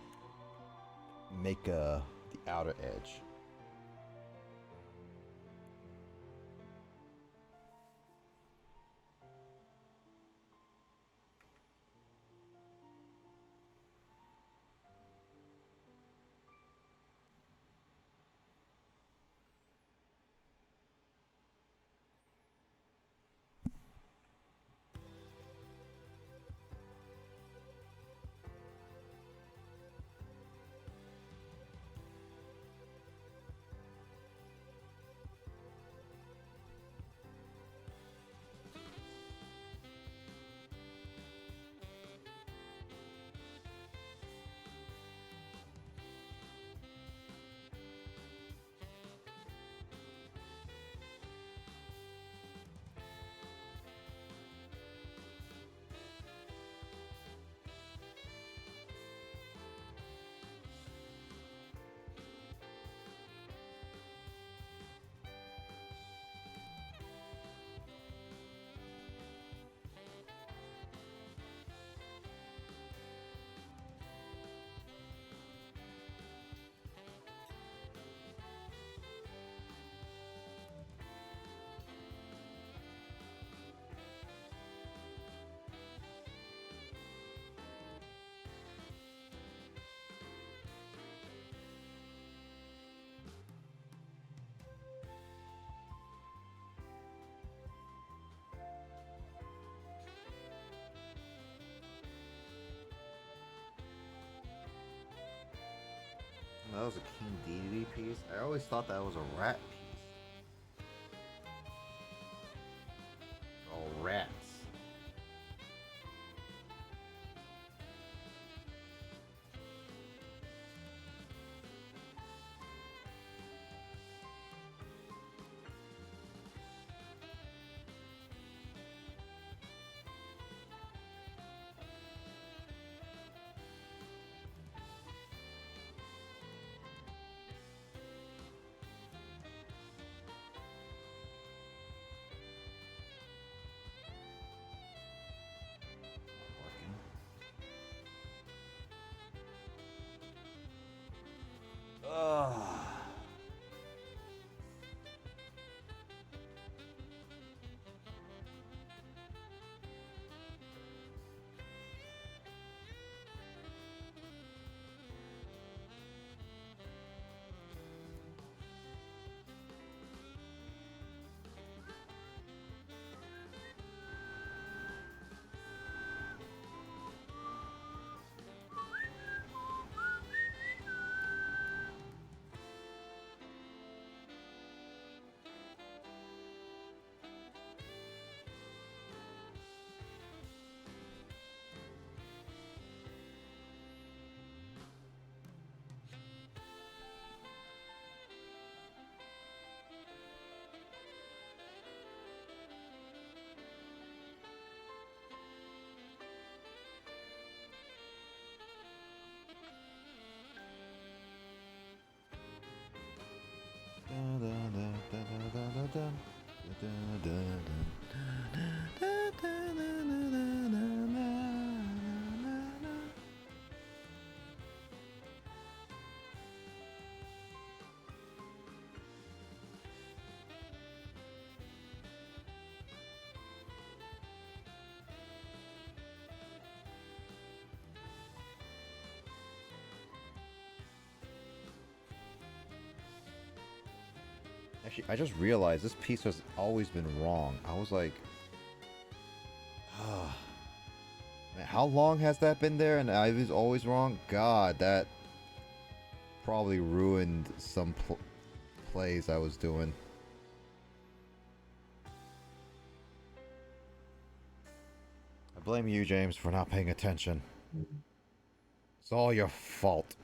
make the outer edge. That was a King Dedede piece. I always thought that was a rat piece. Oh, rats. Actually, I just realized this piece has always been wrong. I was like, man, how long has that been there? And I was always wrong. God, that probably ruined some plays I was doing. I blame you, James, for not paying attention. It's all your fault.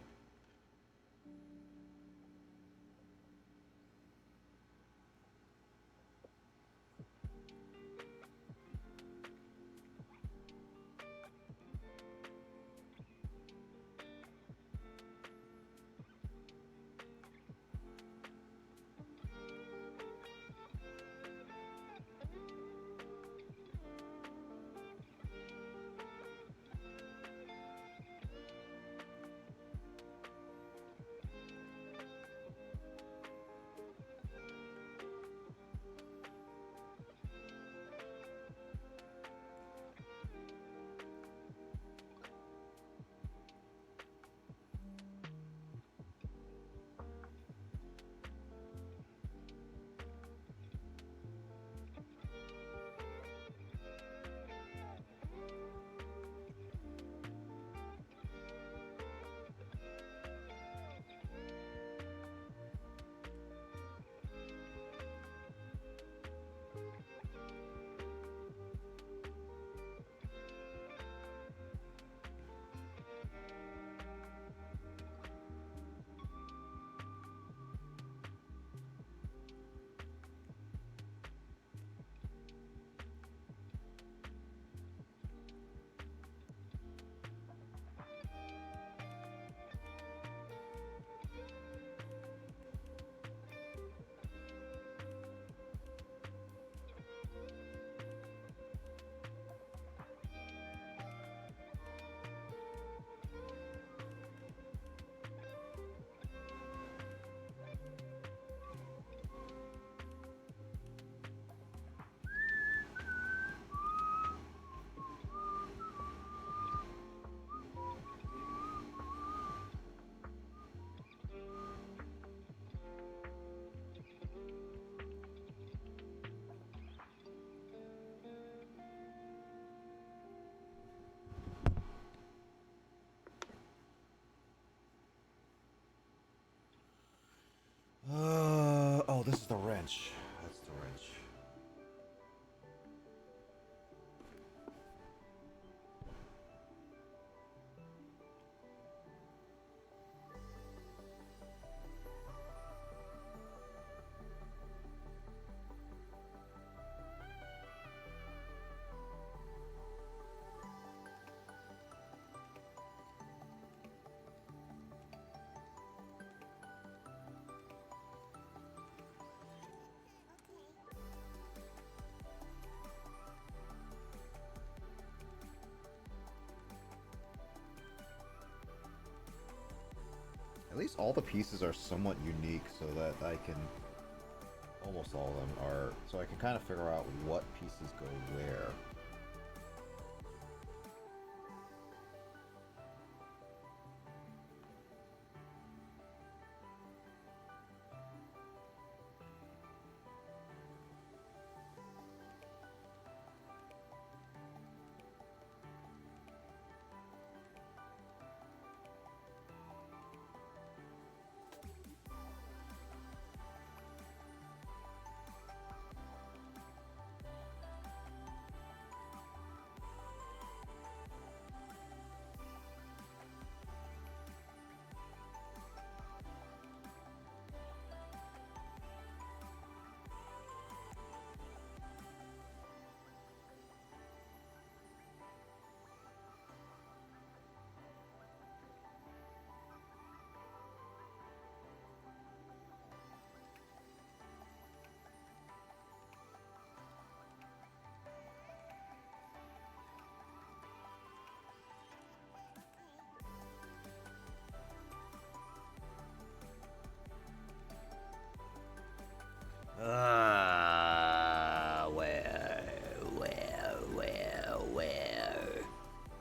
Oh, this is the wrench. That's the wrench. At least all the pieces are somewhat unique so that I can... Almost all of them are... So I can kind of figure out what pieces go where.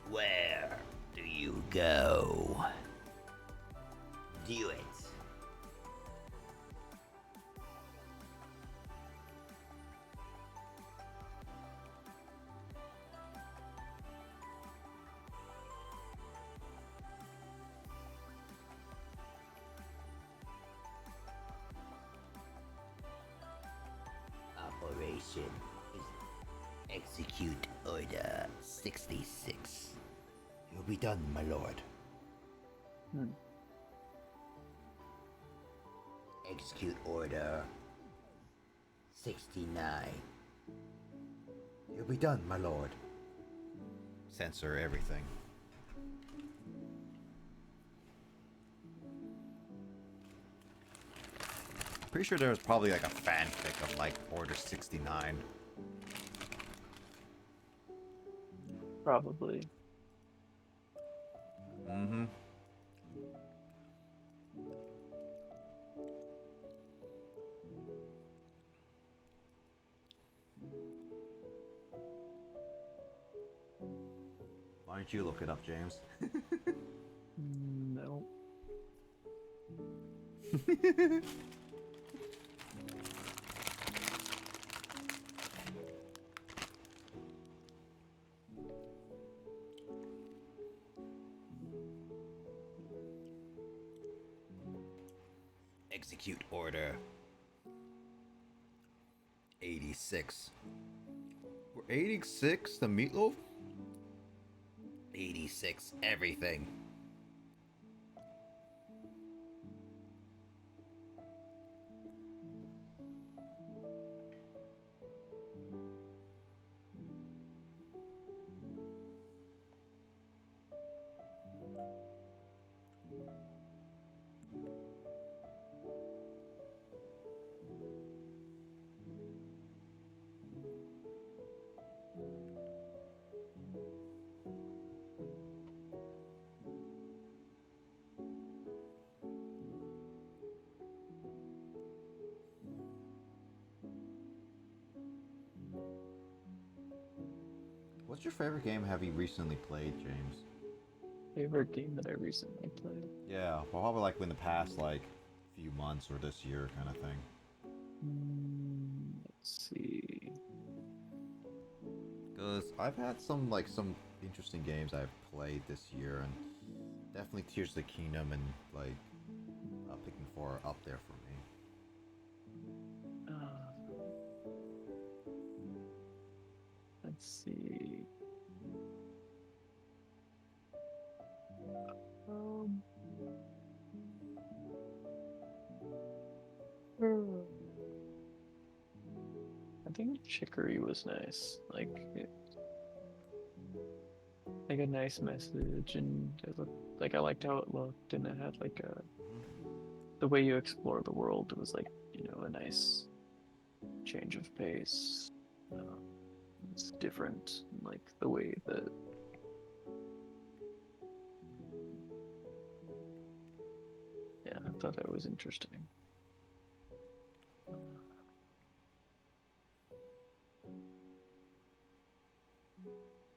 Where do you go? Do it. destination is Execute Order 66. You'll be done, my lord. Hmm. Execute Order 69. You'll be done, my lord. Censor everything. Pretty sure there was probably like a fanfic of like Order 69. Probably. Mm-hmm. Why don't you look it up, James? No. Execute Order 86. We're 86, the meatloaf? 86, everything. What's your favorite game have you recently played, James? Favorite game that I recently played? Yeah, well, probably like in the past like few months or this year kind of thing. Let's see. Because I've had some interesting games I've played this year, and definitely Tears of the Kingdom and like Picking 4 are up there for me. Let's see. Um, Hmm. I think Chicory was nice. Like, like a nice message, and it looked like I liked how it looked, and it had like the way you explore the world. It was like, you know, a nice change of pace. It's different, like the way that. Yeah, I thought that was interesting.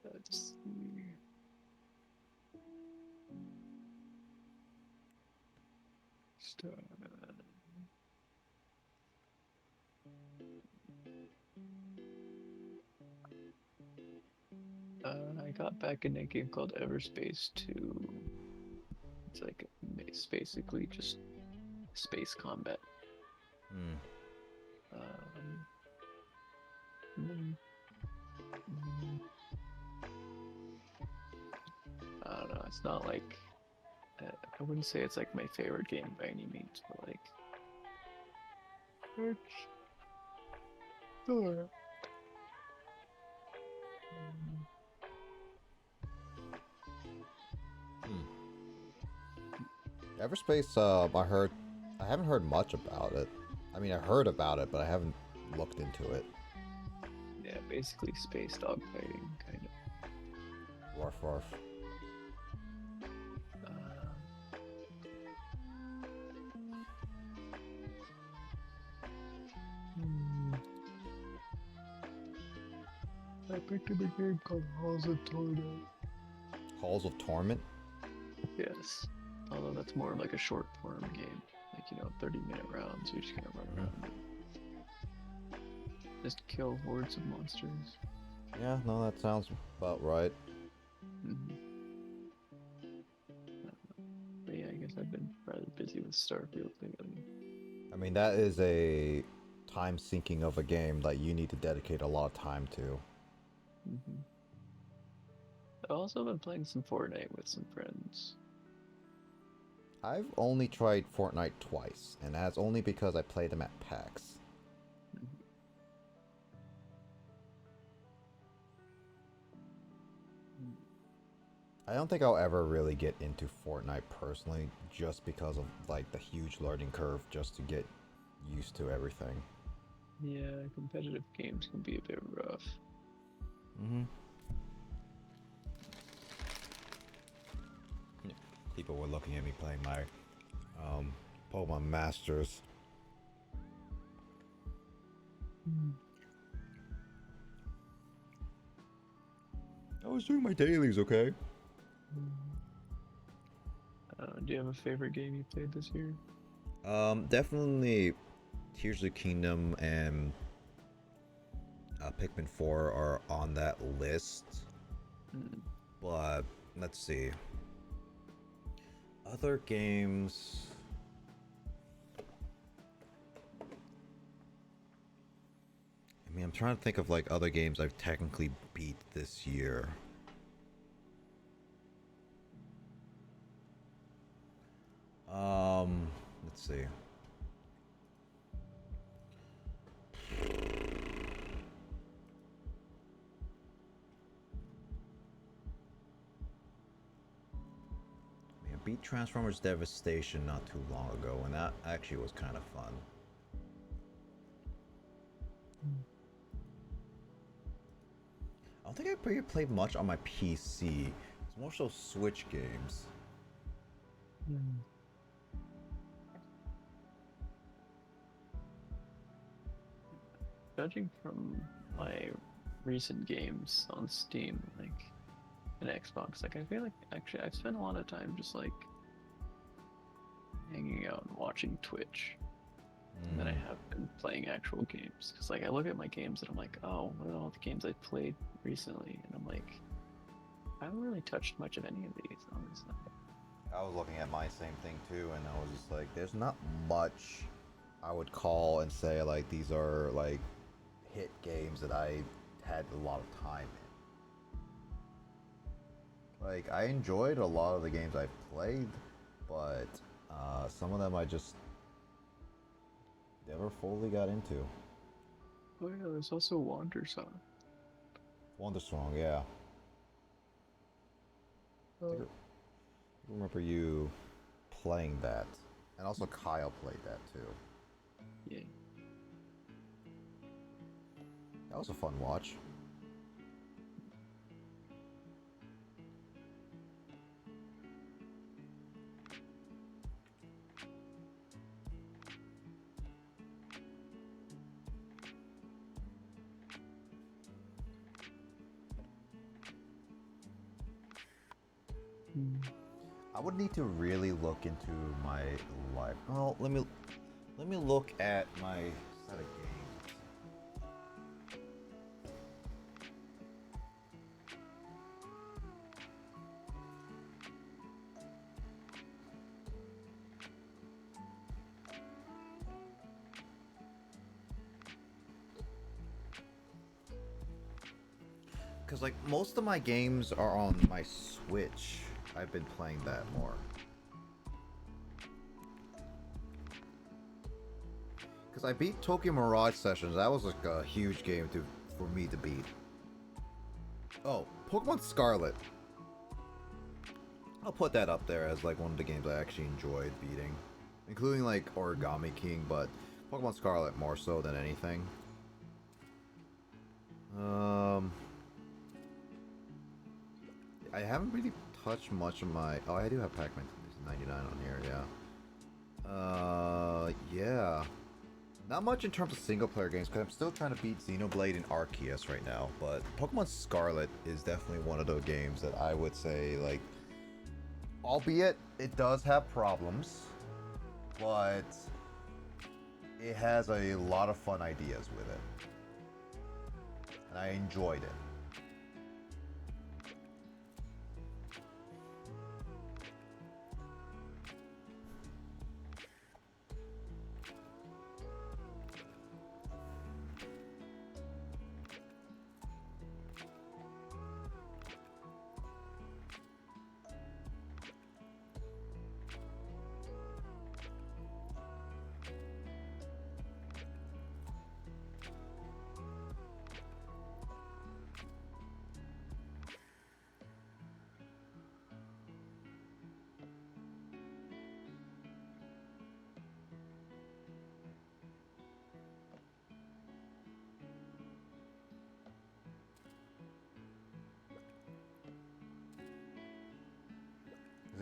Let's see. Start. I got back in a game called Everspace 2. It's like it's basically just space combat. Hmm. Mm, I don't know. It's not like I wouldn't say it's like my favorite game by any means, but like it's sure. Everspace, I haven't heard much about it. I mean, I heard about it, but I haven't looked into it. Yeah, basically space dogfighting kind of. Warf, warf. I picked up a game called Halls of Torment. Halls of Torment? Yes. Although that's more of like a short form game. Like, you know, 30-minute rounds, you're just gonna run around and just kill hordes of monsters. Yeah, no, that sounds about right. But yeah, I guess I've been rather busy with Starfield lately. I mean, that is a time sinking of a game that you need to dedicate a lot of time to. Mm-hmm. I've also been playing some Fortnite with some friends. I've only tried Fortnite twice, and that's only because I played them at PAX. I don't think I'll ever really get into Fortnite personally, just because of like the huge learning curve just to get used to everything. Yeah, competitive games can be a bit rough. Mm-hmm. Yeah. People were looking at me playing my Pokemon Masters. I was doing my dailies, okay? Do you have a favorite game you played this year? Definitely Tears of the Kingdom and Pikmin 4 are on that list. But let's see. Other games. I mean, I'm trying to think of like other games I've technically beat this year. Let's see. I beat Transformers Devastation not too long ago, and that actually was kind of fun. I don't think I really played much on my PC. It's more so Switch games. Judging from my recent games on Steam, like an Xbox, like I feel like actually I've spent a lot of time just like hanging out and watching Twitch than I have been playing actual games. Because like I look at my games and I'm like, oh, what are all the games I played recently? And I'm like, I haven't really touched much of any of these, honestly. I was looking at my same thing too, and I was just like, there's not much I would call and say like these are like hit games that I had a lot of time in. Like, I enjoyed a lot of the games I played, but some of them I just never fully got into. Oh yeah, there's also Wandersong. Wonderstrong, yeah. I remember you playing that, and also Kyle played that too. Yeah. That was a fun watch. I would need to really look into my life. Well, let me look at my set of games. Because like most of my games are on my Switch. I've been playing that more. Because I beat Tokyo Mirage Sessions. That was like a huge game for me to beat. Oh, Pokemon Scarlet. I'll put that up there as like one of the games I actually enjoyed beating. Including like Origami King, but Pokemon Scarlet more so than anything. I haven't really touched much of my... Oh, I do have Pac-Man 99 on here, yeah. Yeah. Not much in terms of single-player games, because I'm still trying to beat Xenoblade and Arceus right now, but Pokemon Scarlet is definitely one of those games that I would say, like... Albeit, it does have problems, but it has a lot of fun ideas with it. And I enjoyed it.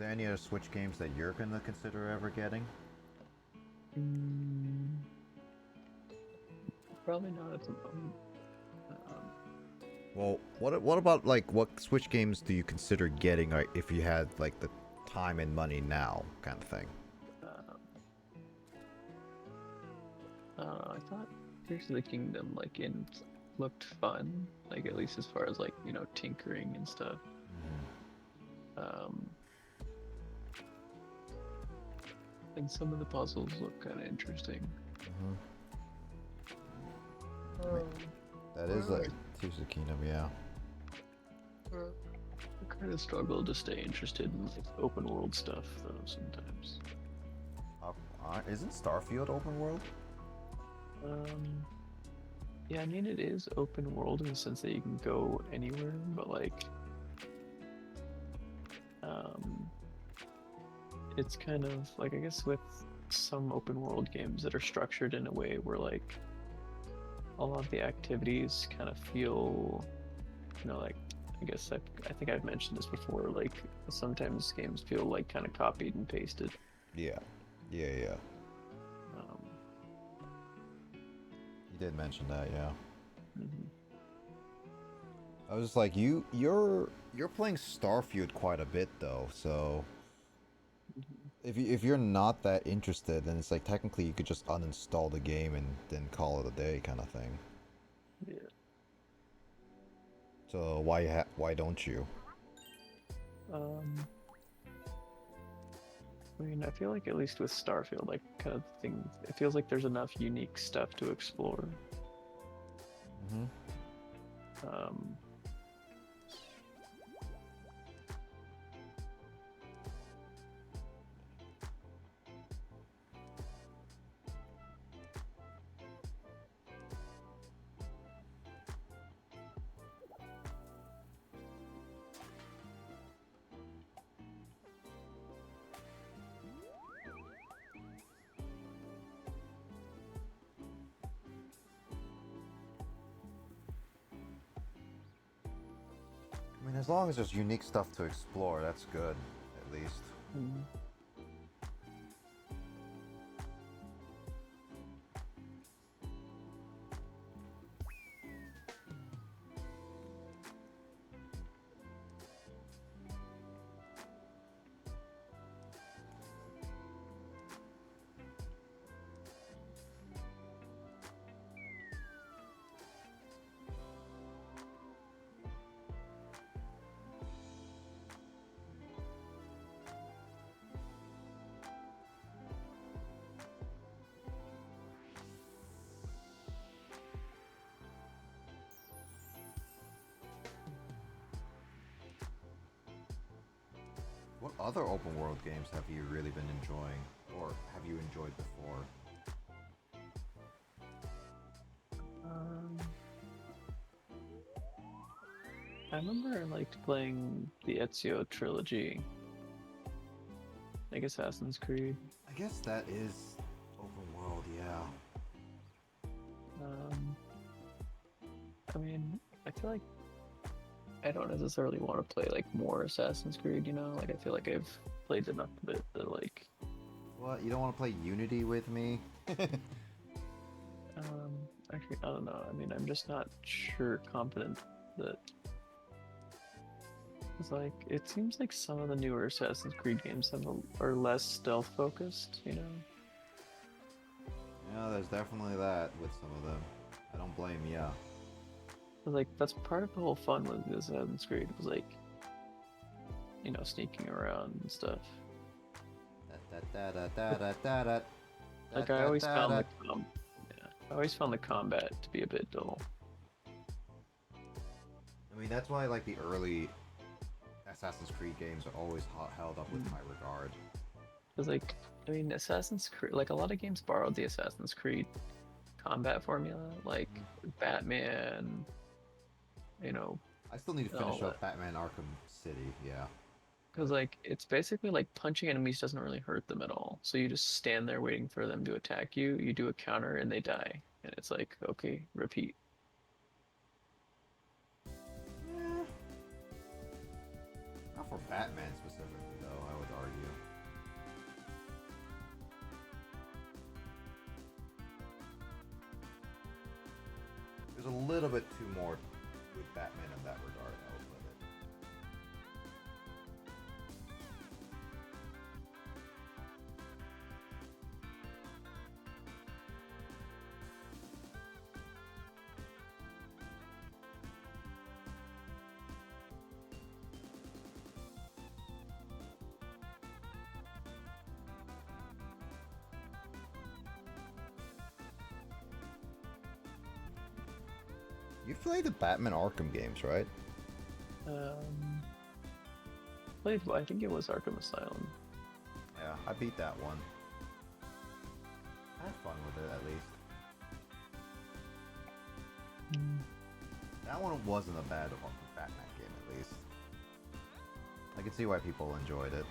there any other Switch games that you're gonna consider ever getting? Probably not at the moment. Well, what about like what Switch games do you consider getting like, if you had like the time and money now kind of thing? I thought Tears of the Kingdom looked fun, like at least as far as like tinkering and stuff. And some of the puzzles look kind of interesting. That is like Tears of the Kingdom, yeah. I kind of struggle to stay interested in like open world stuff though sometimes. Isn't Starfield open world? Yeah, I mean it is open world in the sense that you can go anywhere, but like, it's kind of like I guess with some open world games that are structured in a way where like a lot of the activities kind of feel, like I guess I think I've mentioned this before. Like sometimes games feel like kind of copied and pasted. Yeah. You did mention that, yeah. I was just like, you're playing Starfield quite a bit though, so if you're not that interested, then it's like technically you could just uninstall the game and then call it a day, kind of thing. Yeah. So why don't you? I mean, I feel like at least with Starfield, like kind of thing, it feels like there's enough unique stuff to explore. I mean, as long as there's unique stuff to explore, that's good, at least. What other open world games have you really been enjoying, or have you enjoyed before? I remember I liked playing the Ezio trilogy, like Assassin's Creed. I guess that is open world, yeah. I mean, I feel like I don't necessarily want to play like more Assassin's Creed, like I feel like I've played enough of it that like. What, you don't want to play Unity with me? Actually, I don't know. I mean, I'm just not confident that. It's like, it seems like some of the newer Assassin's Creed games are less stealth focused, Yeah, there's definitely that with some of them. I don't blame ya. Like, that's part of the whole fun with Assassin's Creed, was like, sneaking around and stuff. Like, I always found I always found the combat to be a bit dull. I mean, that's why like the early Assassin's Creed games are always held up with high regard. Because like, I mean, Assassin's Creed, like a lot of games borrowed the Assassin's Creed combat formula, like Batman, I still need to finish up Batman Arkham City, yeah. Because like, it's basically like punching enemies doesn't really hurt them at all. So you just stand there waiting for them to attack you, you do a counter and they die. And it's like, okay, repeat. Yeah. Not for Batman specifically, though, I would There's a little bit too more with Batman in that regard, I will put it. You played the Batman Arkham games, right? Played. I think it was Arkham Asylum. Yeah, I beat that one. I had fun with it, at least. That one wasn't a bad Batman game, at least. I can see why people enjoyed it.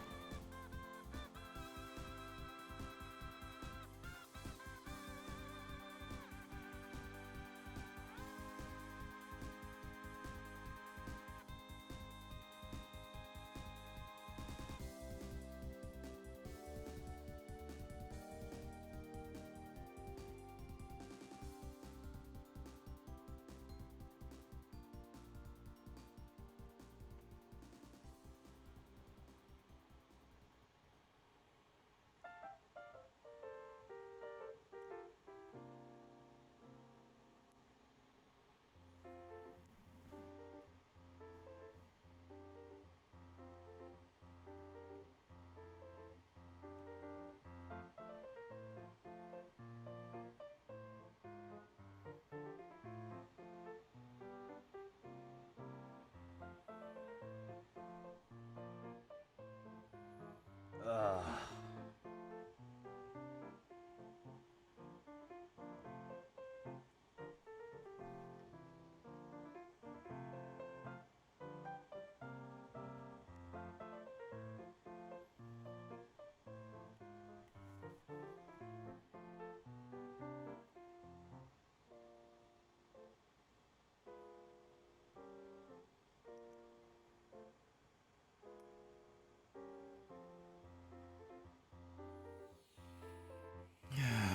Ugh.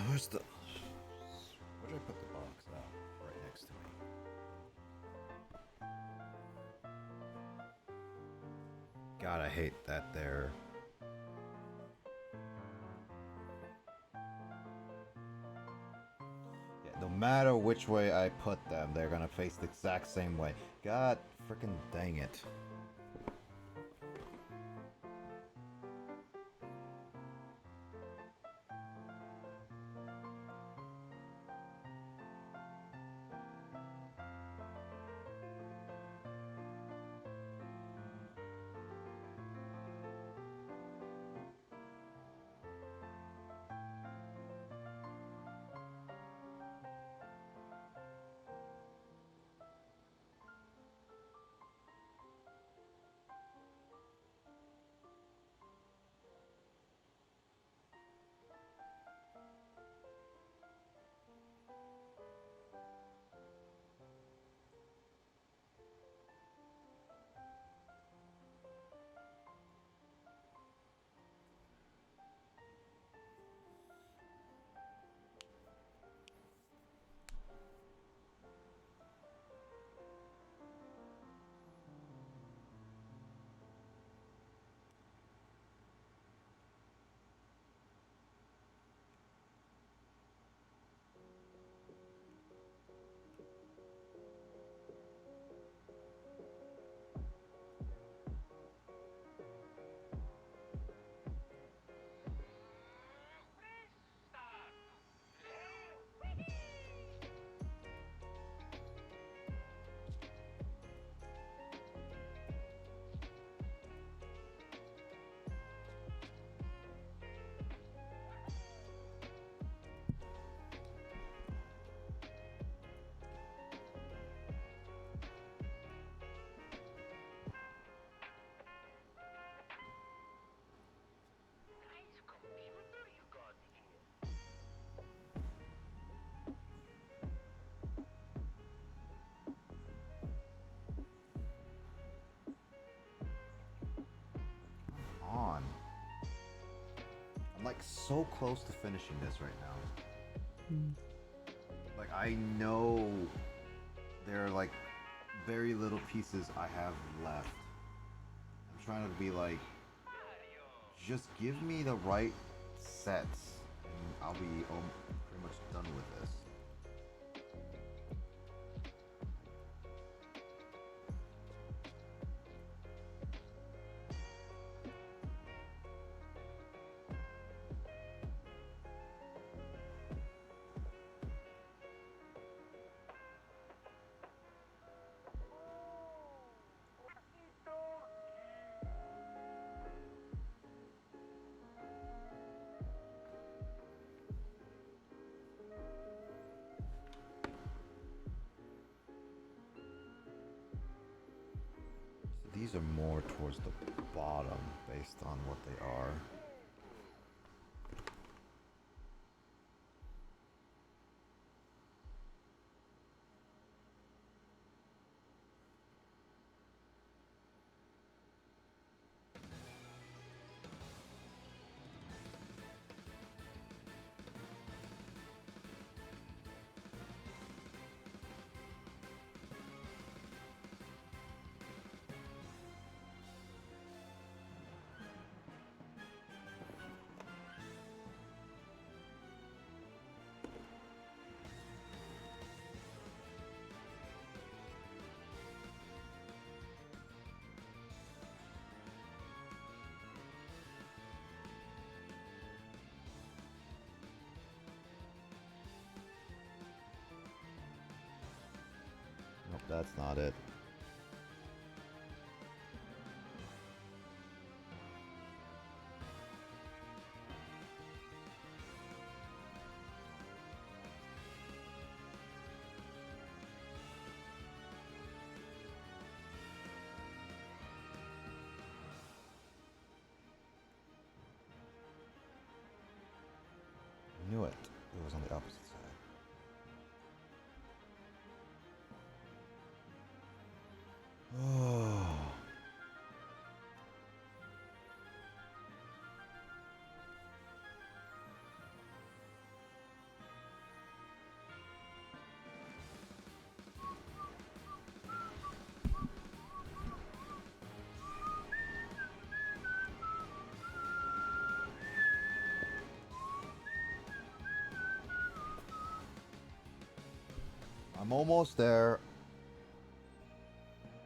Where's the... Where did I put the box at? Right next to me. God, I hate that there. Yeah, no matter which way I put them, they're gonna face the exact same way. God freaking dang it. On. I'm like so close to finishing this right now. Like I know very little pieces I have left. I'm trying to be like, just give me the right sets, and I'll be pretty much done with this. These are more towards the bottom based on what they are. Nope, that's not it. Knew it. It was on the opposite side. Oh. I'm almost there.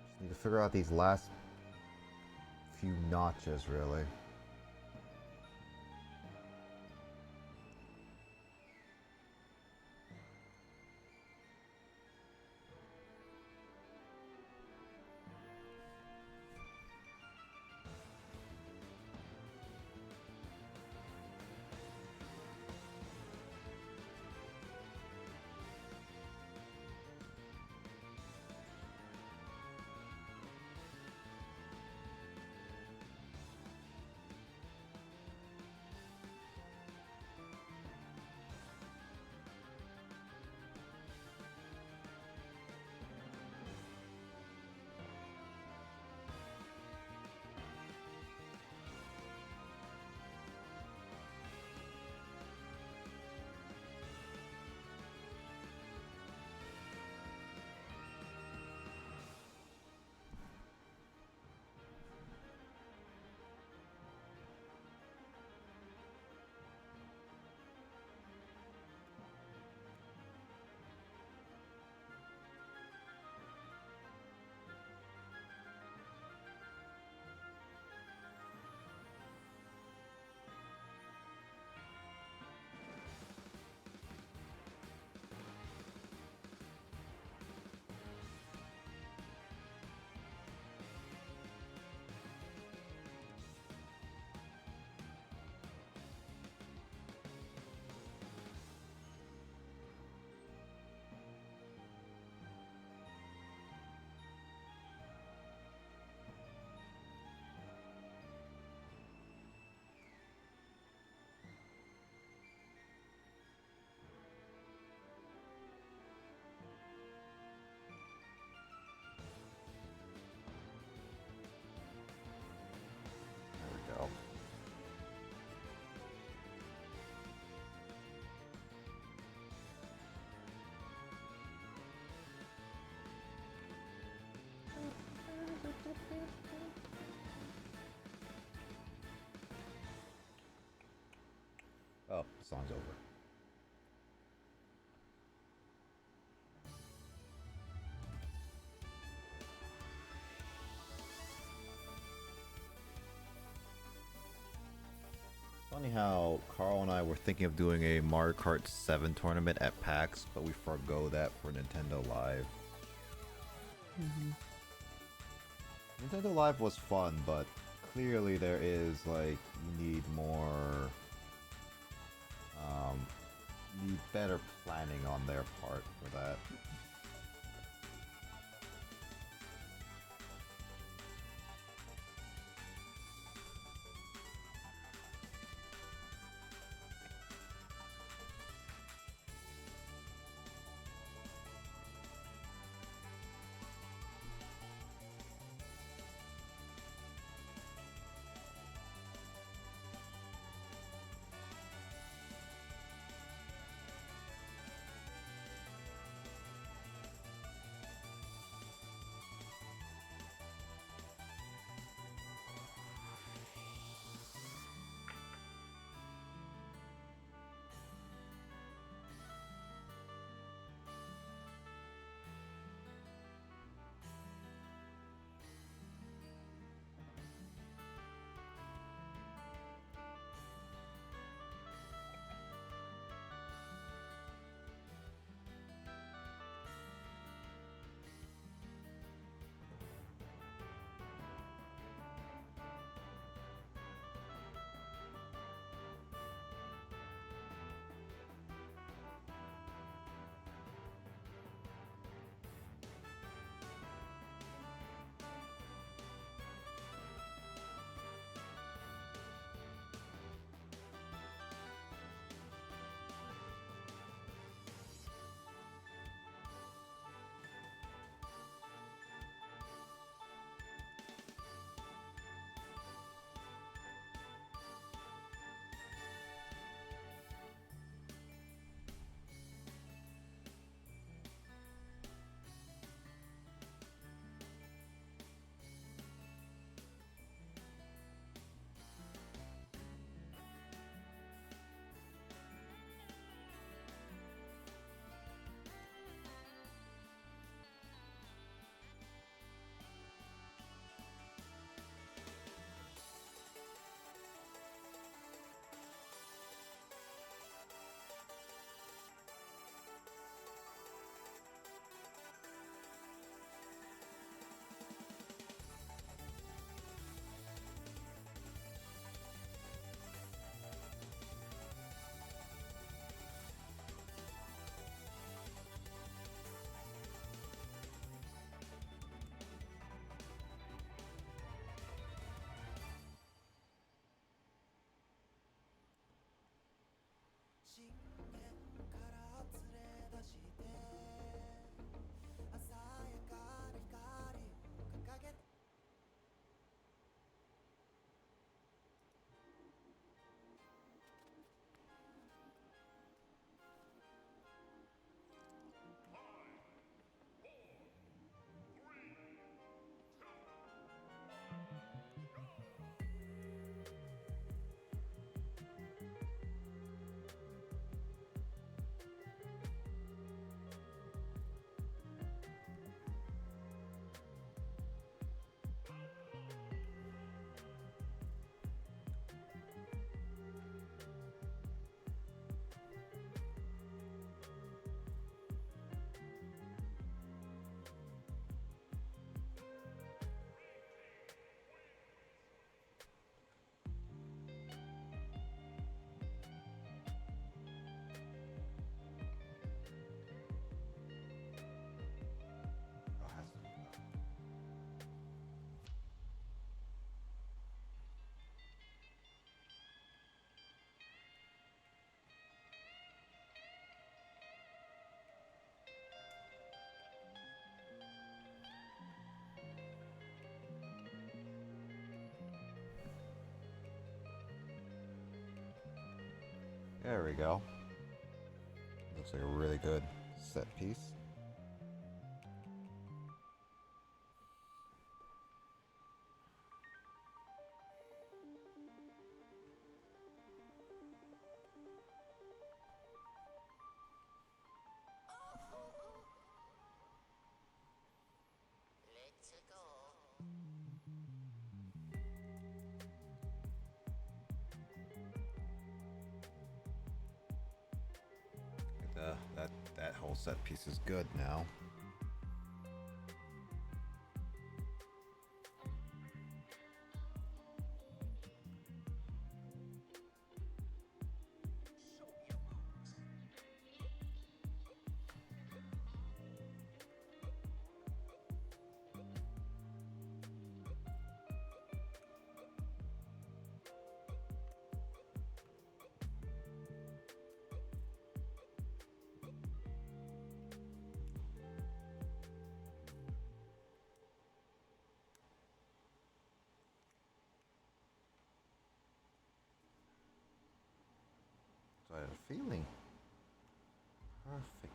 Just need to figure out these last few notches, really. song's over. Funny how Carl and I were thinking of doing a Mario Kart 7 tournament at PAX, but we forgo that for Nintendo Live. Nintendo Live was fun, but clearly there is, like, you need more, need better planning on their part for that. There we go. Looks like a really good set piece. whole set piece is good now. So I had a feeling. Perfectly fit.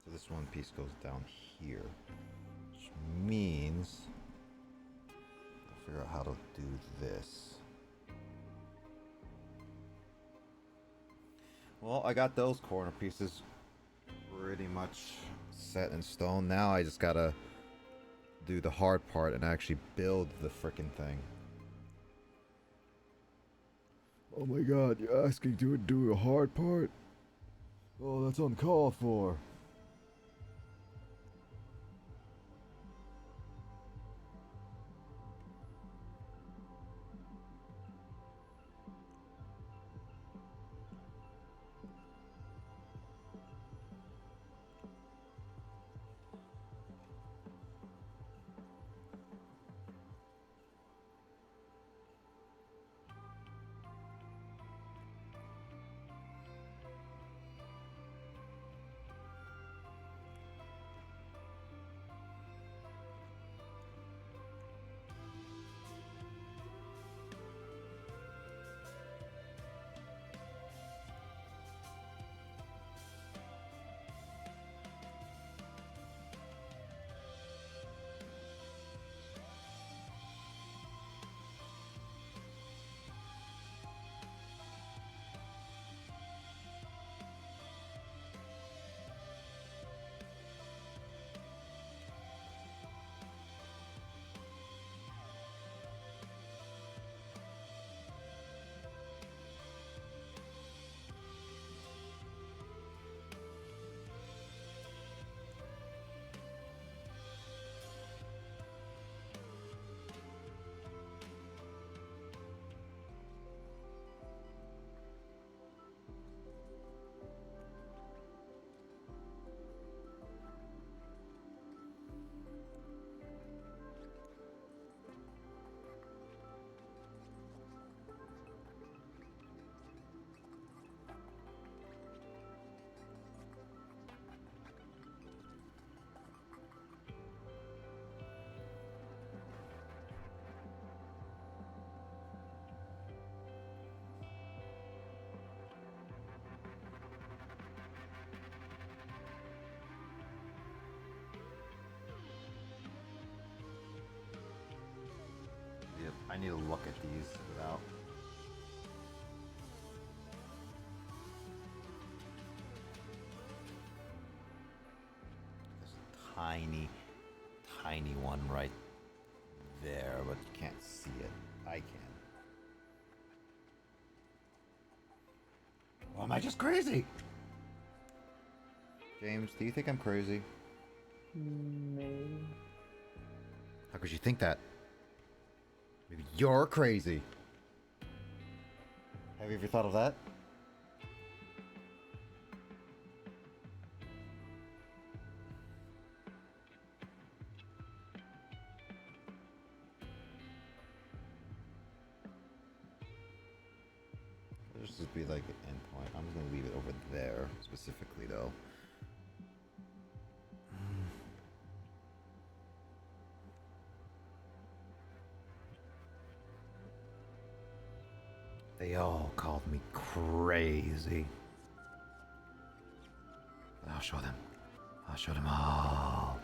So this one piece goes down here, which means I'll figure out how to do this. Well, I got those corner pieces pretty much set in stone. Now I just gotta do the hard part and actually build the frickin' thing. Oh my god, you're asking to do a hard part? Oh, that's uncalled for. Yep, I need to look at these without. There's a tiny, tiny one right there, but you can't see it. I can. Or am I just crazy? James, do you think I'm crazy? Maybe. How could you think that? Maybe you're crazy. Have you ever thought of that? This would be like an endpoint. I'm just gonna leave it over there specifically, though. They all called me crazy. I'll show them. I'll show them all.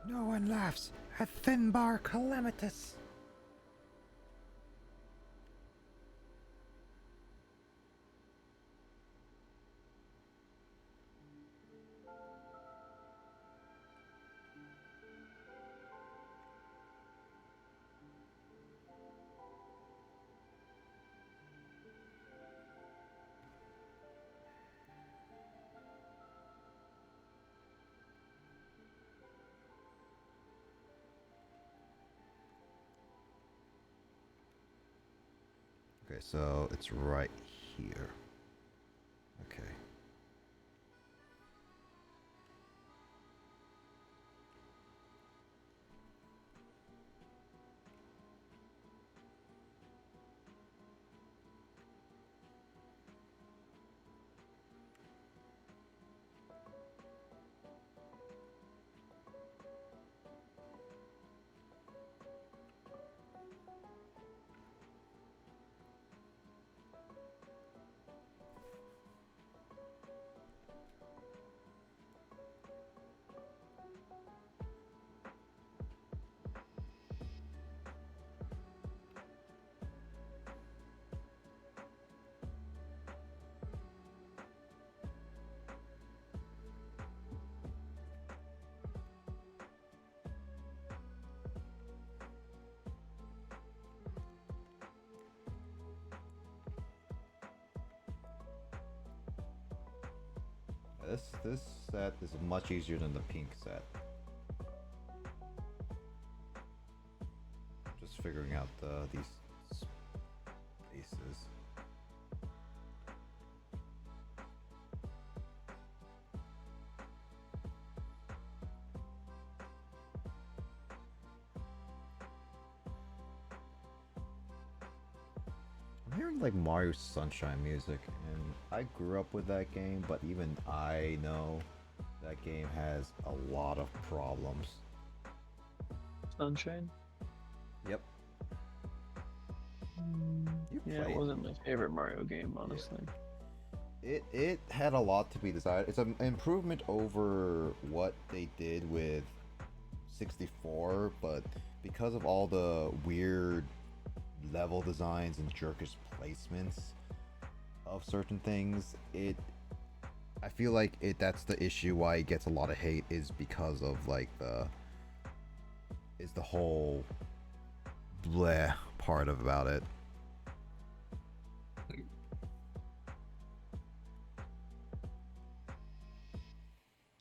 No one laughs at Finbar Calamitous. Okay, so it's right here. Okay. This set is much easier than the pink set. Just figuring out these spaces. I'm hearing like Mario Sunshine music, and I grew up with that game, but even I know that game has a lot of problems. Sunshine? Yep. You Yeah, it play wasn't my favorite Mario game, honestly. It had a lot to be decided. It's an improvement over what they did with 64, but because of all the weird level designs and jerkish placements of certain things, I feel like that's the issue why it gets a lot of hate, is because of like the whole bleh part about it.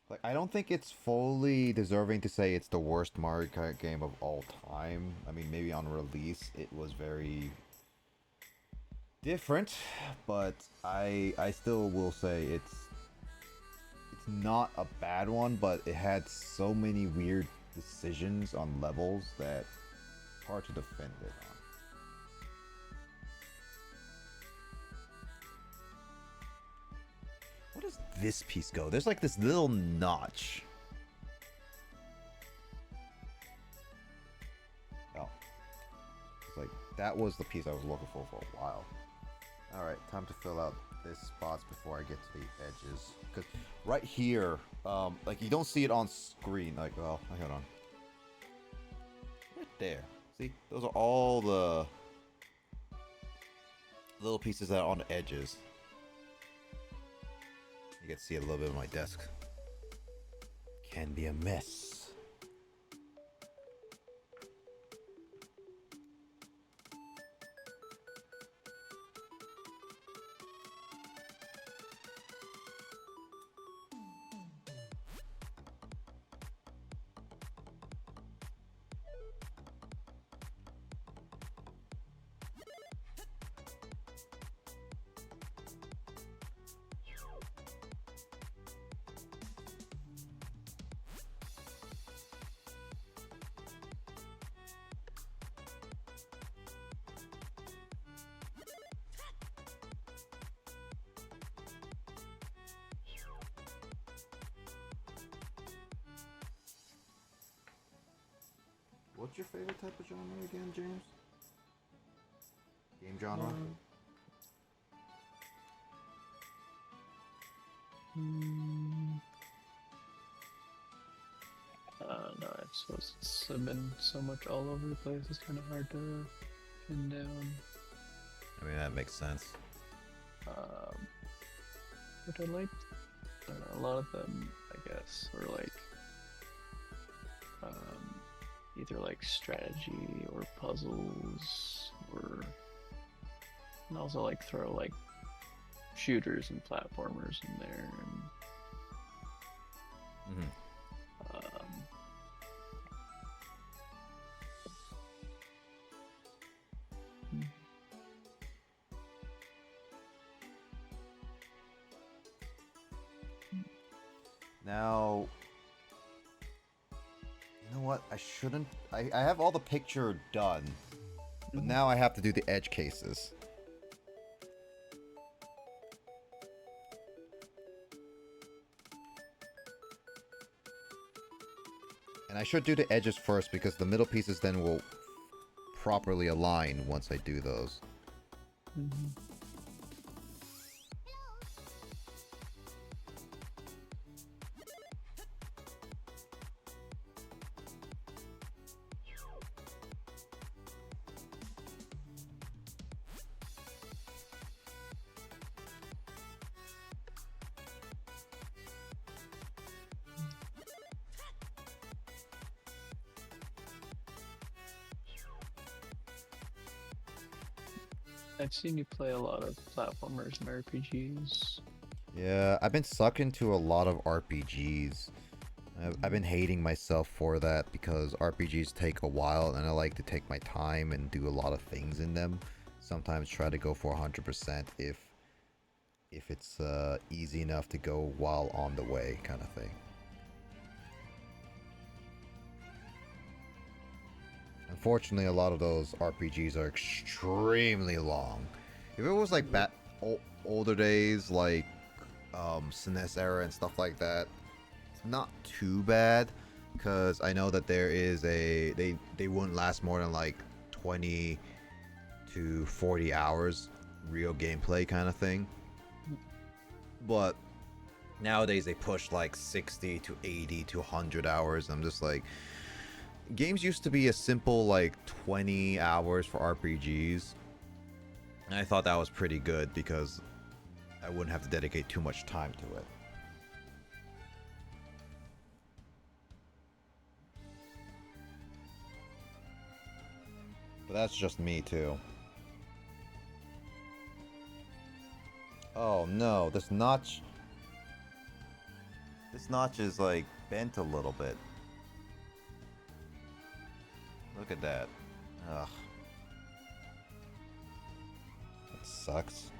Like, I don't think it's fully deserving to say it's the worst Mario Kart game of all time. I mean, maybe on release it was very different, but I still will say it's not a bad one, but it had so many weird decisions on levels that it's hard to defend it on. Where does this piece go? There's like this little notch. Oh. It's like, that was the piece I was looking for a while. Alright, time to fill out this spots before I get to the edges. Because right here, like you don't see it on screen. Like, well, hold on. Right there. See? Those are all the little pieces that are on the edges. You can see a little bit of my desk. Can be a mess. What's your favorite type of genre again, James? Game genre? No, I suppose it's been so much all over the place. It's kind of hard to pin down. I mean, that makes sense. But I liked a lot of them, I guess, were like either like strategy or puzzles, or and also like throw like shooters and platformers in there, and Mm-hmm. Now, you know what? I shouldn't. I have all the picture done, but now I have to do the edge cases. And I should do the edges first because the middle pieces then will properly align once I do those. I've seen you play a lot of platformers and RPGs. Yeah, I've been sucked into a lot of RPGs. I've been hating myself for that because RPGs take a while and I like to take my time and do a lot of things in them. Sometimes try to go for 100% if it's easy enough to go while on the way kind of thing. Unfortunately, a lot of those RPGs are extremely long. If it was like older days, like SNES era and stuff like that, it's not too bad because I know that there is they wouldn't last more than like 20 to 40 hours real gameplay kind of thing. But nowadays they push like 60 to 80 to 100 hours. I'm just like, games used to be a simple like 20 hours for RPGs. And I thought that was pretty good because I wouldn't have to dedicate too much time to it. But that's just me too. Oh no, this notch is like bent a little bit. Look at that. Ugh. That sucks.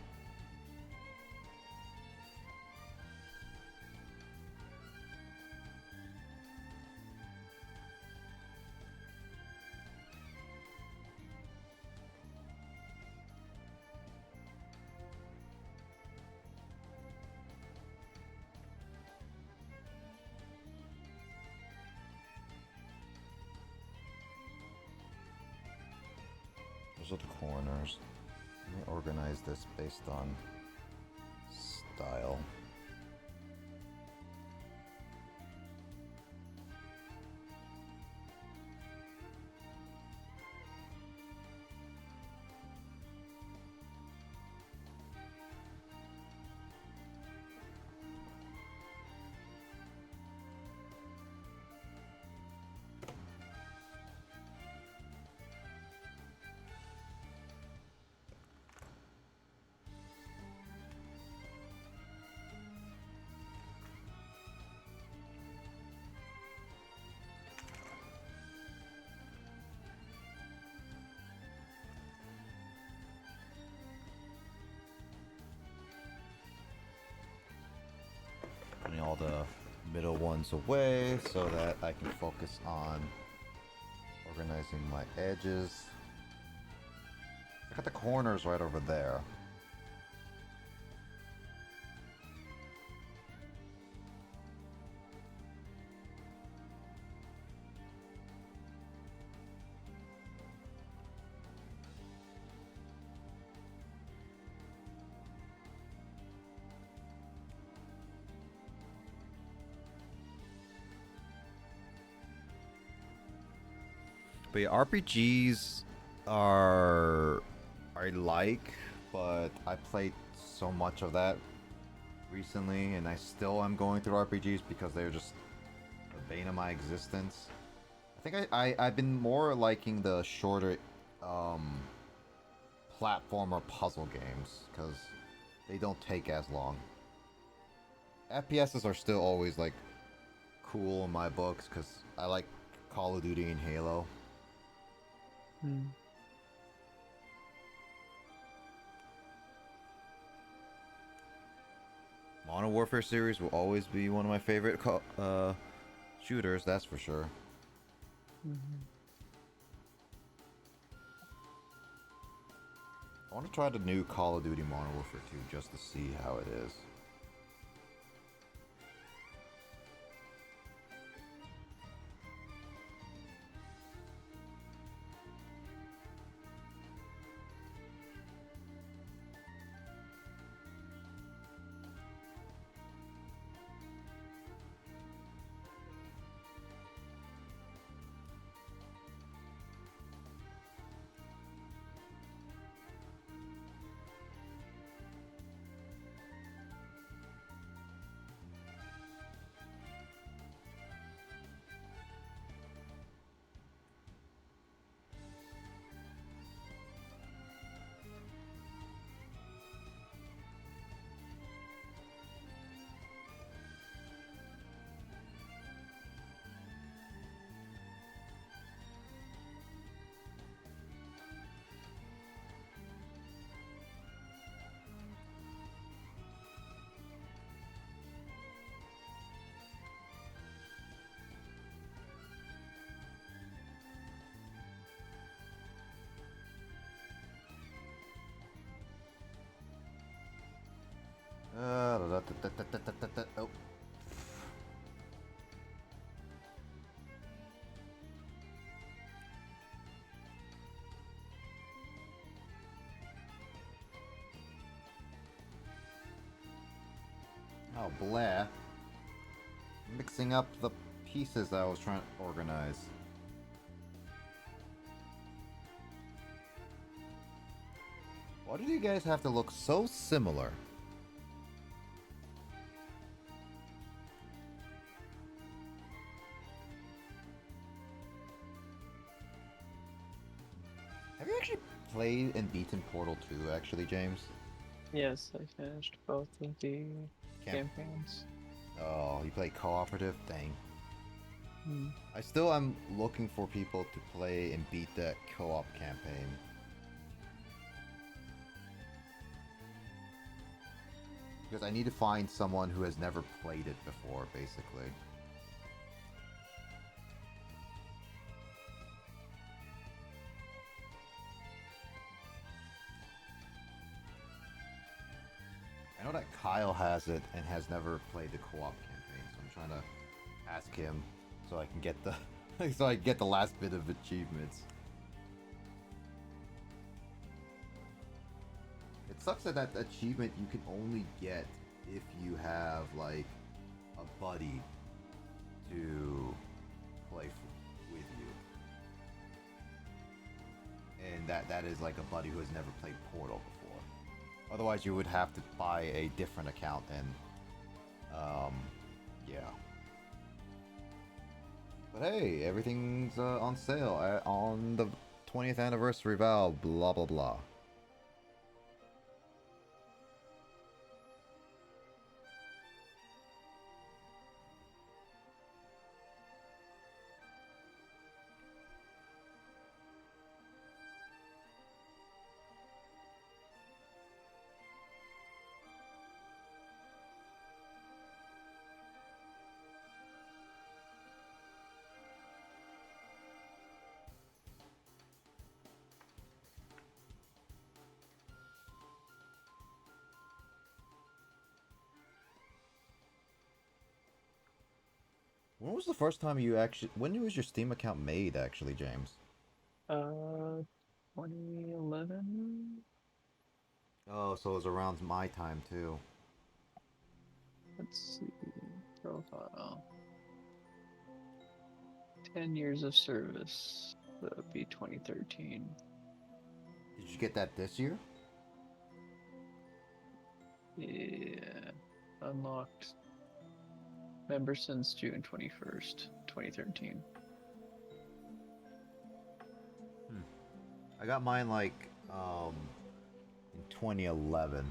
Those are the corners. Let me organize this based on style. Putting all the middle ones away so that I can focus on organizing my edges. I got the corners right over there. But yeah, RPGs are I like, but I played so much of that recently, and I still am going through RPGs because they're just the bane of my existence. I think I've been more liking the shorter um, platformer puzzle games because they don't take as long. FPSs are still always like cool in my books because I like Call of Duty and Halo. Hmm. Modern Warfare series will always be one of my favorite shooters, that's for sure. Mhm. I want to try the new Call of Duty Modern Warfare 2 just to see how it is. Oh. Oh, blah. Mixing up the pieces that I was trying to organize. Why do you guys have to look so similar? Have you actually played and beaten Portal 2, actually, James? Yes, I finished both of the Camp- campaigns. Oh, you play cooperative? Dang. Hmm. I still am looking for people to play and beat that co-op campaign. Because I need to find someone who has never played it before, basically. I know that Kyle has it and has never played the co-op campaign, so I'm trying to ask him so I can get the so I can get the last bit of achievements. It sucks that that achievement you can only get if you have like a buddy to play with you, and that is like a buddy who has never played Portal before. Otherwise, you would have to buy a different account, and yeah. But hey, everything's on sale on the 20th anniversary Valve. Blah blah blah. When was the first time you actually? When was your Steam account made, actually, James? 2011. Oh, so it was around my time too. Let's see. Profile. 10 years of service. So that would be 2013. Did you get that this year? Yeah. Unlocked. Member since June 21st, 2013. I got mine like in 2011.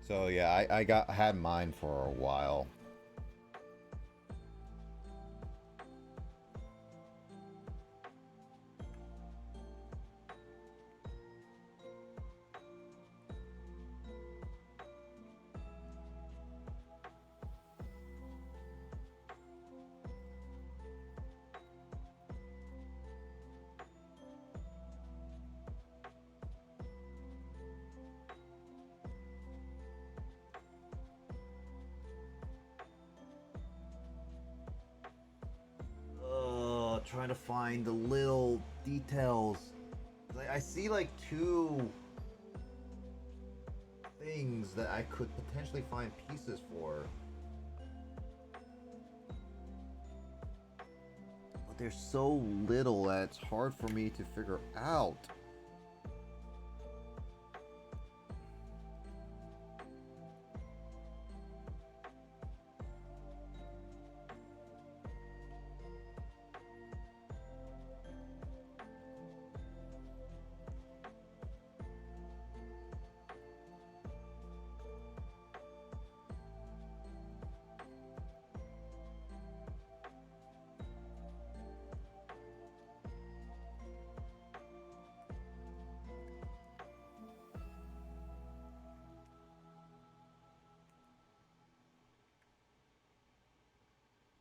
So yeah, I had mine for a while. Trying to find the little details. I see like two things that I could potentially find pieces for. But they're so little that it's hard for me to figure out.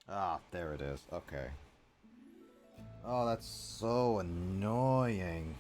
Ah, there it is. Okay. Oh, that's so annoying.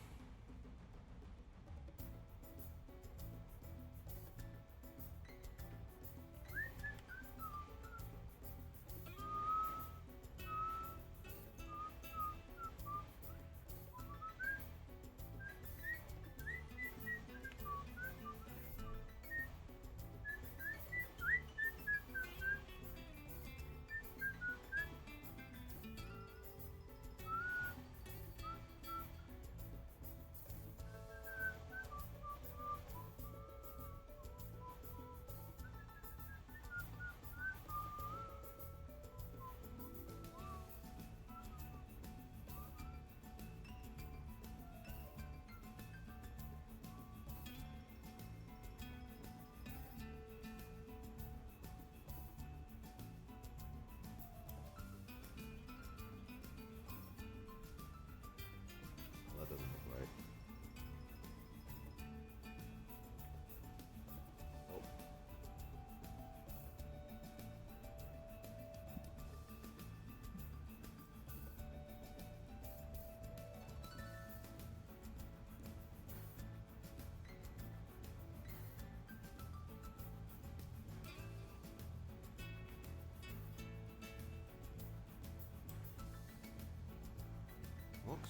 That doesn't look right. Oh. Looks.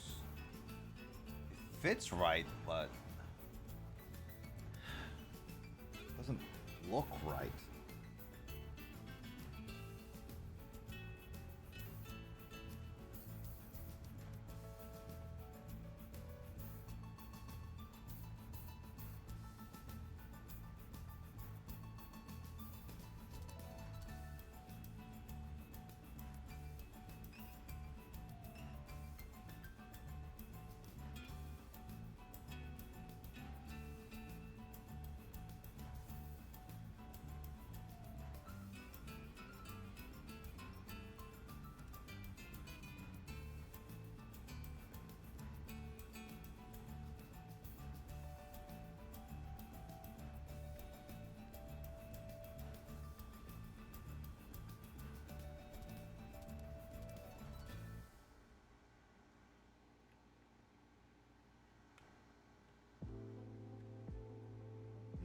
It fits right, but doesn't look right.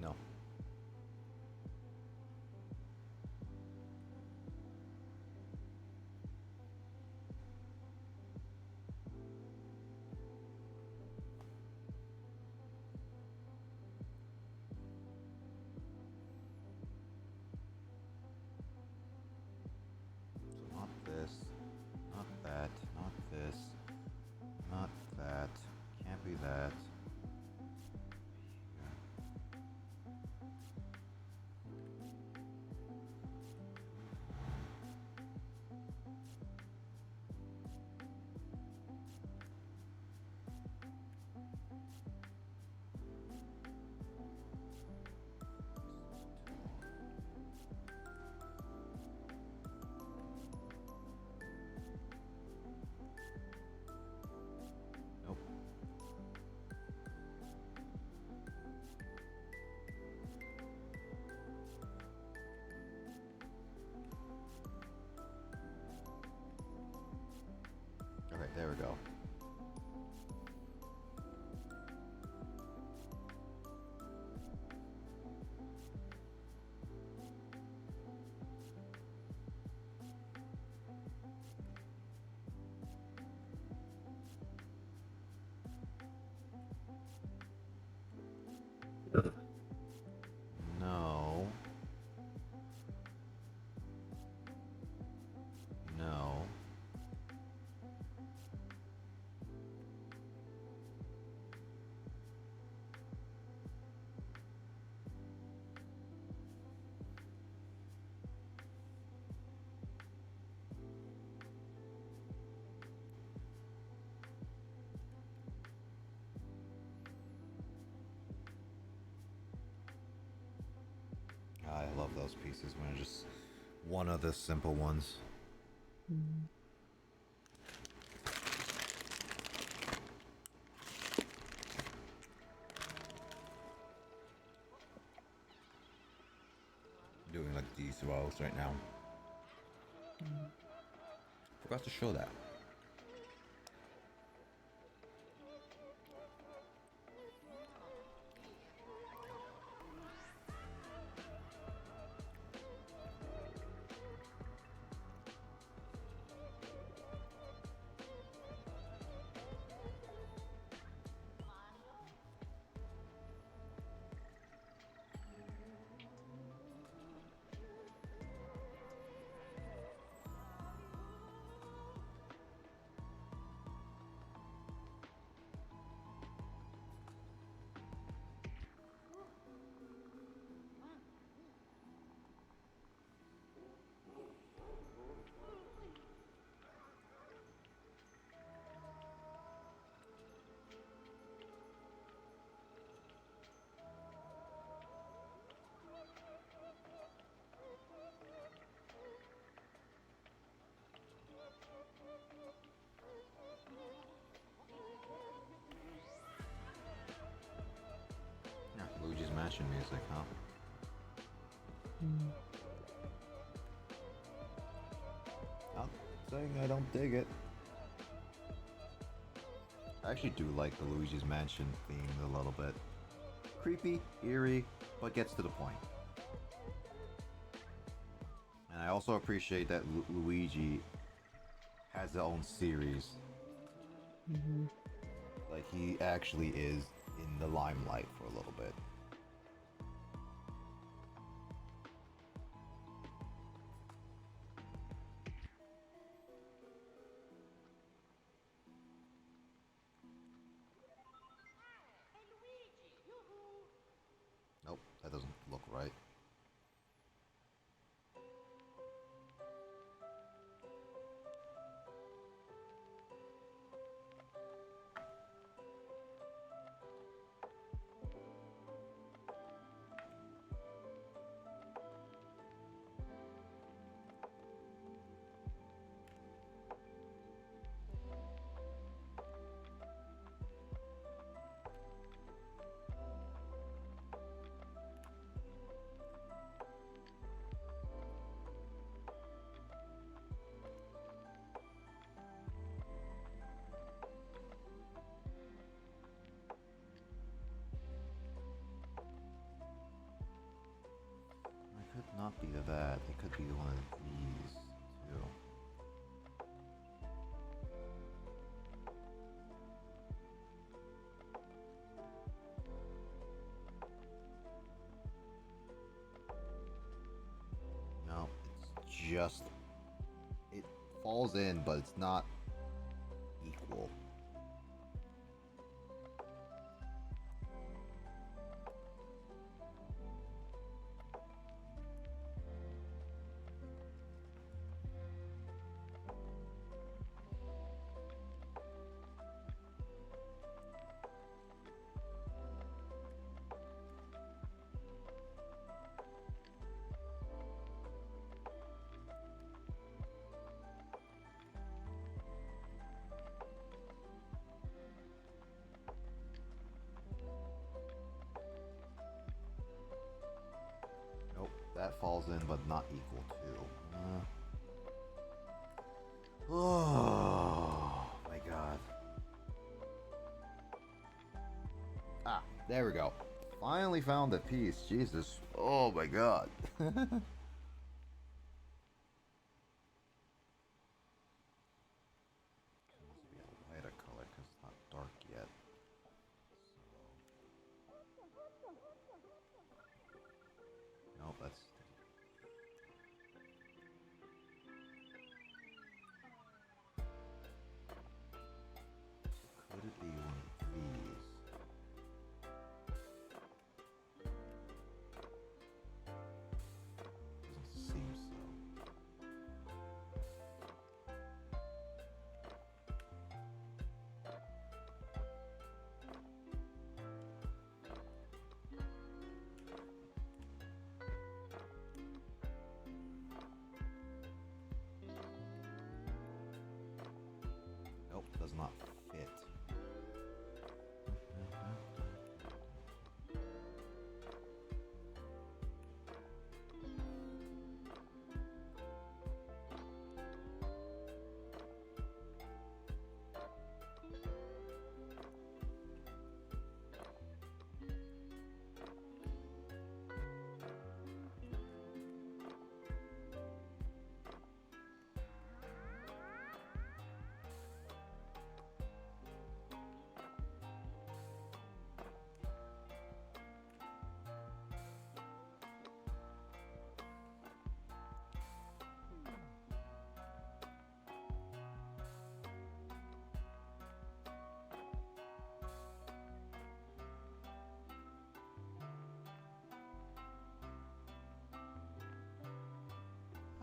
No. So not this, not that, not this, not that. Can't be that. Nope. Okay, there we go. No. No. I love those pieces when it's just one of the simple ones. Doing like these wells right now. Forgot to show that. Yeah, Luigi's Mansion music, huh? Not saying I don't dig it. I actually do like the Luigi's Mansion theme a little bit. Creepy, eerie, but gets to the point. And I also appreciate that Luigi has his own series. Like, he actually is in the limelight for a little bit. Nope, that doesn't look right. not be that. It could be one of these too. No, it's just it falls in, but it's not equal. Nope, that falls in, but not equal to. Oh my god. Ah, there we go. Finally found a piece. Jesus. Oh my god. Must be a lighter color because it's not dark yet. So... Nope, that's... Could it be one of these? Doesn't seem so. Nope, does not fit.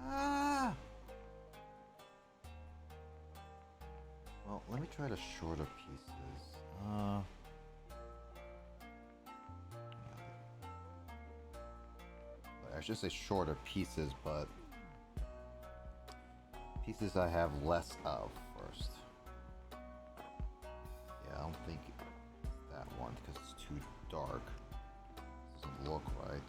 Ah! Well, let me try the shorter pieces. I should say shorter pieces, but pieces I have less of first. Yeah, I don't think that one because it's too dark. Doesn't look right.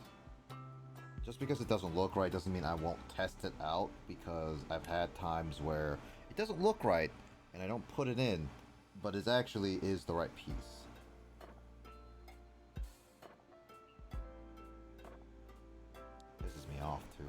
Just because it doesn't look right doesn't mean I won't test it out, because I've had times where it doesn't look right and I don't put it in, but it actually is the right piece. Pisses me off too.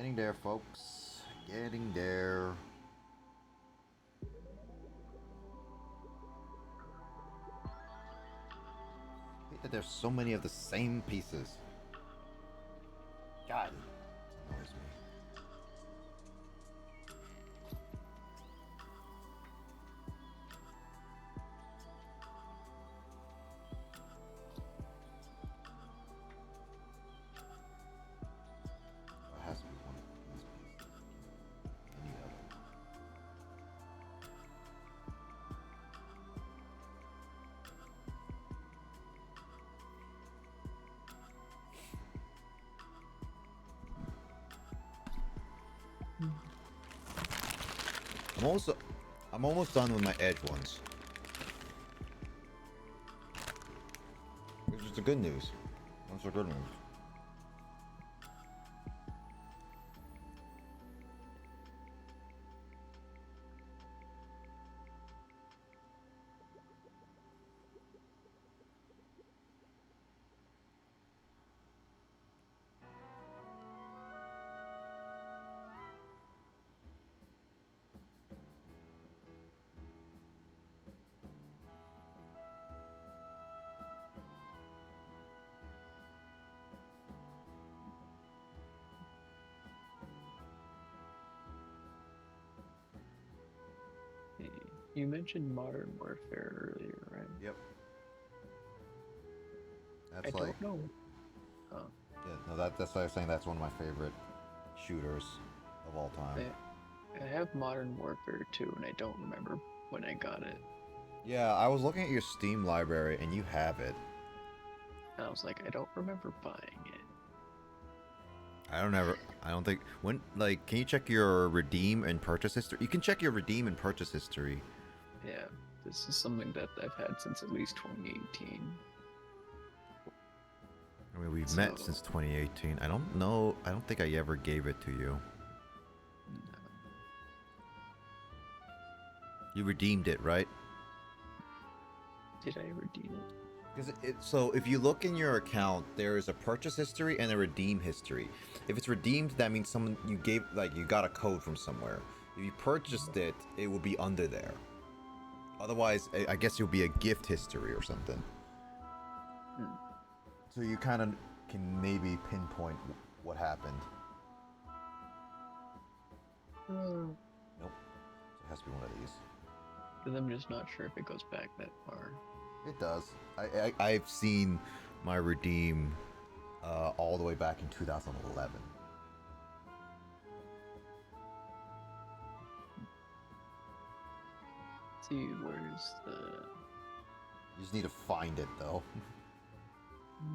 Getting there, folks. Getting there. I hate that there's so many of the same pieces. God, it annoys me. It has to be one of these pieces. Any other. I'm almost done with my edge ones. Which is the good news. That's the good news. You mentioned Modern Warfare earlier, right? Yep. I That's like, don't know. Oh, yeah, no, that's why I was saying that's one of my favorite shooters of all time. I have Modern Warfare 2, and I don't remember when I got it. Yeah, I was looking at your Steam library and you have it. And I was like, I don't remember buying it. I don't think, like, can you check your redeem and purchase history? You can check your redeem and purchase history. Yeah, this is something that I've had since at least 2018. I mean, we've met So- since 2018. I don't think I ever gave it to you. No. You redeemed it, right? Did I redeem it? Because so if you look in your account, there is a purchase history and a redeem history. If it's redeemed, that means someone you gave, like, you got a code from somewhere. If you purchased it, it will be under there. Otherwise, I guess it will be a gift history or something. Hmm. So you kind of can maybe pinpoint what happened. Nope. So it has to be one of these. Then I'm just not sure if it goes back that far. It does. I've seen my redeem all the way back in 2011. Let's see, where's the... You just need to find it though.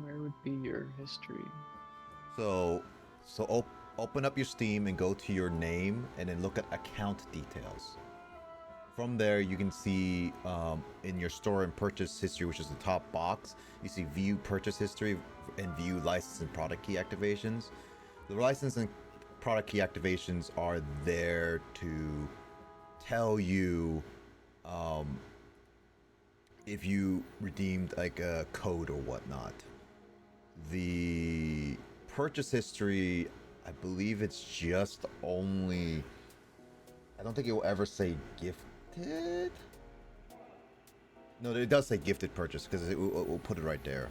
Where would be your history? So open up your Steam and go to your name and then look at account details. From there, you can see in your store and purchase history, which is the top box, you see view purchase history and view license and product key activations. The license and product key activations are there to tell you if you redeemed like a code or whatnot. The purchase history, I believe it's just only, I don't think it will ever say gifted. No, it does say gifted purchase because it will put it right there.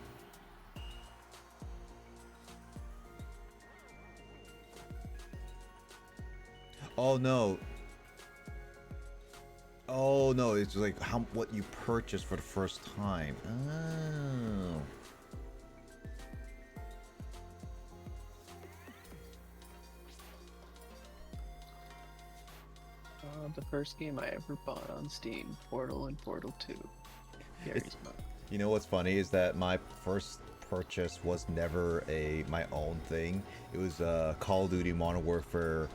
Oh no. Oh no, it's like what you purchased for the first time. Oh. The first game I ever bought on Steam, Portal and Portal 2. Gary's Mod. You know what's funny is that my first purchase was never my own thing. It was Call of Duty Modern Warfare,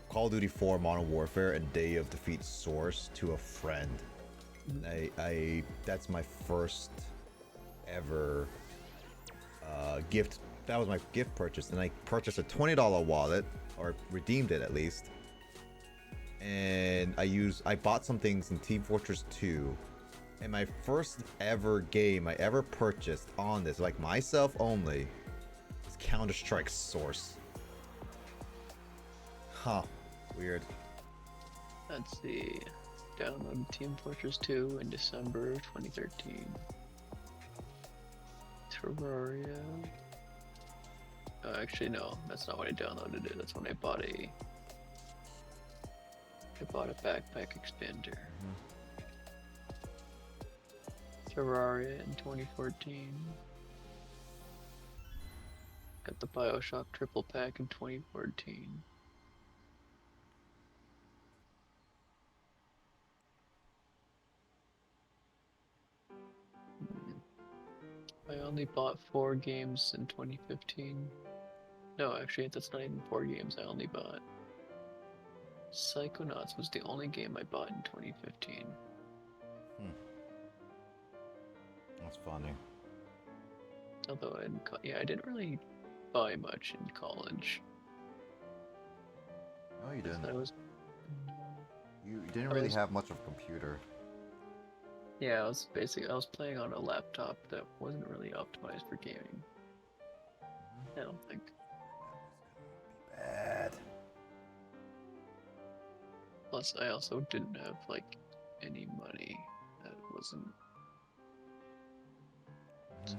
Call of Duty 4 Modern Warfare, and Day of Defeat Source to a friend. That's my first ever gift. That was my gift purchase, and I purchased a $20 wallet, or redeemed it at least. And I bought some things in Team Fortress 2, and my first ever game I ever purchased on this, like myself only, is Counter-Strike Source. Huh. Weird. Let's see. Downloaded Team Fortress 2 in December 2013. Terraria. Oh, actually, no. That's not when I downloaded it. That's when I bought a backpack expander. Terraria in 2014. Got the BioShock triple pack in 2014. I only bought 4 games in 2015. No, actually, that's not even 4 games I only bought. Psychonauts was the only game I bought in 2015. That's funny. Although, I didn't really buy much in college. No, you didn't. I was, You didn't I really was- have much of a computer. yeah, I was playing on a laptop that wasn't really optimized for gaming. I don't think. Bad. Plus, I also didn't have like any money that wasn't. So.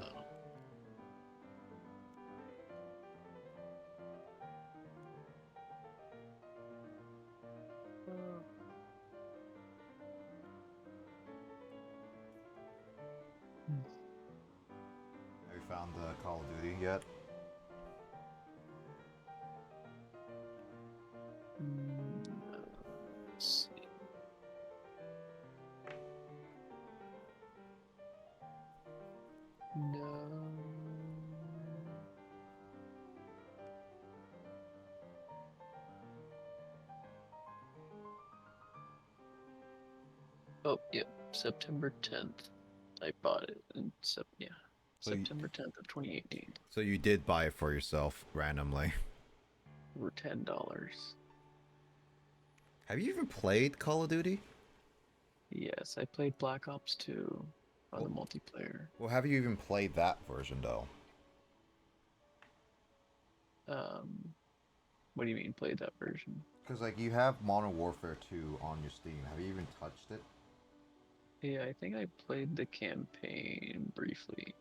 Have you found the Call of Duty yet? Let's see. No. Oh, yep. September 10th. I bought it in So you- September 10th of 2018 So you did buy it for yourself randomly. for $10. Have you even played Call of Duty? Yes, I played Black Ops 2 on the multiplayer. Well, have you even played that version though? What do you mean played that version? Because like you have Modern Warfare 2 on your Steam. Have you even touched it? Yeah, I think I played the campaign briefly.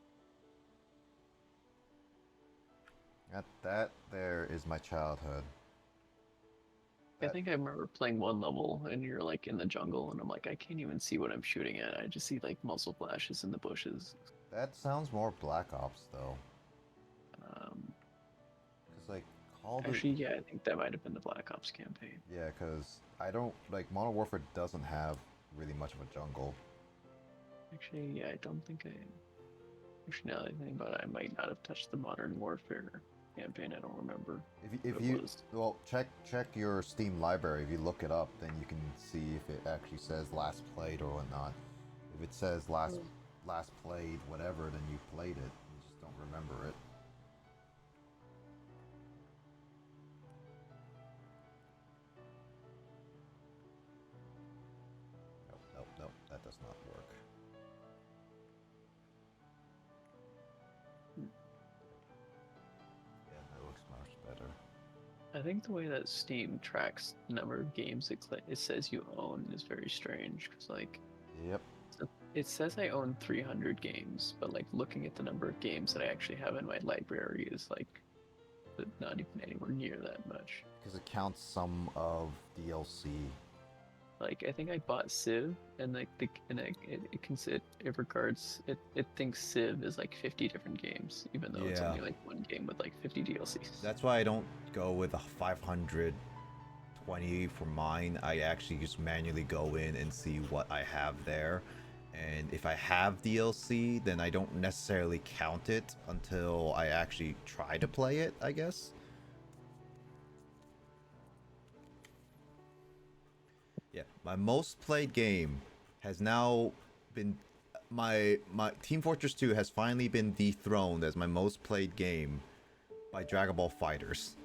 That there is my childhood. I think I remember playing one level and you're like in the jungle and I'm like, I can't even see what I'm shooting at. I just see like muzzle flashes in the bushes. That sounds more Black Ops though. Because like Call of Duty. Actually, yeah, I think that might have been the Black Ops campaign. Yeah, because I don't like Modern Warfare doesn't have really much of a jungle. Actually, yeah, I don't think I. Actually, now that I think about it, I might not have touched the Modern Warfare campaign. I don't remember. If what it you was. well check your Steam library. If you look it up, then you can see if it actually says last played or whatnot. If it says last played whatever, then you played it. You just don't remember it. Nope, that does not work. Yeah, that looks much better. I think the way that Steam tracks the number of games it says you own is very strange. Cause like, Yep. it says I own 300 games, but like looking at the number of games that I actually have in my library is like not even anywhere near that much. Because it counts some of DLC. Like I think I bought Civ, and like it thinks Civ is like 50 different games, even though it's Yeah. only like one game with like 50 DLCs. That's why I don't go with a 520 for mine. I actually just manually go in and see what I have there. And if I have DLC, then I don't necessarily count it until I actually try to play it, I guess. Yeah, my most played game has now been my Team Fortress 2 has finally been dethroned as my most played game by Dragon Ball Fighters.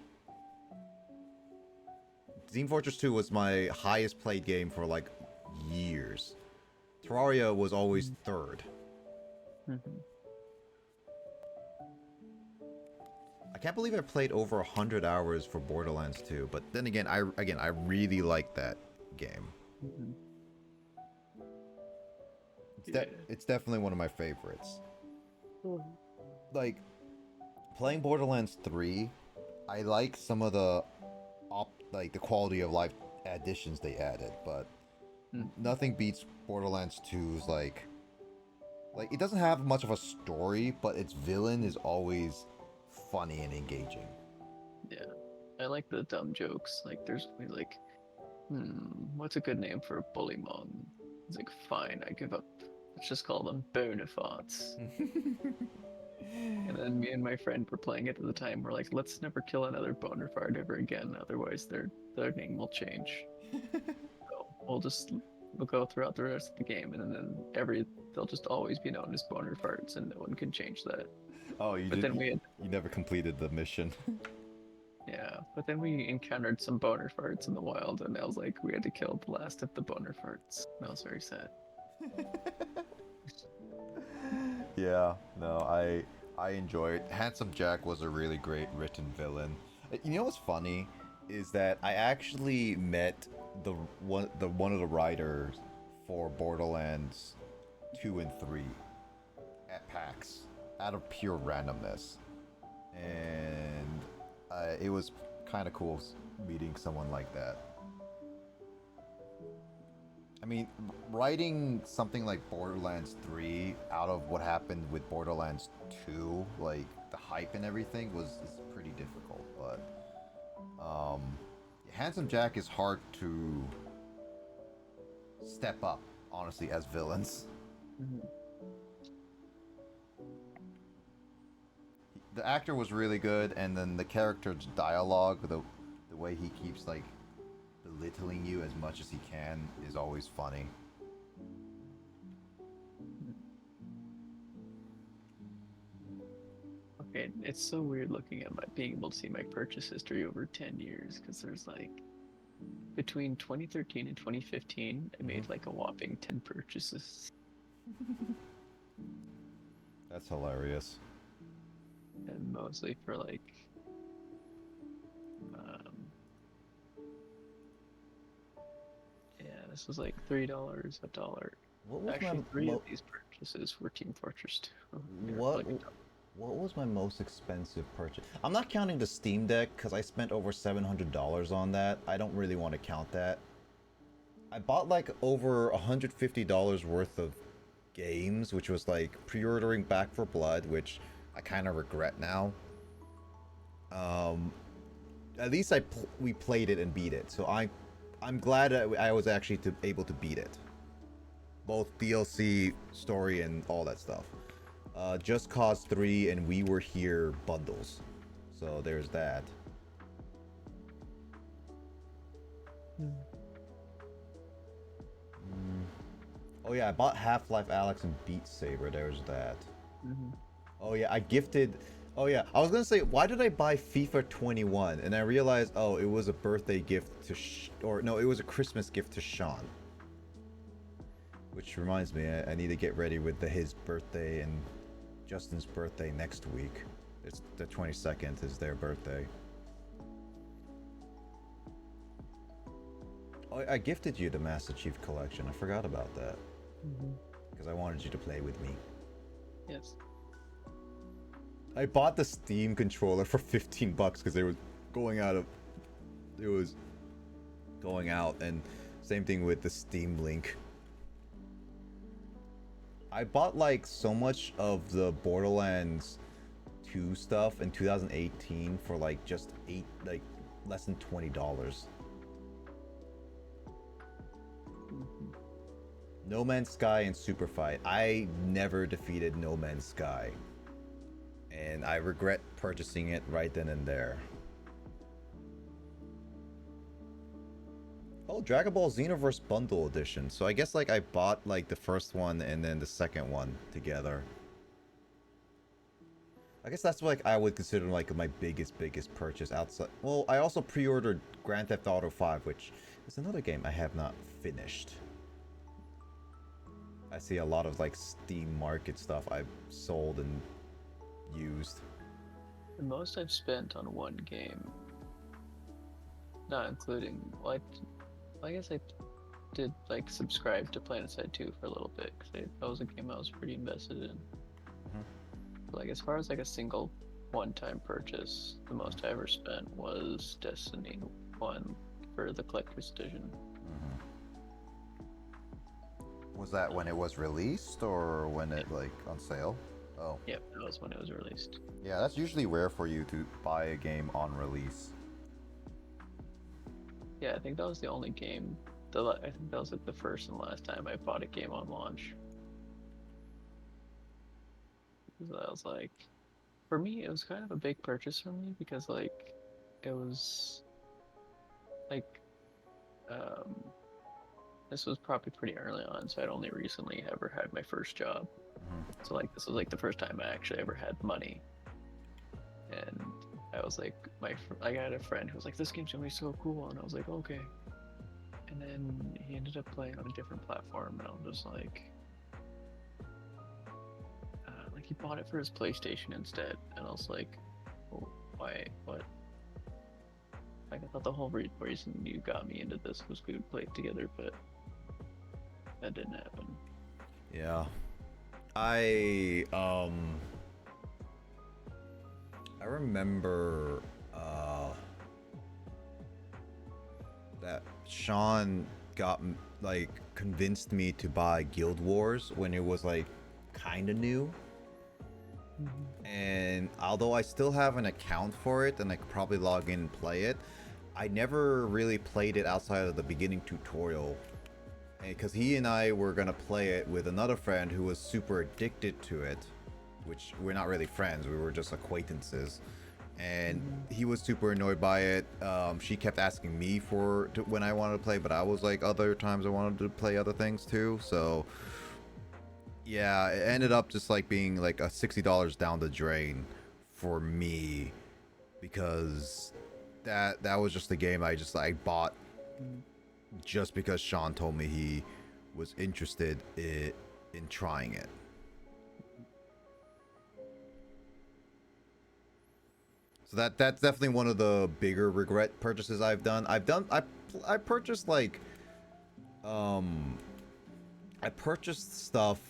Team Fortress 2 was my highest played game for like years. Terraria was always third. Mm-hmm. I can't believe I played over 100 hours for Borderlands 2, but then again, I really like that game. Mhm. It's definitely one of my favorites. Mhm. Like playing Borderlands 3, I like some of the like the quality of life additions they added, but nothing beats Borderlands 2's like it doesn't have much of a story, but its villain is always funny and engaging. Yeah. I like the dumb jokes. Like there's only like, what's a good name for a bullymon? It's like, fine, I give up. Let's just call them Bonafarts. And then me and my friend were playing it at the time. We're like, let's never kill another Bonafart ever again, otherwise their name will change. So we'll go throughout the rest of the game, and then they'll just always be known as Bonafarts, and no one can change that. Oh, you never completed the mission. Yeah, but then we encountered some boner farts in the wild, and I was like, we had to kill the last of the boner farts. And I was very sad. Yeah, no, I enjoy it. Handsome Jack was a really great written villain. You know what's funny is that I actually met one of the writers for Borderlands 2 and 3 at PAX out of pure randomness, and it was kind of cool meeting someone like that. I mean, writing something like Borderlands 3 out of what happened with Borderlands 2, like the hype and everything, is pretty difficult. But Handsome Jack is hard to step up, honestly, as villains. Mm-hmm. The actor was really good, and then the character's dialogue, the way he keeps like belittling you as much as he can, is always funny. Okay, it's so weird looking at being able to see my purchase history over 10 years, because there's like, between 2013 and 2015, I made like a whopping 10 purchases. That's hilarious. And mostly for like, yeah, this was like $3, $1. What was Actually, my three of these purchases were Team Fortress 2. They were what like what was my most expensive purchase? I'm not counting the Steam Deck because I spent over $700 on that. I don't really want to count that. I bought like over $150 worth of games, which was like pre-ordering Back 4 Blood, which I kind of regret now. At least we played it and beat it, so I'm glad I was actually able to beat it. Both DLC, story, and all that stuff. Just Cause 3 and We Were Here bundles, so there's that. Oh yeah, I bought Half-Life Alyx and Beat Saber. There's that. Oh yeah, I gifted. Oh yeah, I was gonna say, why did I buy FIFA 21? And I realized, oh, it was a birthday gift to, or no, it was a Christmas gift to Sean. Which reminds me, I need to get ready with his birthday and Justin's birthday next week. It's the 22nd is their birthday. Oh, I gifted you the Master Chief Collection. I forgot about that. Because I wanted you to play with me. Yes. I bought the Steam controller for 15 bucks because they were going out of... It was going out, and same thing with the Steam Link. I bought like so much of the Borderlands 2 stuff in 2018 for like just less than $20. No Man's Sky and Super Fight. I never defeated No Man's Sky, and I regret purchasing it right then and there. Oh, Dragon Ball Xenoverse Bundle Edition. So I guess like I bought like the first one and then the second one together. I guess that's like I would consider like my biggest purchase outside. Well, I also pre-ordered Grand Theft Auto 5, which is another game I have not finished. I see a lot of like Steam Market stuff I've sold and used. The most I've spent on one game, not including, I guess I did like subscribe to PlanetSide 2 for a little bit because that was a game I was pretty invested in. Like as far as like a single one-time purchase, the most I ever spent was Destiny 1 for the collector's edition. Was that when it was released or when it like on sale? Oh. Yep, that was when it was released. Yeah, that's usually rare for you to buy a game on release. Yeah, I think that was the only game. I think that was like the first and last time I bought a game on launch. Because I was like, for me, it was kind of a big purchase for me because like, it was like, this was probably pretty early on, so I'd only recently ever had my first job. So like, this was like the first time I actually ever had money. And I was like, I had a friend who was like, this game's gonna be so cool, and I was like, okay. And then he ended up playing on a different platform, and I was just like he bought it for his PlayStation instead, and I was like, oh, why, what? Like, I thought the whole reason you got me into this was we would play it together, but that didn't happen. Yeah. I remember that Sean convinced me to buy Guild Wars when it was like kind of new. And although I still have an account for it and I could probably log in and play it, I never really played it outside of the beginning tutorial. Because he and I were gonna play it with another friend who was super addicted to it, which we're not really friends, we were just acquaintances. And he was super annoyed by it. She kept asking me when I wanted to play, but I was like, other times I wanted to play other things too. So yeah, it ended up just like being like a $60 down the drain for me, because that was just the game I bought just because Sean told me he was interested in trying it. So that's definitely one of the bigger regret purchases I've done. I purchased like I purchased stuff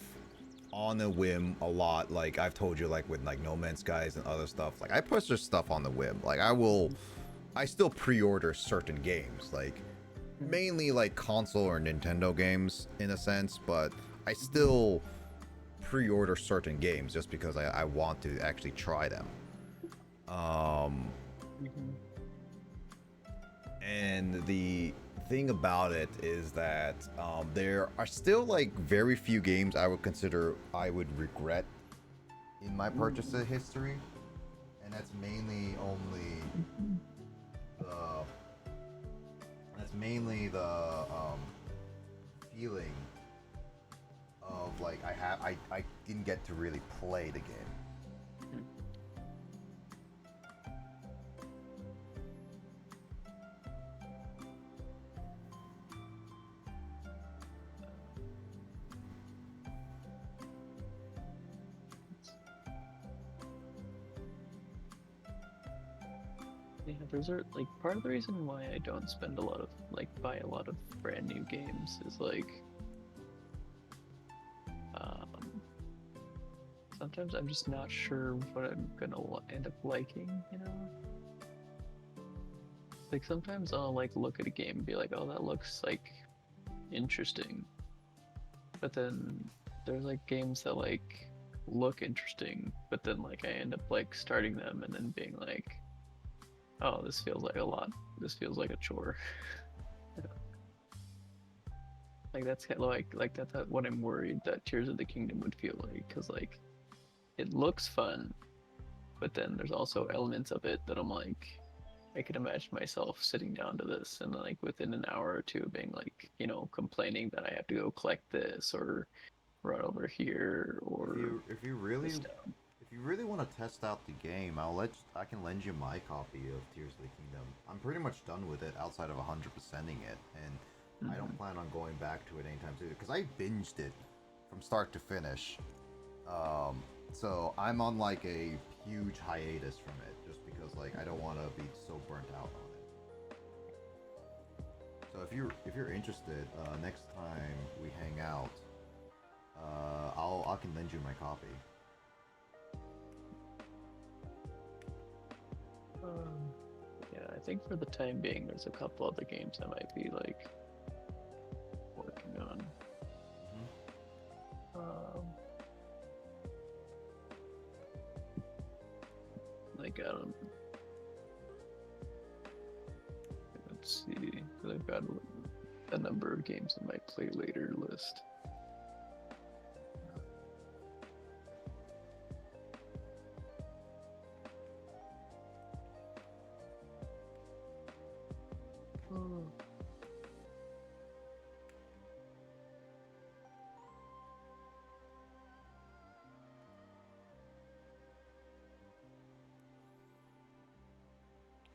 on a whim a lot. Like I've told you, like with like No Man's Skies and other stuff. Like I purchase stuff on the whim. Like I still pre-order certain games, like mainly like console or Nintendo games in a sense, but I still pre-order certain games just because I want to actually try them. And the thing about it is that there are still like very few games I would consider I would regret in my purchase history, and that's mainly the feeling of like I didn't get to really play the game. Yeah, those are like part of the reason why I don't spend a lot of buy a lot of brand new games is like sometimes I'm just not sure what I'm gonna end up liking, you know? Like sometimes I'll like look at a game and be like, oh, that looks like interesting, but then there's like games that like look interesting, but then like I end up like starting them and then being like, oh, this feels like a lot. This feels like a chore. Like that's kind of like that's what I'm worried that Tears of the Kingdom would feel like, because like it looks fun, but then there's also elements of it that I'm like, I could imagine myself sitting down to this and like within an hour or two being like, you know, complaining that I have to go collect this or run over here or If you really want to test out the game, I can lend you my copy of Tears of the Kingdom. I'm pretty much done with it outside of 100%ing it, and I don't plan on going back to it anytime soon because I binged it from start to finish. So I'm on like a huge hiatus from it, just because like I don't want to be so burnt out on it. So if you're interested, next time we hang out, I can lend you my copy. Yeah, I think for the time being, there's a couple other games I might be like working on. Like I don't. Let's see. 'Cause I've got a number of games in my play later list.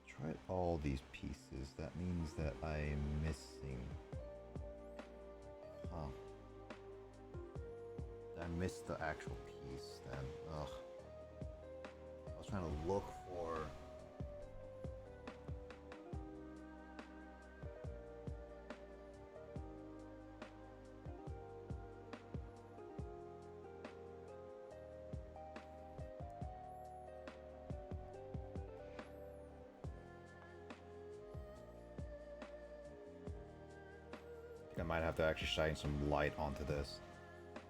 Tried all these pieces. That means that I'm missing. Huh. I missed the actual piece then. Ugh. I was trying to look for. I might have to actually shine some light onto this.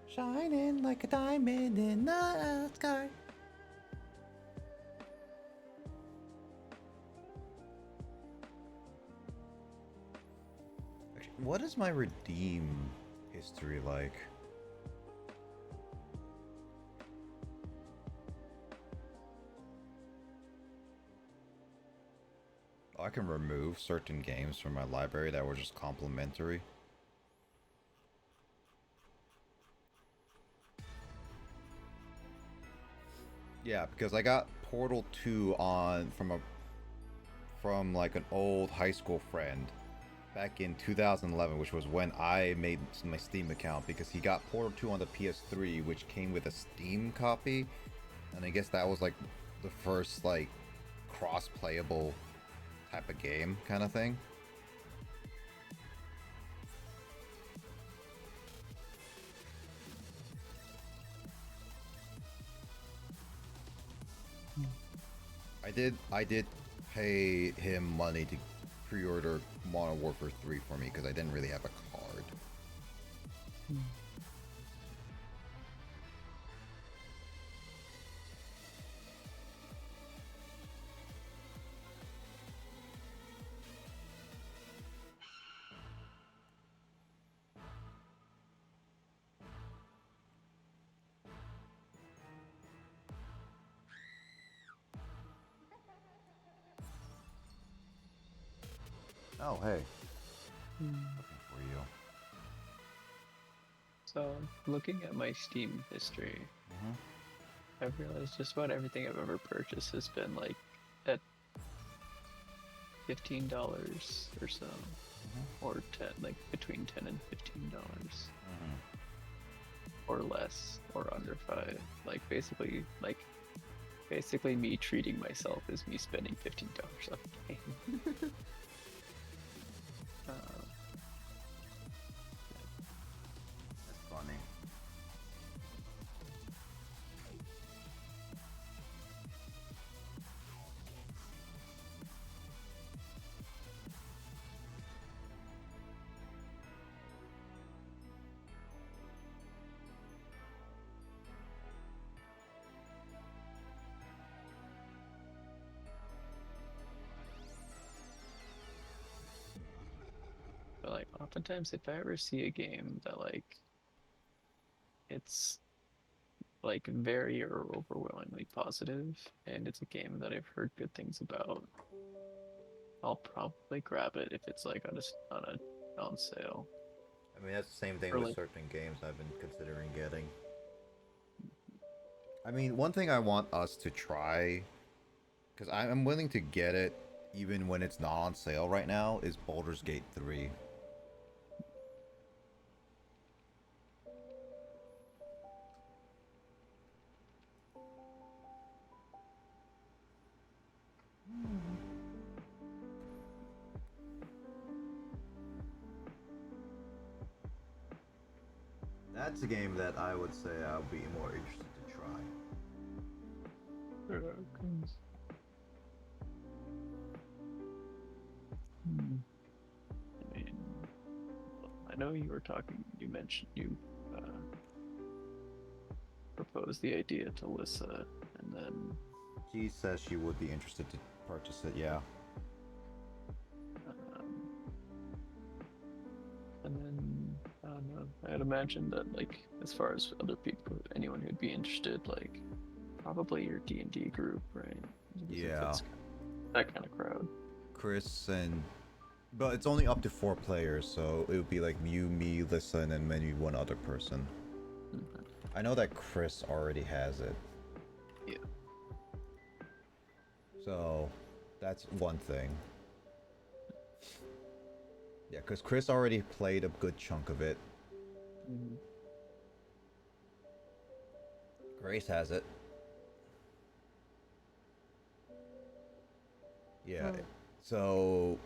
Shining like a diamond in the sky. Actually, what is my redeem history like? I can remove certain games from my library that were just complimentary. Yeah, because I got Portal 2 on from like an old high school friend back in 2011, which was when I made my Steam account, because he got Portal 2 on the PS3, which came with a Steam copy, and I guess that was like the first like cross-playable type of game kind of thing. I did pay him money to pre-order Modern Warfare 3 for me because I didn't really have a card. Oh, hey. Looking for you. So, looking at my Steam history, I've realized just about everything I've ever purchased has been like at $15 or so, or 10, like between $10 and $15, or less, or under 5. Like basically me treating myself is me spending $15 on a game. That's funny. But like oftentimes if I ever see a game that like it's like very or overwhelmingly positive and it's a game that I've heard good things about, I'll probably grab it if it's like on sale. I mean, that's the same thing Or with like, certain games I've been considering getting. I mean, one thing I want us to try, because I'm willing to get it even when it's not on sale right now, is Baldur's Gate 3. That's a game that I would say I would be more interested to try. I mean, I know you were talking. You mentioned you proposed the idea to Lissa, and then She says she would be interested to purchase it, yeah. um, and then I don't know. I had imagined that, like, as far as other people, anyone who'd be interested, like, probably your D&D group, right? Because Yeah. that's that kind of crowd. Chris and... But it's only up to 4 players, so it would be like you, me, Lissa, and then maybe one other person. Okay. I know that Chris already has it. Yeah. So, that's one thing. Yeah, because Chris already played a good chunk of it. Mhm. Grace has it. Yeah, Oh. so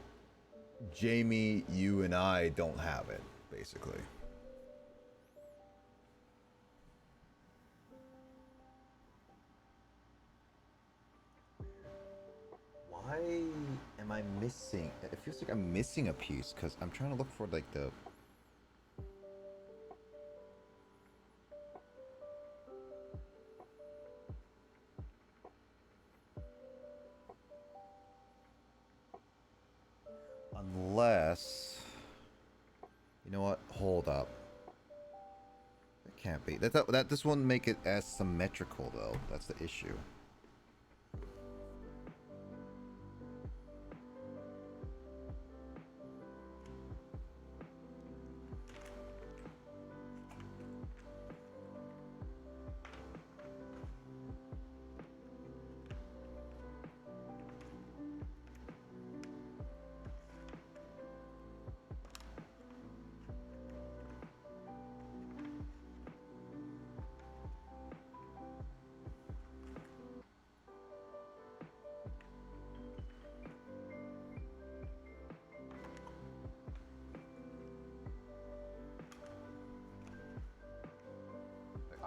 Jamie, you and I don't have it, basically. Why am I missing? It feels like I'm missing a piece because I'm trying to look for like the. Unless. You know what? Hold up. That can't be. That this won't make it as symmetrical though. That's the issue.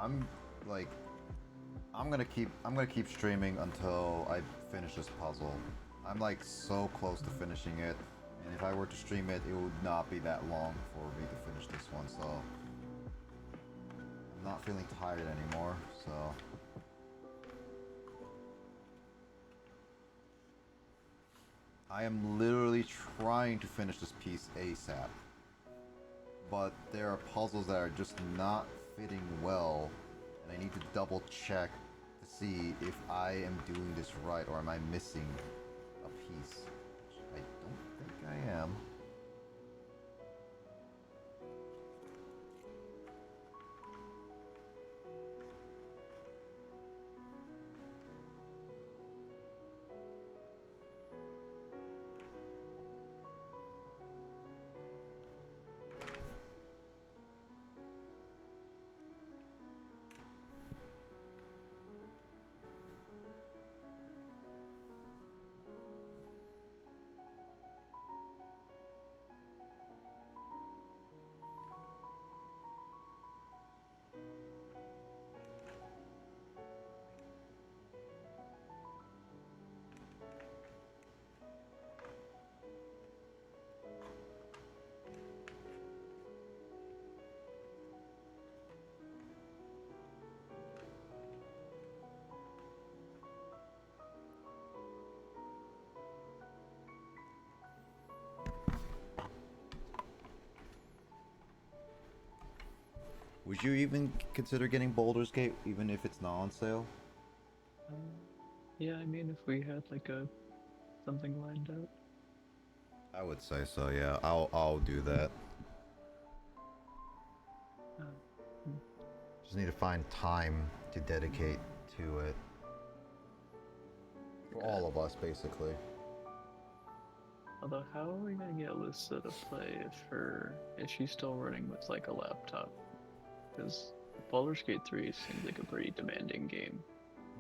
I'm like I'm gonna keep streaming until I finish this puzzle. I'm like so close to finishing it, and if I were to stream it, it would not be that long for me to finish this one. So I'm not feeling tired anymore. So I am literally trying to finish this piece ASAP. But there are puzzles that are just not fitting well, and I need to double check to see if I am doing this right or am I missing a piece. Which I don't think I am. Would you even consider getting Baldur's Gate even if it's not on sale? Um, yeah, I mean, if we had like something lined up. I would say so, yeah. I'll do that. Uh, hmm. Just need to find time to dedicate to it. For all of us, basically. Although, how are we gonna get Alyssa to play if she's still running with like a laptop? Because Baldur's Gate 3 seems like a pretty demanding game.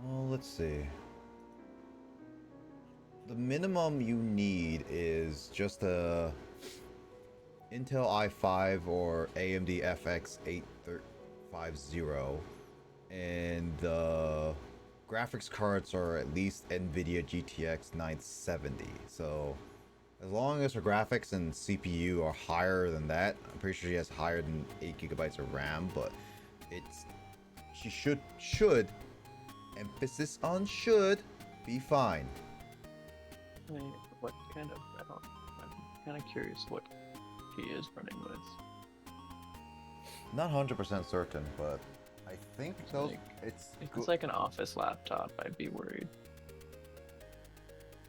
Well, let's see. The minimum you need is just a Intel i5 or AMD FX and the graphics cards are at least NVIDIA GTX 970. So as long as her graphics and CPU are higher than that, I'm pretty sure she has higher than 8 gigabytes of RAM, but she should, emphasis on should, be fine. Wait, what kind of? I'm kind of curious what she is running with. Not 100% certain, but I think those, If it's like an office laptop, I'd be worried.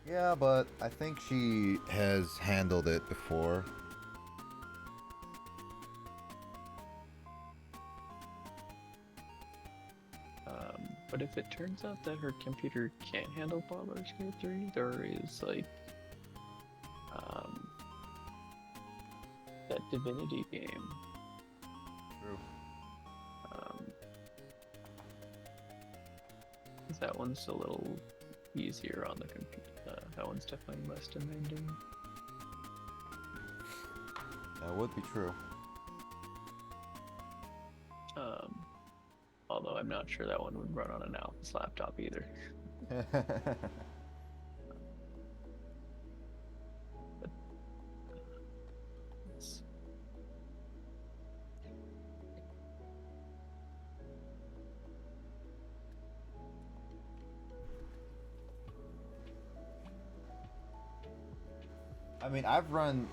Yeah, but I think she has handled it before. But if it turns out that her computer can't handle Baldur's Gate 3, or is like that Divinity game. True. 'Cause that one's a little easier on the computer. That one's definitely less demanding. That would be true. Although I'm not sure that one would run on an Alphys laptop either. I mean, I ran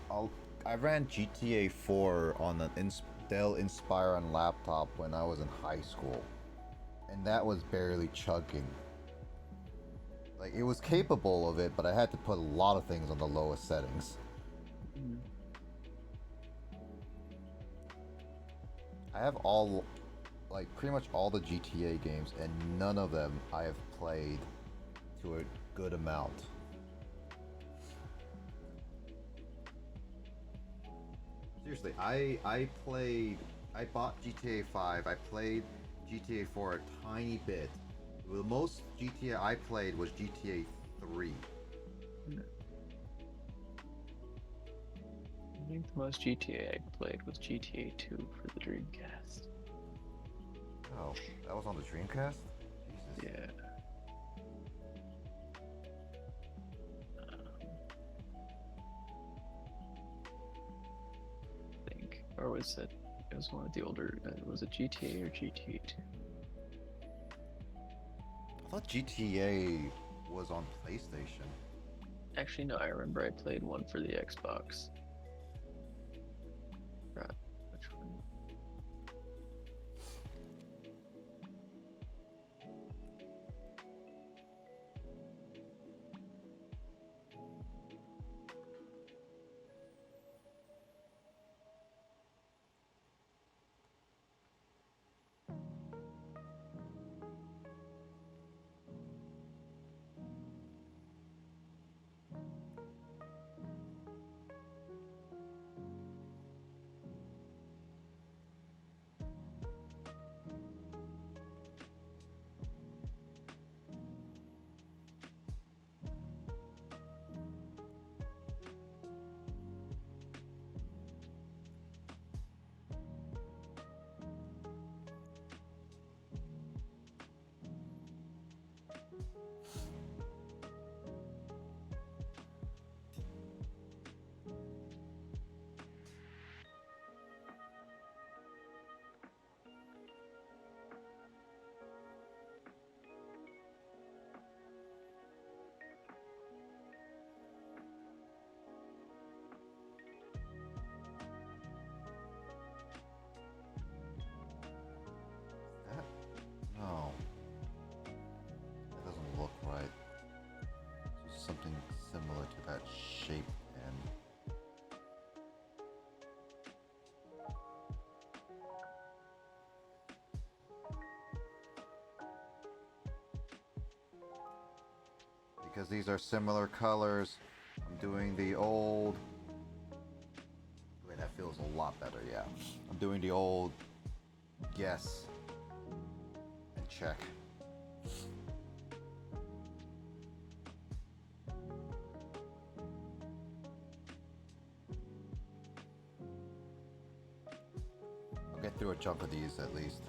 GTA 4 on an Dell Inspiron laptop when I was in high school, and that was barely chugging. Like, it was capable of it, but I had to put a lot of things on the lowest settings. I have pretty much all the GTA games, and none of them I have played to a good amount. Seriously, I bought GTA 5, I played GTA 4 a tiny bit. The most GTA I played was GTA 3. I think the most GTA I played was GTA 2 for the Dreamcast. Oh, that was on the Dreamcast? Jesus. Yeah. I think, or was it? It was one of the older. Was it GTA or GTA 2? I thought GTA was on PlayStation. Actually, no. I remember I played one for the Xbox. Right. Which one? No. That doesn't look right. It's something similar to that shape and... Because these are similar colors, I'm doing the old... Wait, that feels a lot better, yeah. I'm doing the old guess and check. I'll get through a chunk of these at least.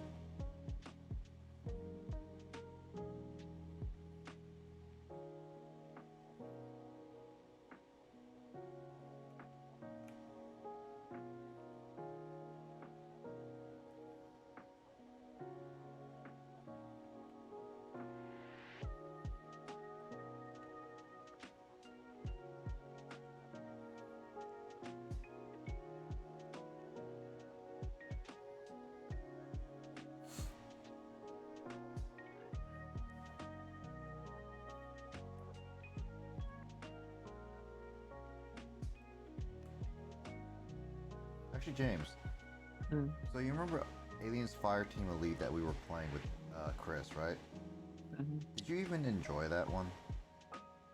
Actually, James. Mm. So you remember Aliens Fire Team Elite that we were playing with Chris, right? Mm-hmm. Did you even enjoy that one?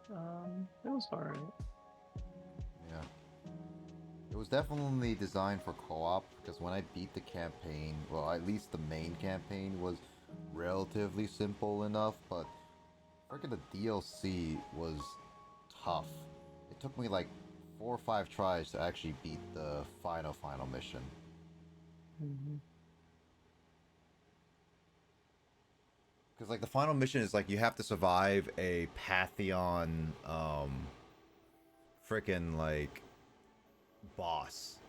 It was alright. Yeah. It was definitely designed for co-op because when I beat the campaign, well, at least the main campaign was relatively simple enough, but freaking the DLC was tough. It took me like 4 or 5 tries to actually beat the final mission. Mm-hmm. Because like the final mission is like you have to survive a Pantheon, freaking like boss.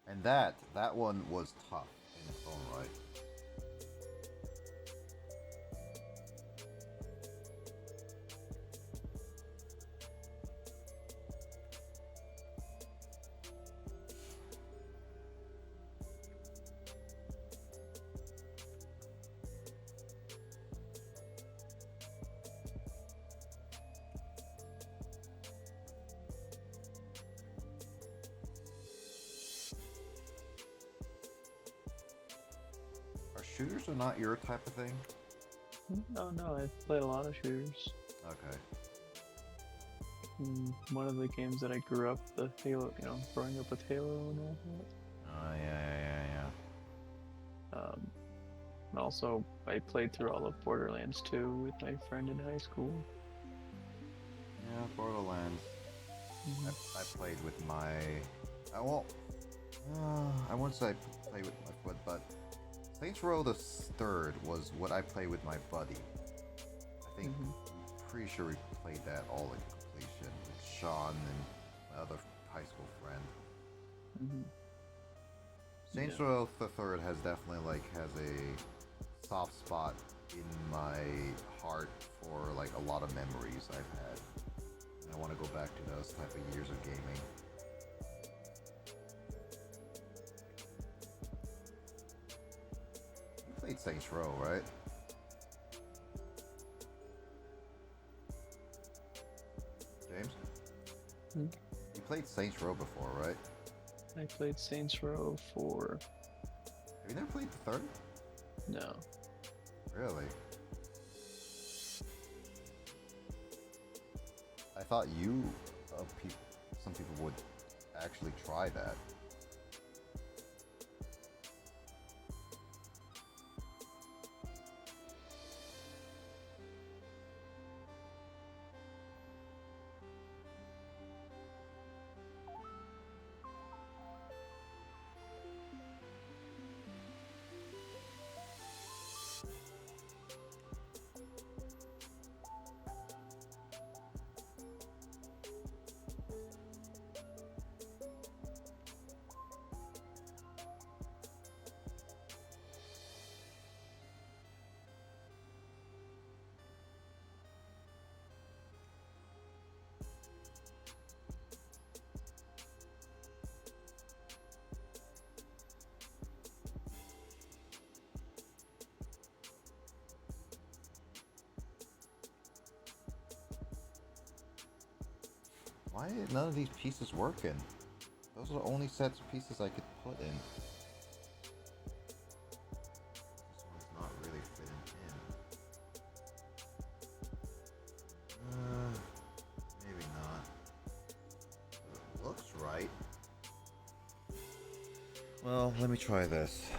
And that one was tough in its own right. Are shooters are not your type of thing? Oh no, I've played a lot of shooters. Okay. One of the games that I grew up, the Halo, growing up with Halo and all Oh yeah. that. And also, I played through all of Borderlands 2 with my friend in high school. Yeah, Borderlands. I played with my. I won't. I won't say I played with my foot, but Saints Row the Third was what I played with my buddy. I think I'm pretty sure we played that all in completion with Sean and my other high school friend. Saints Row the Third has definitely has a soft spot in my heart for like a lot of memories I've had. And I want to go back to those type of years of gaming. You played Saints Row, right? James? You played Saints Row before, right? I played Saints Row 4. Have you never played the third? No. Really? I thought some people would actually try that. Why did none of these pieces working? Those are the only sets of pieces I could put in. This one's not really fitting in. Maybe not. It looks right. Well, let me try this.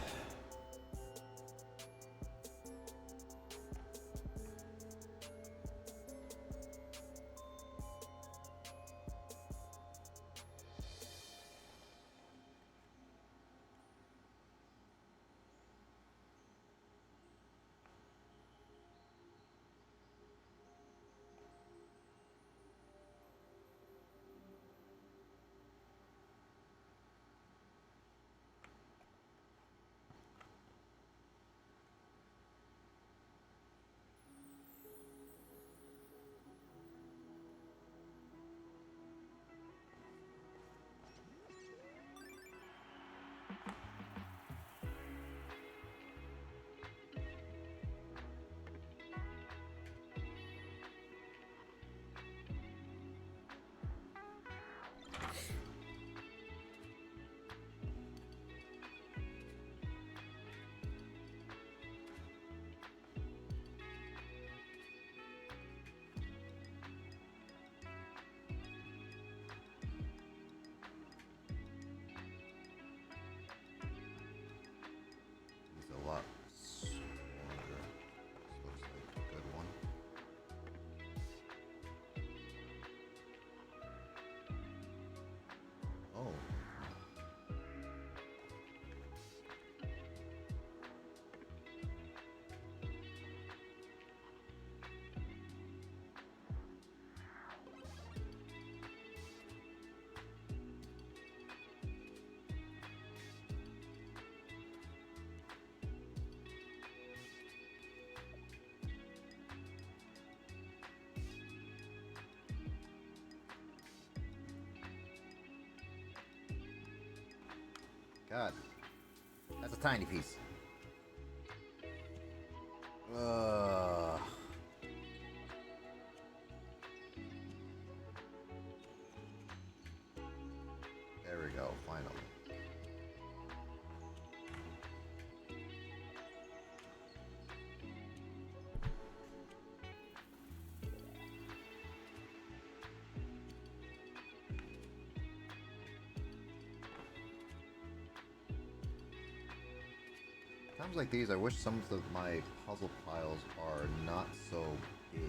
God. That's a tiny piece. There we go, finally. Times like these, I wish some of my puzzle piles are not so big.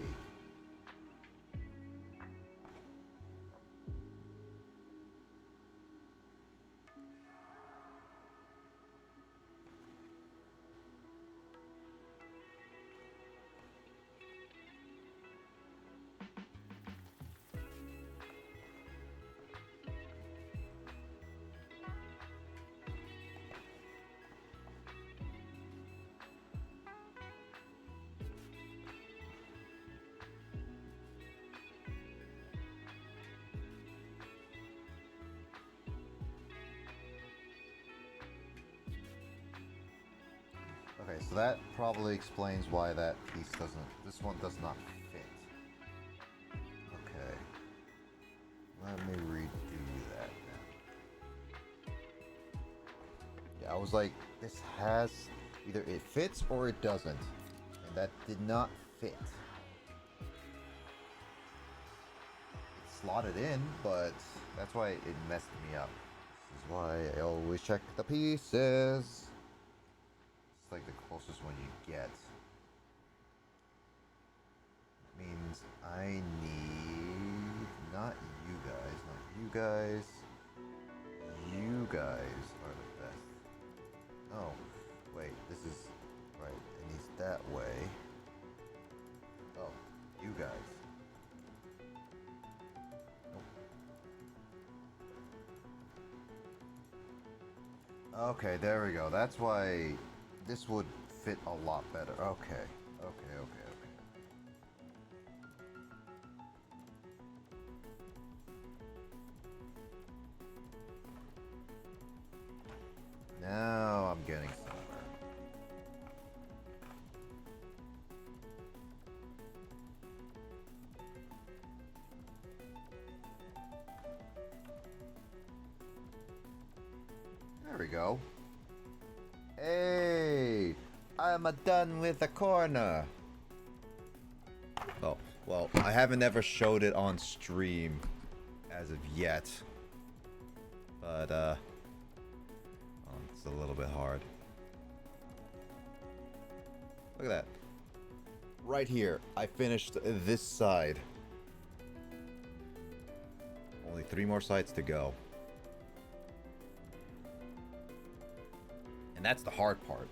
Okay, so that probably explains why that piece doesn't... This one does not fit. Okay. Let me redo that now. Yeah, I was like, this has... Either it fits or it doesn't. And that did not fit. It slotted in, but that's why it messed me up. This is why I always check the pieces. It's like the closest one you get. Means I need not you guys. You guys are the best. Oh, wait, this is right. It needs that way. Oh, you guys. Nope. Okay, there we go. That's why this would fit a lot better. Okay. Now I'm getting somewhere. There we go. Hey, I'm done with the corner. Oh, well, I haven't ever showed it on stream as of yet. But, it's a little bit hard. Look at that. Right here, I finished this side. Only 3 more sides to go. And that's the hard part.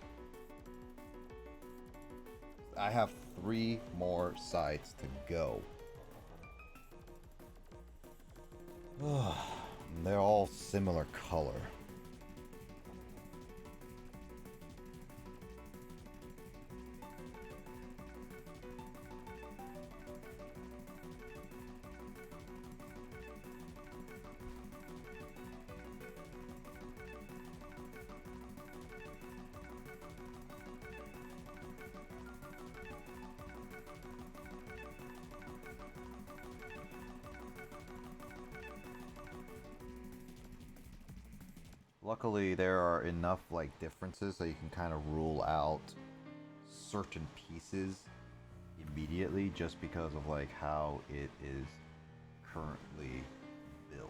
I have 3 more sides to go. They're all similar color. Luckily, there are enough like differences so you can kind of rule out certain pieces immediately just because of like how it is currently built.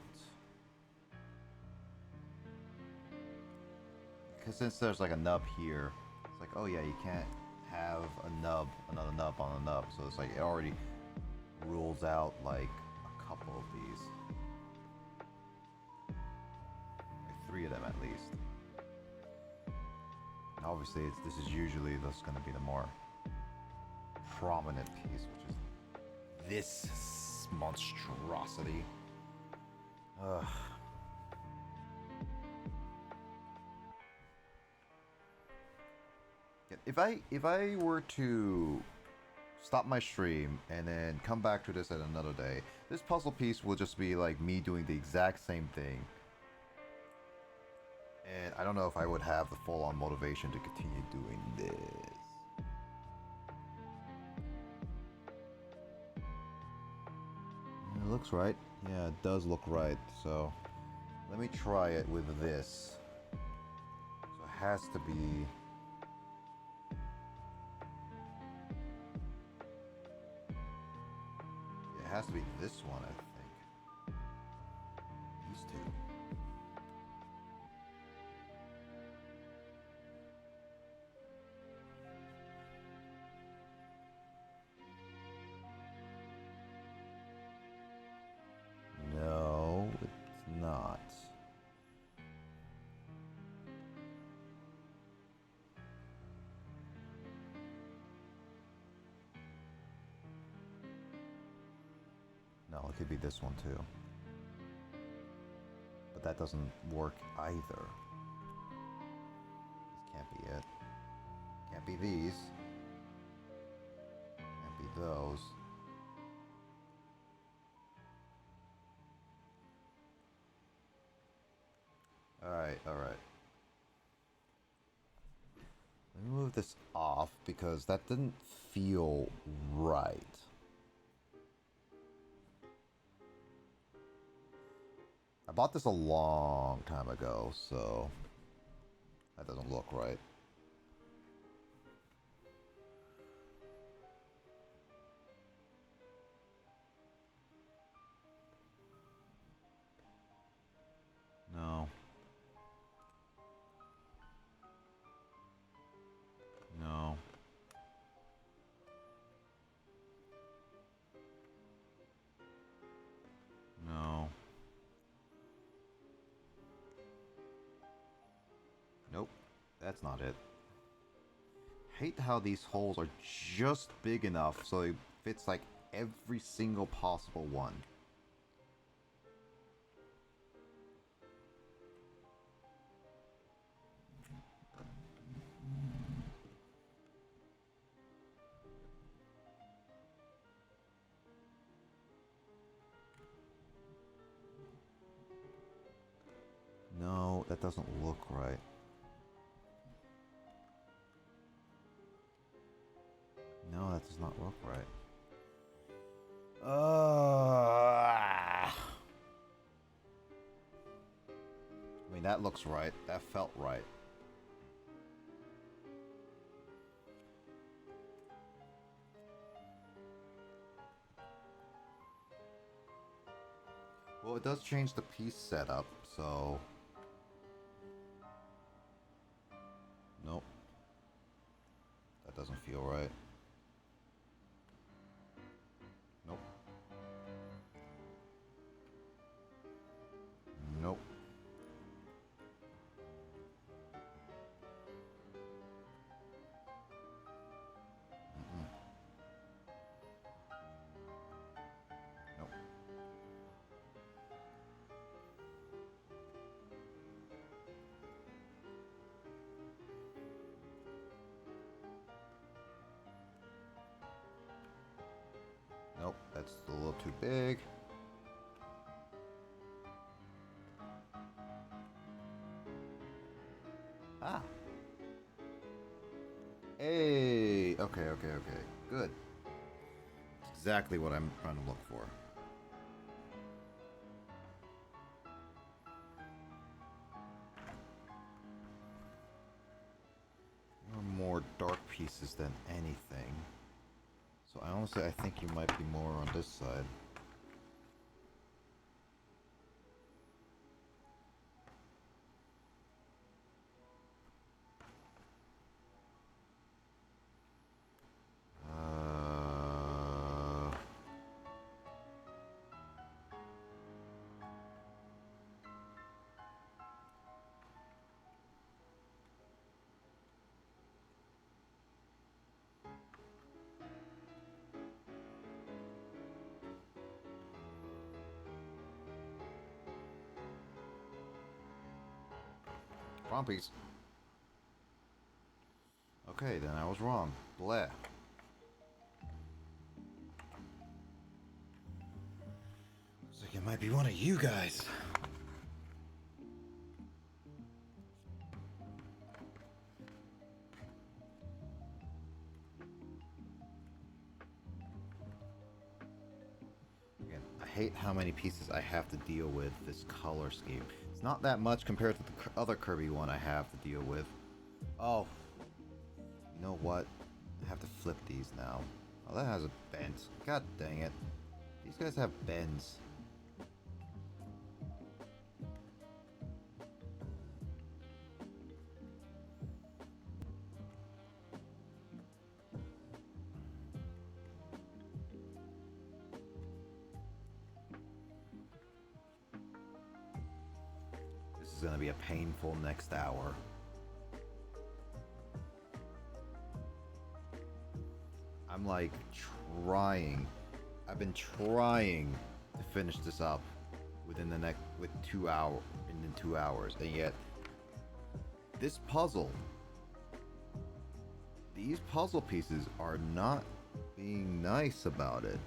Because since there's like a nub here, it's like, oh yeah, you can't have another nub on a nub. So it's like it already rules out like a couple of these. 3 of them at least. Obviously, this is usually going to be the more prominent piece, which is this monstrosity. Ugh. If I were to stop my stream and then come back to this at another day, this puzzle piece will just be like me doing the exact same thing. And I don't know if I would have the full-on motivation to continue doing this. It looks right. Yeah, it does look right. So let me try it with this. So it has to be... It has to be this one, I think. These two. No, it's not. No, it could be this one too. But that doesn't work either. This can't be it. Can't be these. Can't be those. Alright, alright. Let me move this off because that didn't feel right. I bought this a long time ago, so that doesn't look right. No. No. No. Nope. That's not it. Hate how these holes are just big enough so it fits like every single possible one. No, that doesn't look right. No, that does not look right. I mean, that looks right. That felt right. Well, it does change the piece setup, so... Nope. That doesn't feel right. Nope. Nope. Mm-mm. Nope. Nope, that's a little too big. Ah. Hey. Okay, okay, okay. Good. That's exactly what I'm trying to look for. There are more dark pieces than anything. So honestly, I think you might be more on this side. Frompies. Okay, then I was wrong. Bleh. Looks like it might be one of you guys. hate how many pieces I have to deal with this color scheme. It's not that much compared to the other Kirby one I have to deal with. Oh, you know what? I have to flip these now. Oh, that has a bend. God dang it. These guys have bends. This is gonna be a painful next hour. I'm like trying. I've been trying to finish this up within the next 2 hours, in 2 hours, and yet this puzzle, these puzzle pieces are not being nice about it.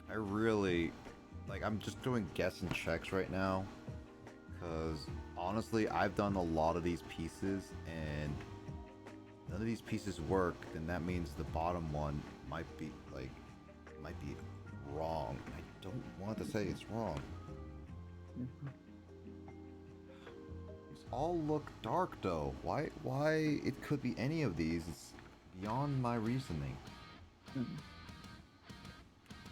I really, like, I'm just doing guess and checks right now, because honestly, I've done a lot of these pieces, and none of these pieces work, then that means the bottom one might be, like, wrong. I don't want to say it's wrong. These all look dark, though. Why it could be any of these is beyond my reasoning.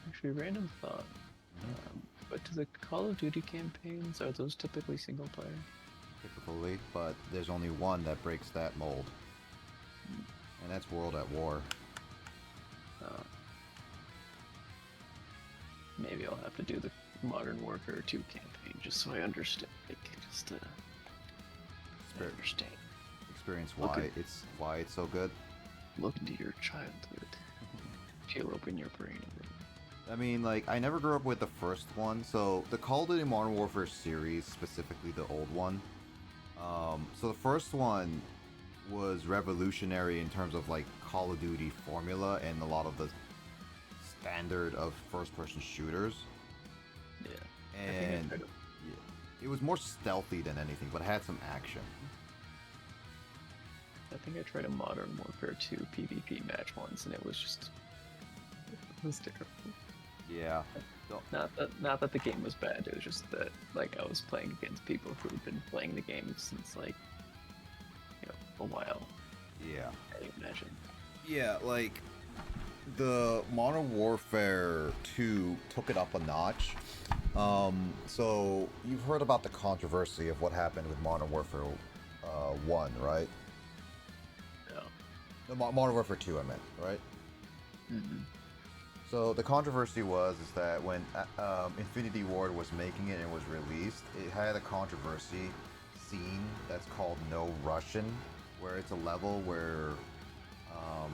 Actually, random thought. But do the Call of Duty campaigns, are those typically single player? Typically, but there's only one that breaks that mold. And that's World at War. Maybe I'll have to do the Modern Warfare 2 campaign just so I understand. Like, just to understand. Experience Okay. why it's so good. Look into your childhood. Peel open your brain. I mean, like, I never grew up with the first one, so the Call of Duty Modern Warfare series, specifically the old one. So the first one was revolutionary in terms of, like, Call of Duty formula and a lot of the standard of first-person shooters. Yeah. And it was more stealthy than anything, but it had some action. I think I tried a Modern Warfare 2 PvP match once, and it was terrible. Yeah. Not that the game was bad. It was just that, like, I was playing against people who had been playing the game since, like, a while. Yeah. I imagine. Yeah, like, the Modern Warfare 2 took it up a notch. So you've heard about the controversy of what happened with Modern Warfare 1, right? No. The Modern Warfare 2, I meant, right? Mm-hmm. So the controversy is that when Infinity Ward was making it and was released, it had a controversy scene that's called No Russian, where it's a level where, I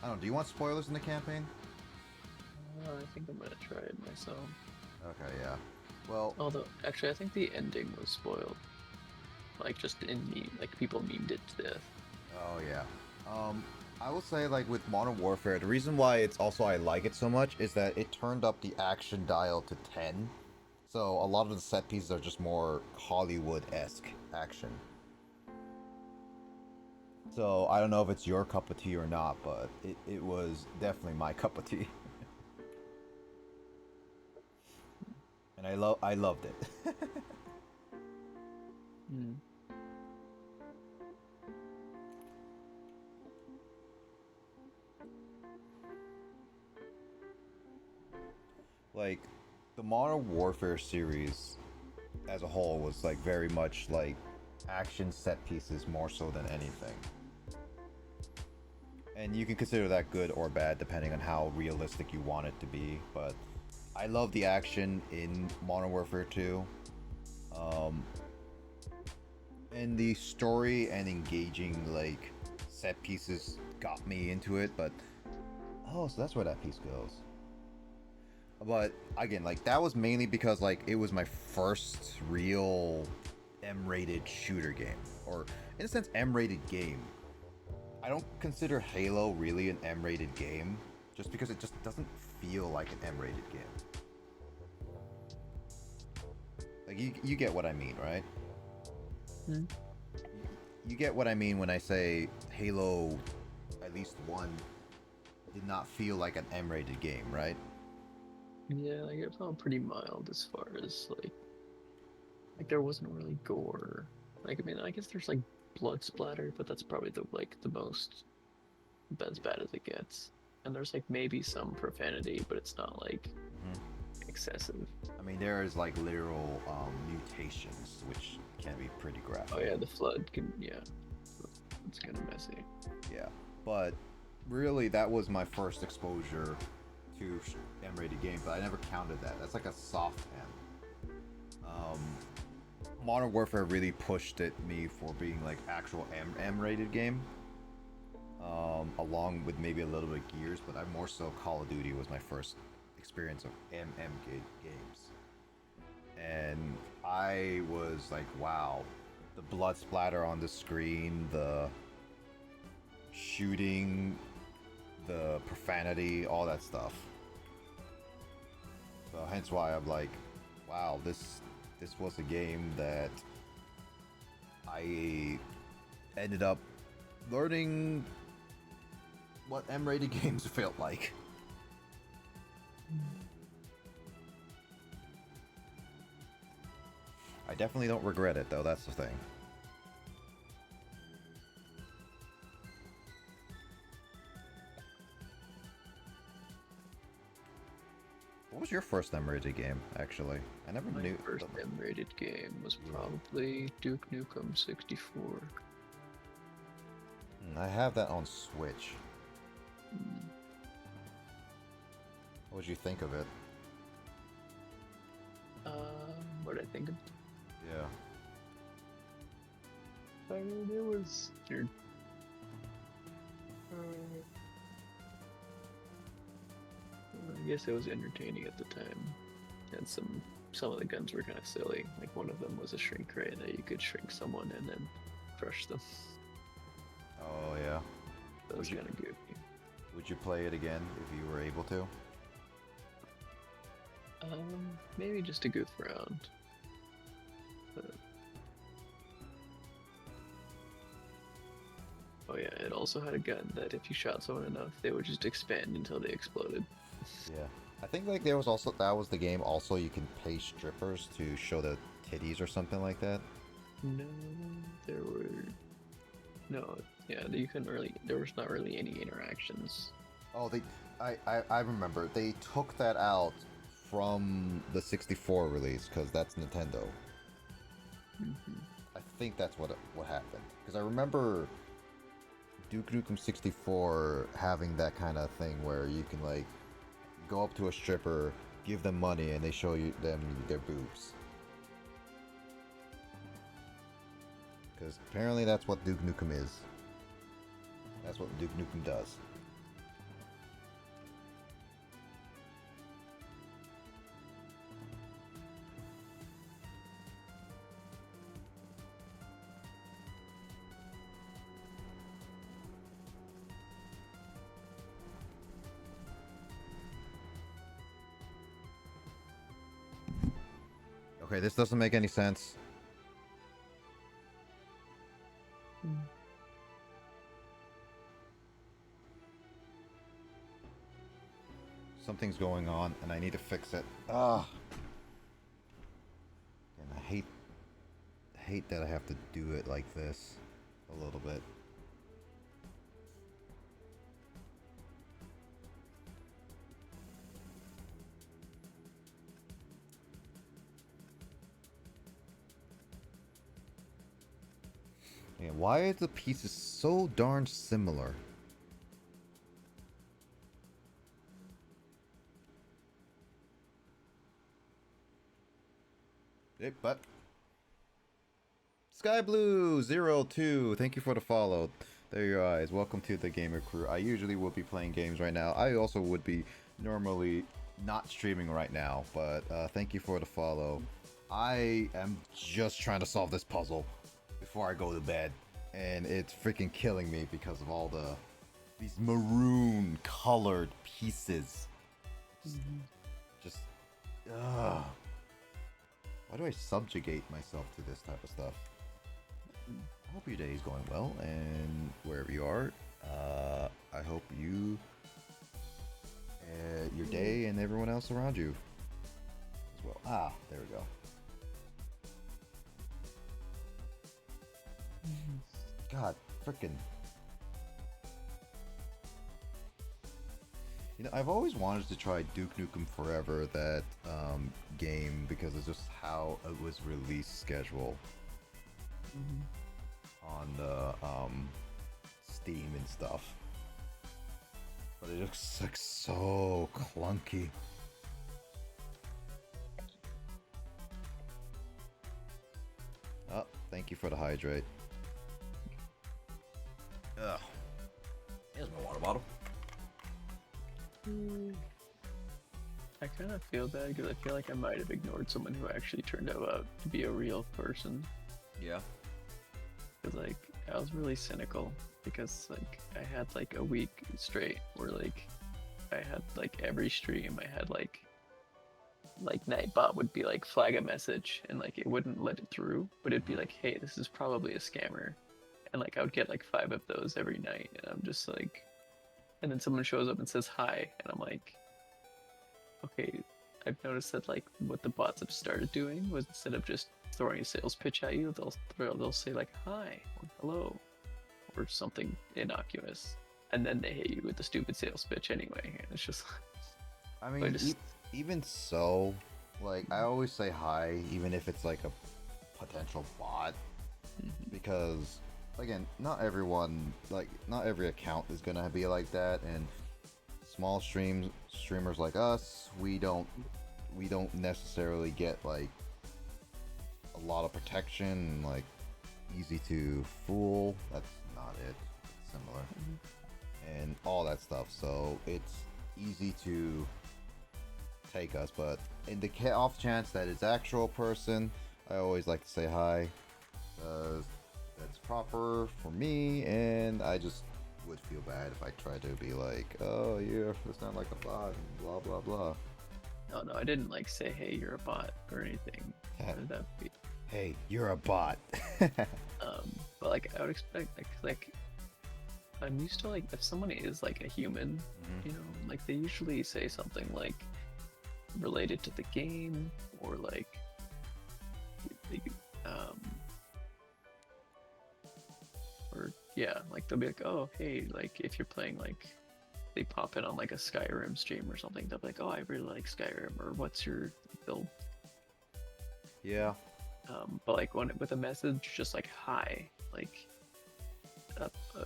don't know, do you want spoilers in the campaign? I think I'm gonna try it myself. Okay, yeah. Well, Although, actually, I think the ending was spoiled. Like, just in meme, like, people memed it to death. oh yeah. I will say, like, with Modern Warfare, the reason why it's also I like it so much is that it turned up the action dial to 10. So a lot of the set pieces are just more Hollywood-esque action. So I don't know if it's your cup of tea or not, but it was definitely my cup of tea. And I loved it. Mm. Like, the Modern Warfare series as a whole was, like, very much, like, action set pieces more so than anything. And you can consider that good or bad depending on how realistic you want it to be, but I love the action in Modern Warfare 2. And the story and engaging like set pieces got me into it, but oh, so that's where that piece goes. But again, like that was mainly because like it was my first real M-rated shooter game, or in a sense M-rated game. I don't consider Halo really an M-rated game, just because it just doesn't feel like an M-rated game. Like you get what I mean, right? Hmm. You get what I mean when I say Halo, at least one, did not feel like an M-rated game, right? Yeah, like it felt pretty mild as far as like there wasn't really gore. Like I mean, I guess there's like blood splatter, but that's probably the most as bad as it gets. And there's like maybe some profanity, but it's not like excessive. I mean, there is like literal mutations, which can be pretty graphic. Oh yeah, the flood can, yeah, it's kind of messy. Yeah, but really, that was my first exposure to M-rated games, but I never counted that. That's like a soft M. Modern Warfare really pushed at me for being like actual M-rated game, along with maybe a little bit of Gears, but I more so Call of Duty was my first experience of games, and I was like, wow, the blood splatter on the screen, the shooting, the profanity, all that stuff. So hence why I'm like, wow, this was a game that I ended up learning what M-rated games felt like. I definitely don't regret it though, that's the thing. What was your first M-rated game, actually? I never My knew. first M-rated game was probably Duke Nukem 64. I have that on Switch. What did you think of it? What did I think of? Yeah. I mean, it was weird. I guess it was entertaining at the time, and some of the guns were kind of silly. Like one of them was a shrink ray that you could shrink someone and then crush them. Oh yeah. That was Would you- kind of goofy. Would you play it again if you were able to? Maybe just to goof around. But... Oh yeah, it also had a gun that if you shot someone enough, they would just expand until they exploded. Yeah. I think like there was also, that was the game also you can pay strippers to show the titties or something like that. No, there were... No, yeah, you couldn't really... There was not really any interactions. Oh, I remember. They took that out from the 64 release because that's Nintendo. I think that's what happened. Because I remember Duke Nukem 64 having that kind of thing where you can like go up to a stripper, give them money, and they show you them their boobs. Because apparently that's what Duke Nukem is. That's what Duke Nukem does. Okay, this doesn't make any sense. Something's going on and I need to fix it. Ah. And I hate that I have to do it like this a little bit. Yeah, why are the pieces so darn similar? Hey, but SkyBlue02, thank you for the follow. There you are, guys. Welcome to the gamer crew. I usually would be playing games right now. I also would be normally not streaming right now, but thank you for the follow. I am just trying to solve this puzzle before I go to bed, and it's freaking killing me because of all these maroon colored pieces. Just ugh. Why do I subjugate myself to this type of stuff? I hope your day is going well, and wherever you are, I hope you, your day, and everyone else around you as well. Ah, there we go. God, frickin'. You know, I've always wanted to try Duke Nukem Forever, that game, because it's just how it was release schedule on the Steam and stuff. But it looks like so clunky. Oh, thank you for the hydrate. Ugh. Here's my water bottle. I kind of feel bad because I feel like I might have ignored someone who actually turned out to be a real person. Yeah. Because like I was really cynical because like I had like a week straight where like I had like every stream I had like Nightbot would be like flag a message and like it wouldn't let it through, but it'd be like, hey, this is probably a scammer, and like I would get like 5 of those every night, and I'm just like, and then someone shows up and says hi, and I'm like, okay, I've noticed that like what the bots have started doing was instead of just throwing a sales pitch at you, they'll say like hi or hello or something innocuous, and then they hit you with the stupid sales pitch anyway, and it's just. I mean, even so, like, I always say hi, even if it's like a potential bot, because, again, not every account is gonna be like that, and small streamers like us, we don't necessarily get like a lot of protection and like easy to fool. That's not it. It's similar and all that stuff. So it's easy to take us, but in the off chance that it's actual person, I always like to say hi. That's proper for me, and I just would feel bad if I tried to be like, oh, you sound like a bot, and blah blah blah. No, I didn't like say, hey, you're a bot or anything. That'd be... Hey, you're a bot. But like I would expect, like I'm used to like if someone is like a human, you know, like they usually say something like related to the game or like or yeah, like they'll be like, oh hey, like if you're playing, like they pop in on like a Skyrim stream or something, they'll be like, oh I really like Skyrim, or what's your build? Yeah. But like with a message just like hi, like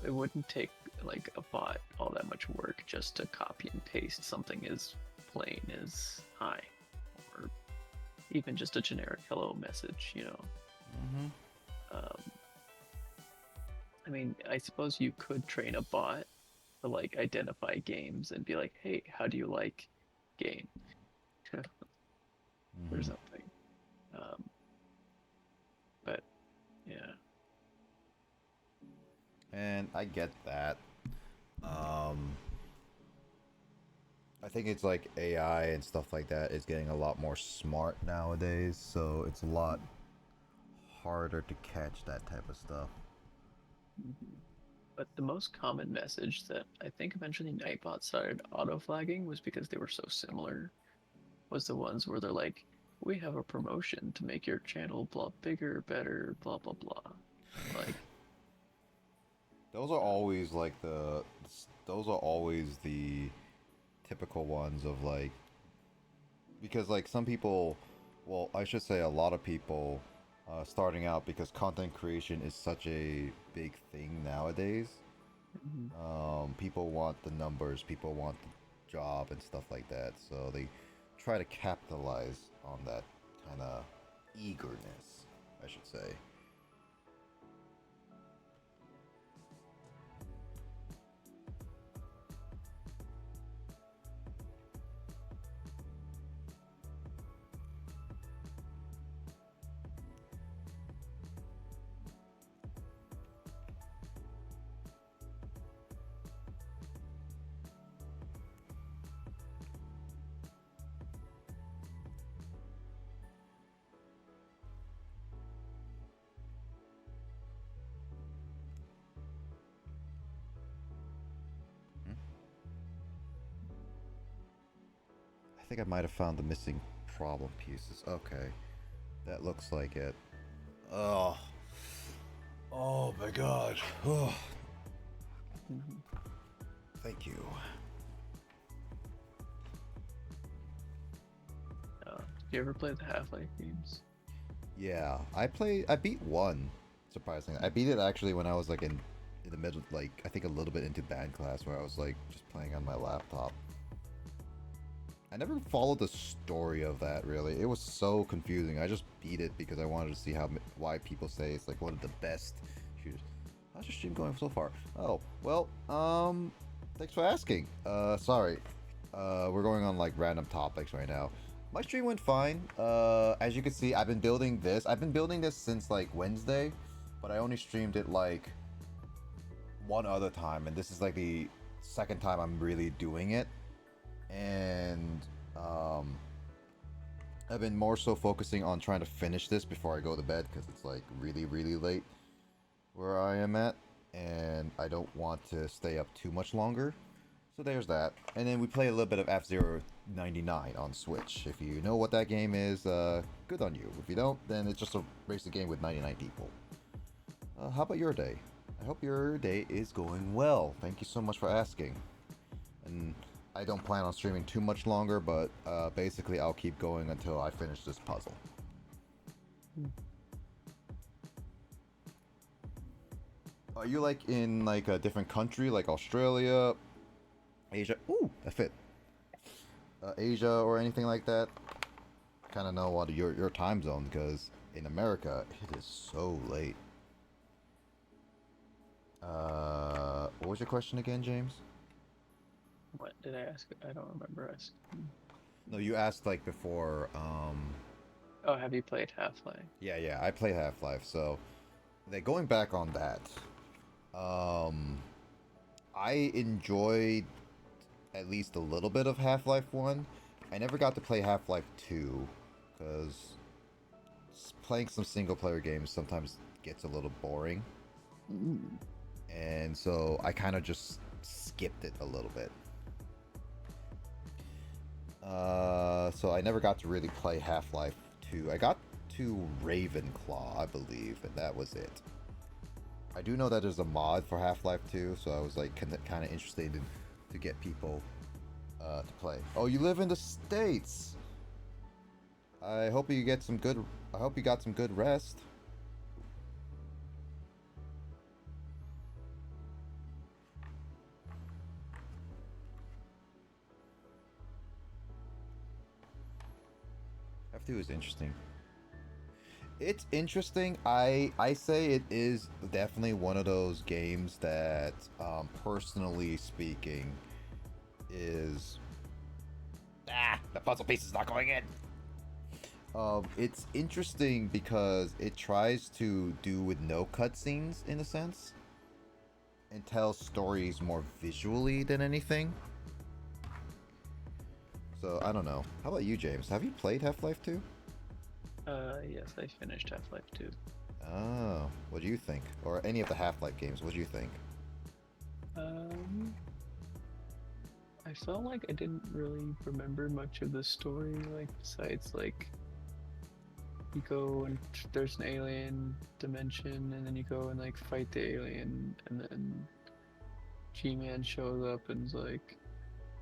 it wouldn't take like a bot all that much work just to copy and paste something as plain as hi, or even just a generic hello message, you know. I mean, I suppose you could train a bot to like identify games and be like, hey, how do you like game? Or something. But yeah. And I get that. I think it's like AI and stuff like that is getting a lot more smart nowadays, so it's a lot harder to catch that type of stuff. But the most common message that I think eventually Nightbot started auto-flagging was because they were so similar, was the ones where they're like, we have a promotion to make your channel blah bigger, better, blah blah blah. Like those are always like those are always the typical ones of like, because like some people, well, I should say a lot of people starting out because content creation is such a big thing nowadays. People want the numbers, people want the job and stuff like that, so they try to capitalize on that kind of eagerness, I should say. I think I might have found the missing problem pieces. Okay. That looks like it. Oh. Oh my god. Oh. Thank you. Did you ever play the Half-Life games? Yeah, I beat one, surprisingly. I beat it actually when I was like in the middle, like I think a little bit into band class where I was like just playing on my laptop. I never followed the story of that really. It was so confusing. I just beat it because I wanted to see why people say it's like one of the best shooters. How's your stream going so far? Oh, well, thanks for asking. Sorry. We're going on like random topics right now. My stream went fine. As you can see, I've been building this. I've been building this since like Wednesday, but I only streamed it like one other time, and this is like the second time I'm really doing it. And I've been more so focusing on trying to finish this before I go to bed because it's like really, really late where I am at, and I don't want to stay up too much longer. So there's that. And then we play a little bit of F-Zero 99 on Switch. If you know what that game is, good on you. If you don't, then it's just a racing game with 99 people. How about your day? I hope your day is going well. Thank you so much for asking. And I don't plan on streaming too much longer, but basically I'll keep going until I finish this puzzle. Are you like in like a different country, like Australia, Asia? Ooh, that fit. Asia or anything like that? Kind of know what your time zone, because in America it is so late. What was your question again, James? What did I ask? I don't remember asking. No, you asked like before. Oh, have you played Half-Life? Yeah, I play Half-Life. So, going back on that, I enjoyed at least a little bit of Half-Life 1. I never got to play Half-Life 2 because playing some single-player games sometimes gets a little boring. And so I kind of just skipped it a little bit. So I never got to really play Half-Life 2. I got to Ravenclaw, I believe, and that was it. I do know that there's a mod for Half-Life 2, so I was like kind of interested to get people to play. Oh, you live in the States. I hope you got some good rest. F2 is interesting. It's interesting. I say it is definitely one of those games that, personally speaking, is the puzzle piece is not going in. It's interesting because it tries to do with no cutscenes in a sense, and tell stories more visually than anything. So I don't know. How about you, James? Have you played Half-Life 2? Yes, I finished Half-Life 2. Oh, what do you think? Or any of the Half-Life games, what do you think? I felt like I didn't really remember much of the story, like, besides, like, you go and there's an alien dimension, and then you go and, like, fight the alien, and then G-Man shows up and is like,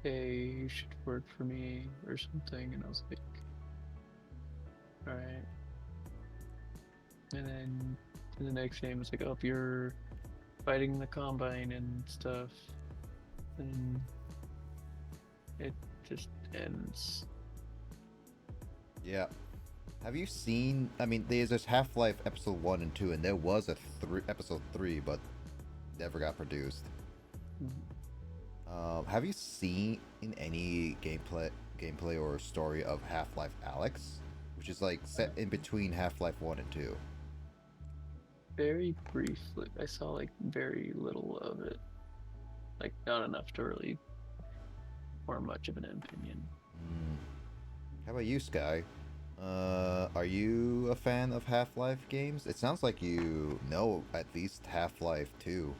hey, you should work for me, or something, and I was like, alright. And then in the next game, it's like, oh, if you're fighting the Combine and stuff, and it just ends. Yeah. Have you seen? I mean, there's Half-Life Episode 1 and 2, and there was a Episode 3, but never got produced. Have you seen any gameplay or story of Half-Life Alyx, which is like set in between Half-Life 1 and 2? Very briefly, I saw like very little of it, like not enough to really form much of an opinion. How about you, Sky? Are you a fan of Half-Life games? It sounds like you know at least Half-Life 2.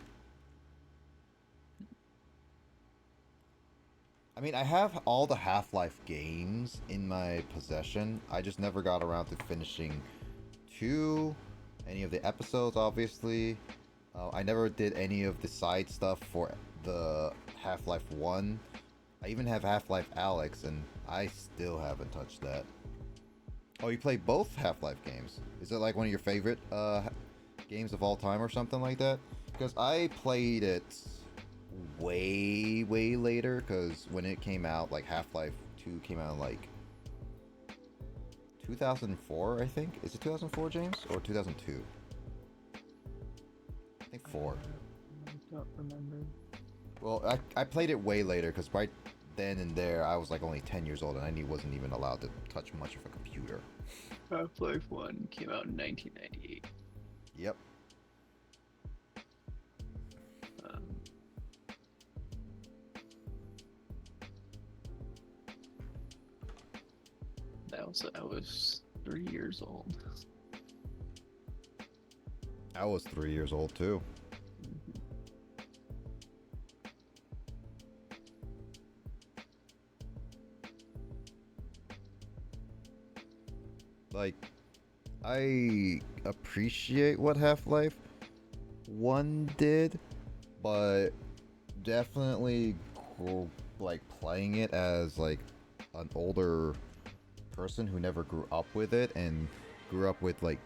I mean, I have all the Half-Life games in my possession. I just never got around to finishing 2, any of the episodes, obviously. I never did any of the side stuff for the Half-Life 1. I even have Half-Life Alyx, and I still haven't touched that. Oh, you play both Half-Life games? Is it like one of your favorite games of all time or something like that? Because I played it way later, because when it came out, like Half-Life 2 came out in like 2004, I think. Is it 2004, James? Or 2002? I think 4. I don't remember. Well, I played it way later, because right then and there, I was like only 10 years old, and I wasn't even allowed to touch much of a computer. Half-Life 1 came out in 1998. Yep. I was 3 years old. I was 3 years old too. Like, I appreciate what Half-Life 1 did, but definitely like playing it as like an older person who never grew up with it and grew up with like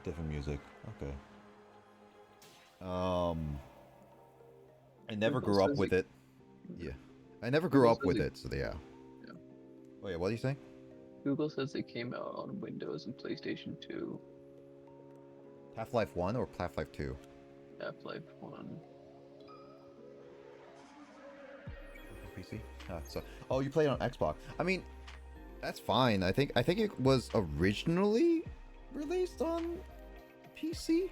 different music. Okay. I never Google grew up says with it- it. Yeah. I never grew Google up says with it- it, so yeah. Yeah. Oh yeah, what are you saying? Google says it came out on Windows and PlayStation 2. Half-Life 1 or Half-Life 2? Half-Life 1. PC? Oh, you played on Xbox. I mean, that's fine. I think it was originally released on PC,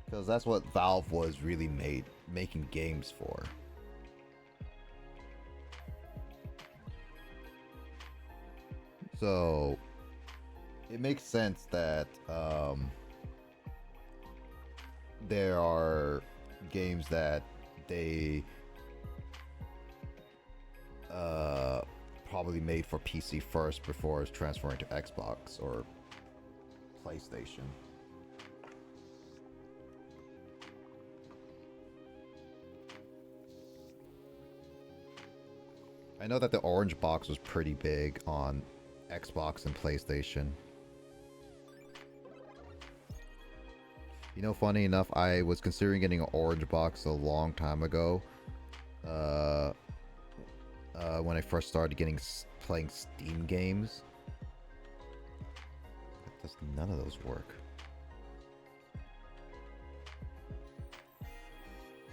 because that's what Valve was really making games for. So it makes sense that there are games that they probably made for PC first before it's transferring to Xbox or PlayStation. I know that the orange box was pretty big on Xbox and PlayStation. You know, funny enough, I was considering getting an orange box a long time ago. When I first started playing Steam games. Does none of those work?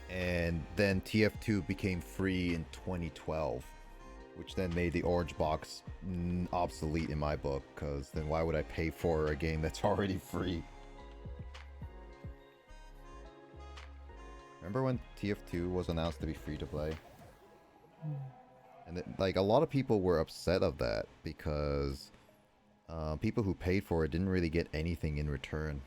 And then TF2 became free in 2012, which then made the orange box obsolete in my book, because then why would I pay for a game that's already free? Remember when TF2 was announced to be free to play? And like a lot of people were upset of that, because people who paid for it didn't really get anything in return.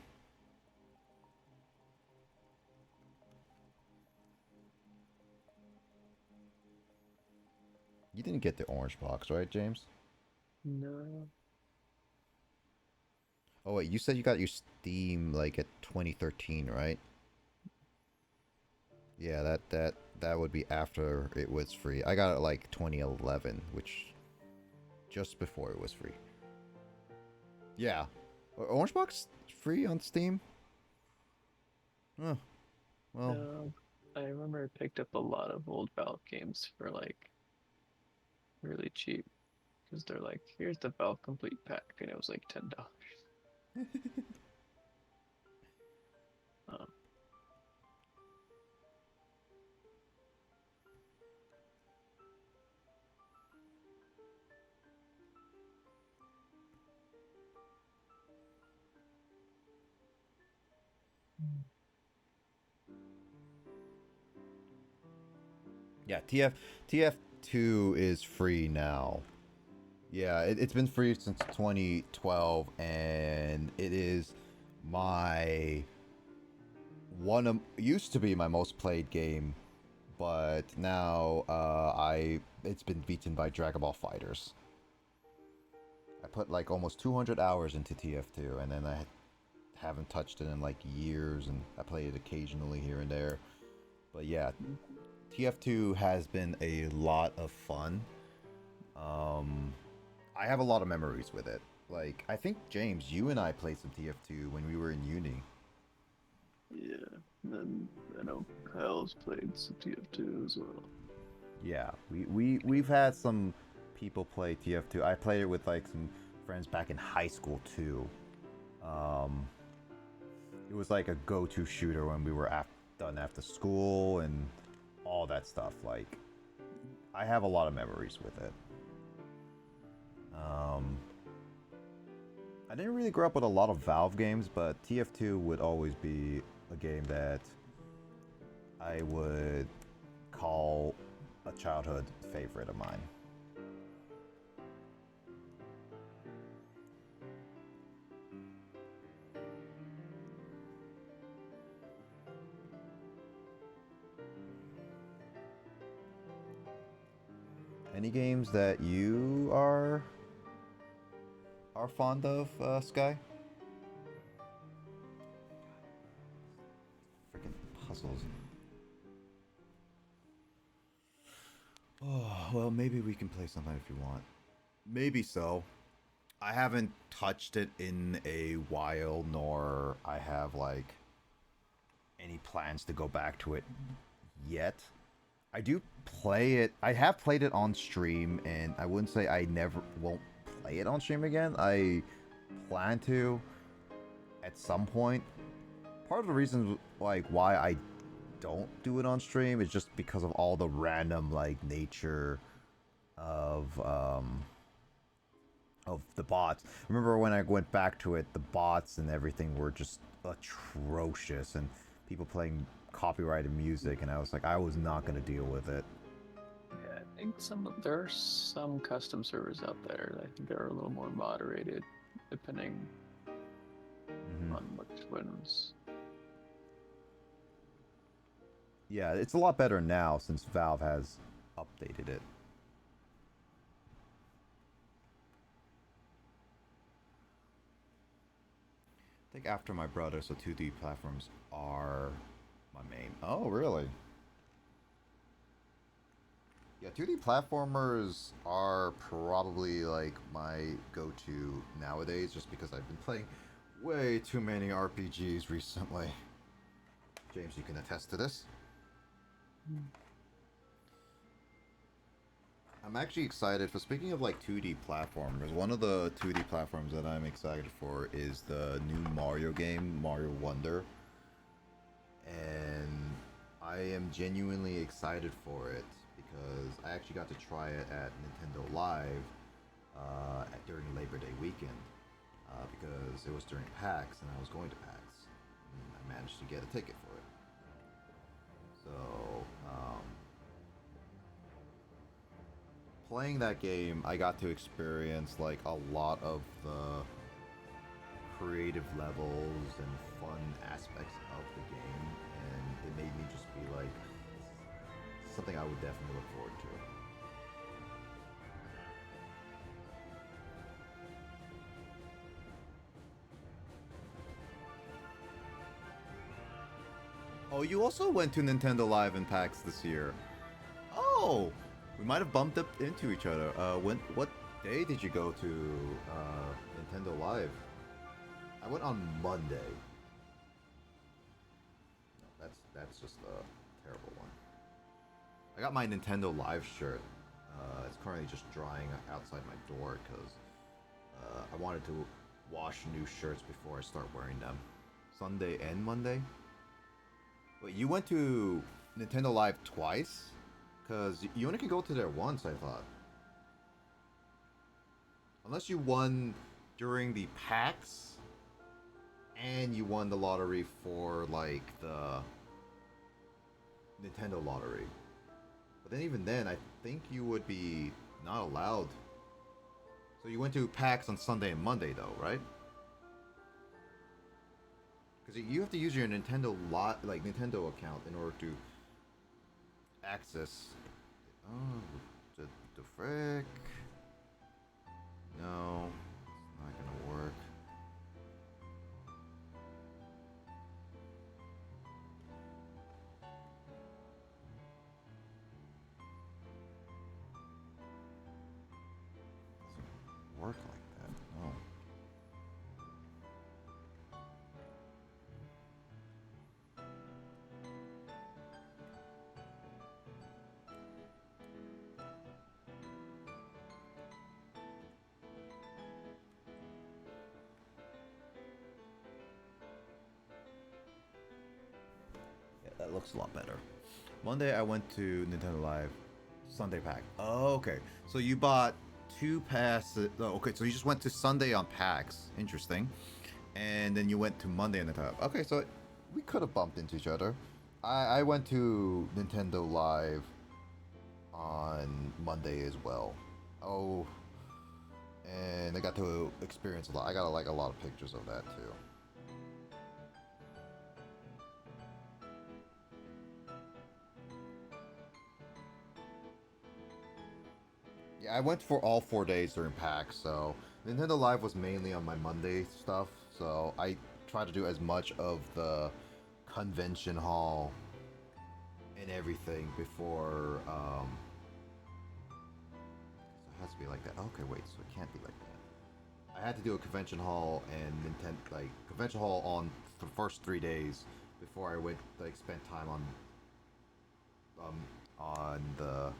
You didn't get the orange box, right, James? No. Oh wait, you said you got your Steam like at 2013, right? Yeah, that would be after it was free. I got it like 2011, which just before it was free. Yeah. Orange Box free on Steam? Oh, well, No, I remember I picked up a lot of old Valve games for like really cheap because they're like, here's the Valve Complete Pack, and it was like $10. Um, yeah, TF2 is free now. Yeah, it's been free since 2012, and it is my used to be my most played game, but now it's been beaten by Dragon Ball Fighters. I put like almost 200 hours into TF2, and then I haven't touched it in like years, and I play it occasionally here and there. But yeah, TF2 has been a lot of fun. I have a lot of memories with it. Like, I think, James, you and I played some TF2 when we were in uni. yeah, and then I know Kyle's played some TF2 as well. Yeah, we've had some people play TF2. I played it with like some friends back in high school too. It was like a go-to shooter when we were done after school and all that stuff. Like, I have a lot of memories with it. I didn't really grow up with a lot of Valve games, but TF2 would always be a game that I would call a childhood favorite of mine. Any games that you are fond of, Sky? Freaking puzzles. Oh, well, maybe we can play sometime if you want. Maybe so. I haven't touched it in a while, nor I have like any plans to go back to it yet. I do play it. I have played it on stream, and I wouldn't say I never won't play it on stream again. I plan to at some point. Part of the reason like why I don't do it on stream is just because of all the random like nature of the bots. Remember when I went back to it, the bots and everything were just atrocious, and people playing copyrighted music, and I was like, I was not gonna deal with it. Yeah, I think there are some custom servers out there that I think are a little more moderated, depending on which ones. Yeah, it's a lot better now since Valve has updated it. I think after my brother, so 2D platforms are my main. Oh, really? Yeah, 2D platformers are probably like my go-to nowadays, just because I've been playing way too many RPGs recently. James, you can attest to this. I'm actually excited for, speaking of like 2D platformers, one of the 2D platforms that I'm excited for is the new Mario game, Mario Wonder. And I am genuinely excited for it because I actually got to try it at Nintendo Live during Labor Day weekend because it was during PAX and I was going to PAX. And I managed to get a ticket for it. So, playing that game, I got to experience like a lot of the creative levels and fun aspects of the game, and it made me just be like, something I would definitely look forward to. Oh, you also went to Nintendo Live and PAX this year. Oh, we might have bumped up into each other. What day did you go to Nintendo Live? I went on Monday. No, that's just a terrible one. I got my Nintendo Live shirt. It's currently just drying outside my door because I wanted to wash new shirts before I start wearing them. Sunday and Monday. Wait, you went to Nintendo Live twice? Because you only could go to there once, I thought. Unless you won during the PAX and you won the lottery for, like, the Nintendo lottery. But then even then, I think you would be not allowed. So you went to PAX on Sunday and Monday, though, right? Because you have to use your Nintendo Nintendo account in order to access. Oh, the frick. No, it's not gonna work. Doesn't work like that. No. Yeah, that looks a lot better. Monday I went to Nintendo Live. Sunday pack. Oh, okay. So you bought 2 passes. Oh, okay, so you just went to Sunday on PAX. Interesting. And then you went to Monday on the top. Okay, so we could have bumped into each other. I went to Nintendo Live on Monday as well. Oh, and I got to experience a lot. I got like a lot of pictures of that too. Yeah, I went for all 4 days during PAX, so Nintendo Live was mainly on my Monday stuff, so I tried to do as much of the convention hall and everything before, it has to be like that. Okay, wait, so it can't be like that. I had to do a convention hall and convention hall on the first 3 days before I went, spent time on the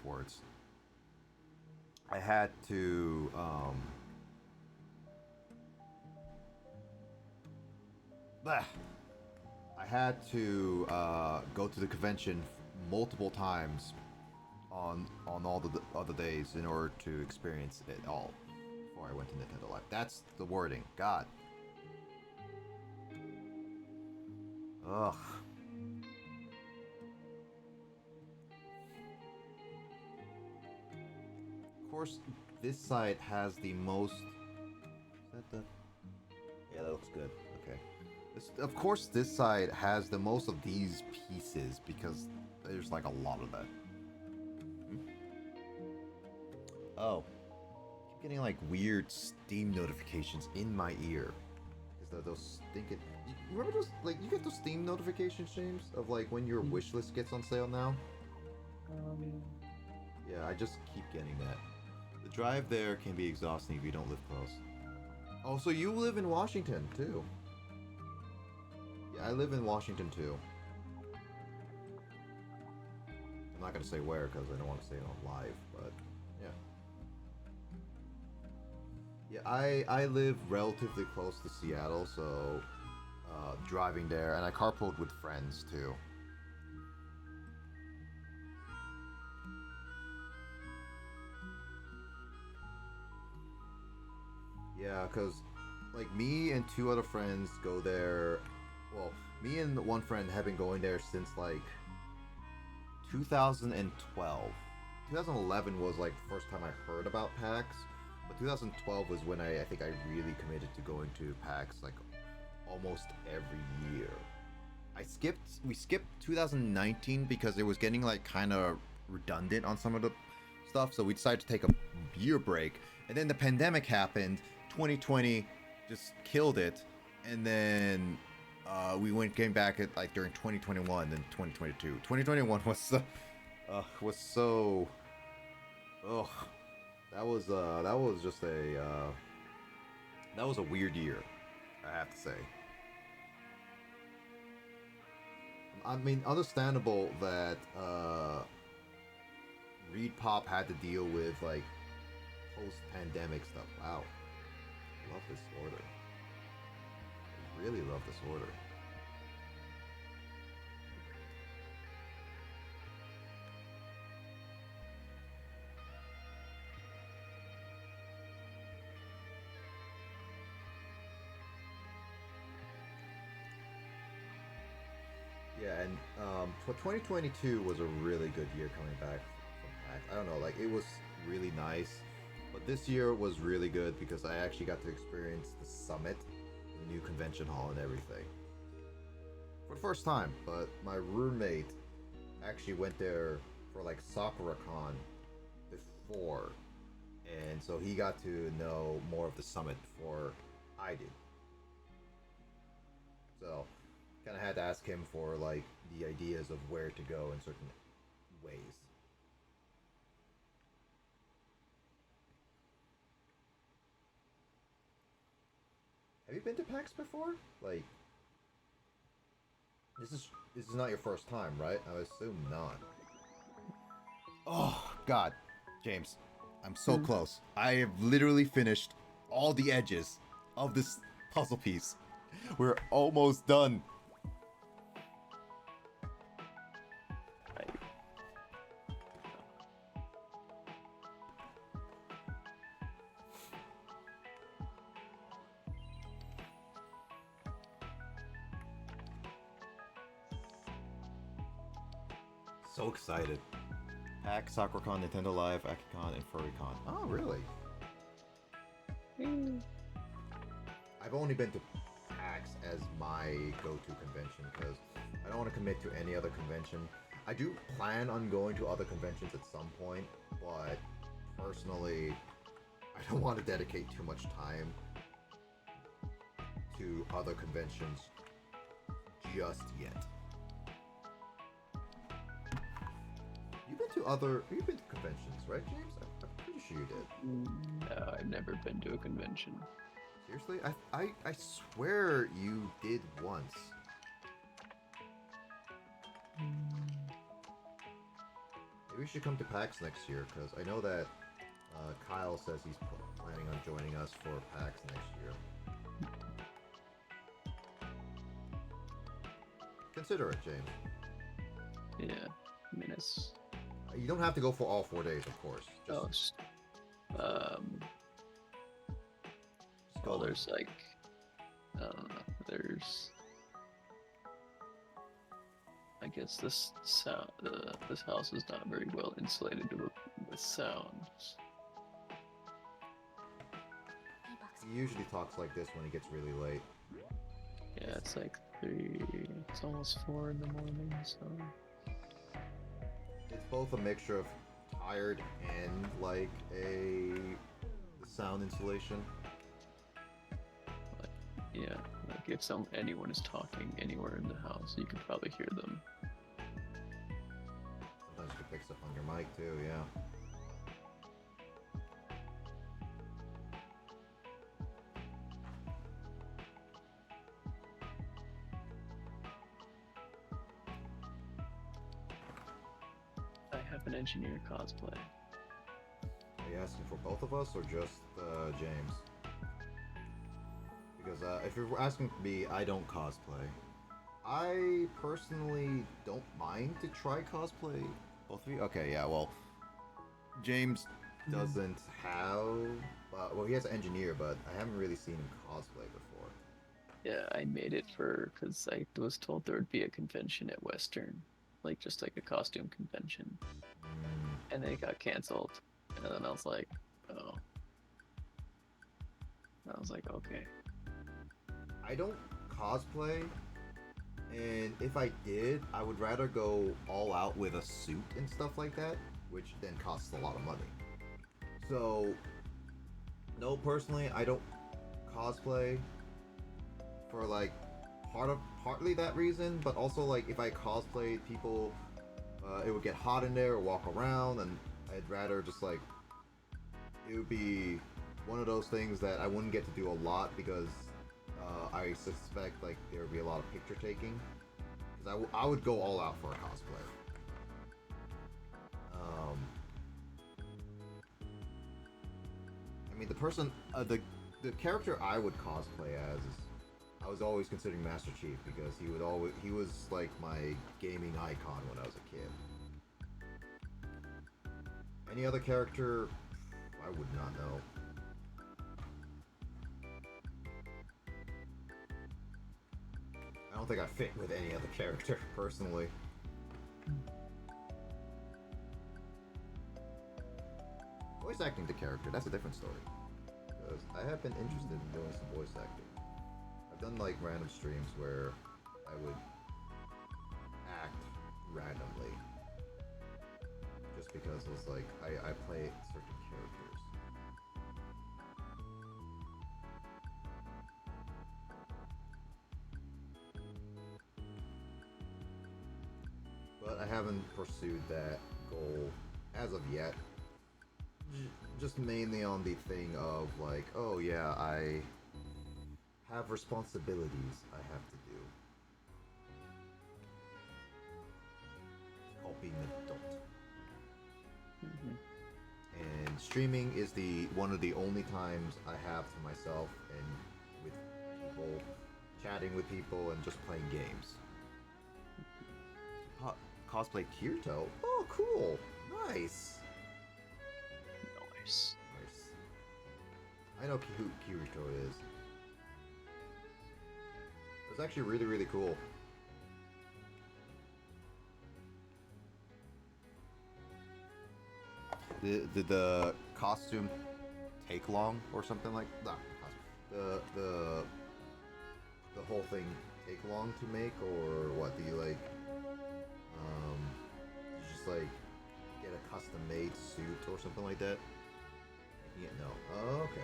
words. I had to I had to go to the convention multiple times on all the other days in order to experience it all before I went to Nintendo Live. That's the wording. God. Ugh. Of course, this site has the most. Is that the? Yeah, that looks good. Okay. Of course, this site has the most of these pieces because there's like a lot of that. Oh, I keep getting like weird Steam notifications in my ear. Is those stinking? You remember those? Like, you get those Steam notifications, James, of like when your wish list gets on sale now. Yeah, I just keep getting that. The drive there can be exhausting if you don't live close. Oh, so you live in Washington, too. Yeah, I live in Washington, too. I'm not going to say where, because I don't want to say it on live, but, yeah. Yeah, I live relatively close to Seattle, so, driving there, and I carpooled with friends, too. Yeah, because, like, me and 2 other friends go there. Well, me and one friend have been going there since, like, 2012. 2011 was, like, the first time I heard about PAX. But 2012 was when I think I really committed to going to PAX, like, almost every year. We skipped 2019 because it was getting, like, kind of redundant on some of the stuff. So we decided to take a year break. And then the pandemic happened. 2020 just killed it, and then came back at like during 2021 and 2022. 2021 was so ugh. that was just a that was a weird year, I have to say. I mean, understandable that Reed Pop had to deal with like post-pandemic stuff. Wow, love this order. I really love this order. Yeah, and for 2022 was a really good year coming back from PAX. I don't know, like it was really nice, but this year was really good because I actually got to experience the summit, the new convention hall, and everything for the first time. But my roommate actually went there for like SakuraCon before, and so he got to know more of the summit before I did. So kind of had to ask him for like the ideas of where to go in certain ways. Have you been to PAX before? Like, this is not your first time, right? I would assume not. Oh God, James, I'm so close. I have literally finished all the edges of this puzzle piece. We're almost done. So excited. PAX, SakuraCon, Nintendo Live, AkiCon, and FurryCon. Oh, really? I've only been to PAX as my go-to convention because I don't want to commit to any other convention. I do plan on going to other conventions at some point, but personally, I don't want to dedicate too much time to other conventions just yet. You've been to conventions, right, James? I'm pretty sure you did. No, I've never been to a convention. Seriously? I swear you did once. Maybe we should come to PAX next year, because I know that Kyle says he's planning on joining us for PAX next year. Consider it, James. Yeah, I mean it's. You don't have to go for all 4 days, of course. Just, just well, go. there's like, I don't know. There's, I guess this sound, this house is not very well insulated with sounds. He usually talks like this when he gets really late. Yeah, it's like 3. It's almost 4 in the morning, so. It's both a mixture of tired and like a sound insulation. But yeah, like if anyone is talking anywhere in the house, you could probably hear them. Sometimes you can pick stuff on your mic too, yeah. I have an engineer cosplay. Are you asking for both of us or just James? Because if you're asking me, I don't cosplay. I personally don't mind to try cosplay. Both of you? Okay, yeah, well, James doesn't have... well, he has an engineer, but I haven't really seen him cosplay before. Yeah, I made it because I was told there would be a convention at Western, like just like a costume convention, and then it got canceled. And then I was like, oh. I was like, okay. I don't cosplay, and if I did, I would rather go all out with a suit and stuff like that, which then costs a lot of money. So, no, personally, I don't cosplay for like partly that reason, but also like if I cosplay people, it would get hot in there or walk around, and I'd rather just like it would be one of those things that I wouldn't get to do a lot because I suspect like there would be a lot of picture taking. Because I would go all out for a cosplay. I mean, the character I would cosplay as is I was always considering Master Chief because he was like my gaming icon when I was a kid. Any other character, I would not know. I don't think I fit with any other character, personally. Voice acting the character, that's a different story. Because I have been interested in doing some voice acting. I've done like random streams where I would act randomly. Just because it's like, I play certain characters. But I haven't pursued that goal as of yet. Just mainly on the thing of like, oh yeah, I have responsibilities I have to do. It's called being an adult. And streaming is one of the only times I have to myself and with people, chatting with people and just playing games. Cosplay Kirito? Oh, cool! Nice! Nice. Nice. I know who Kirito is. It was actually really, really cool. Did the costume take long or something like that? The whole thing take long to make, or what? Do you like you just like get a custom made suit or something like that? Yeah, no. Oh, okay.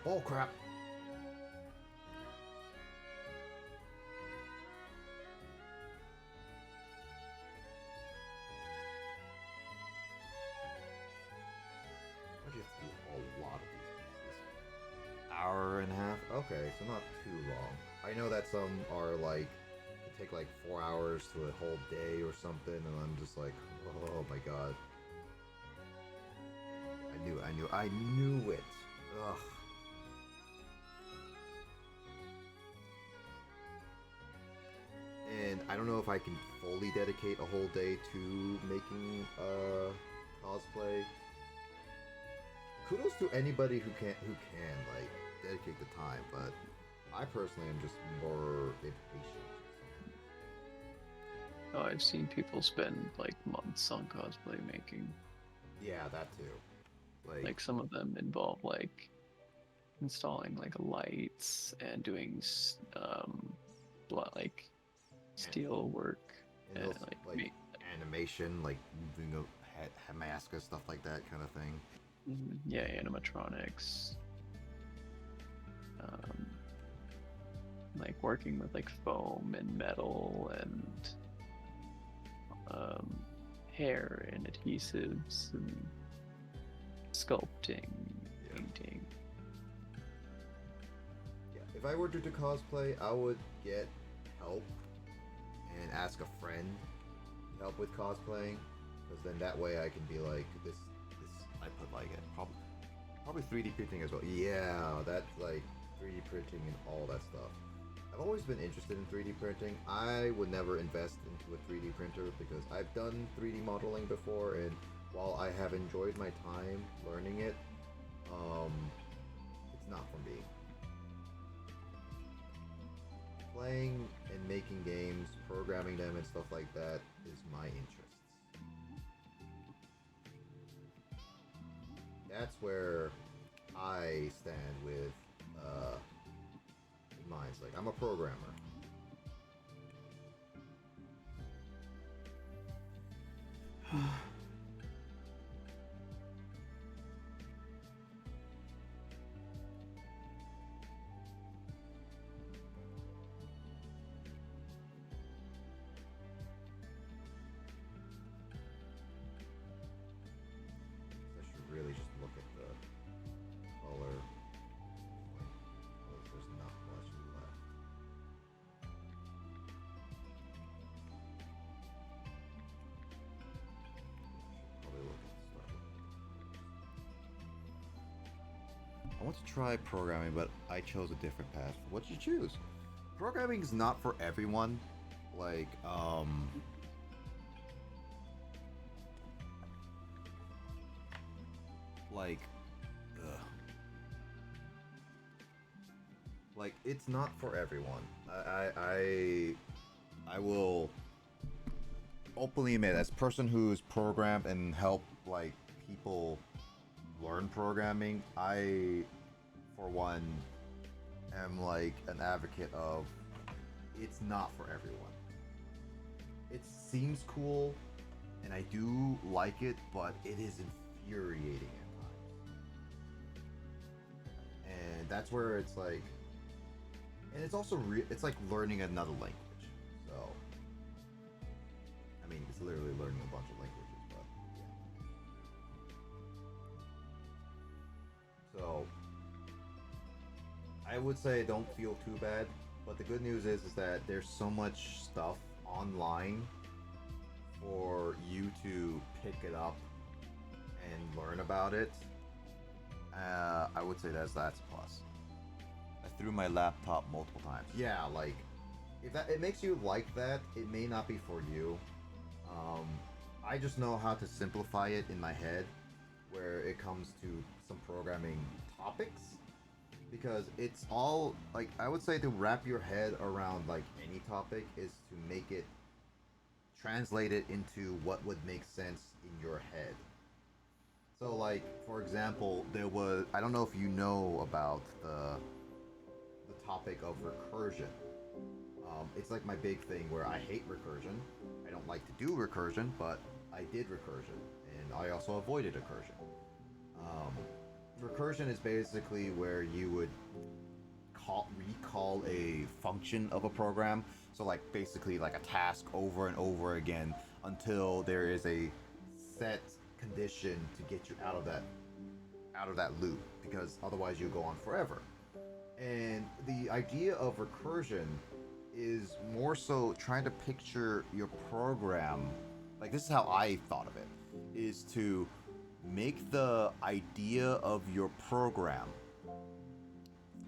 Oh crap! Why'd you have to do a lot of these pieces? Hour and a half? Okay, so not too long. I know that some are like, it take like 4 hours to a whole day or something, and I'm just like, oh my god. I knew it. Ugh. And I don't know if I can fully dedicate a whole day to making cosplay. Kudos to anybody who can like dedicate the time, but I personally am just more impatient. Oh, I've seen people spend like months on cosplay making. Yeah, that too. Like some of them involve like installing like lights and doing like steel work and those, like animation, like moving a mask and stuff like that kind of thing. Yeah, animatronics. Like working with like foam and metal and hair and adhesives and sculpting, painting. Yeah, if I were to do cosplay, I would get help and ask a friend to help with cosplaying, because then that way I can be like, this I put like it probably 3D printing as well. Yeah, that's like 3D printing and all that stuff. I've always been interested in 3D printing. I would never invest into a 3D printer because I've done 3D modeling before, and while I have enjoyed my time learning it, it's not for me. Playing and making games, programming them and stuff like that is my interests. That's where I stand with minds. Like, I'm a programmer. I should really just look at the color. Like, there's not much left. Should probably look at the start. I want to try programming, but I chose a different path. What'd you choose? Programming is not for everyone. Like, like, ugh. Like, it's not for everyone. I will openly admit, as a person who's programmed and helped like people learn programming, I, for one, am like an advocate of it's not for everyone. It seems cool, and I do like it, but it is infuriating at times. And that's where it's like, and it's also it's like learning another language. So, I mean, it's literally learning a bunch of languages, but yeah. So, I would say don't feel too bad, but the good news is that there's so much stuff online for you to pick it up and learn about it. I would say that's a plus. I threw my laptop multiple times. Yeah, like, if that it makes you like that, it may not be for you. I just know how to simplify it in my head where it comes to some programming topics, because it's all like, I would say to wrap your head around like any topic is to make it translate it into what would make sense in your head. So like, for example, there was, I don't know if you know about the topic of recursion. It's like my big thing where I hate recursion. I don't like to do recursion, but I did recursion, and I also avoided recursion. Recursion is basically where you would recall a function of a program. So like basically like a task over and over again until there is a set condition to get you out of that loop, because otherwise you go on forever. And the idea of recursion is more so trying to picture your program, like this is how I thought of it, is to make the idea of your program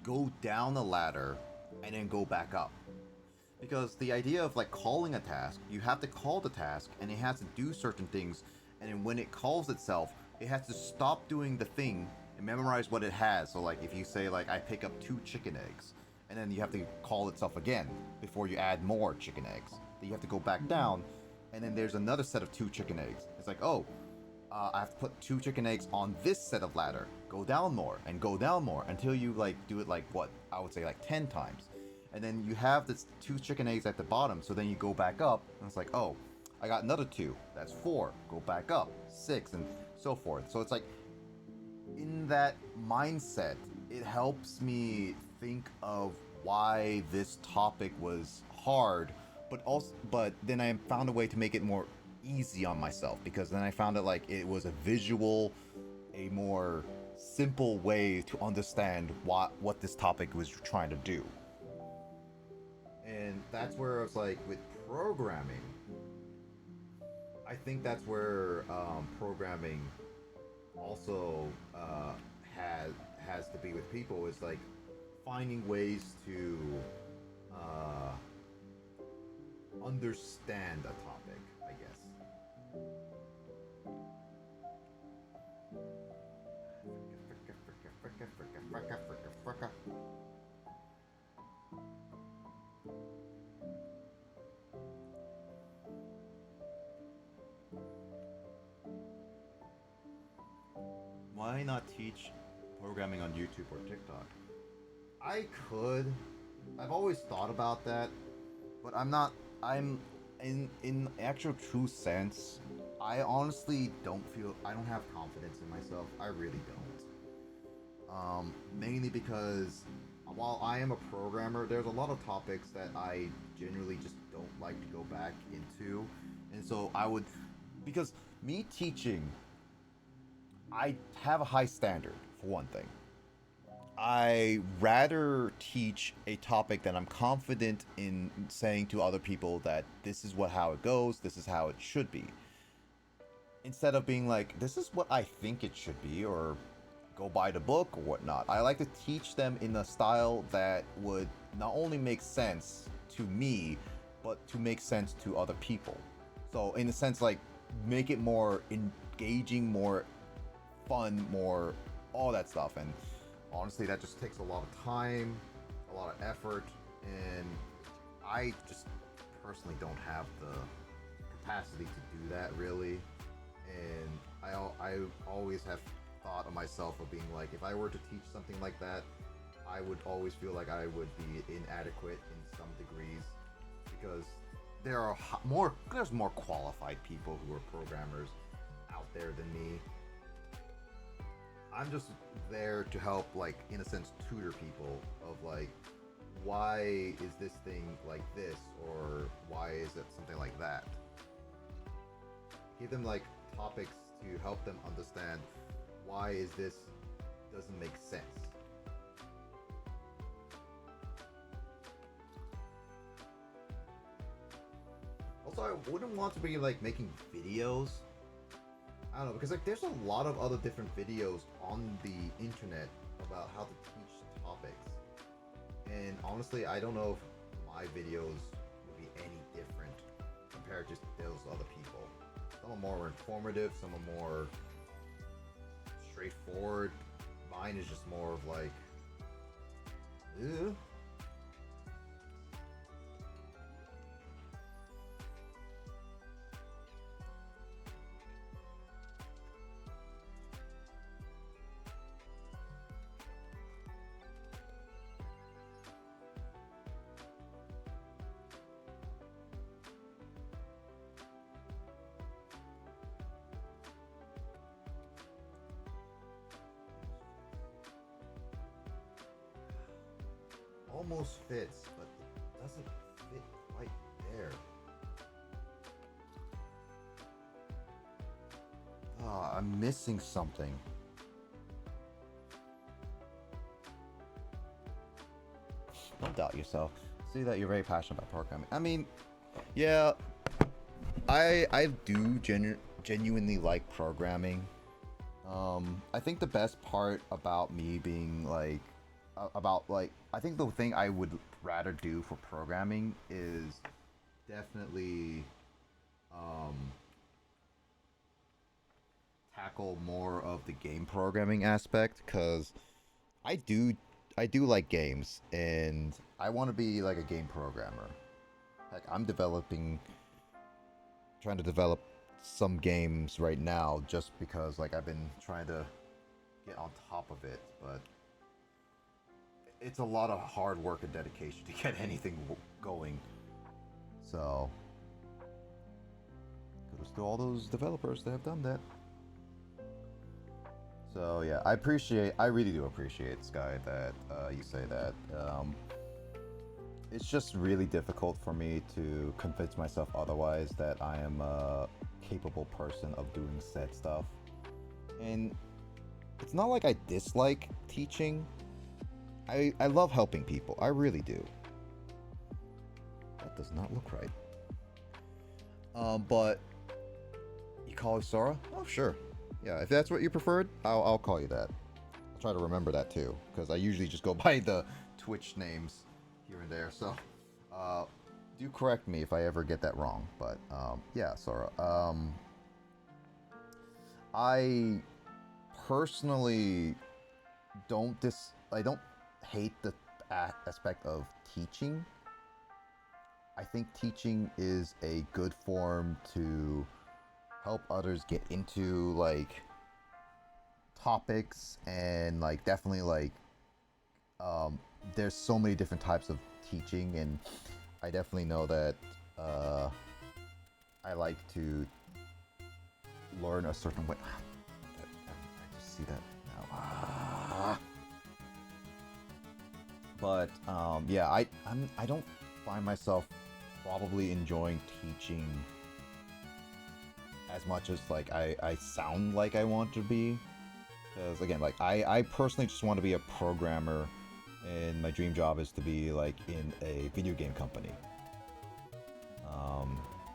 go down the ladder and then go back up. Because the idea of like calling a task, you have to call the task and it has to do certain things, and then when it calls itself, it has to stop doing the thing and memorize what it has. So like if you say like I pick up 2 chicken eggs, and then you have to call itself again before you add more chicken eggs. Then you have to go back down, and then there's another set of 2 chicken eggs. It's like, oh, I have to put 2 chicken eggs on this set of ladder. Go down more and go down more until you like do it like what I would say like 10 times. And then you have this 2 chicken eggs at the bottom, so then you go back up, and it's like, oh, I got another 2. That's 4. Go back up, 6, and so forth. So it's like, in that mindset, it helps me think of why this topic was hard, but then I found a way to make it more easy on myself, because then I found it like it was a visual, a more simple way to understand what this topic was trying to do. And that's where it's like with programming, I think that's where programming also has to be with people, is like finding ways to understand a topic, I guess. Why not teach programming on YouTube or TikTok? I could, I've always thought about that, but I'm not. I'm in actual true sense. I honestly don't feel. I don't have confidence in myself. I really don't. Mainly because while I am a programmer, there's a lot of topics that I generally just don't like to go back into, and so I would, because me teaching, I have a high standard for one thing. I rather teach a topic that I'm confident in saying to other people that this is how it goes, this is how it should be. Instead of being like, this is what I think it should be, or go buy the book or whatnot. I like to teach them in a style that would not only make sense to me, but to make sense to other people. So in a sense, like, make it more engaging, more fun, more all that stuff. And honestly, that just takes a lot of time, a lot of effort, and I just personally don't have the capacity to do that really. And I always have thought of myself of being like, if I were to teach something like that, I would always feel like I would be inadequate in some degrees, because there's more qualified people who are programmers out there than me. I'm just there to help, like, in a sense, tutor people of like, why is this thing like this, or why is it something like that? Give them like topics to help them understand why is this doesn't make sense. Also, I wouldn't want to be like making videos. I don't know, because like there's a lot of other different videos on the internet about how to teach topics. And honestly, I don't know if my videos would be any different compared to those other people. Some are more informative, some are more straightforward. Mine is just more of like, ew. Almost fits, but it doesn't fit right there. Oh, I'm missing something. Don't doubt yourself. See that you're very passionate about programming. I mean, yeah, I do genuinely like programming. I think the best part about me being like I think the thing I would rather do for programming is definitely tackle more of the game programming aspect, because I do like games, and I want to be like a game programmer. Like, I'm trying to develop some games right now just because like I've been trying to get on top of it, but it's a lot of hard work and dedication to get anything going. So kudos to all those developers that have done that. So yeah, I really do appreciate, Sky, that you say that. It's just really difficult for me to convince myself otherwise that I am a capable person of doing said stuff. And it's not like I dislike teaching. I love helping people. I really do. That does not look right. But you call her Sora? Oh, sure. Yeah, if that's what you preferred, I'll call you that. I'll try to remember that too, because I usually just go by the Twitch names here and there. So, do correct me if I ever get that wrong. But yeah, Sora. I personally I don't hate the aspect of teaching. I think teaching is a good form to help others get into like topics, and like definitely like there's so many different types of teaching, and I definitely know that I like to learn a certain way. I just see that now. But yeah, I don't find myself probably enjoying teaching as much as like I sound like I want to be. Because again, like I personally just want to be a programmer, and my dream job is to be like in a video game company.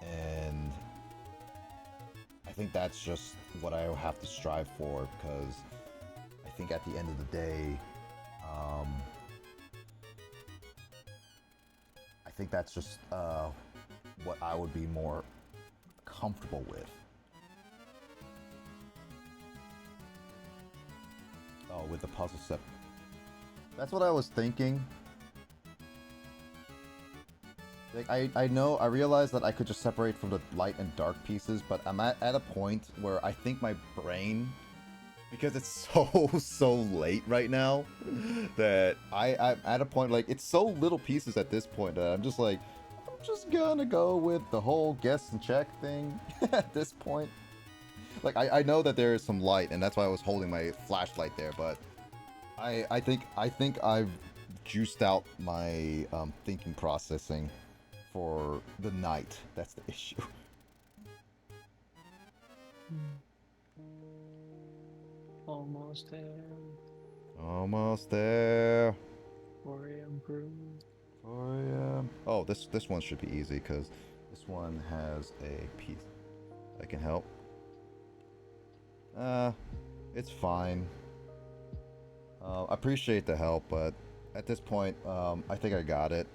And I think that's just what I have to strive for, because I think at the end of the day, I think that's just what I would be more comfortable with. Oh, with the puzzle set. That's what I was thinking. Like, I realized that I could just separate from the light and dark pieces, but I'm at a point where I think my brain, because it's so late right now, that I'm at a point, like, it's so little pieces at this point that I'm just like, I'm just gonna go with the whole guess and check thing at this point. Like, I know that there is some light, and that's why I was holding my flashlight there, but I think I've juiced out my thinking processing for the night. That's the issue. Almost there. Almost there. 4 a.m. crew. 4 a.m. Oh, this one should be easy, because this one has a piece that can help. It's fine. I appreciate the help, but at this point, I think I got it.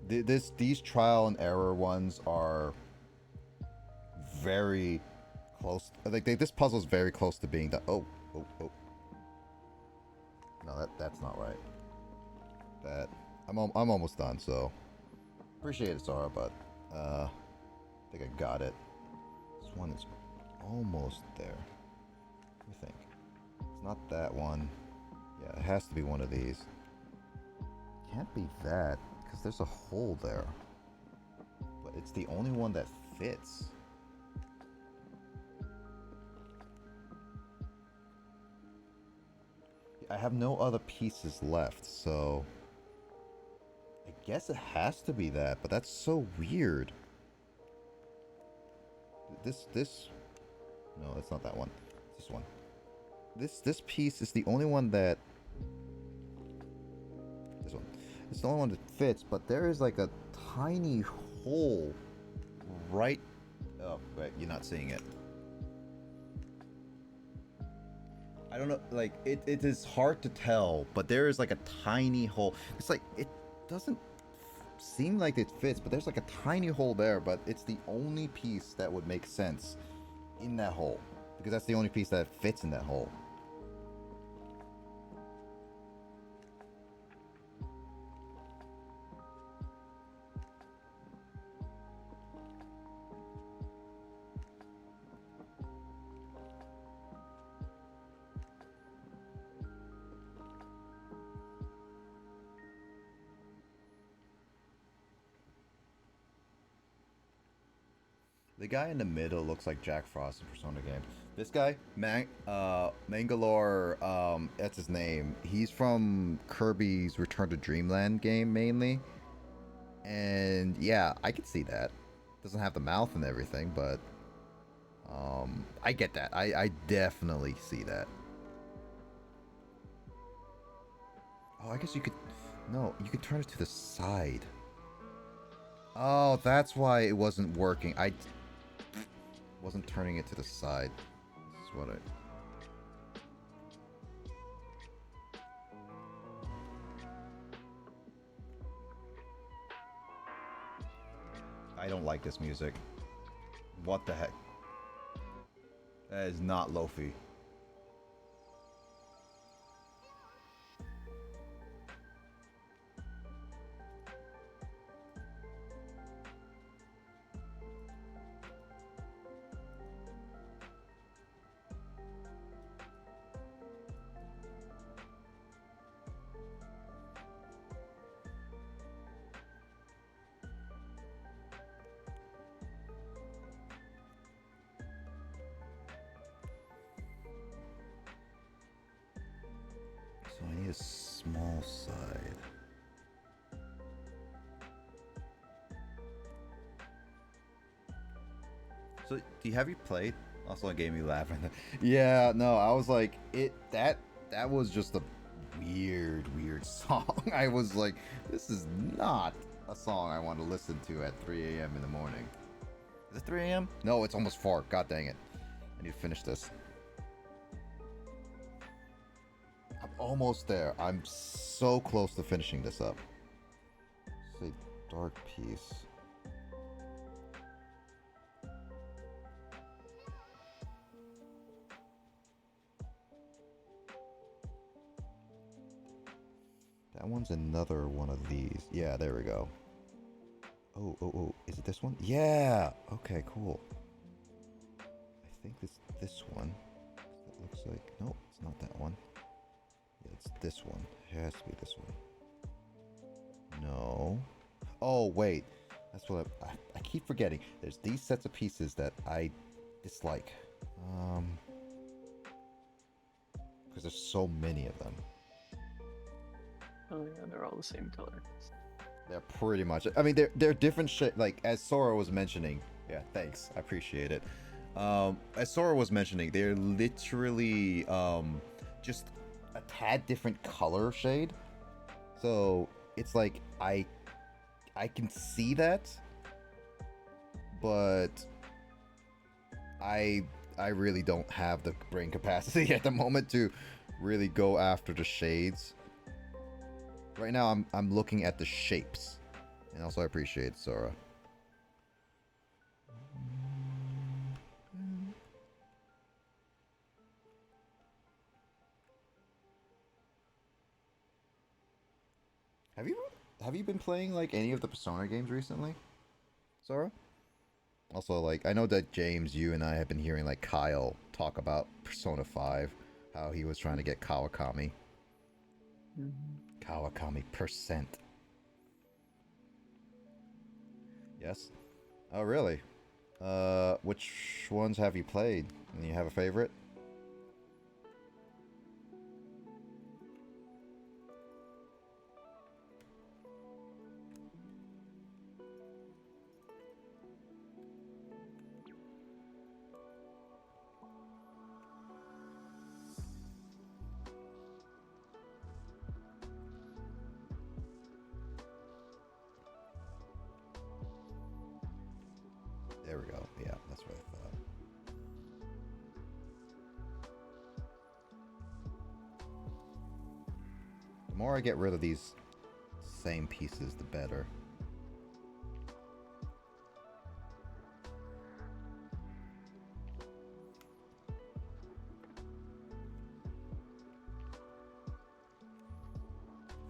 These trial and error ones are very close. Like this puzzle is very close to being done. Oh. No, that's not right. I'm almost done. So appreciate it, Sora, but I think I got it. This one is almost there. Let me think. It's not that one. Yeah, it has to be one of these. Can't be that, because there's a hole there. But it's the only one that fits. I have no other pieces left, so I guess it has to be that, but that's so weird. This no, that's not that one. It's this one. This piece is the only one that this one. It's the only one that fits, but there is like a tiny hole right. Oh, wait, you're not seeing it. I don't know, like it is hard to tell, but there is like a tiny hole. It's like it doesn't seem like it fits, but there's like a tiny hole there, but it's the only piece that would make sense in that hole, because that's the only piece that fits in that hole. The guy in the middle looks like Jack Frost in Persona games. This guy, Mangalore, that's his name. He's from Kirby's Return to Dreamland game, mainly. And yeah, I can see that. Doesn't have the mouth and everything, but I get that. I definitely see that. Oh, I guess you could... No, you could turn it to the side. Oh, that's why it wasn't working. I wasn't turning it to the side. This is what I don't like this music. What the heck? That is not Lofi. a small side. So, have you played? Also, it gave me laughing. Yeah, no, I was like, that was just a weird song. I was like, this is not a song I want to listen to at 3 a.m. in the morning. Is it 3 a.m.? No, it's almost 4. God dang it. I need to finish this. I'm almost there. I'm so close to finishing this up. Say dark piece. That one's another one of these. Yeah, there we go. Oh, is it this one? Yeah! Okay, cool. I think this one. That looks like... No, it's not that one. Yeah, it's this one. It has to be this one. No. Oh, wait. That's what I keep forgetting. There's these sets of pieces that I dislike. Because there's so many of them. Oh yeah, they're all the same color. They're pretty much. I mean, they're different shit. Like as Sora was mentioning. Yeah, thanks. I appreciate it. As Sora was mentioning, they're literally just a tad different color shade. So it's like I can see that, but I really don't have the brain capacity at the moment to really go after the shades. Right now, I'm looking at the shapes, and also I appreciate Sora. Have you been playing like any of the Persona games recently, Sora? Also, like I know that James, you and I have been hearing like Kyle talk about Persona 5, how he was trying to get Kawakami. Kawakami percent. Yes? Oh, really? Which ones have you played? And you have a favorite? There we go. Yeah, that's what I thought. The more I get rid of these same pieces, the better.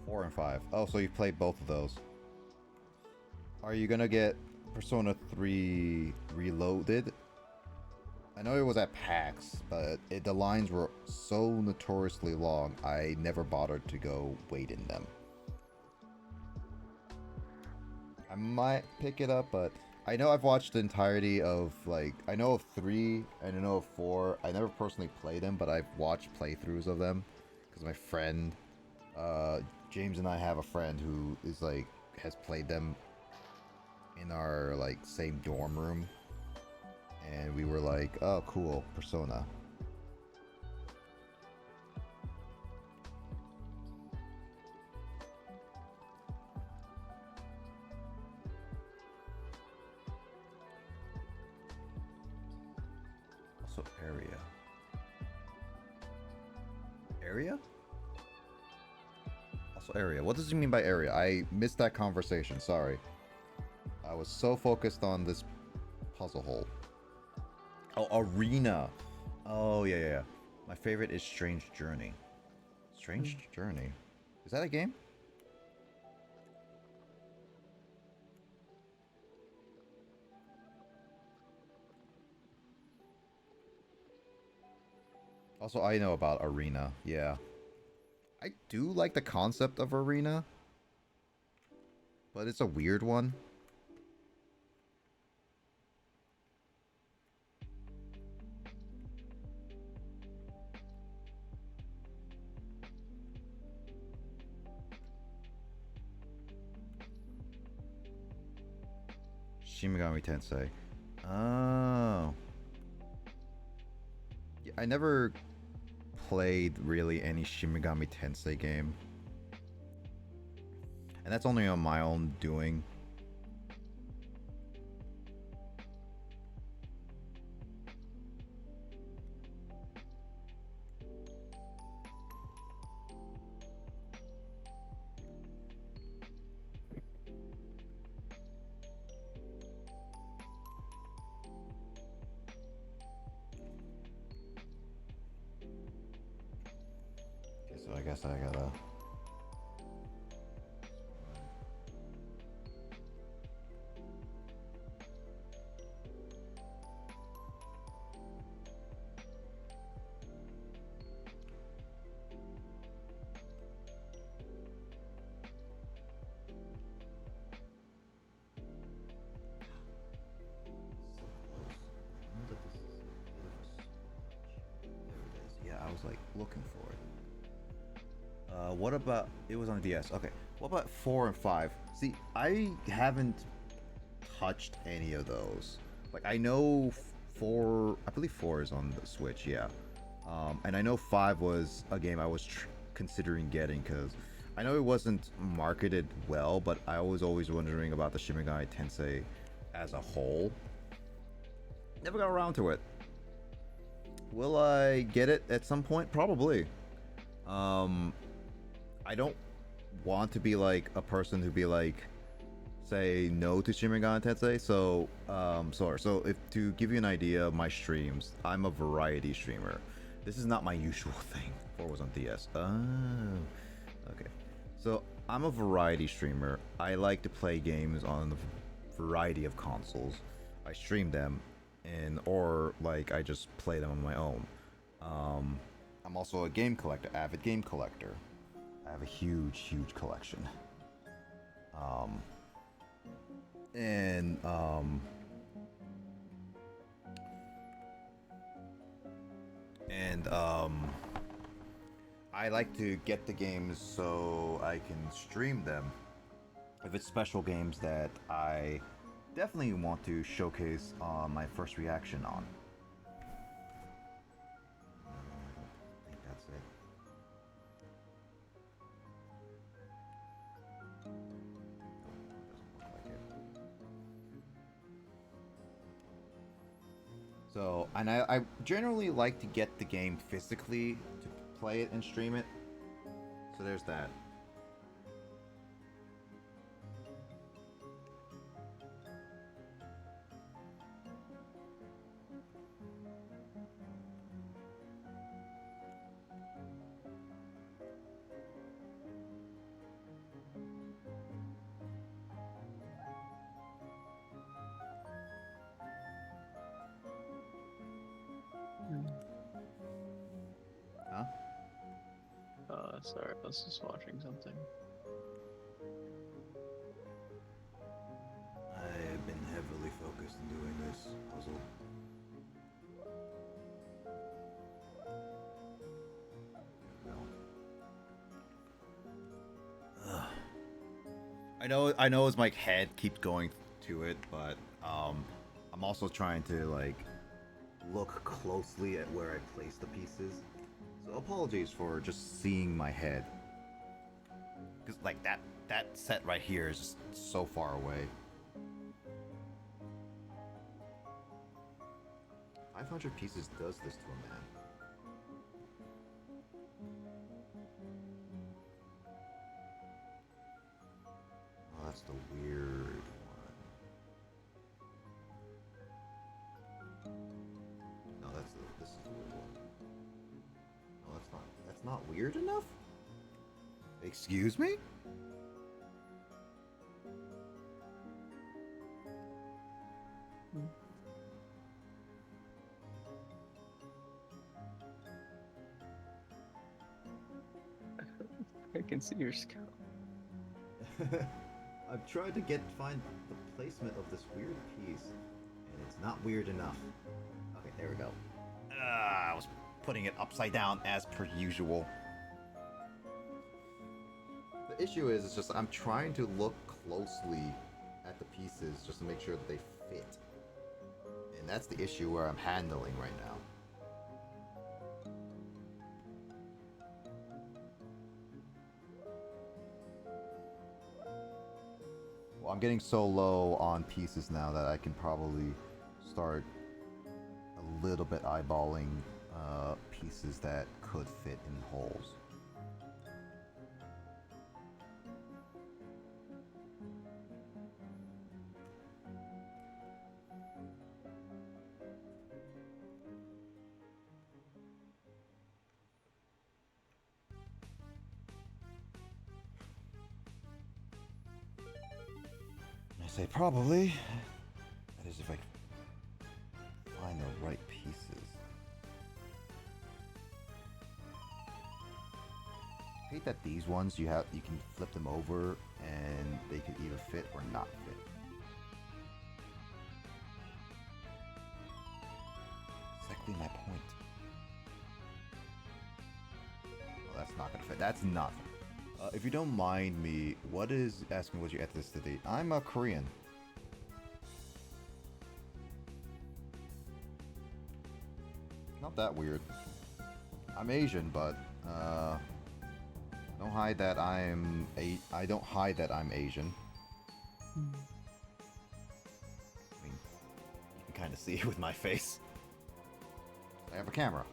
Four and 5. Oh, so you've played both of those. Are you gonna get Persona 3 Reloaded? I know it was at PAX, but the lines were so notoriously long, I never bothered to go wait in them. I might pick it up, but I know I've watched the entirety of, like, I know of 3, and I know of 4. I never personally played them, but I've watched playthroughs of them, because my friend, James and I have a friend who is, like, has played them in our, like, same dorm room, and we were like, oh, cool, Persona. Also, area. Area? Also, area. What does he mean by area? I missed that conversation, sorry. I was so focused on this puzzle hole. Oh, arena. Oh, yeah. My favorite is Strange Journey. Strange Journey? Is that a game? Also, I know about arena. Yeah. I do like the concept of arena, but it's a weird one. Shin Megami Tensei. Oh. Yeah, I never played really any Shin Megami Tensei game. And that's only on my own doing. Okay, so I guess I gotta... Yeah, I was like looking for it. What about it was on DS? Okay, what about 4 and 5? See, I haven't touched any of those. Like I know 4, I believe 4 is on the Switch, yeah. And I know 5 was a game I was considering getting because I know it wasn't marketed well, but I was always wondering about the Shin Megami Tensei as a whole. Never got around to it. Will I get it at some point? Probably. I don't want to be like a person who be like say no to Shin Megami Tensei. So, sorry. So, if to give you an idea of my streams, I'm a variety streamer. This is not my usual thing. 4 was on DS. Oh, okay. So, I'm a variety streamer. I like to play games on a variety of consoles. I stream them, or like I just play them on my own. I'm also a game collector, avid game collector. I have a huge collection. I like to get the games so I can stream them. If it's special games that I definitely want to showcase my first reaction on. I think that's it. Doesn't look like it. So, and I generally like to get the game physically to play it and stream it. So there's that. Huh? Sorry, I was just watching something. I've been heavily focused on doing this puzzle. I know as my head keeps going to it, but I'm also trying to like look closely at where I place the pieces. So apologies for just seeing my head. Because like that set right here is just so far away. 500 pieces does this to a man. Oh, that's the weird one. No, this is the weird one. No, that's not weird enough? Excuse me? I can see your skull. I've tried to find the placement of this weird piece, and it's not weird enough. Okay, there we go. I was putting it upside down as per usual. The issue is, it's just I'm trying to look closely at the pieces just to make sure that they fit. And that's the issue where I'm handling right now. Well, I'm getting so low on pieces now that I can probably start a little bit eyeballing pieces that could fit in holes. I say probably. That is if I find the right pieces. I hate that these ones you can flip them over and they could either fit or not fit. Exactly my point. Well, that's not gonna fit. That's nothing. If you don't mind me, what is asking what's your ethnicity? I'm a Korean. Not that weird. I'm Asian, but don't hide that I don't hide that I'm Asian. I mean, you can kind of see it with my face. I have a camera.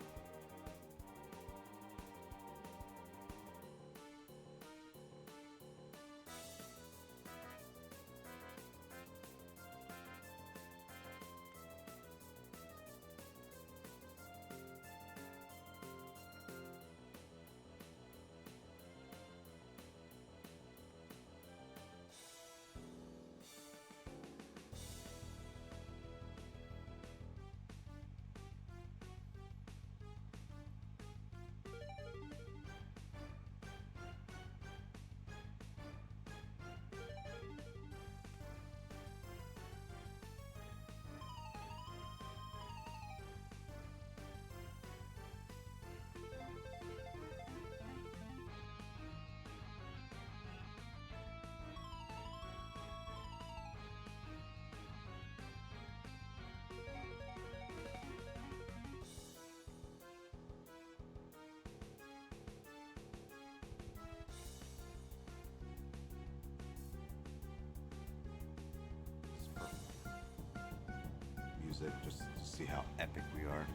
Music just to see how epic we are.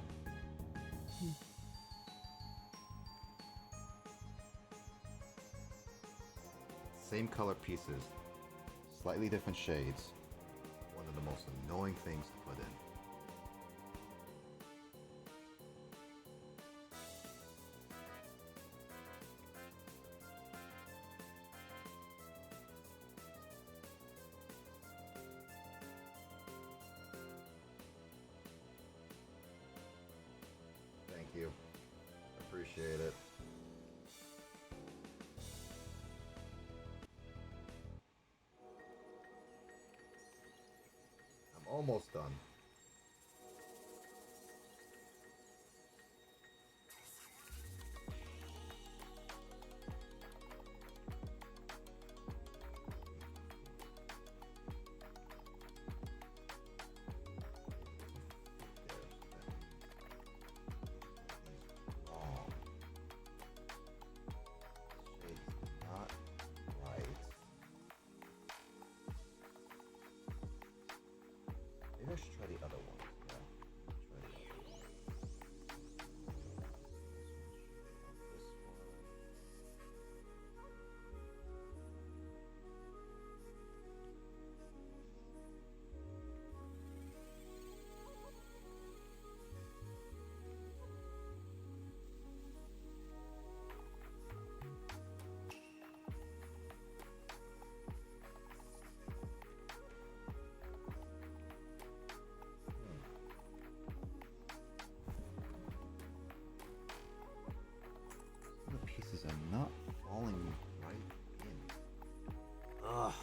Same color pieces, slightly different shades. One of the most annoying things to put in. Thank you. Appreciate it. I'm almost done. Maybe I should try the other one. Yeah. Try the other one. This one. The pieces are not falling right in. Ugh.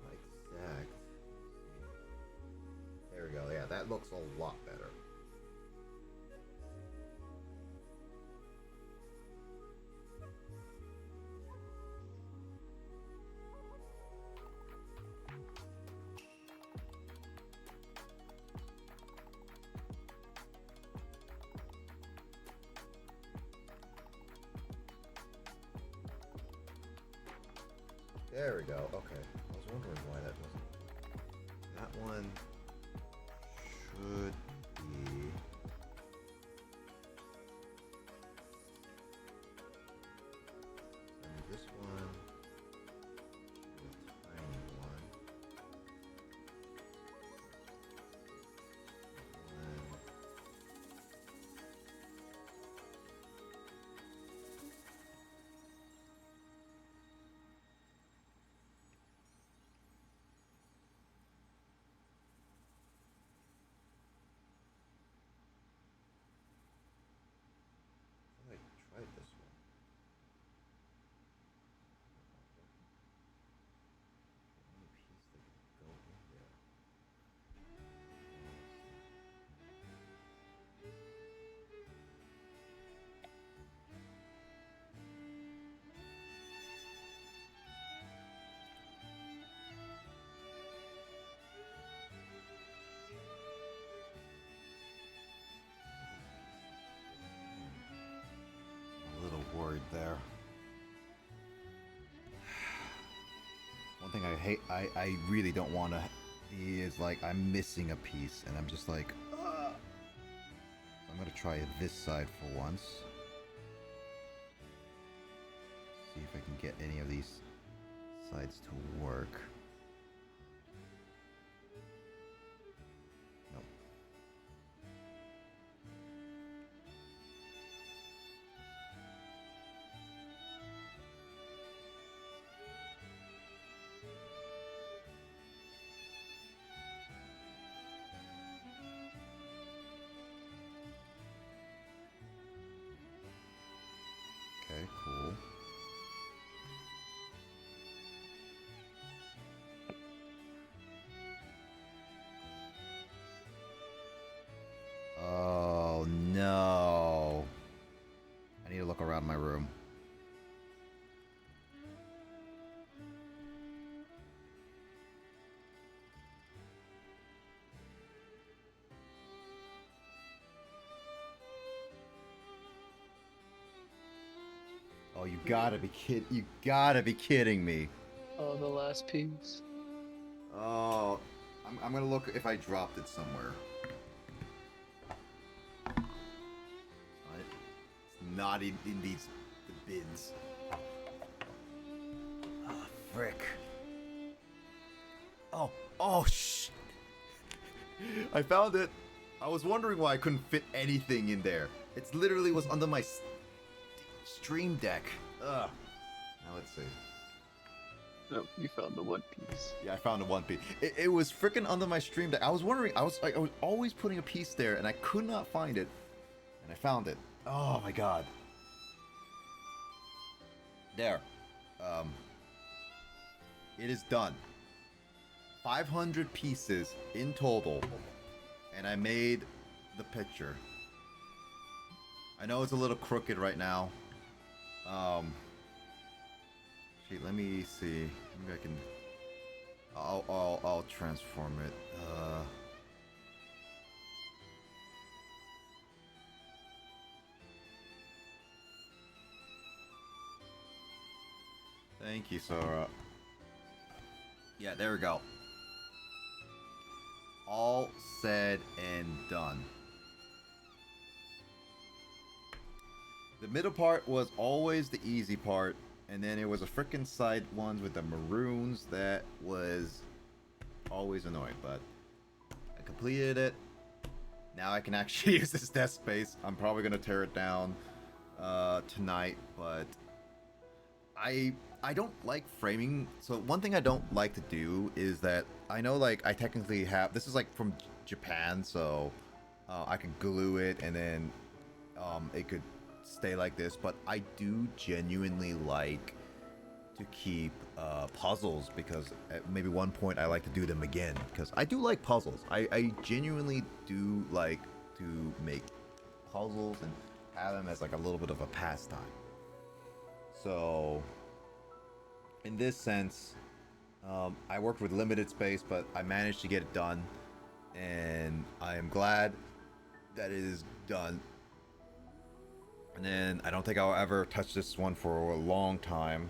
Not exact. That looks a lot better. There we go. Okay. I was wondering why that wasn't. That one should be. And this one. A tiny one. And I tried this one. Any piece that can go in there. A little worried there. One thing I hate, I really don't want to is like I'm missing a piece and I'm just like, "Ugh." I'm gonna try this side for once. See if I can get any of these sides to work. Nope. Okay, cool. Oh no. I need to look around my room. Oh, you gotta be you gotta be kidding me. Oh, the last piece. Oh, I'm gonna look if I dropped it somewhere. It's not in these bins. Ah, frick. Oh, shh. I found it. I was wondering why I couldn't fit anything in there. It literally was under my stream deck. Ugh. Now let's see. No, you found the one piece. Yeah, I found the one piece. It was freaking under my stream deck. I was wondering. I was always putting a piece there, and I could not find it. And I found it. Oh my god. There. It is done. 500 pieces in total, and I made the picture. I know it's a little crooked right now. Shit, let me see. Maybe I can. I'll transform it. Thank you, Sora. Yeah, there we go. All said and done. The middle part was always the easy part, and then it was a frickin' side ones with the maroons that was always annoying, but I completed it. Now I can actually use this desk space. I'm probably gonna tear it down tonight, but I don't like framing. So one thing I don't like to do is that I know like I technically have, this is like from Japan, so I can glue it and then it could stay like this, but I do genuinely like to keep puzzles, because at maybe one point I like to do them again, because I do like puzzles. I genuinely do like to make puzzles and have them as like a little bit of a pastime. So in this sense, I worked with limited space, but I managed to get it done, and I am glad that it is done. And then I don't think I'll ever touch this one for a long time,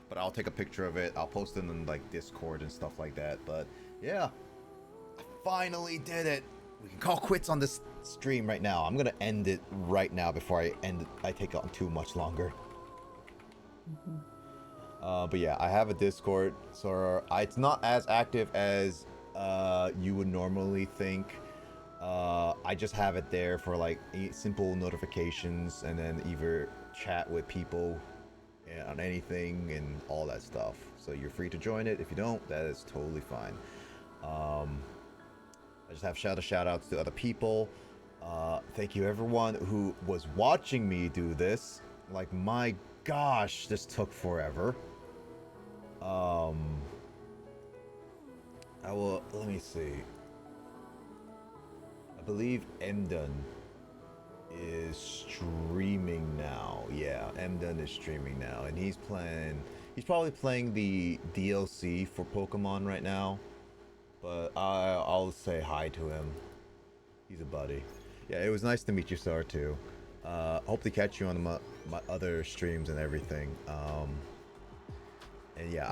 but I'll take a picture of it. I'll post it in like Discord and stuff like that. But yeah, I finally did it. We can call quits on this stream right now. I'm gonna end it right now before I take on too much longer. But yeah, I have a Discord, so it's not as active as you would normally think. I just have it there for like simple notifications, and then either chat with people on anything and all that stuff. So you're free to join it. If you don't, that is totally fine. I just have shout outs to other people. Thank you everyone who was watching me do this. Like, my gosh, this took forever. Let me see. I believe Emden is streaming now. Yeah, Emden is streaming now, and he's probably playing the DLC for Pokemon right now. But I'll say hi to him. He's a buddy. Yeah, it was nice to meet you, Star, too. Hope to catch you on my other streams and everything. And yeah,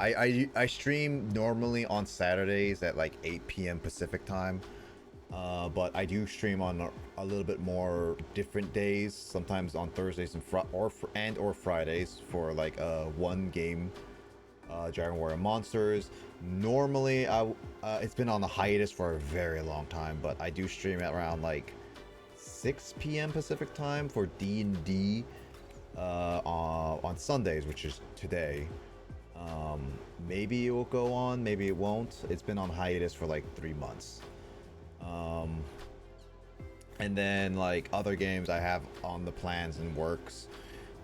I stream normally on Saturdays at like 8 p.m. Pacific time. But I do stream on a little bit more different days, sometimes on Thursdays and or Fridays for like one game, Dragon Warrior Monsters. Normally, it's been on a hiatus for a very long time, but I do stream at around like 6 p.m. Pacific time for D&D on Sundays, which is today. Maybe it will go on, maybe it won't. It's been on hiatus for like 3 months. And then like other games I have on the plans and works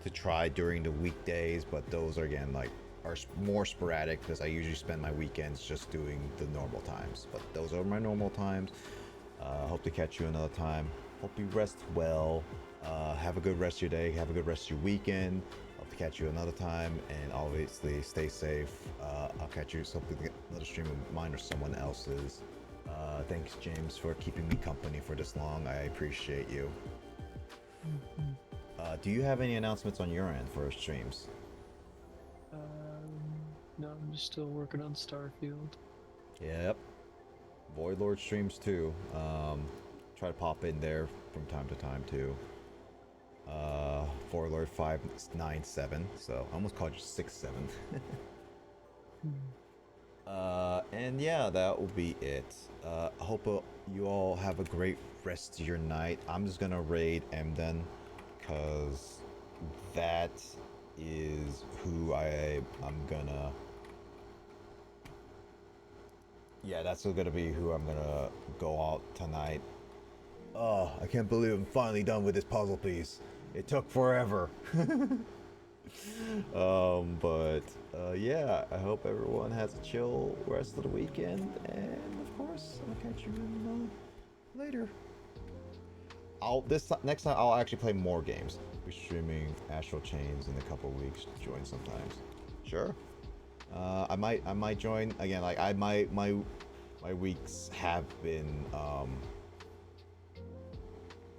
to try during the weekdays, but those are again like are more sporadic because I usually spend my weekends just doing the normal times. But those are my normal times. Hope to catch you another time. Hope you rest well. Have a good rest of your day. Have a good rest of your weekend. Hope to catch you another time, and obviously stay safe. I'll catch you something another stream of mine or someone else's. Thanks, James, for keeping me company for this long. I appreciate you. Do you have any announcements on your end for streams? No, I'm just still working on Starfield. Yep. Void Lord streams too. Try to pop in there from time to time too. Void Lord 597. So I almost called you 67. And yeah, that will be it. I hope you all have a great rest of your night. I'm just gonna raid Emden because that is who I'm gonna. Yeah, that's gonna be who I'm gonna go out tonight. Oh, I can't believe I'm finally done with this puzzle piece. It took forever. Yeah, I hope everyone has a chill rest of the weekend, and of course, I'll catch you later. Next time I'll actually play more games. We're streaming Astral Chains in a couple weeks. Join sometimes. Sure. I might join again. Like my weeks have been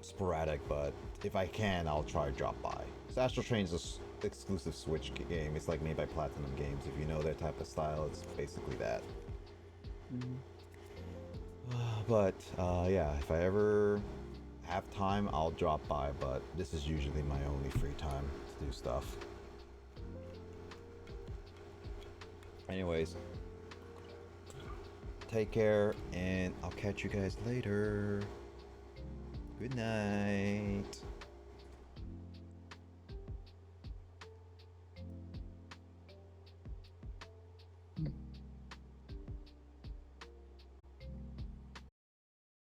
sporadic, but if I can, I'll try to drop by. So Astral Chains is an exclusive Switch game. It's like made by Platinum Games. If you know that type of style, it's basically that. But yeah, if I ever have time, I'll drop by. But this is usually my only free time to do stuff. Anyways, take care, and I'll catch you guys later. Good night.